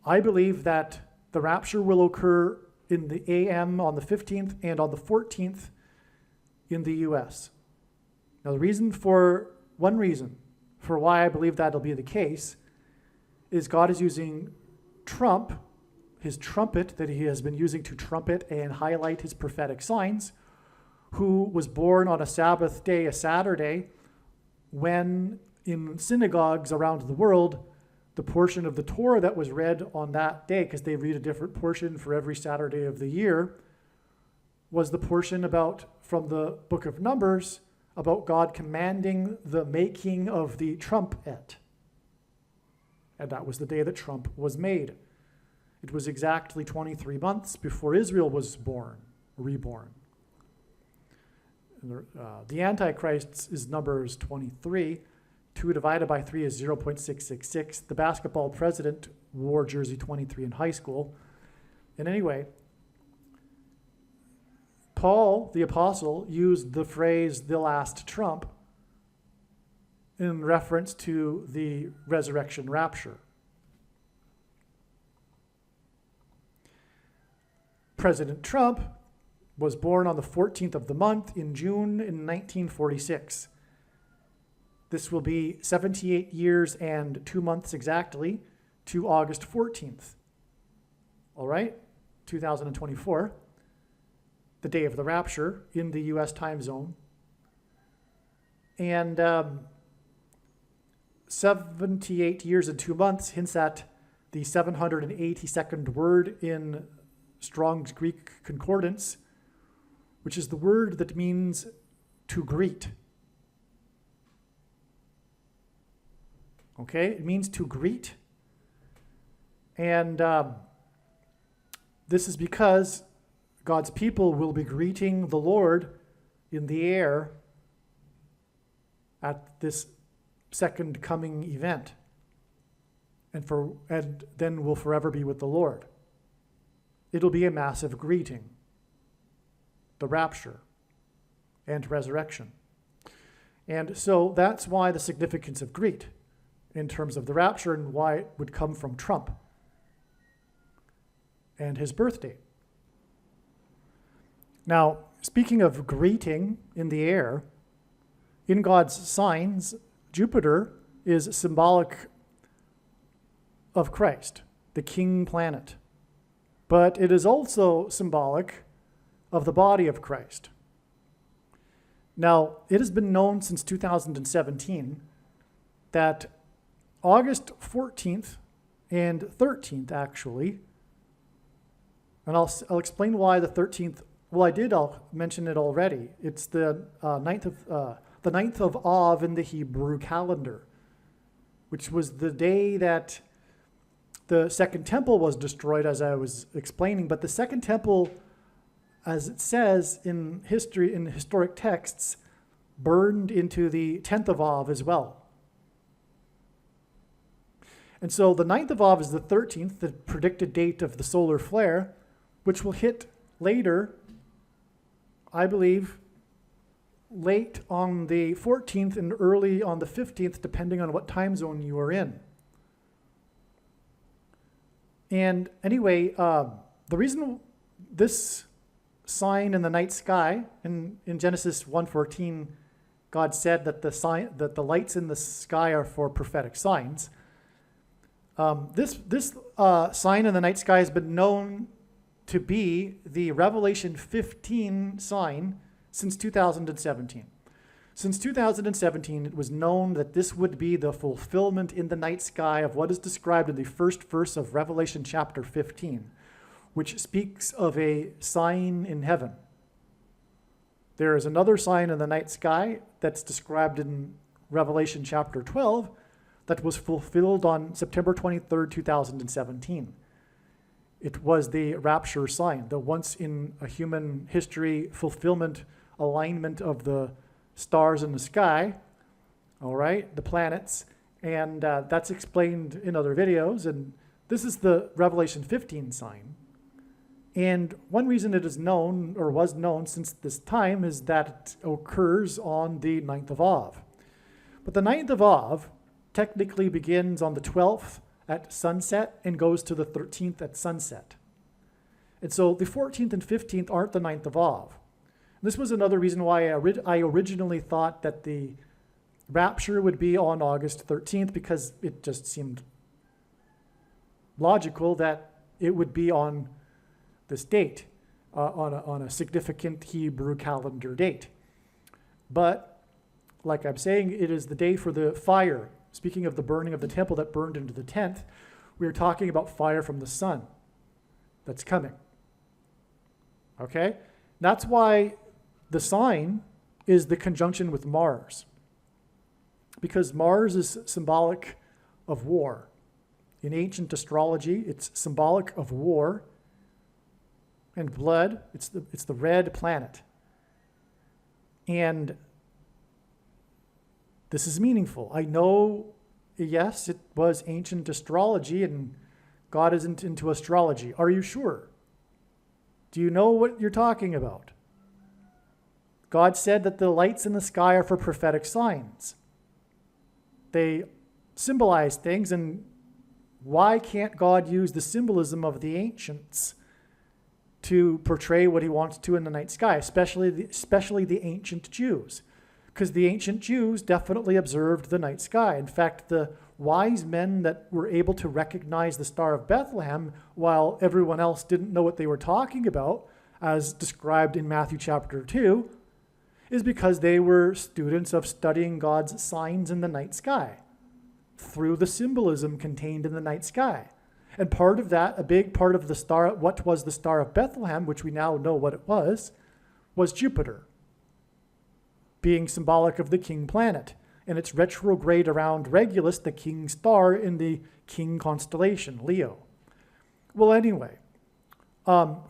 I believe that the rapture will occur in the AM on the 15th and on the 14th in the US. Now, one reason for why I believe that'll be the case is God is using Trump, his trumpet that he has been using to trumpet and highlight his prophetic signs, who was born on a Sabbath day, a Saturday, when in synagogues around the world, the portion of the Torah that was read on that day, because they read a different portion for every Saturday of the year, was the portion from the book of Numbers about God commanding the making of the trumpet. And that was the day that Trump was made. It was exactly 23 months before Israel was reborn. The Antichrist is Numbers 23. 2 divided by 3 is 0.666. The basketball president wore jersey 23 in high school. And anyway, Paul, the apostle, used the phrase, the last trump, in reference to the resurrection rapture. President Trump was born on the 14th of the month in June in 1946. This will be 78 years and 2 months exactly to August 14th. All right, 2024, the day of the rapture in the US time zone. And 78 years and 2 months hints at the 782nd word in Strong's Greek Concordance, which is the word that means to greet. Okay, it means to greet. And this is because God's people will be greeting the Lord in the air at this second coming event. And then will forever be with the Lord. It'll be a massive greeting. The rapture and resurrection. And so that's why the significance of greet in terms of the rapture and why it would come from Trump and his birth date. Now, speaking of greeting in the air, in God's signs, Jupiter is symbolic of Christ, the king planet. But it is also symbolic of the body of Christ. Now, it has been known since 2017 that August 14th and 13th, actually, and I'll explain why the 13th. Well, I'll mention it already. It's the 9th of Av in the Hebrew calendar, which was the day that the Second Temple was destroyed, as I was explaining. But the Second Temple, as it says in historic texts, burned into the 10th of Av as well. And so the 9th of Av is the 13th, the predicted date of the solar flare, which will hit later, I believe, late on the 14th and early on the 15th, depending on what time zone you are in. And anyway, the reason this sign in the night sky, in Genesis 1:14, God said that the lights in the sky are for prophetic signs. This sign in the night sky has been known to be the Revelation 15 sign since 2017. Since 2017, it was known that this would be the fulfillment in the night sky of what is described in the first verse of Revelation chapter 15, which speaks of a sign in heaven. There is another sign in the night sky that's described in Revelation chapter 12 that was fulfilled on September 23rd, 2017. It was the rapture sign, the once in a human history fulfillment, alignment of the stars in the sky, all right, the planets, and that's explained in other videos, and this is the Revelation 15 sign. And one reason it is known, or was known since this time, is that it occurs on the 9th of Av. But the 9th of Av technically begins on the 12th at sunset and goes to the 13th at sunset. And so the 14th and 15th aren't the 9th of Av. This was another reason why I originally thought that the rapture would be on August 13th, because it just seemed logical that it would be on this date, on a significant Hebrew calendar date. But like I'm saying, it is the day for the fire. Speaking of the burning of the temple that burned into the tent, we are talking about fire from the sun that's coming. Okay? That's why the sign is the conjunction with Mars. Because Mars is symbolic of war. In ancient astrology, it's symbolic of war and blood. It's the red planet. And this is meaningful. I know, yes, it was ancient astrology, and God isn't into astrology. Are you sure? Do you know what you're talking about? God said that the lights in the sky are for prophetic signs. They symbolize things, and why can't God use the symbolism of the ancients to portray what he wants to in the night sky, especially the ancient Jews? Because the ancient Jews definitely observed the night sky. In fact, the wise men that were able to recognize the Star of Bethlehem while everyone else didn't know what they were talking about, as described in Matthew chapter 2, is because they were students of studying God's signs in the night sky through the symbolism contained in the night sky. And part of that, a big part of the star, what was the Star of Bethlehem, which we now know what it was Jupiter, being symbolic of the king planet. And it's retrograde around Regulus, the king star in the king constellation, Leo. Well, anyway,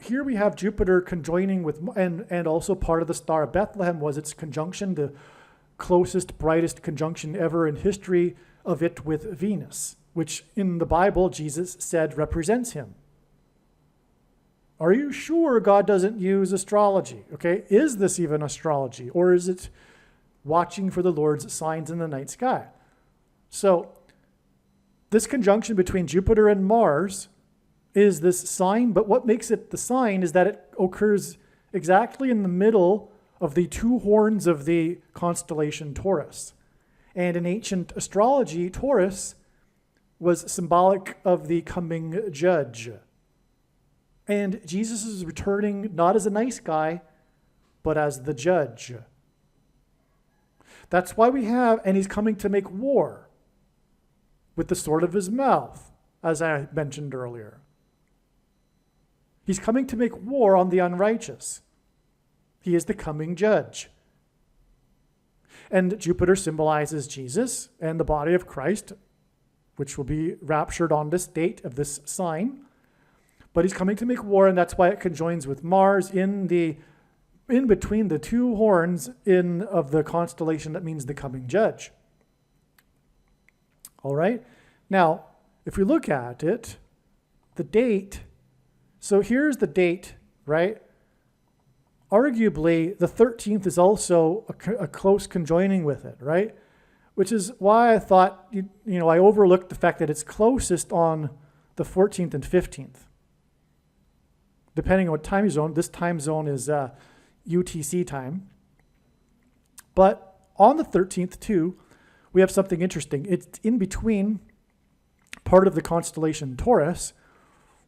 here we have Jupiter conjoining with, and also part of the Star of Bethlehem was its conjunction, the closest, brightest conjunction ever in history of it with Venus, which in the Bible, Jesus said represents him. Are you sure God doesn't use astrology? Okay, is this even astrology, or is it watching for the Lord's signs in the night sky? So this conjunction between Jupiter and Mars is this sign, but what makes it the sign is that it occurs exactly in the middle of the two horns of the constellation Taurus. And in ancient astrology, Taurus was symbolic of the coming judge. And Jesus is returning not as a nice guy, but as the judge. That's why we have, and he's coming to make war with the sword of his mouth, as I mentioned earlier. He's coming to make war on the unrighteous. He is the coming judge. And Jupiter symbolizes Jesus and the body of Christ, which will be raptured on this date of this sign. But he's coming to make war, and that's why it conjoins with Mars in between the two horns of the constellation that means the coming judge. All right? Now, if we look at it, the date, so here's the date, right? Arguably, the 13th is also a close conjoining with it, right? Which is why I thought, I overlooked the fact that it's closest on the 14th and 15th. Depending on what time zone, this time zone is UTC time. But on the 13th, too, we have something interesting. It's in between part of the constellation Taurus,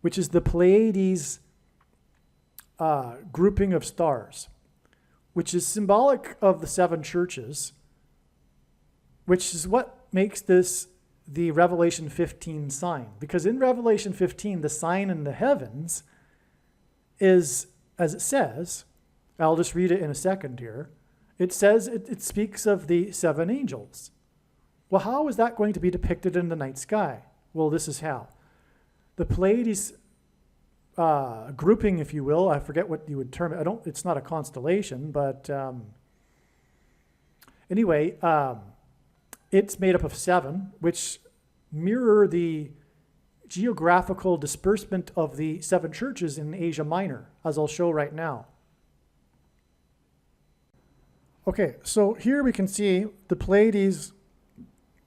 which is the Pleiades grouping of stars, which is symbolic of the seven churches, which is what makes this the Revelation 15 sign. Because in Revelation 15, the sign in the heavens is, as it says, I'll just read it in a second here. It says, it speaks of the seven angels. Well, how is that going to be depicted in the night sky? Well, this is how. The Pleiades grouping, if you will, I forget what you would term it. It's not a constellation, but Anyway, it's made up of 7, which mirror the geographical disbursement of the 7 churches in Asia Minor, as I'll show right now. Okay, so here we can see the Pleiades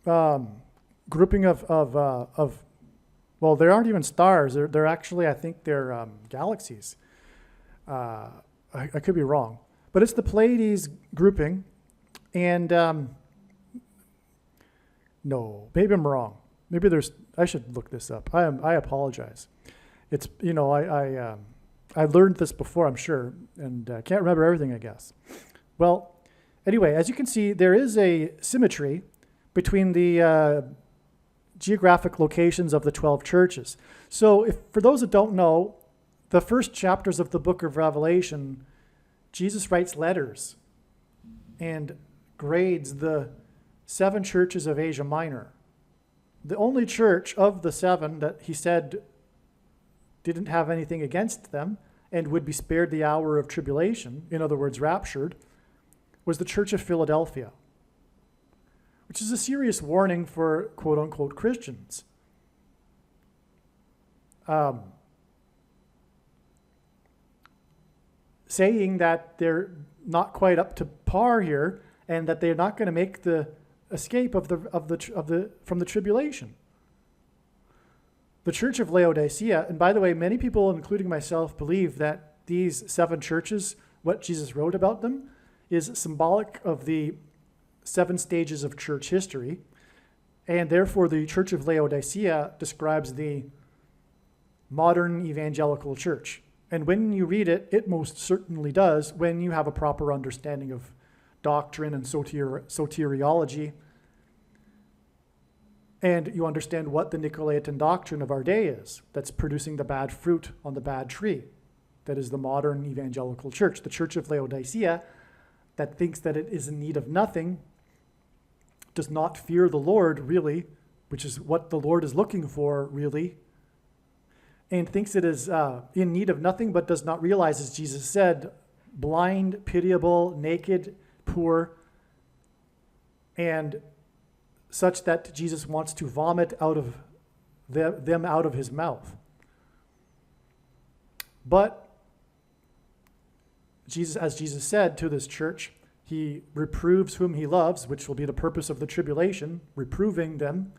grouping of well, they aren't even stars. They're actually, I think they're galaxies. I could be wrong. But it's the Pleiades grouping. And no, maybe I'm wrong. Maybe I should look this up. I apologize. It's, I learned this before, I'm sure, and can't remember everything, I guess. Well, anyway, as you can see, there is a symmetry between the geographic locations of the 12 churches. So for those that don't know, the first chapters of the book of Revelation, Jesus writes letters and grades the 7 churches of Asia Minor. The only church of the 7 that he said didn't have anything against them and would be spared the hour of tribulation, in other words, raptured, was the Church of Philadelphia, which is a serious warning for quote-unquote Christians. Saying that they're not quite up to par here and that they're not going to make the escape from the tribulation. The Church of Laodicea, and by the way, many people, including myself, believe that these 7 churches, what Jesus wrote about them, is symbolic of the 7 stages of church history, and therefore the Church of Laodicea describes the modern evangelical church. And when you read it, it most certainly does when you have a proper understanding of doctrine and soteriology, and you understand what the Nicolaitan doctrine of our day is that's producing the bad fruit on the bad tree. That is the modern evangelical church. The Church of Laodicea, that thinks that it is in need of nothing, does not fear the Lord, really, which is what the Lord is looking for, really, and thinks it is in need of nothing, but does not realize, as Jesus said, blind, pitiable, naked, poor, and such that Jesus wants to vomit out of them out of his mouth. But Jesus, as Jesus said to this church, he reproves whom he loves, which will be the purpose of the tribulation, reproving them.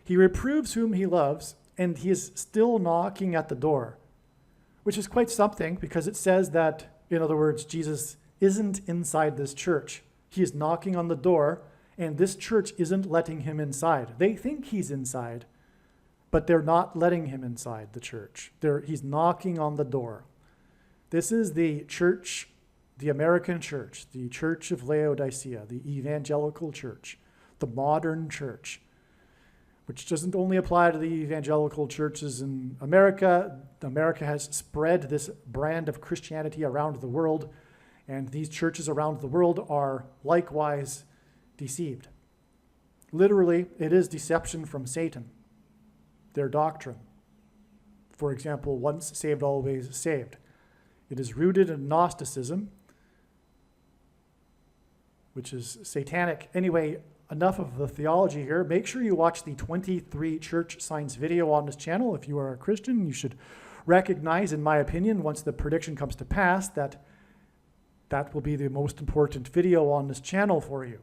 He reproves whom he loves, and he is still knocking at the door, which is quite something because it says that, in other words, Jesus isn't inside this church. He is knocking on the door, and this church isn't letting him inside. They think he's inside, but they're not letting him inside the church. He's knocking on the door. This is the church, the American church, the Church of Laodicea, the evangelical church, the modern church, which doesn't only apply to the evangelical churches in America. America has spread this brand of Christianity around the world, and these churches around the world are likewise deceived. Literally, it is deception from Satan, their doctrine. For example, once saved, always saved. It is rooted in Gnosticism, which is satanic. Anyway, enough of the theology here. Make sure you watch the 23 church signs video on this channel. If you are a Christian, you should recognize, in my opinion, once the prediction comes to pass, that will be the most important video on this channel for you.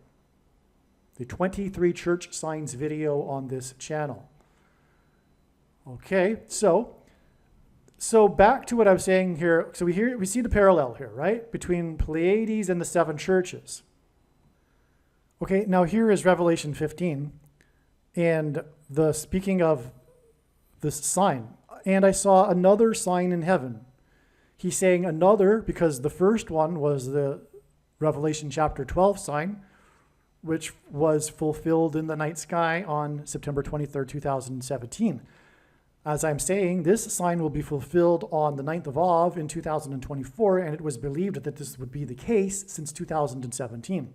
The 23 church signs video on this channel. Okay, so back to what I was saying here. So we see the parallel here, right? Between Pleiades and the 7 churches. Okay, now here is Revelation 15, and speaking of this sign. And I saw another sign in heaven. He's saying another because the first one was the Revelation chapter 12 sign, which was fulfilled in the night sky on September 23rd, 2017. As I'm saying, this sign will be fulfilled on the 9th of Av in 2024, and it was believed that this would be the case since 2017.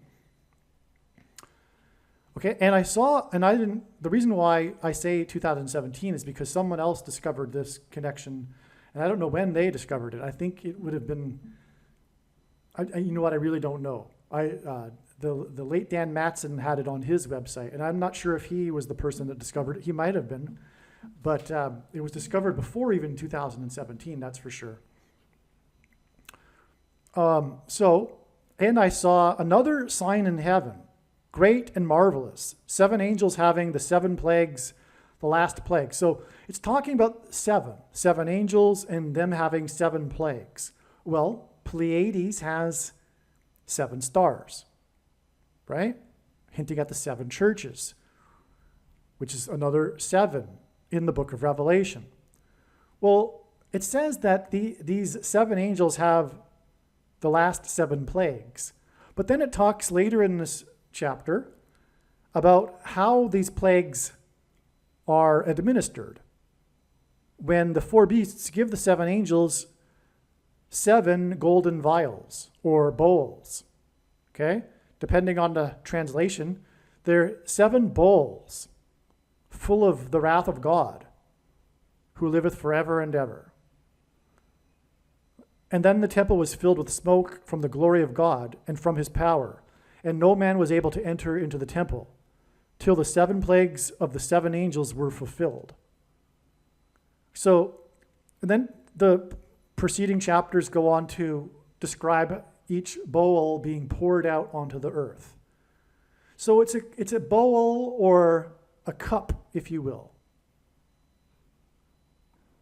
Okay, and the reason why I say 2017 is because someone else discovered this connection, and I don't know when they discovered it. I think it would have been, you know what, I really don't know. the late Dan Matson had it on his website, and I'm not sure if he was the person that discovered it. He might have been, but it was discovered before even 2017, that's for sure. And I saw another sign in heaven, great and marvelous, 7 angels having the 7 plagues, the last plague. So it's talking about 7 angels and them having 7 plagues. Well, Pleiades has 7 stars, right? Hinting at the 7 churches, which is another 7 in the book of Revelation. Well, it says that these 7 angels have the last 7 plagues. But then it talks later in this chapter about how these plagues are administered. When the 4 beasts give the 7 angels 7 golden vials or bowls, okay? Depending on the translation, they're 7 bowls full of the wrath of God, who liveth forever and ever. And then the temple was filled with smoke from the glory of God and from his power, and no man was able to enter into the temple till the 7 plagues of the 7 angels were fulfilled. So then the preceding chapters go on to describe each bowl being poured out onto the earth. So it's a bowl or a cup, if you will.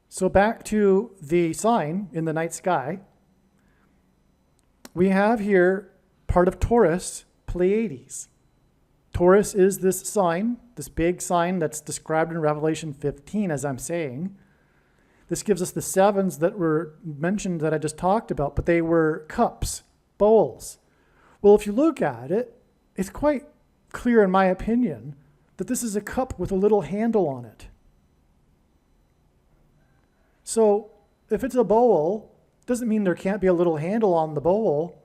So back to the sign in the night sky. We have here part of Taurus, Pleiades. Taurus is this sign, this big sign that's described in Revelation 15, as I'm saying. This gives us the 7s that were mentioned that I just talked about, but they were cups, bowls. Well, if you look at it, it's quite clear, in my opinion, that this is a cup with a little handle on it. So if it's a bowl, doesn't mean there can't be a little handle on the bowl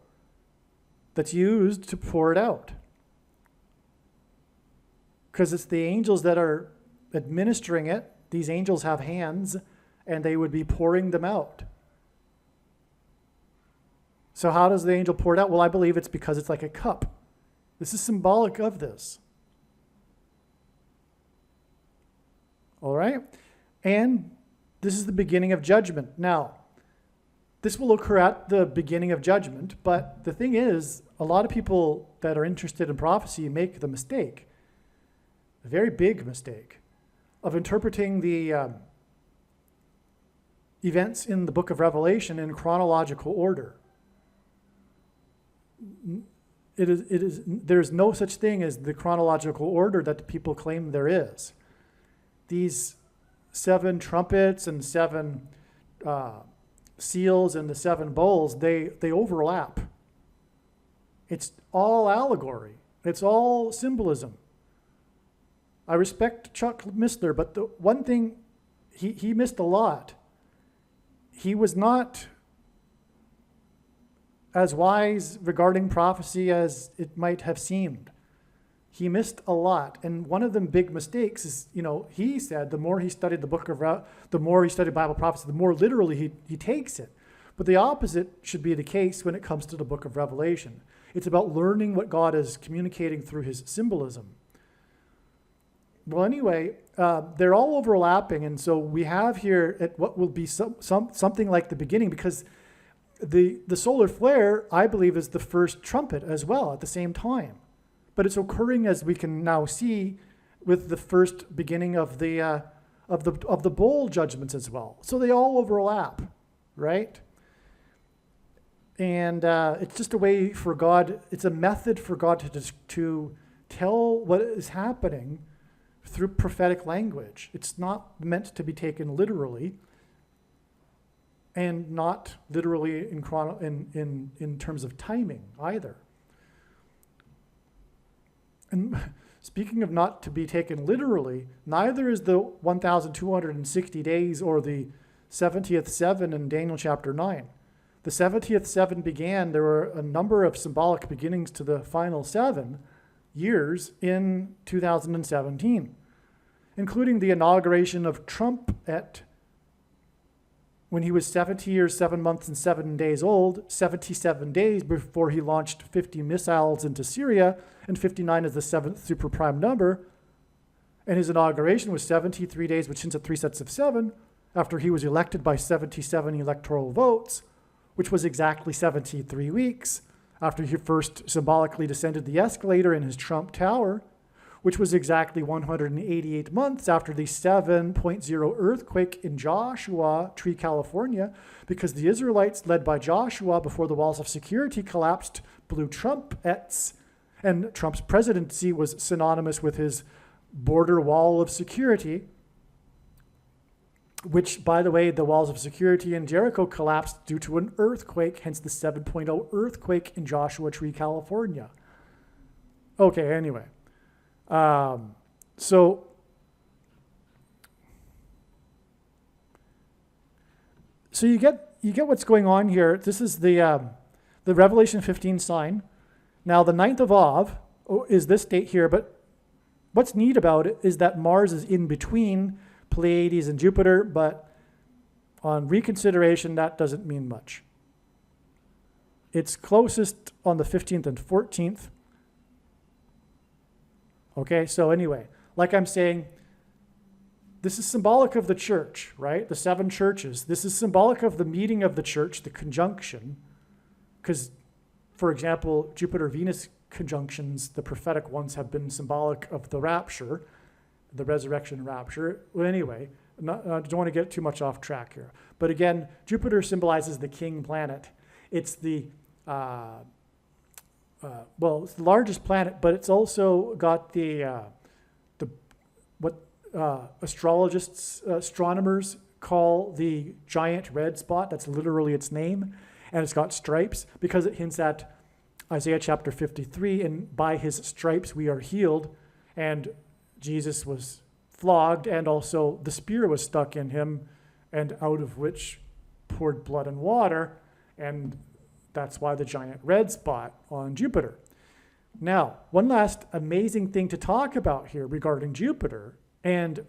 that's used to pour it out. Because it's the angels that are administering it. These angels have hands, and they would be pouring them out. So how does the angel pour it out? Well, I believe it's because it's like a cup. This is symbolic of this. All right? And this is the beginning of judgment. Now, this will occur at the beginning of judgment, but the thing is, a lot of people that are interested in prophecy make the mistake, a very big mistake, of interpreting the events in the book of Revelation in chronological order. There's no such thing as the chronological order that people claim there is. These 7 trumpets and 7 seals and the 7 bowls, they overlap. It's all allegory. It's all symbolism. I respect Chuck Missler, but the one thing he missed a lot. He was not as wise regarding prophecy as it might have seemed. He missed a lot. And one of the big mistakes is, he said the more he studied the more he studied Bible prophecy, the more literally he takes it. But the opposite should be the case when it comes to the book of Revelation. It's about learning what God is communicating through his symbolism. Well, anyway, they're all overlapping, and so we have here at what will be something like the beginning, because the solar flare, I believe, is the first trumpet as well at the same time. But it's occurring, as we can now see, with the first beginning of the bowl judgments as well. So they all overlap, right? And it's just a way for God. It's a method for God to tell what is happening through prophetic language. It's not meant to be taken literally, and not literally in terms of timing either. And speaking of not to be taken literally, neither is the 1,260 days or the 70th 7 in Daniel chapter 9. The 70th 7 began, there were a number of symbolic beginnings to the final 7 years in 2017, including the inauguration of Trump when he was 70 years, 7 months, and 7 days old, 77 days before he launched 50 missiles into Syria, and 59 is the seventh super prime number. And his inauguration was 73 days, which hints at 3 sets of 7, after he was elected by 77 electoral votes, which was exactly 73 weeks after he first symbolically descended the escalator in his Trump Tower, which was exactly 188 months after the 7.0 earthquake in Joshua Tree, California, because the Israelites, led by Joshua before the walls of security collapsed, blew trumpets, and Trump's presidency was synonymous with his border wall of security, which, by the way, the walls of security in Jericho collapsed due to an earthquake, hence the 7.0 earthquake in Joshua Tree, California. Okay, anyway. So you get what's going on here. This is the Revelation 15 sign. Now the 9th of Av is this date here, but what's neat about it is that Mars is in between Pleiades and Jupiter, but on reconsideration, that doesn't mean much. It's closest on the 15th and 14th. Okay, so anyway, like I'm saying, this is symbolic of the church, right? The 7 churches. This is symbolic of the meeting of the church, the conjunction. Because, for example, Jupiter-Venus conjunctions, the prophetic ones, have been symbolic of the rapture, the resurrection rapture. Well, anyway, I don't want to get too much off track here. But again, Jupiter symbolizes the king planet. It's the it's the largest planet, but it's also got what astronomers call the giant red spot. That's literally its name. And it's got stripes because it hints at Isaiah chapter 53, and by his stripes we are healed. And Jesus was flogged, and also the spear was stuck in him, and out of which poured blood and water. And that's why the giant red spot on Jupiter. Now, one last amazing thing to talk about here regarding Jupiter and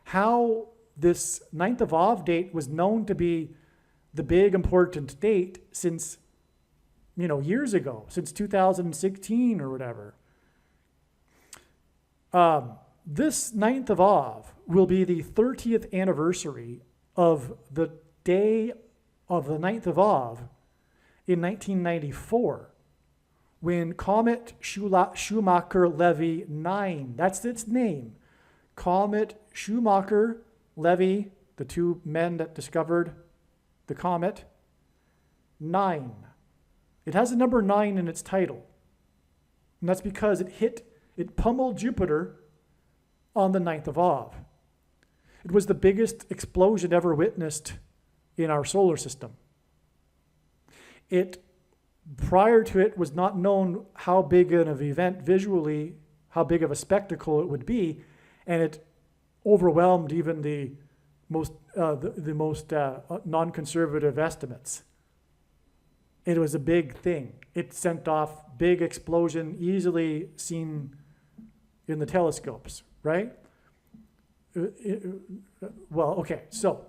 how this 9th of Av date was known to be the big important date since, years ago, since 2016 or whatever. This 9th of Av will be the 30th anniversary of the day of the 9th of Av in 1994, when Comet Schumacher-Levy 9, that's its name, Comet Schumacher-Levy, the 2 men that discovered the comet, 9. It has a number 9 in its title, and that's because it pummeled Jupiter on the 9th of Av. It was the biggest explosion ever witnessed in our solar system. Prior to it was not known how big of an event visually, how big of a spectacle it would be, and it overwhelmed even the most non-conservative estimates. It was a big thing. It sent off big explosion, easily seen in the telescopes, right? So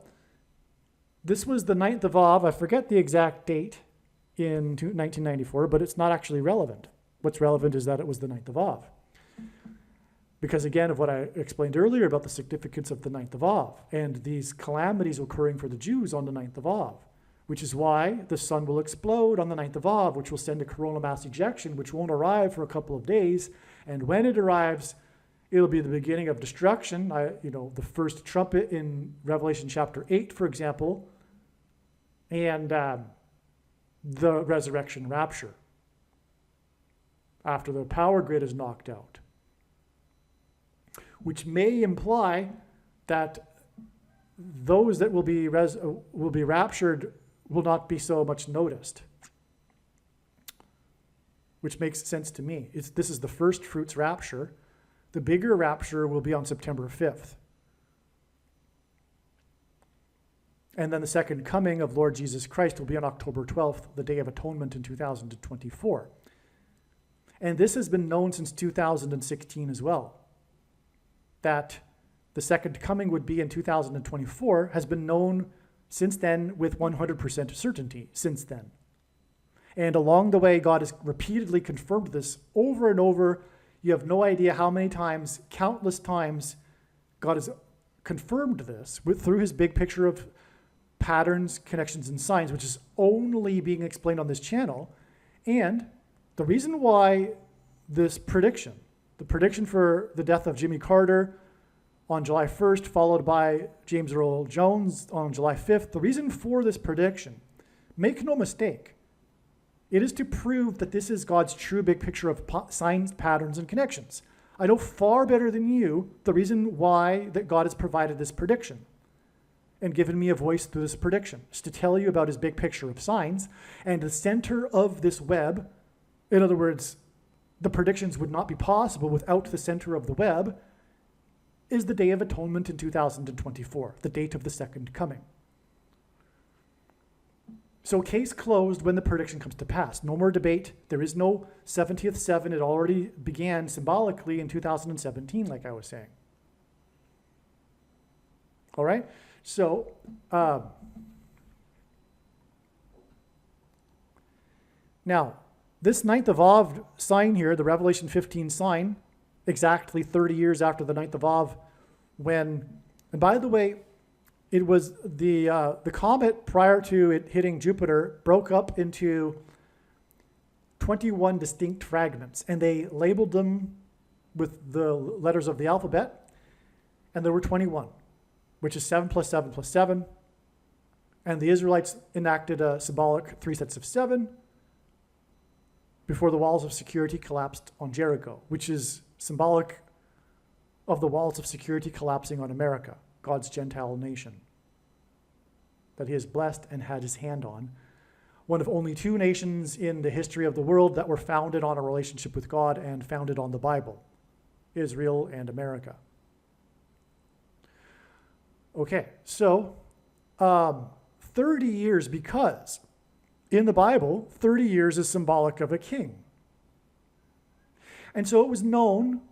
this was the 9th of Av. I forget the exact date in 1994, but it's not actually relevant. What's relevant is that it was the 9th of Av. Because again, of what I explained earlier about the significance of the 9th of Av and these calamities occurring for the Jews on the 9th of Av, which is why the sun will explode on the 9th of Av, which will send a coronal mass ejection, which won't arrive for a couple of days. And when it arrives, it'll be the beginning of destruction. The first trumpet in Revelation chapter 8, for example, and the resurrection rapture after the power grid is knocked out, which may imply that those that will be raptured will not be so much noticed, which makes sense to me. This is the first fruits rapture. The bigger rapture will be on September 5th. And then the second coming of Lord Jesus Christ will be on October 12th, the Day of Atonement in 2024. And this has been known since 2016 as well. That the second coming would be in 2024 has been known since then with 100% certainty since then. And along the way, God has repeatedly confirmed this over and over. You have no idea how many times, countless times, God has confirmed this through his big picture of patterns, connections, and signs, which is only being explained on this channel. And the reason why this prediction, the prediction for the death of Jimmy Carter on July 1st, followed by James Earl Jones on July 5th, the reason for this prediction, make no mistake, it is to prove that this is God's true big picture of signs, patterns, and connections. I know far better than you the reason why that God has provided this prediction and given me a voice through this prediction. It's to tell you about his big picture of signs, and the center of this web, in other words, the predictions would not be possible without the center of the web, is the Day of Atonement in 2024, the date of the second coming. So case closed when the prediction comes to pass. No more debate. There is no 70th seven. It already began symbolically in 2017, like I was saying. All right? So, now, this 9th of Av sign here, the Revelation 15 sign, exactly 30 years after the 9th of Av, when, and by the way, it was the comet prior to it hitting Jupiter broke up into 21 distinct fragments, and they labeled them with the letters of the alphabet, and there were 21, which is 7 plus 7 plus 7, and the Israelites enacted a symbolic 3 sets of 7 before the walls of security collapsed on Jericho, which is symbolic of the walls of security collapsing on America, God's Gentile nation that he has blessed and had his hand on. One of only 2 nations in the history of the world that were founded on a relationship with God and founded on the Bible, Israel and America. Okay, so 30 years, because in the Bible, 30 years is symbolic of a king. And so it was known,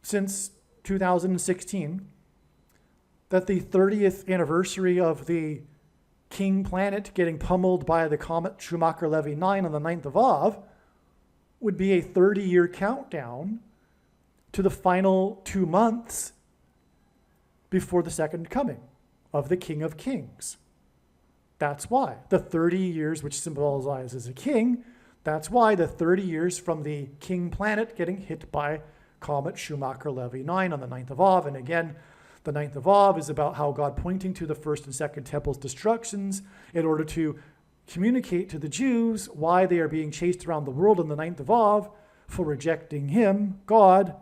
since 2016, that the 30th anniversary of the king planet getting pummeled by the comet Schumacher-Levy 9 on the 9th of Av would be a 30-year countdown to the final 2 months before the second coming of the King of Kings. That's why the 30 years, which symbolizes a king, that's why the 30 years from the king planet getting hit by comet Schumacher-Levy 9 on the 9th of Av. And again, the 9th of Av is about how God pointing to the first and second temple's destructions in order to communicate to the Jews why they are being chased around the world on the 9th of Av for rejecting him, God,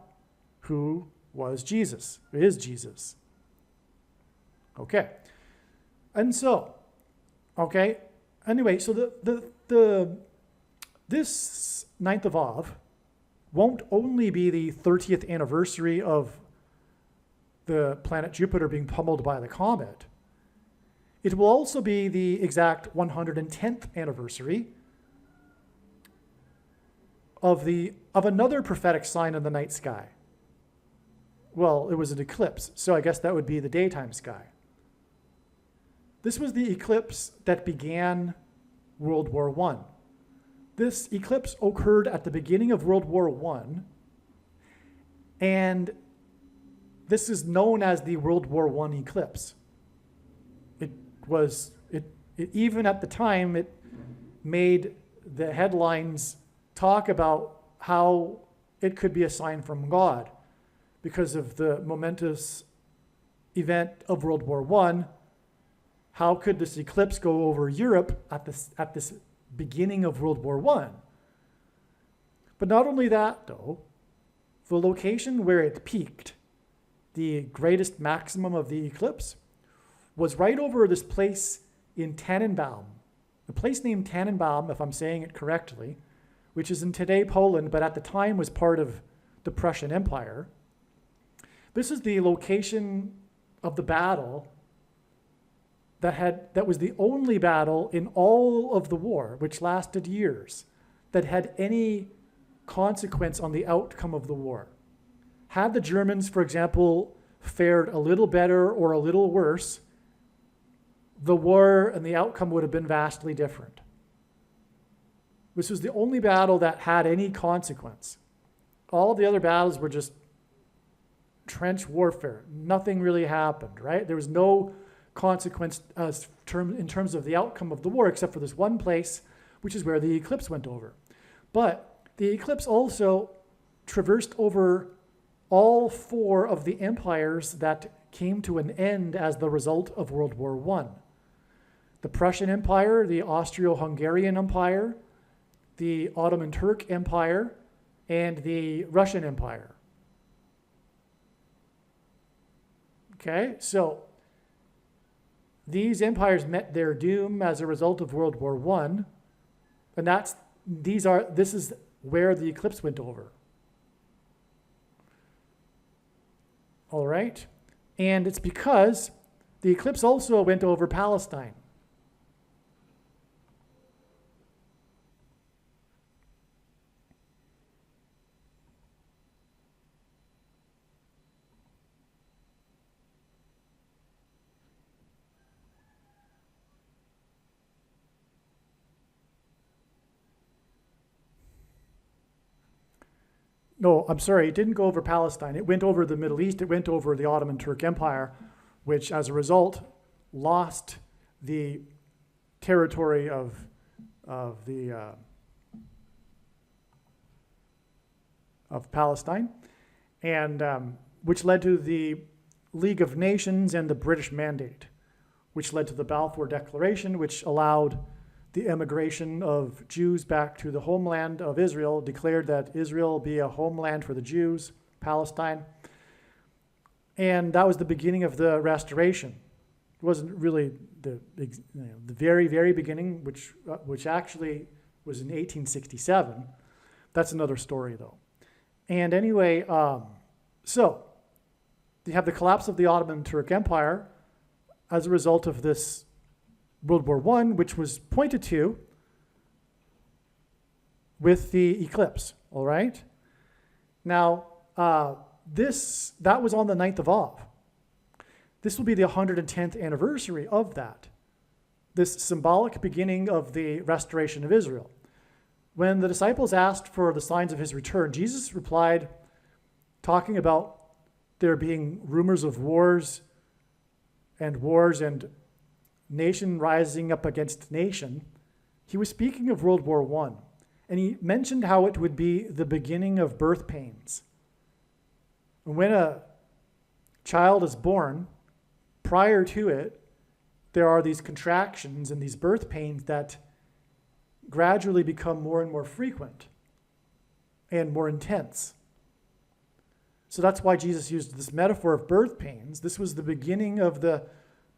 who was Jesus, is Jesus. Okay. And so, okay, anyway, so this 9th of Av won't only be the 30th anniversary of the planet Jupiter being pummeled by the comet. It will also be the exact 110th anniversary of another prophetic sign in the night sky. Well, it was an eclipse, so I guess that would be the daytime sky. This was the eclipse that began World War I. This eclipse occurred at the beginning of World War I, and this is known as the World War I eclipse. Even at the time, it made the headlines talk about how it could be a sign from God because of the momentous event of World War I. How could this eclipse go over Europe at this beginning of World War I? But not only that, though, the location where it peaked, the greatest maximum of the eclipse, was right over this place in Tannenbaum. The place named Tannenbaum, if I'm saying it correctly, which is in today Poland, but at the time was part of the Prussian Empire. This is the location of the battle that was the only battle in all of the war, which lasted years, that had any consequence on the outcome of the war. Had the Germans, for example, fared a little better or a little worse, the war and the outcome would have been vastly different. This was the only battle that had any consequence. All the other battles were just trench warfare. Nothing really happened, right? There was no consequence in terms of the outcome of the war, except for this one place, which is where the eclipse went over. But the eclipse also traversed over all four of the empires that came to an end as the result of World War I. The Prussian Empire, the Austro-Hungarian Empire, the Ottoman Turk Empire, and the Russian Empire. Okay, so these empires met their doom as a result of World War I, and this is where the eclipse went over. All right, and it's because the eclipse also went over Palestine. No, I'm sorry, it didn't go over Palestine. It went over the Middle East. It went over the Ottoman Turk Empire, which as a result lost the territory of Palestine, and which led to the League of Nations and the British Mandate, which led to the Balfour Declaration, which allowed the emigration of Jews back to the homeland of Israel, declared that Israel be a homeland for the Jews, Palestine. And that was the beginning of the restoration. It wasn't really the very, very beginning, which actually was in 1867. That's another story, though. And anyway, so you have the collapse of the Ottoman Turk Empire as a result of this World War I, which was pointed to with the eclipse, all right? Now, that was on the 9th of Av. This will be the 110th anniversary of that, this symbolic beginning of the restoration of Israel. When the disciples asked for the signs of his return, Jesus replied, talking about there being rumors of wars and nation rising up against nation. He was speaking of World War I, and he mentioned how it would be the beginning of birth pains. When a child is born, prior to it, there are these contractions and these birth pains that gradually become more and more frequent and more intense. So that's why Jesus used this metaphor of birth pains. This was the beginning of the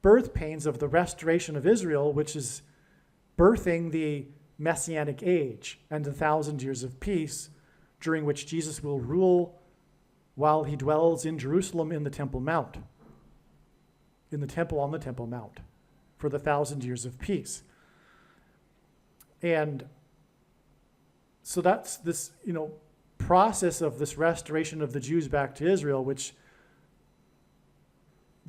birth pains of the restoration of Israel, which is birthing the Messianic age and the 1,000 years of peace, during which Jesus will rule while he dwells in Jerusalem in the Temple Mount, in the temple on the Temple Mount, for the 1,000 years of peace. And so that's this, process of this restoration of the Jews back to Israel, which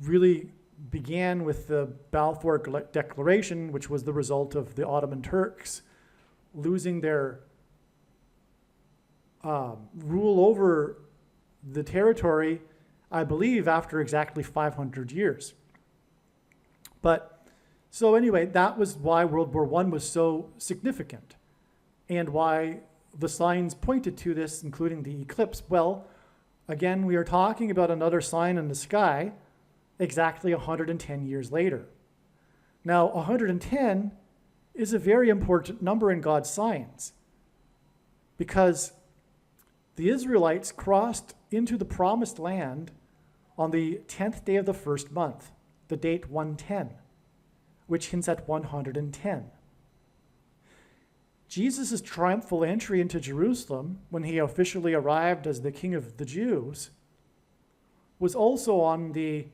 really began with the Balfour Declaration, which was the result of the Ottoman Turks losing their rule over the territory, I believe, after exactly 500 years. But so anyway, that was why World War I was so significant, and why the signs pointed to this, including the eclipse. Well, again, we are talking about another sign in the sky exactly 110 years later. Now, 110 is a very important number in God's signs, because the Israelites crossed into the promised land on the 10th day of the first month, the date 110, which hints at 110. Jesus' triumphal entry into Jerusalem, when he officially arrived as the King of the Jews, was also on the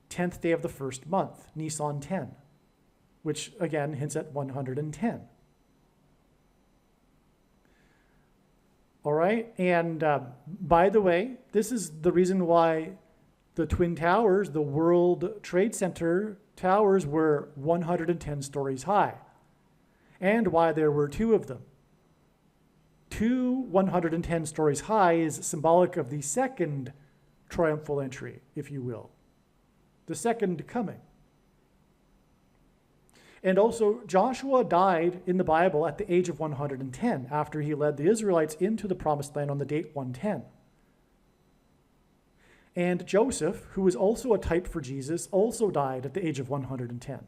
10th day of the first month, Nisan 10, which again hints at 110. All right, and by the way, this is the reason why the Twin Towers, the World Trade Center towers, were 110 stories high, and why there were two of them. Two 110 stories high is symbolic of the second triumphal entry, if you will, the second coming. And also, Joshua died in the Bible at the age of 110 after he led the Israelites into the promised land on the date 110. And Joseph, who was also a type for Jesus, also died at the age of 110.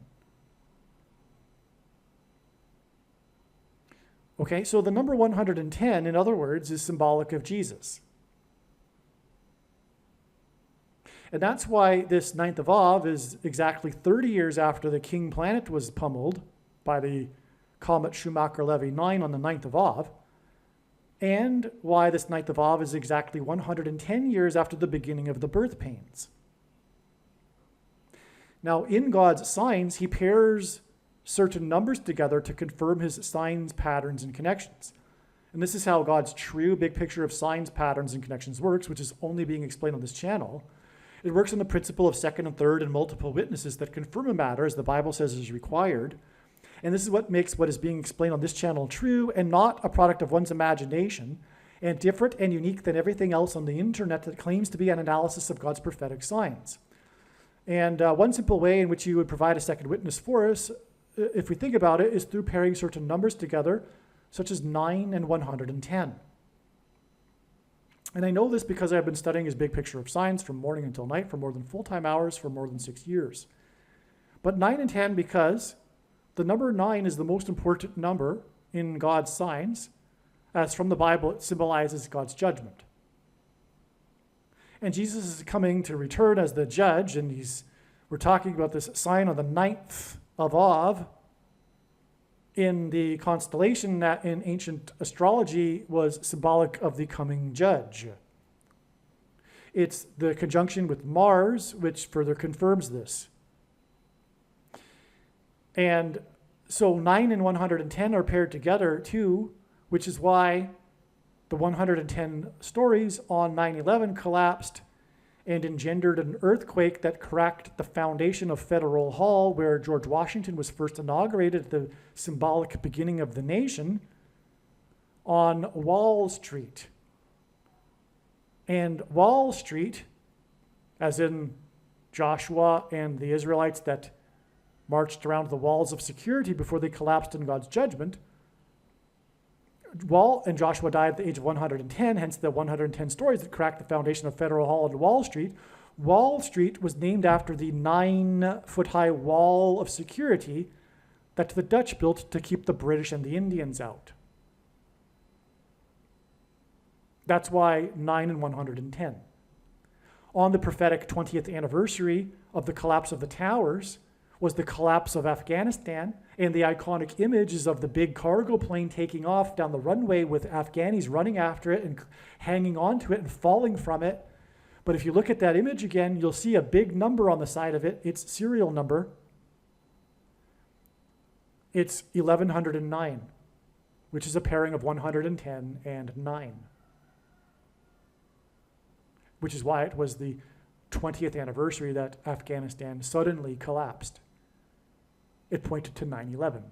Okay, so the number 110, in other words, is symbolic of Jesus. And that's why this 9th of Av is exactly 30 years after the King planet was pummeled by the comet Schumacher-Levy 9 on the 9th of Av, and why this 9th of Av is exactly 110 years after the beginning of the birth pains. Now, in God's signs, he pairs certain numbers together to confirm his signs, patterns, and connections. And this is how God's true big picture of signs, patterns, and connections works, which is only being explained on this channel. It works on the principle of second and third and multiple witnesses that confirm a matter, as the Bible says is required. And this is what makes what is being explained on this channel true and not a product of one's imagination, and different and unique than everything else on the internet that claims to be an analysis of God's prophetic signs. And one simple way in which you would provide a second witness for us, if we think about it, is through pairing certain numbers together, such as 9 and 110. And I know this because I've been studying his big picture of signs from morning until night for more than full-time hours for more than 6 years. But 9 and 10 because the number 9 is the most important number in God's signs, as from the Bible it symbolizes God's judgment. And Jesus is coming to return as the judge, and we're talking about this sign on the 9th of Av in the constellation that in ancient astrology was symbolic of the coming judge. It's the conjunction with Mars which further confirms this. And so 9 and 110 are paired together too, which is why the 110 stories on 9/11 collapsed and engendered an earthquake that cracked the foundation of Federal Hall, where George Washington was first inaugurated, the symbolic beginning of the nation, on Wall Street. And Wall Street, as in Joshua and the Israelites that marched around the walls of security before they collapsed in God's judgment, and Joshua died at the age of 110, hence the 110 stories that cracked the foundation of Federal Hall and Wall Street. Wall Street was named after the 9-foot-high wall of security that the Dutch built to keep the British and the Indians out. That's why 9 and 110. On the prophetic 20th anniversary of the collapse of the towers was the collapse of Afghanistan, and the iconic images of the big cargo plane taking off down the runway with Afghanis running after it and hanging onto it and falling from it. But if you look at that image again, you'll see a big number on the side of it. Its serial number. It's 1109, which is a pairing of 110 and 9. Which is why it was the 20th anniversary that Afghanistan suddenly collapsed. It pointed to 9/11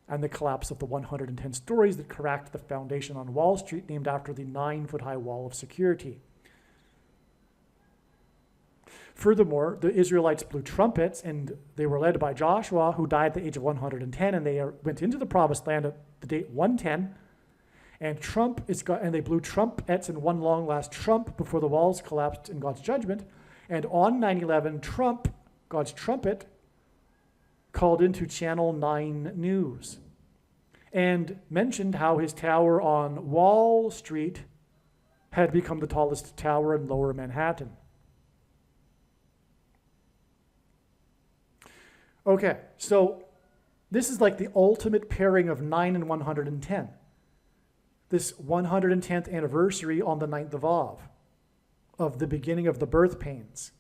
and the collapse of the 110 stories that cracked the foundation on Wall Street, named after the 9-foot-high wall of security. Furthermore, the Israelites blew trumpets, and they were led by Joshua, who died at the age of 110, and they went into the promised land at the date 110. And they blew trumpets in one long last trump before the walls collapsed in God's judgment. And on 9/11, God's trumpet, called into Channel 9 News and mentioned how his tower on Wall Street had become the tallest tower in Lower Manhattan. Okay, so this is like the ultimate pairing of 9 and 110. This 110th anniversary on the 9th of Av, of the beginning of the birth pains,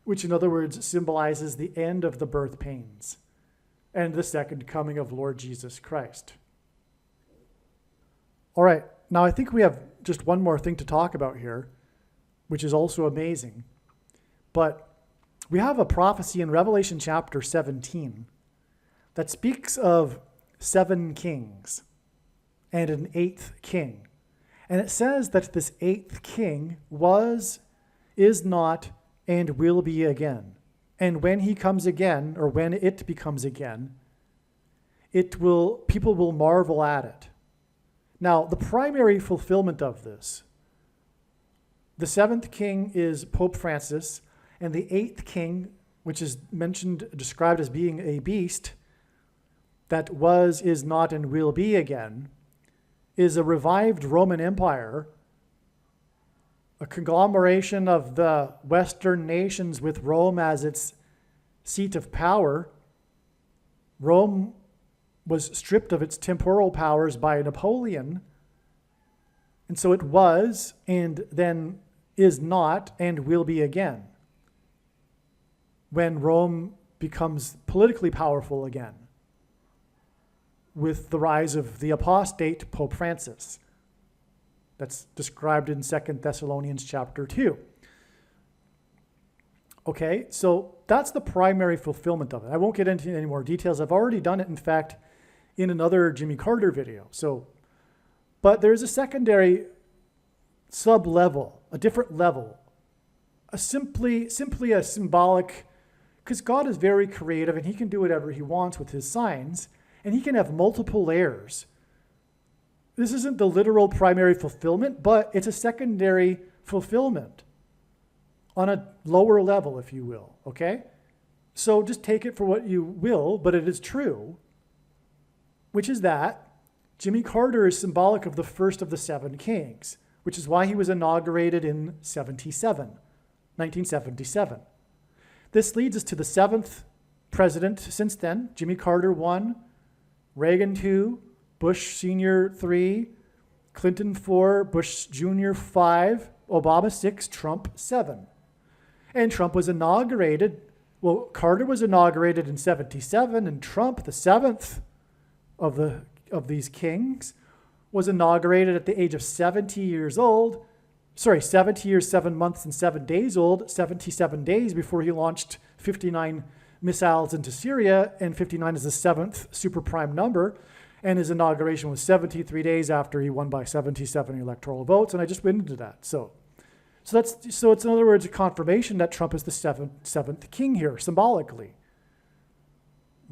which in other words symbolizes the end of the birth pains and the second coming of Lord Jesus Christ. All right, now I think we have just one more thing to talk about here, which is also amazing. But we have a prophecy in Revelation chapter 17 that speaks of 7 kings and an 8th king. And it says that this 8th king was, is not, and will be again. And when he comes again, or when it becomes again, people will marvel at it. Now, the primary fulfillment of this, the 7th king is Pope Francis, and the 8th king, which is described as being a beast that was, is not, and will be again, is a revived Roman Empire, a conglomeration of the Western nations with Rome as its seat of power. Rome was stripped of its temporal powers by Napoleon, and so it was, and then is not, and will be again, when Rome becomes politically powerful again, with the rise of the apostate Pope Francis. That's described in 2 Thessalonians chapter 2. Okay, so that's the primary fulfillment of it. I won't get into any more details. I've already done it, in fact, in another Jimmy Carter video. But there's a secondary sub-level, a different level, simply a symbolic, because God is very creative and he can do whatever he wants with his signs, and he can have multiple layers. This isn't the literal primary fulfillment, but it's a secondary fulfillment on a lower level, if you will, okay? So just take it for what you will, but it is true, which is that Jimmy Carter is symbolic of the first of the 7 kings, which is why he was inaugurated in 1977. This leads us to the 7th president since then, Jimmy Carter 1, Reagan 2, Bush Sr. 3, Clinton 4, Bush Jr. 5, Obama 6, Trump 7. And Trump was inaugurated, Carter was inaugurated in 77, and Trump, the 7th of these kings, was inaugurated at the age of 70 years old. 70 years, 7 months, and 7 days old, 77 days before he launched 59 missiles into Syria, and 59 is the 7th super prime number, and his inauguration was 73 days after he won by 77 electoral votes, and I just went into that. So it's in other words a confirmation that Trump is the seventh king here, symbolically.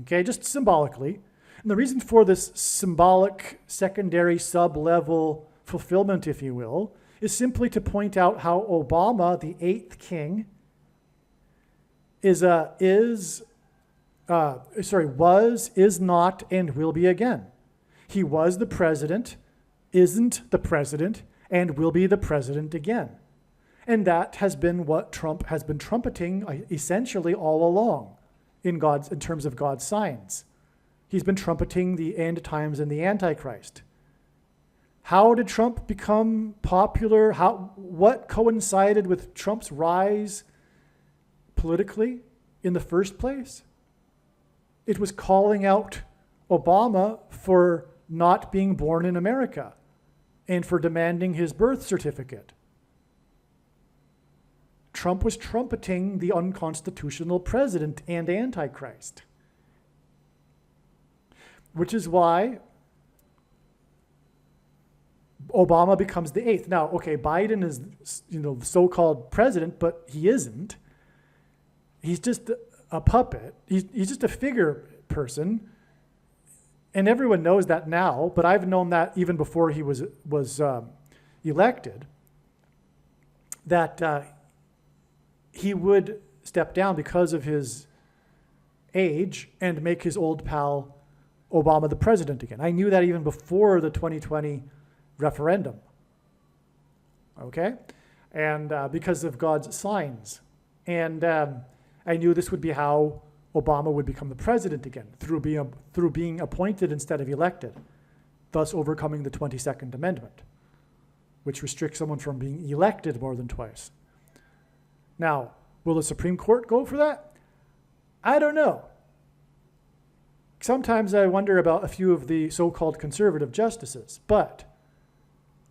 Okay, just symbolically. And the reason for this symbolic secondary sub-level fulfillment, if you will, is simply to point out how Obama, the 8th king, was, is not, and will be again. He was the president, isn't the president, and will be the president again. And that has been what Trump has been trumpeting essentially all along in terms of God's signs. He's been trumpeting the end times and the Antichrist. How did Trump become popular? What coincided with Trump's rise politically in the first place? It was calling out Obama for not being born in America and for demanding his birth certificate. Trump was trumpeting the unconstitutional president and Antichrist, which is why Obama becomes the 8th. Now, okay, Biden is, the so-called president, but he isn't. He's just a puppet. He's just a figure person, and everyone knows that now. But I've known that even before he was elected, that he would step down because of his age and make his old pal Obama the president again. I knew that even before the 2020 referendum. Okay? And because of God's signs. And I knew this would be how Obama would become the president again, through being appointed instead of elected, thus overcoming the 22nd Amendment, which restricts someone from being elected more than twice. Now, will the Supreme Court go for that? I don't know. Sometimes I wonder about a few of the so-called conservative justices, but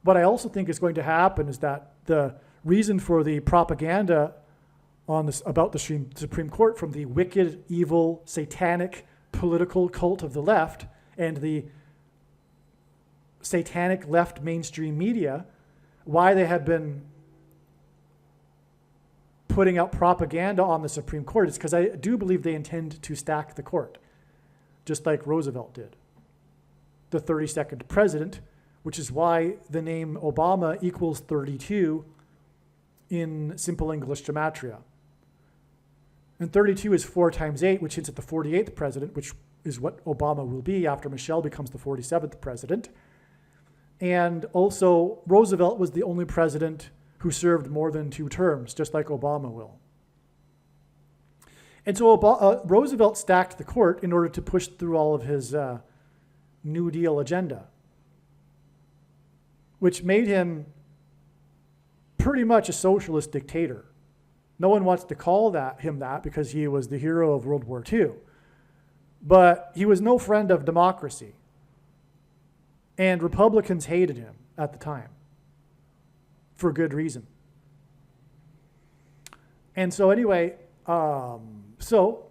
what I also think is going to happen is that the reason for the propaganda on this about the Supreme Court from the wicked, evil, satanic political cult of the left and the satanic left mainstream media, why they have been putting out propaganda on the Supreme Court is because I do believe they intend to stack the court, just like Roosevelt did, the 32nd president, which is why the name Obama equals 32 in simple English gematria. And 32 is 4 times 8, which hints at the 48th president, which is what Obama will be after Michelle becomes the 47th president. And also, Roosevelt was the only president who served more than 2 terms, just like Obama will. And so Roosevelt stacked the court in order to push through all of his New Deal agenda, which made him pretty much a socialist dictator. No one wants to call him that because he was the hero of World War II. But he was no friend of democracy. And Republicans hated him at the time for good reason. And so anyway, so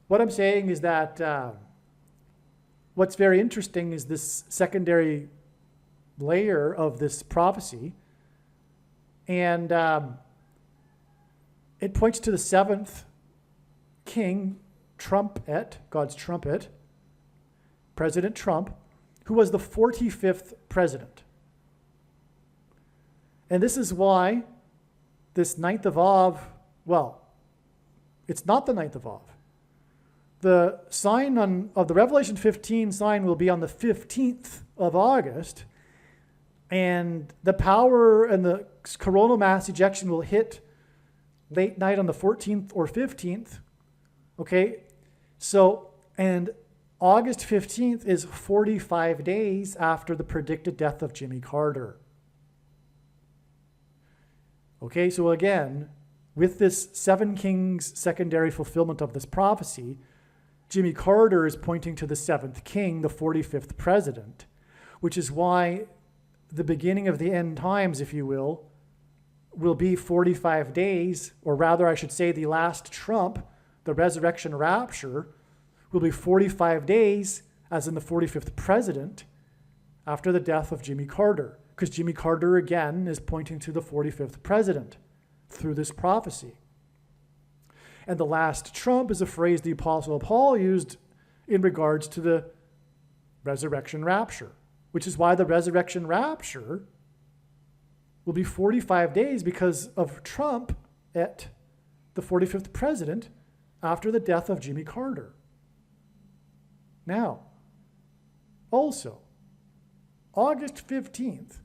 what I'm saying is that what's very interesting is this secondary layer of this prophecy. And it points to the 7th king, trumpet, God's trumpet, President Trump, who was the 45th president. And this is why this 9th of Av, well, it's not the 9th of Av. The sign of the Revelation 15 sign will be on the 15th of August, and the power and the coronal mass ejection will hit late night on the 14th or 15th, okay? So, and August 15th is 45 days after the predicted death of Jimmy Carter. Okay, so again, with this 7 kings secondary fulfillment of this prophecy, Jimmy Carter is pointing to the 7th king, the 45th president, which is why the beginning of the end times, if you will be 45 days, or rather I should say the last trump, the resurrection rapture, will be 45 days, as in the 45th president, after the death of Jimmy Carter. Because Jimmy Carter, again, is pointing to the 45th president through this prophecy. And the last trump is a phrase the Apostle Paul used in regards to the resurrection rapture, which is why the resurrection rapture will be 45 days because of Trump at the 45th president after the death of Jimmy Carter. Now, also, August 15th,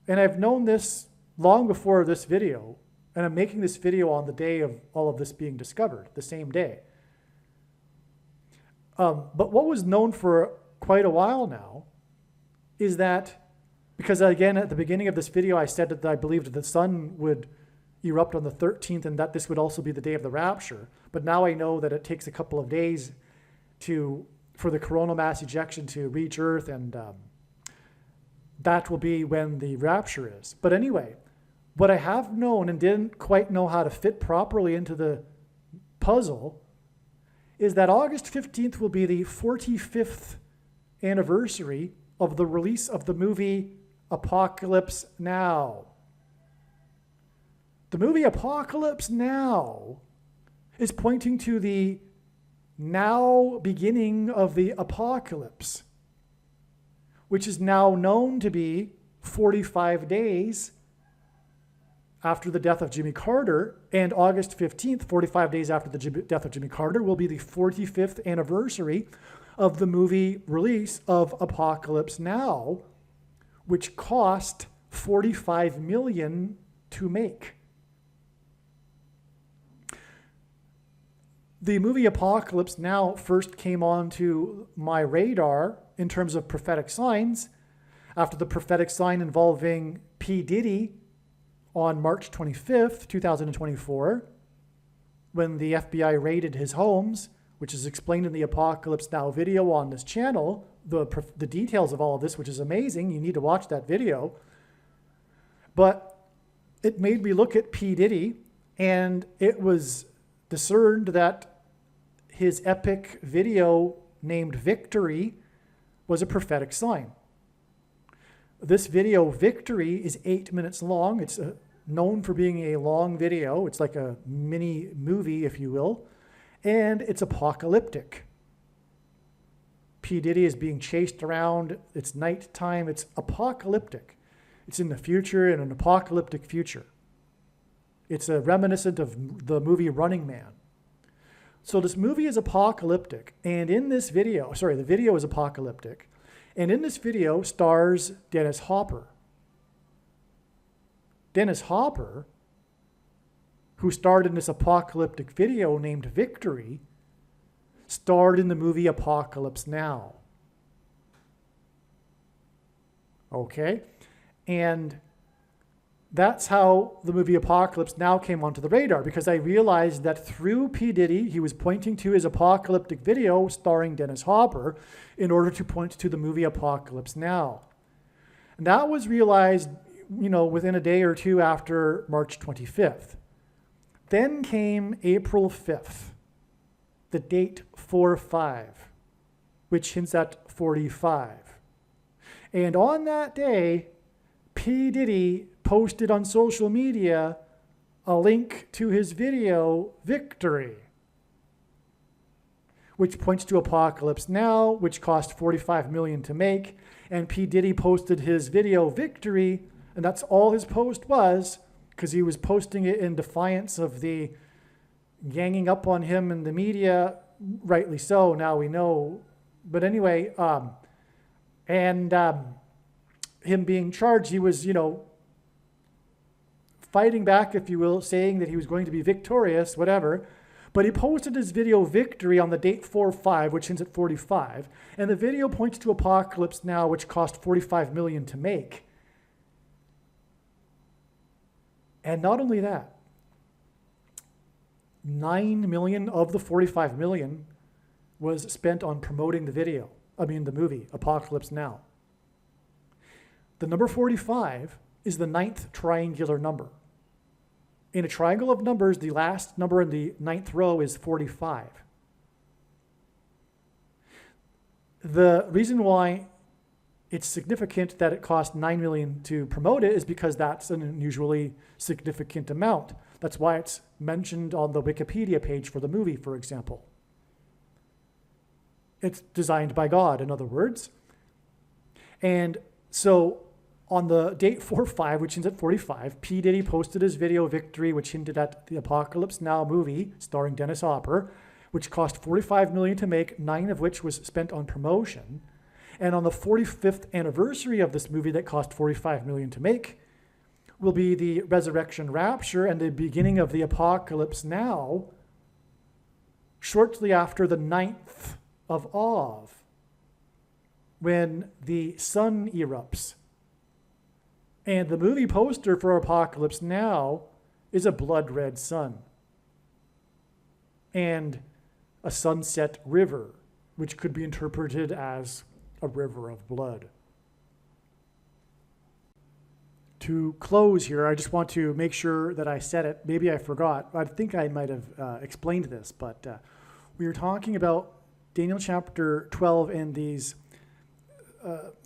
and I've known this long before this video, and I'm making this video on the day of all of this being discovered, the same day. But what was known for quite a while now is that, because again, at the beginning of this video, I said that I believed the sun would erupt on the 13th and that this would also be the day of the rapture. But now I know that it takes a couple of days for the coronal mass ejection to reach Earth, and that will be when the rapture is. But anyway, what I have known and didn't quite know how to fit properly into the puzzle is that August 15th will be the 45th anniversary of the release of the movie Apocalypse Now. The movie Apocalypse Now is pointing to the now beginning of the apocalypse, which is now known to be 45 days after the death of Jimmy Carter, and August 15th, 45 days after the death of Jimmy Carter, will be the 45th anniversary of the movie release of Apocalypse Now, which cost $45 million to make. The movie Apocalypse Now first came onto my radar in terms of prophetic signs after the prophetic sign involving P. Diddy on March 25th, 2024, when the FBI raided his homes, which is explained in the Apocalypse Now video on this channel, the details of all of this, which is amazing. You need to watch that video. But it made me look at P. Diddy, And it was discerned that his epic video named Victory was a prophetic sign. This video, Victory, is 8 minutes long. It's known for being a long video. It's like a mini movie, if you will. And it's apocalyptic. P. Diddy is being chased around. It's nighttime. It's apocalyptic. It's in the future, in an apocalyptic future. It's a reminiscent of the movie Running Man. So this movie is apocalyptic. And in this video, the video is apocalyptic. And in this video stars Dennis Hopper. Dennis Hopper, who starred in this apocalyptic video named Victory, starred in the movie Apocalypse Now. Okay? And that's how the movie Apocalypse Now came onto the radar, because I realized that through P. Diddy, he was pointing to his apocalyptic video starring Dennis Hopper in order to point to the movie Apocalypse Now. And that was realized, within a day or two after March 25th. Then came April 5th, the date 4-5, which hints at 45. And on that day, P. Diddy posted on social media a link to his video, Victory, which points to Apocalypse Now, which cost $45 million to make. And P. Diddy posted his video, Victory, and that's all his post was, because he was posting it in defiance of the ganging up on him in the media, rightly so, now we know. But anyway, him being charged, he was, fighting back, if you will, saying that he was going to be victorious, whatever. But he posted his video Victory on the date 4-5, which ends at 45. And the video points to Apocalypse Now, which cost $45 million to make. And not only that, $9 million of the $45 million was spent on promoting the movie, Apocalypse Now. The number 45 is the 9th triangular number. In a triangle of numbers, the last number in the 9th row is 45. The reason why it's significant that it cost $9 million to promote it is because that's an unusually significant amount. That's why it's mentioned on the Wikipedia page for the movie, for example. It's designed by God, in other words. And so on the date 4-5, which ends at 45, P. Diddy posted his video Victory, which hinted at the Apocalypse Now movie starring Dennis Hopper, which cost $45 million to make, 9 of which was spent on promotion. And on the 45th anniversary of this movie that cost $45 million to make will be the resurrection rapture and the beginning of the Apocalypse Now, shortly after the 9th of Av, when the sun erupts. And the movie poster for Apocalypse Now is a blood red sun and a sunset river, which could be interpreted as a river of blood. To close here, I just want to make sure that I said it. Maybe I forgot. I think I might have explained this, but we were talking about Daniel chapter 12 and these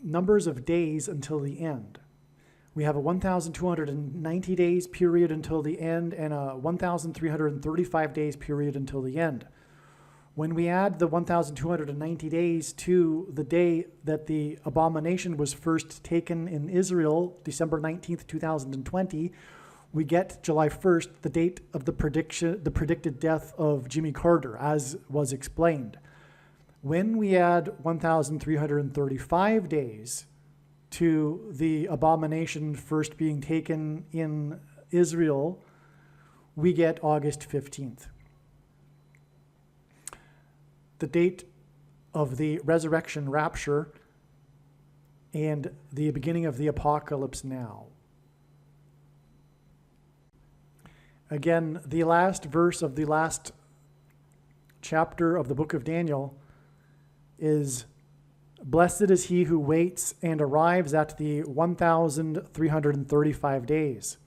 numbers of days until the end. We have a 1,290 days period until the end and a 1,335 days period until the end. When we add the 1,290 days to the day that the abomination was first taken in Israel, December 19th, 2020, we get July 1st, the date of the predicted death of Jimmy Carter, as was explained. When we add 1,335 days to the abomination first being taken in Israel, we get August 15th. The date of the resurrection rapture and the beginning of the Apocalypse Now. Again, the last verse of the last chapter of the book of Daniel is, "Blessed is he who waits and arrives at the 1,335 days."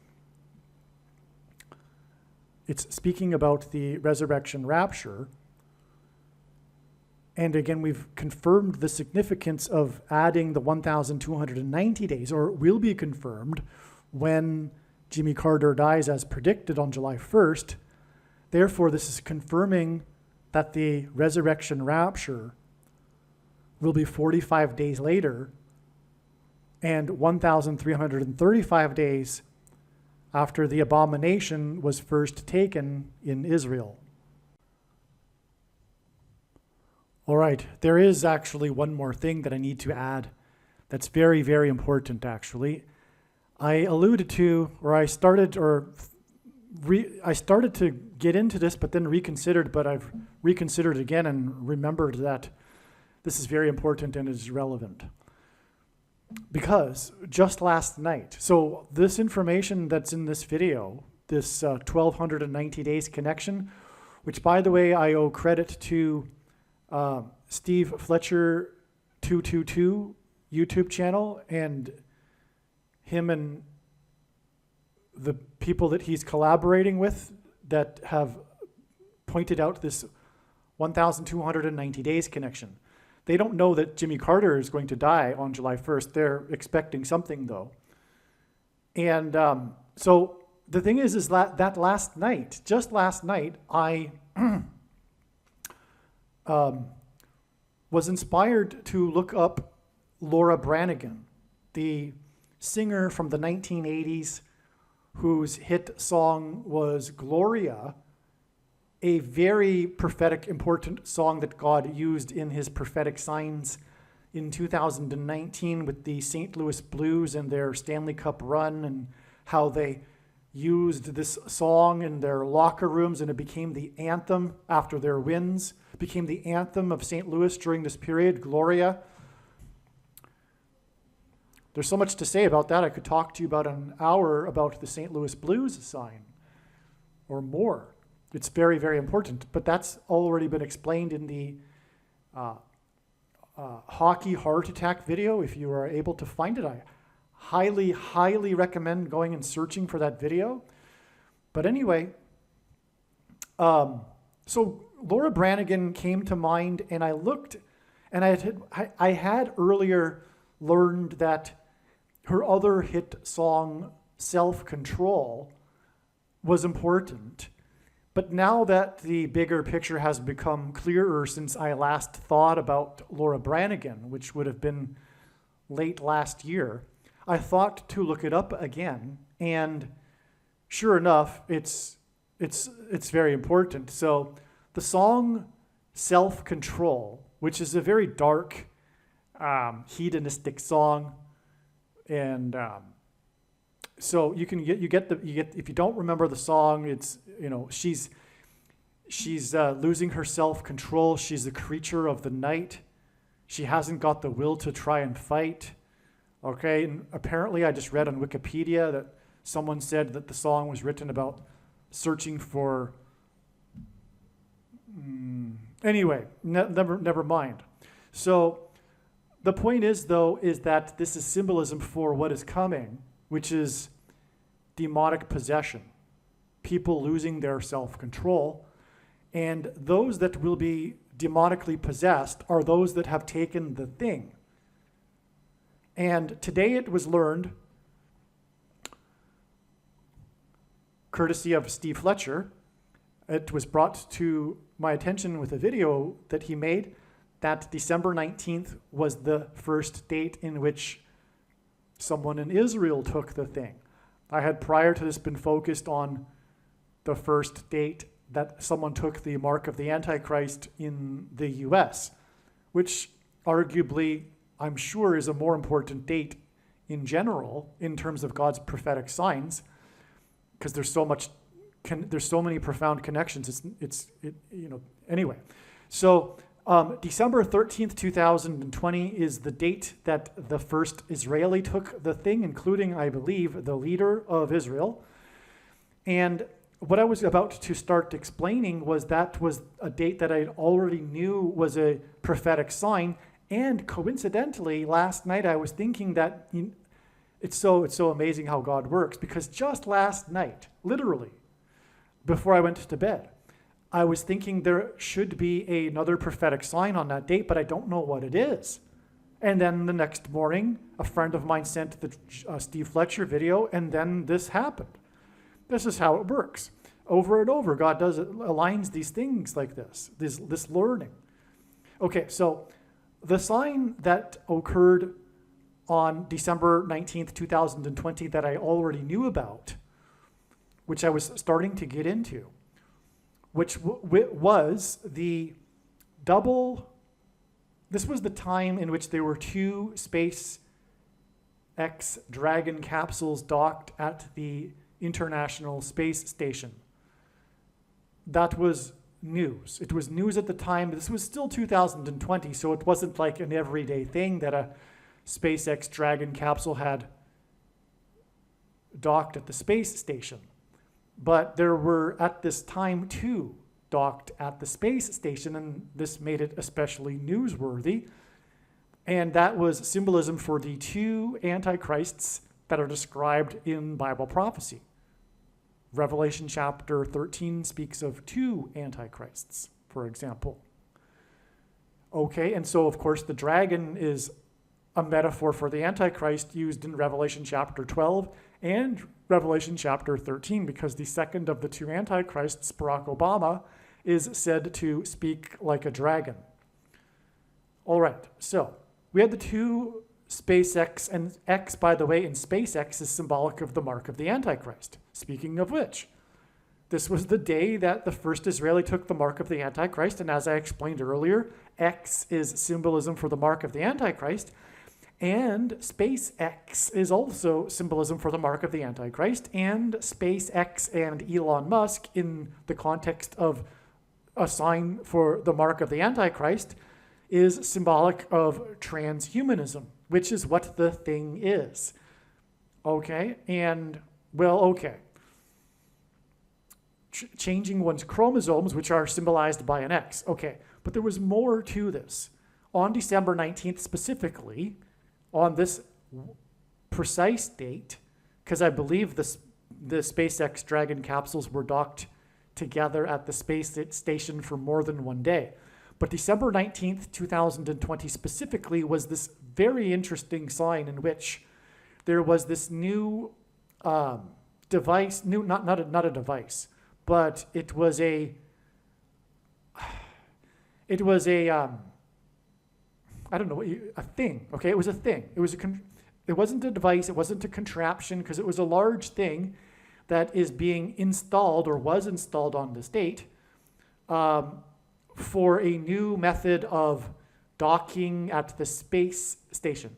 it's speaking about the resurrection rapture. And again, we've confirmed the significance of adding the 1,290 days, or it will be confirmed when Jimmy Carter dies as predicted on July 1st. Therefore, this is confirming that the resurrection rapture will be 45 days later and 1,335 days after the abomination was first taken in Israel. All right, there is actually one more thing that I need to add that's very, very important, actually. I alluded to, or I started to get into this, but then reconsidered, but I've reconsidered again and remembered that this is very important and is relevant. Because just last night, so this information that's in this video, this 1,290 days connection, which by the way, I owe credit to Steve Fletcher 222 YouTube channel, and him and the people that he's collaborating with that have pointed out this 1,290 days connection. They don't know that Jimmy Carter is going to die on July 1st. They're expecting something, though. And so the thing is that last night, just last night, I was inspired to look up Laura Branigan, the singer from the 1980s whose hit song was Gloria, a very prophetic, important song that God used in his prophetic signs in 2019 with the St. Louis Blues and their Stanley Cup run, and how they used this song in their locker rooms, and it became the anthem after their wins, became the anthem of St. Louis during this period, Gloria. There's so much to say about that. I could talk to you about an hour about the St. Louis Blues sign or more. It's very, very important, but that's already been explained in the hockey heart attack video. If you are able to find it, I highly, highly recommend going and searching for that video. But anyway, so Laura Branigan came to mind, and I looked, and I had earlier learned that her other hit song, Self-Control, was important. But now that the bigger picture has become clearer since I last thought about Laura Branigan, which would have been late last year, I thought to look it up again, and sure enough, it's very important. So the song Self-Control, which is a very dark, hedonistic song, and so you get if you don't remember the song, it's, you know, she's losing her self-control. She's a creature of the night. She hasn't got the will to try and fight. Okay, and apparently I just read on Wikipedia that someone said that the song was written about searching for. Anyway, never mind. So the point is, though, is that this is symbolism for what is coming, which is demonic possession, people losing their self-control. And those that will be demonically possessed are those that have taken the thing. And today it was learned, courtesy of Steve Fletcher, it was brought to my attention with a video that he made, that December 19th was the first date in which someone in Israel took the thing. I had prior to this been focused on the first date that someone took the mark of the Antichrist in the US, which arguably, I'm sure, is a more important date in general in terms of God's prophetic signs, because there's so many profound connections. Anyway. So December 13th, 2020 is the date that the first Israeli took the thing, including, I believe, the leader of Israel. And what I was about to start explaining was that was a date that I already knew was a prophetic sign. And coincidentally, last night I was thinking that it's so amazing how God works, because just last night, literally, before I went to bed. I was thinking there should be another prophetic sign on that date, but I don't know what it is. And then the next morning, a friend of mine sent the Steve Fletcher video, and then this happened. This is how it works. Over and over, God aligns these things like this learning. Okay, so the sign that occurred on December 19th, 2020 that I already knew about, which I was starting to get into, which was the double. This was the time in which there were 2 SpaceX Dragon capsules docked at the International Space Station. That was news. It was news at the time. This was still 2020, so it wasn't like an everyday thing that a SpaceX Dragon capsule had docked at the space station. But there were, at this time, 2 docked at the space station, and this made it especially newsworthy. And that was symbolism for the 2 antichrists that are described in Bible prophecy. Revelation chapter 13 speaks of 2 antichrists, for example. Okay, and so of course the dragon is a metaphor for the antichrist used in Revelation chapter 12 and Revelation chapter 13, because the second of the 2 antichrists, Barack Obama, is said to speak like a dragon. All right, so we had the 2 SpaceX, and X, by the way, in SpaceX is symbolic of the mark of the Antichrist. Speaking of which, this was the day that the first Israeli took the mark of the Antichrist, and as I explained earlier, X is symbolism for the mark of the Antichrist, and SpaceX is also symbolism for the mark of the Antichrist, and SpaceX and Elon Musk, in the context of a sign for the mark of the Antichrist, is symbolic of transhumanism, which is what the thing is. Okay, and, well, okay. Changing one's chromosomes, which are symbolized by an X. Okay, but there was more to this. On December 19th specifically, on this precise date, because I believe the SpaceX Dragon capsules were docked together at the space station for more than one day. But December 19th, 2020 specifically was this very interesting sign in which there was this new device, not a device, but it was a I don't know, a thing, okay? It was a thing. It wasn't a device, it wasn't a contraption, because it was a large thing that is being installed or was installed on this date for a new method of docking at the space station.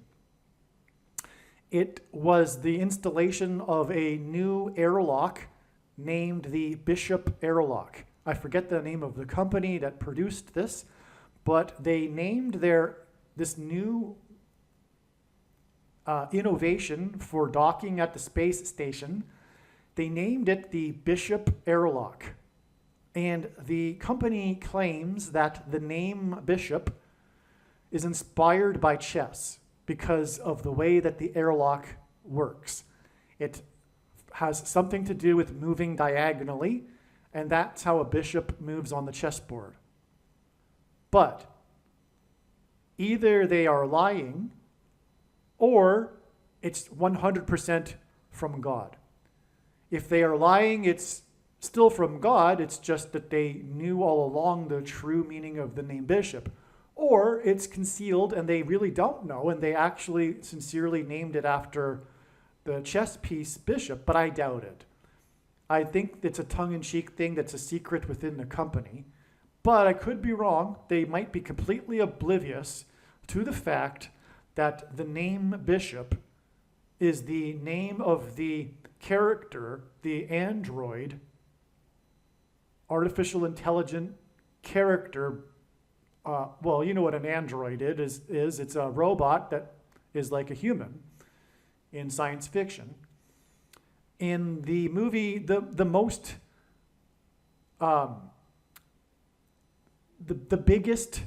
It was the installation of a new airlock named the Bishop Airlock. I forget the name of the company that produced this, but they named this new innovation for docking at the space station. They named it the Bishop Airlock. And the company claims that the name Bishop is inspired by chess because of the way that the airlock works. It has something to do with moving diagonally, and that's how a bishop moves on the chessboard. But either they are lying or it's 100% from God. If they are lying, it's still from God, it's just that they knew all along the true meaning of the name Bishop. Or it's concealed and they really don't know, and they actually sincerely named it after the chess piece Bishop, but I doubt it. I think it's a tongue-in-cheek thing that's a secret within the company, but I could be wrong. They might be completely oblivious to the fact that the name Bishop is the name of the character, the android, artificial intelligent character. Well, you know what an android is. It's a robot that is like a human in science fiction. In the movie, the biggest,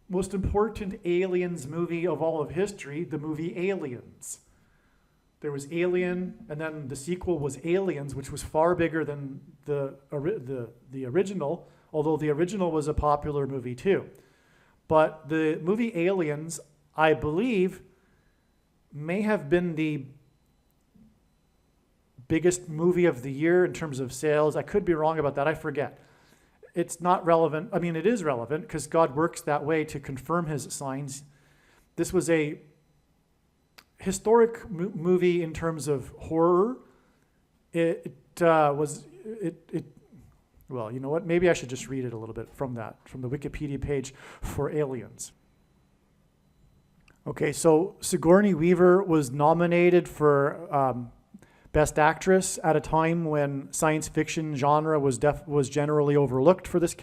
most important aliens movie of all of history, the movie Aliens, There was Alien, and then the sequel was Aliens, which was far bigger than the original, although the original was a popular movie too. But the movie Aliens, I believe, may have been the biggest movie of the year in terms of sales. I could be wrong about that. I forget. It's not relevant. I mean, it is relevant because God works that way to confirm his signs. This was a historic movie in terms of horror. Well, you know what? Maybe I should just read it a little bit from the Wikipedia page for Aliens. Okay, so Sigourney Weaver was nominated for Best Actress at a time when science fiction genre was generally overlooked for this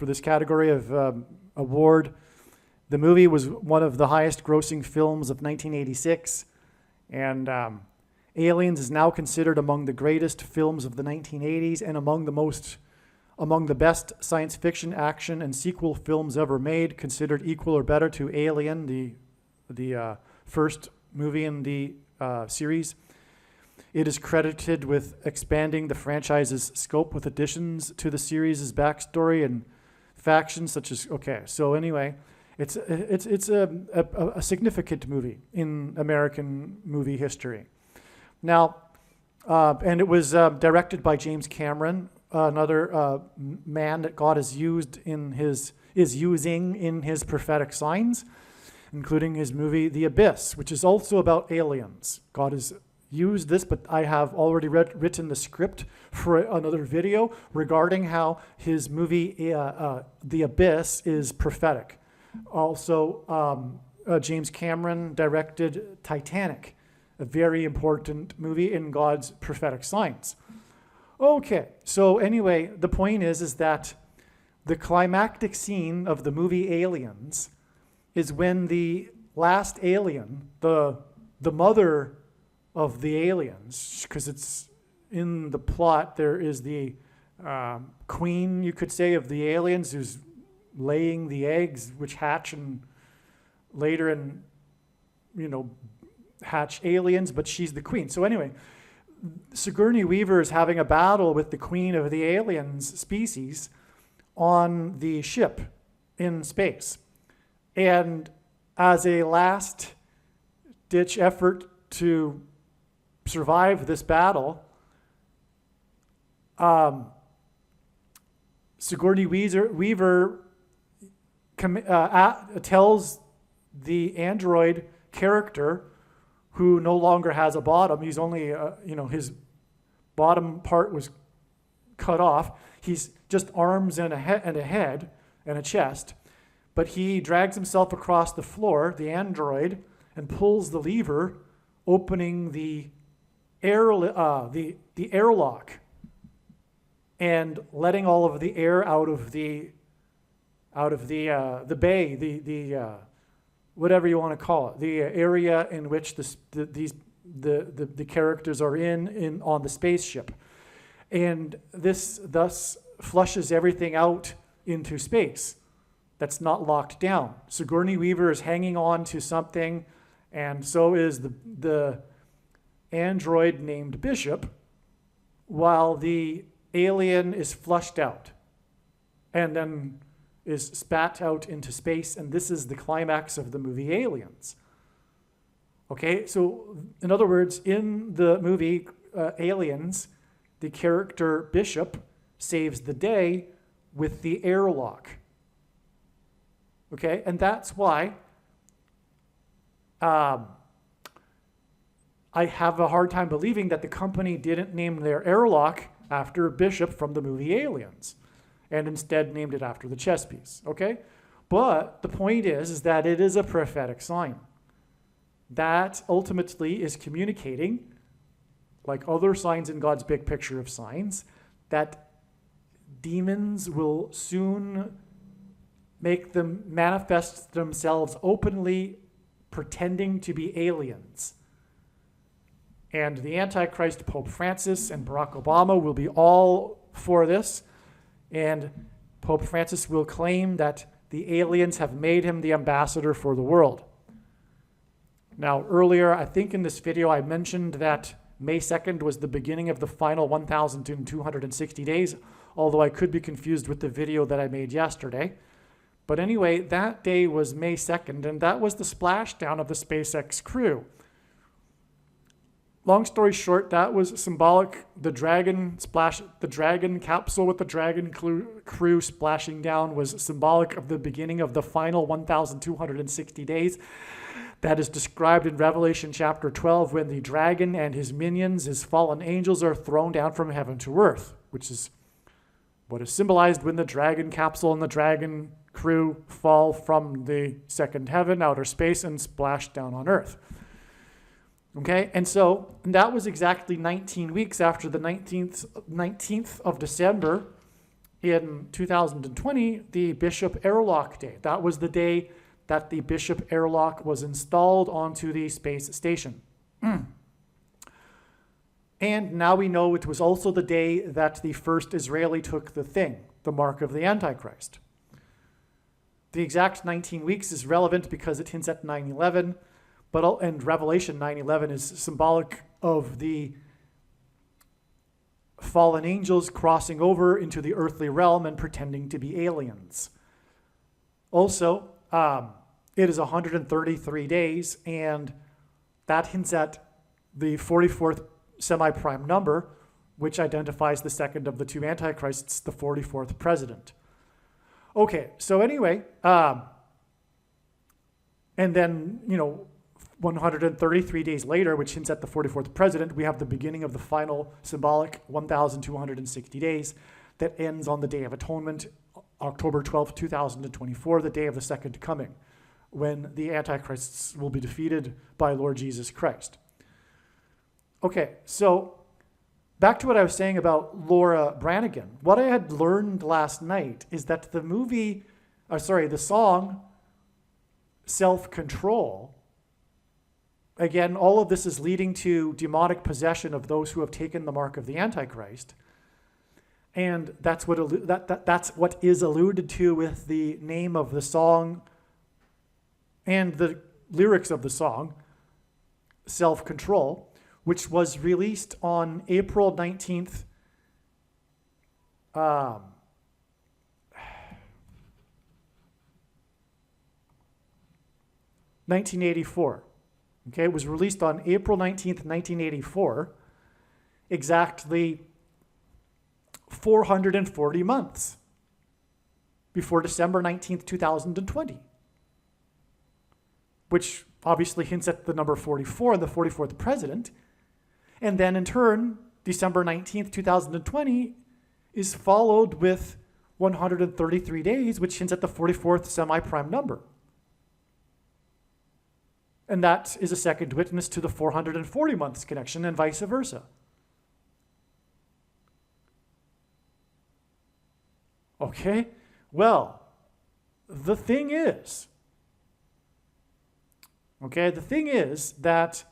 this category of award. The movie was one of the highest grossing films of 1986, and Aliens is now considered among the greatest films of the 1980s and among the best science fiction, action, and sequel films ever made, considered equal or better to Alien, the first movie in the series. It is credited with expanding the franchise's scope with additions to the series' backstory and factions such as, so anyway, it's a significant movie in American movie history. Now, and it was directed by James Cameron, another man that God is using in his prophetic signs, including his movie The Abyss, which is also about aliens. God has used this, but I have already written the script for another video regarding how his movie The Abyss is prophetic. Also, James Cameron directed Titanic, a very important movie in God's prophetic signs. Okay, so anyway, the point is that the climactic scene of the movie Aliens is when the last alien, the mother of the aliens, because it's in the plot, there is the queen, you could say, of the aliens who's laying the eggs which hatch and later hatch aliens, but she's the queen. So anyway, Sigourney Weaver is having a battle with the queen of the aliens species on the ship in space. And as a last-ditch effort to survive this battle, Sigourney Weaver tells the android character, who no longer has a bottom. He's only, his bottom part was cut off. He's just arms and a head and a chest. But he drags himself across the floor, the android, and pulls the lever, opening the airlock and letting all of the air out of the bay, the whatever you want to call it, the area in which the characters are in on the spaceship. And this thus flushes everything out into space that's not locked down. Sigourney Weaver is hanging on to something, and so is the android named Bishop, while the alien is flushed out and then is spat out into space, and this is the climax of the movie Aliens. Okay, so in other words, in the movie Aliens, the character Bishop saves the day with the airlock. Okay, and that's why I have a hard time believing that the company didn't name their airlock after Bishop from the movie Aliens, and instead named it after the chess piece, okay? But the point is that it is a prophetic sign. That ultimately is communicating, like other signs in God's big picture of signs, that demons will soon make them manifest themselves openly, pretending to be aliens. And the Antichrist, Pope Francis and Barack Obama, will be all for this. And Pope Francis will claim that the aliens have made him the ambassador for the world. Now, earlier, I think in this video, I mentioned that May 2nd was the beginning of the final 1,260 days, although I could be confused with the video that I made yesterday. But anyway, that day was May 2nd, and that was the splashdown of the SpaceX crew. Long story short, that was symbolic. The Dragon capsule with the Dragon crew splashing down was symbolic of the beginning of the final 1,260 days. That is described in Revelation chapter 12 when the dragon and his minions, his fallen angels, are thrown down from heaven to earth, which is what is symbolized when the Dragon capsule and the Dragon crew fall from the second heaven, outer space, and splash down on earth. Okay, and that was exactly 19 weeks after the 19th of December in 2020, the Bishop Airlock Day. That was the day that the Bishop Airlock was installed onto the space station. And now we know it was also the day that the first Israeli took the thing, the mark of the Antichrist. The exact 19 weeks is relevant because it hints at 9/11, and Revelation 9/11 is symbolic of the fallen angels crossing over into the earthly realm and pretending to be aliens. Also, it is 133 days, and that hints at the 44th semi-prime number, which identifies the second of the two antichrists, the 44th president. Okay, so anyway, and then, 133 days later, which hints at the 44th president, we have the beginning of the final symbolic 1,260 days that ends on the Day of Atonement, October 12th, 2024, the day of the second coming, when the antichrists will be defeated by Lord Jesus Christ. Okay, so back to what I was saying about Laura Branigan. What I had learned last night is that the song Self-Control, again, all of this is leading to demonic possession of those who have taken the mark of the Antichrist. And that's what is alluded to with the name of the song and the lyrics of the song, Self-Control, which was released on April 19th, 1984. Okay, it was released on April 19th, 1984, exactly 440 months before December 19th, 2020, which obviously hints at the number 44 and the 44th president. And then in turn, December 19th, 2020 is followed with 133 days, which hints at the 44th semi-prime number. And that is a second witness to the 440 months connection and vice versa. Okay, well, the thing is that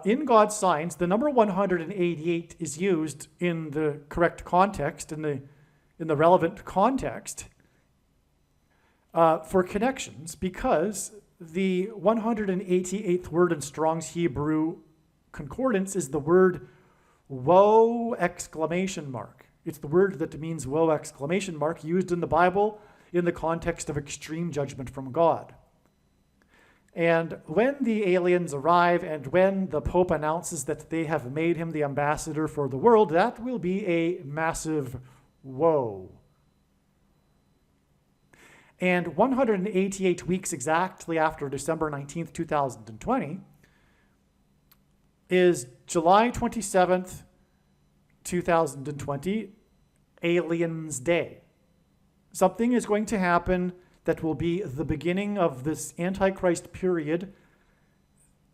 in God's signs, the number 188 is used in the correct context, in the relevant context, for connections, because the 188th word in Strong's Hebrew Concordance is the word woe exclamation mark. It's the word that means woe exclamation mark, used in the Bible in the context of extreme judgment from God. And when the aliens arrive and when the Pope announces that they have made him the ambassador for the world, that will be a massive woe. And 188 weeks exactly after December 19th, 2020, is July 27th, 2020, Aliens Day. Something is going to happen that will be the beginning of this Antichrist period,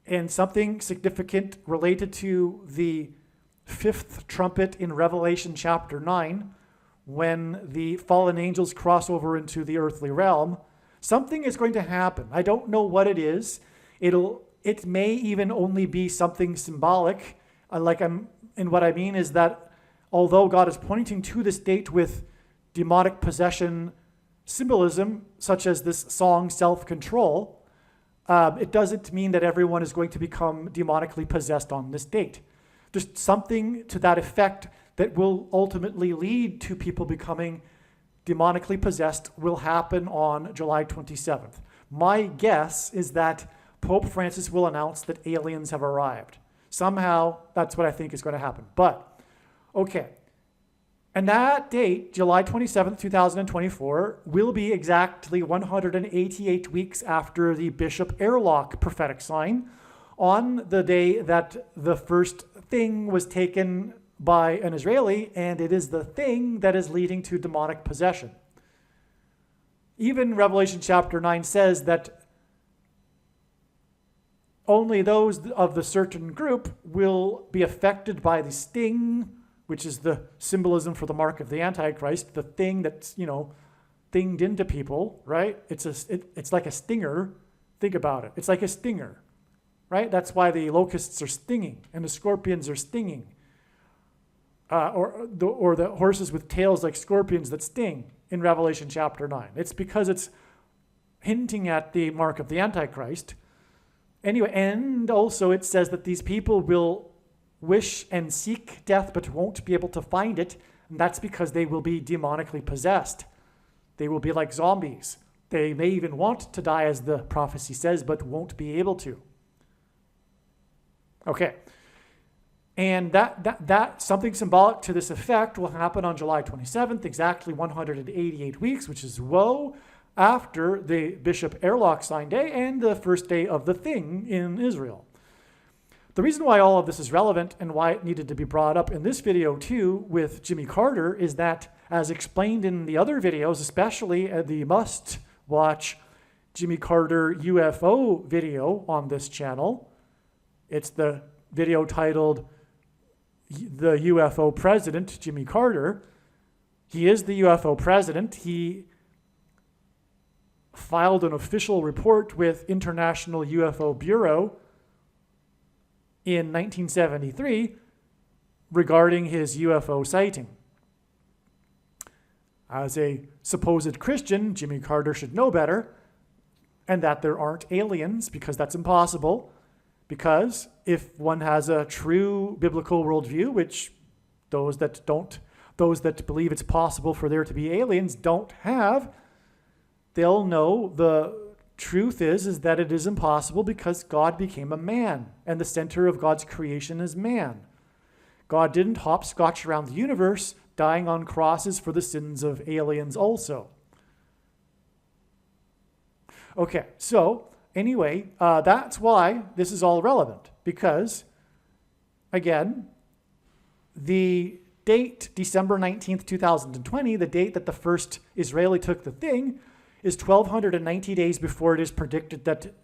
and something significant related to the fifth trumpet in Revelation chapter 9, when the fallen angels cross over into the earthly realm. Something is going to happen. I don't know what it is. It may even only be something symbolic. And what I mean is that although God is pointing to this date with demonic possession symbolism, such as this song, Self-Control, It doesn't mean that everyone is going to become demonically possessed on this date. Just something to that effect that will ultimately lead to people becoming demonically possessed will happen on July 27th. My guess is that Pope Francis will announce that aliens have arrived. Somehow, that's what I think is going to happen. But, okay. And that date, July 27th, 2024, will be exactly 188 weeks after the Bishop Airlock prophetic sign, on the day that the first thing was taken by an Israeli, and it is the thing that is leading to demonic possession. Even Revelation chapter 9 says that only those of the certain group will be affected by the sting, which is the symbolism for the mark of the Antichrist, the thing that's, thinged into people, right? It's like a stinger. Think about it. It's like a stinger, right? That's why the locusts are stinging and the scorpions are stinging. Or the horses with tails like scorpions that sting in Revelation chapter 9. It's because it's hinting at the mark of the Antichrist. Anyway, and also it says that these people will wish and seek death but won't be able to find it, and that's because they will be demonically possessed. They will be like zombies. They may even want to die, as the prophecy says, but won't be able to. Okay. And that something symbolic to this effect will happen on July 27th, exactly 188 weeks, which is after the Bishop Airlock sign day and the first day of the thing in Israel. The reason why all of this is relevant and why it needed to be brought up in this video too with Jimmy Carter is that, as explained in the other videos, especially the must-watch Jimmy Carter UFO video on this channel, it's the video titled "The UFO President, Jimmy Carter." He is the UFO president. He filed an official report with International UFO Bureau in 1973 regarding his UFO sighting. As a supposed Christian, Jimmy Carter should know better, and that there aren't aliens, because that's impossible. Because if one has a true biblical worldview, which those that believe it's possible for there to be aliens don't have, they'll know the truth is that it is impossible because God became a man, and the center of God's creation is man. God didn't hopscotch around the universe, dying on crosses for the sins of aliens also. Okay, so anyway, that's why this is all relevant, because, again, the date, December 19th, 2020, the date that the first Israeli took the thing, is 1,290 days before it is predicted that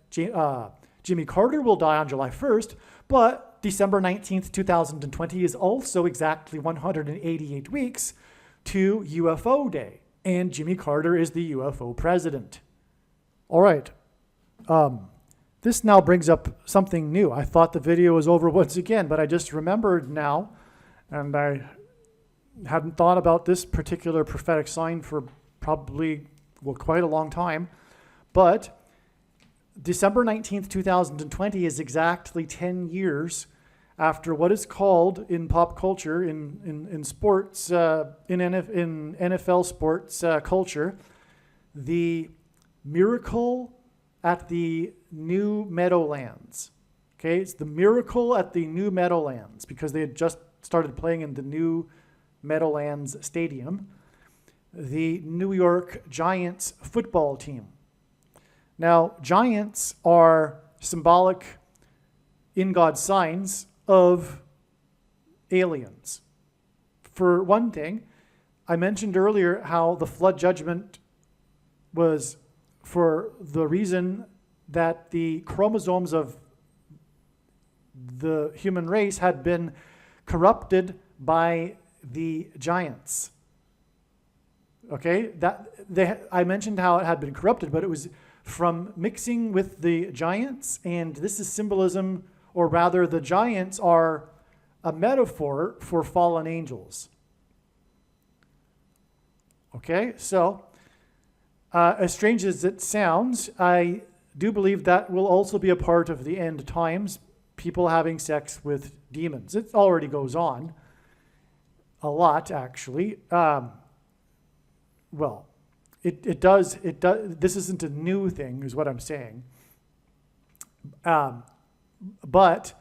Jimmy Carter will die on July 1st, but December 19th, 2020 is also exactly 188 weeks to UFO Day, and Jimmy Carter is the UFO president. All right. This now brings up something new. I thought the video was over once again, but I just remembered now, and I hadn't thought about this particular prophetic sign for probably, quite a long time. But December 19th, 2020 is exactly 10 years after what is called in pop culture, in sports, in NFL sports culture, the miracle at the New Meadowlands. Okay, it's the miracle at the New Meadowlands, because they had just started playing in the New Meadowlands Stadium. The New York Giants football team. Now, giants are symbolic in God's signs of aliens. For one thing, I mentioned earlier how the flood judgment was for the reason that the chromosomes of the human race had been corrupted by the giants. Okay, I mentioned how it had been corrupted, but it was from mixing with the giants, and this is symbolism, or rather the giants are a metaphor for fallen angels. Okay, so as strange as it sounds, I do believe that will also be a part of the end times, people having sex with demons. It already goes on a lot, actually. Well, it does. This isn't a new thing, is what I'm saying. But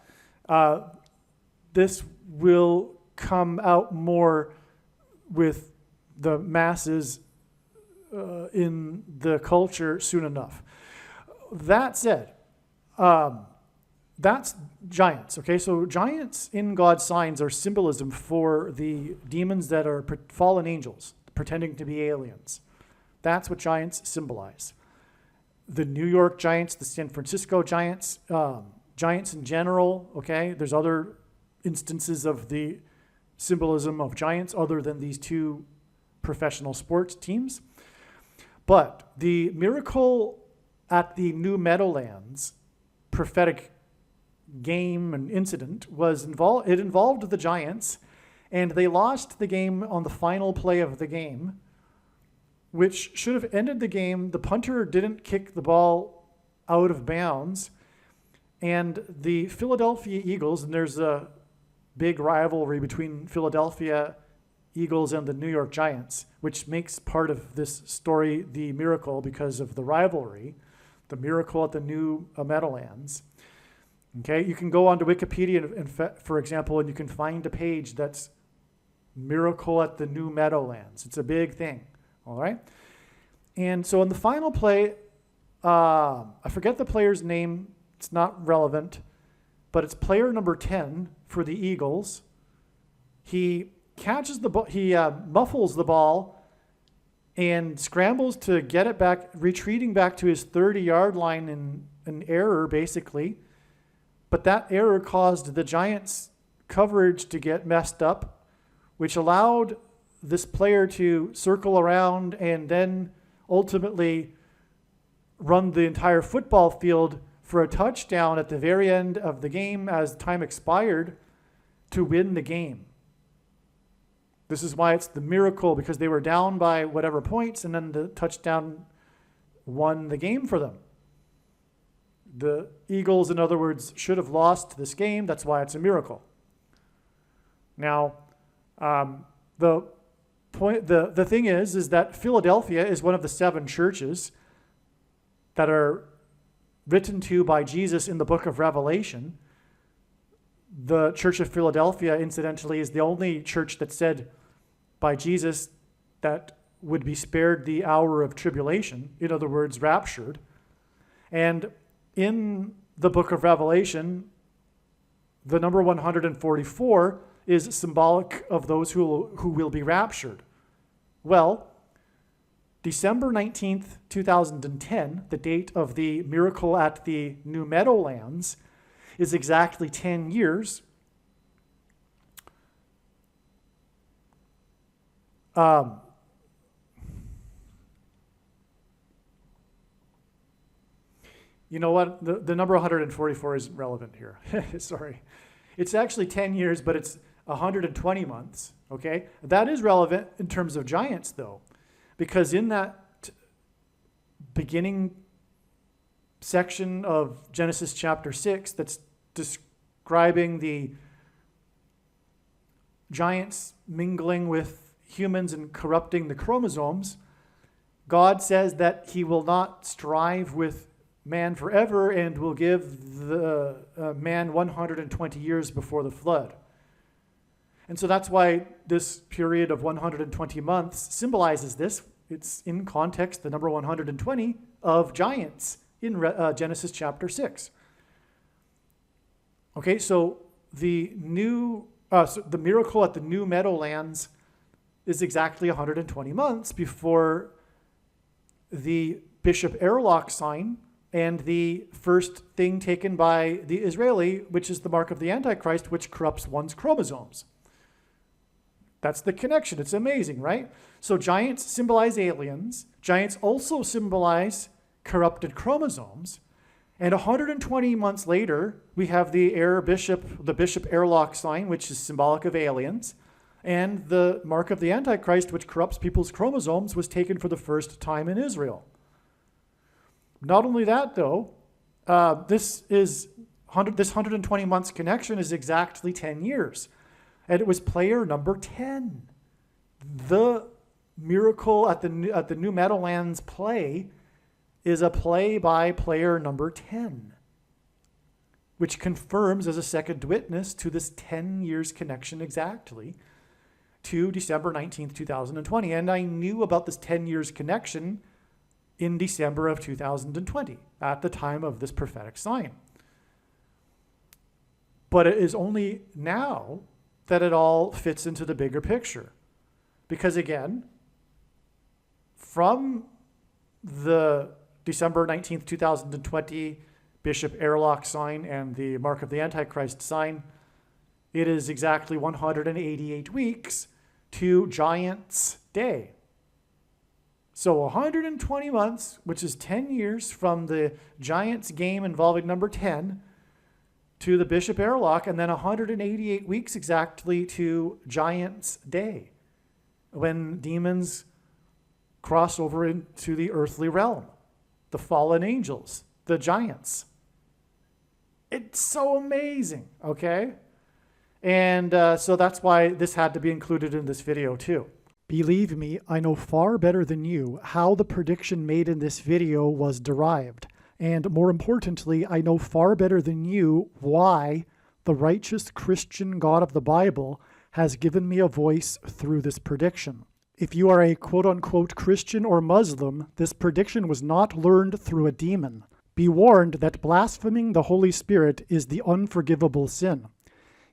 this will come out more with the masses in the culture soon enough. That said, that's giants, okay? So giants in God's signs are symbolism for the demons that are fallen angels, pretending to be aliens. That's what giants symbolize. The New York giants, the San Francisco giants, giants in general, okay? There's other instances of the symbolism of giants other than these two professional sports teams. But the miracle at the New Meadowlands prophetic game and incident involved the Giants, and they lost the game on the final play of the game, which should have ended the game. The punter didn't kick the ball out of bounds, and the Philadelphia Eagles, and there's a big rivalry between Philadelphia Eagles and the New York Giants, which makes part of this story the miracle because of the rivalry, the miracle at the New Meadowlands. Okay, you can go onto Wikipedia, for example, and you can find a page that's Miracle at the New Meadowlands. It's a big thing, all right? And so in the final play, I forget the player's name. It's not relevant, but it's player number 10 for the Eagles. He catches the ball, he muffles the ball and scrambles to get it back, retreating back to his 30-yard line in an error, basically. But that error caused the Giants' coverage to get messed up, which allowed this player to circle around and then ultimately run the entire football field for a touchdown at the very end of the game as time expired to win the game. This is why it's the miracle, because they were down by whatever points, and then the touchdown won the game for them. The Eagles, in other words, should have lost this game. That's why it's a miracle. Now, the thing is that Philadelphia is one of the 7 churches that are written to by Jesus in the book of Revelation. The Church of Philadelphia, incidentally, is the only church that said by Jesus that would be spared the hour of tribulation, in other words, raptured. And in the book of Revelation, the number 144 is symbolic of those who will be raptured. Well, December 19th, 2010, the date of the miracle at the New Meadowlands, is exactly 10 years. You know what? The number 144 isn't relevant here. Sorry. It's actually 10 years, but it's 120 months, okay? That is relevant in terms of giants, though, because in that beginning section of Genesis chapter 6 that's describing the giants mingling with humans and corrupting the chromosomes, God says that he will not strive with man forever and will give the man 120 years before the flood. And so that's why this period of 120 months symbolizes this. It's in context, the number 120 of giants in Genesis chapter 6. Okay, so the miracle at the New Meadowlands is exactly 120 months before the Bishop Airlock sign and the first thing taken by the Israeli, which is the mark of the Antichrist, which corrupts one's chromosomes. That's the connection. It's amazing, right? So giants symbolize aliens. Giants also symbolize corrupted chromosomes. And 120 months later, we have the Bishop Airlock sign, which is symbolic of aliens. And the mark of the Antichrist, which corrupts people's chromosomes, was taken for the first time in Israel. Not only that, though, this 120 months connection is exactly 10 years. And it was player number 10. The miracle at the New Meadowlands play is a play by player number 10, which confirms as a second witness to this 10 years connection exactly to December 19th, 2020. And I knew about this 10 years connection in December of 2020 at the time of this prophetic sign. But it is only now that it all fits into the bigger picture. Because again, from the December 19th, 2020 Bishop Airlock sign and the Mark of the Antichrist sign, it is exactly 188 weeks to Giants' Day. So 120 months, which is 10 years from the Giants game involving number 10 to the Bishop Airlock, and then 188 weeks exactly to Giants' Day, when demons cross over into the earthly realm, the fallen angels, the giants. It's so amazing, okay? And so that's why this had to be included in this video too. Believe me, I know far better than you how the prediction made in this video was derived. And more importantly, I know far better than you why the righteous Christian God of the Bible has given me a voice through this prediction. If you are a quote-unquote Christian or Muslim, this prediction was not learned through a demon. Be warned that blaspheming the Holy Spirit is the unforgivable sin.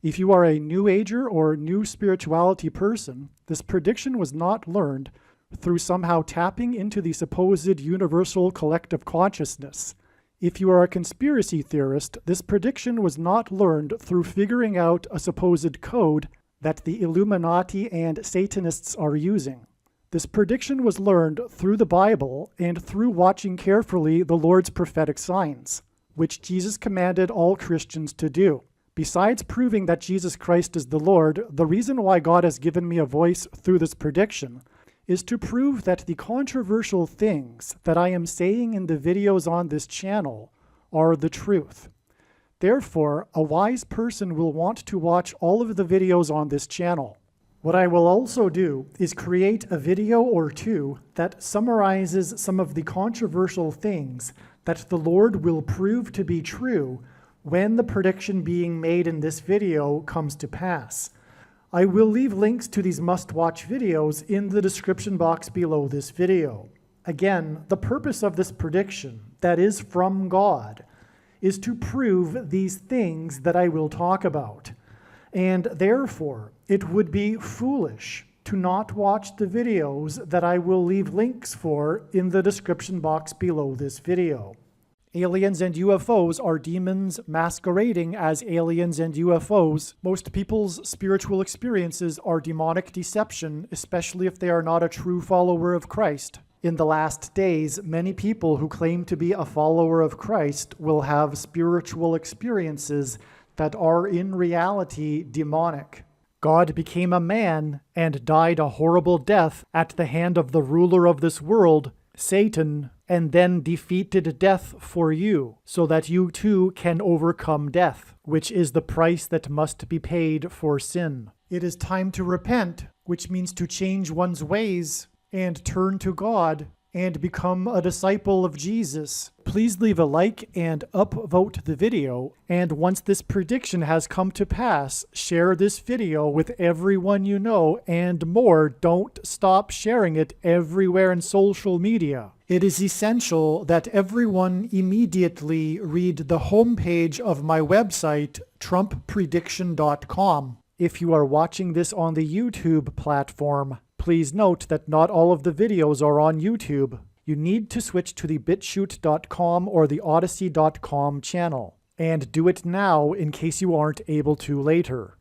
If you are a New Ager or New Spirituality person, this prediction was not learned through somehow tapping into the supposed universal collective consciousness. If you are a conspiracy theorist, this prediction was not learned through figuring out a supposed code that the Illuminati and Satanists are using. This prediction was learned through the Bible and through watching carefully the Lord's prophetic signs, which Jesus commanded all Christians to do. Besides proving that Jesus Christ is the Lord, the reason why God has given me a voice through this prediction is to prove that the controversial things that I am saying in the videos on this channel are the truth. Therefore, a wise person will want to watch all of the videos on this channel. What I will also do is create a video or two that summarizes some of the controversial things that the Lord will prove to be true when the prediction being made in this video comes to pass. I will leave links to these must-watch videos in the description box below this video. Again, the purpose of this prediction, that is from God, is to prove these things that I will talk about. And therefore, it would be foolish to not watch the videos that I will leave links for in the description box below this video. Aliens and UFOs are demons masquerading as aliens and UFOs. Most people's spiritual experiences are demonic deception, especially if they are not a true follower of Christ. In the last days, many people who claim to be a follower of Christ will have spiritual experiences that are in reality demonic. God became a man and died a horrible death at the hand of the ruler of this world, Satan, and then defeated death for you, so that you too can overcome death, which is the price that must be paid for sin. It is time to repent, which means to change one's ways and turn to God and become a disciple of Jesus. Please leave a like and upvote the video, and once this prediction has come to pass, share this video with everyone you know, and more, don't stop sharing it everywhere in social media. It is essential that everyone immediately read the homepage of my website, TrumpPrediction.com. If you are watching this on the YouTube platform, please note that not all of the videos are on YouTube. You need to switch to the BitChute.com or the Odyssey.com channel. And do it now in case you aren't able to later.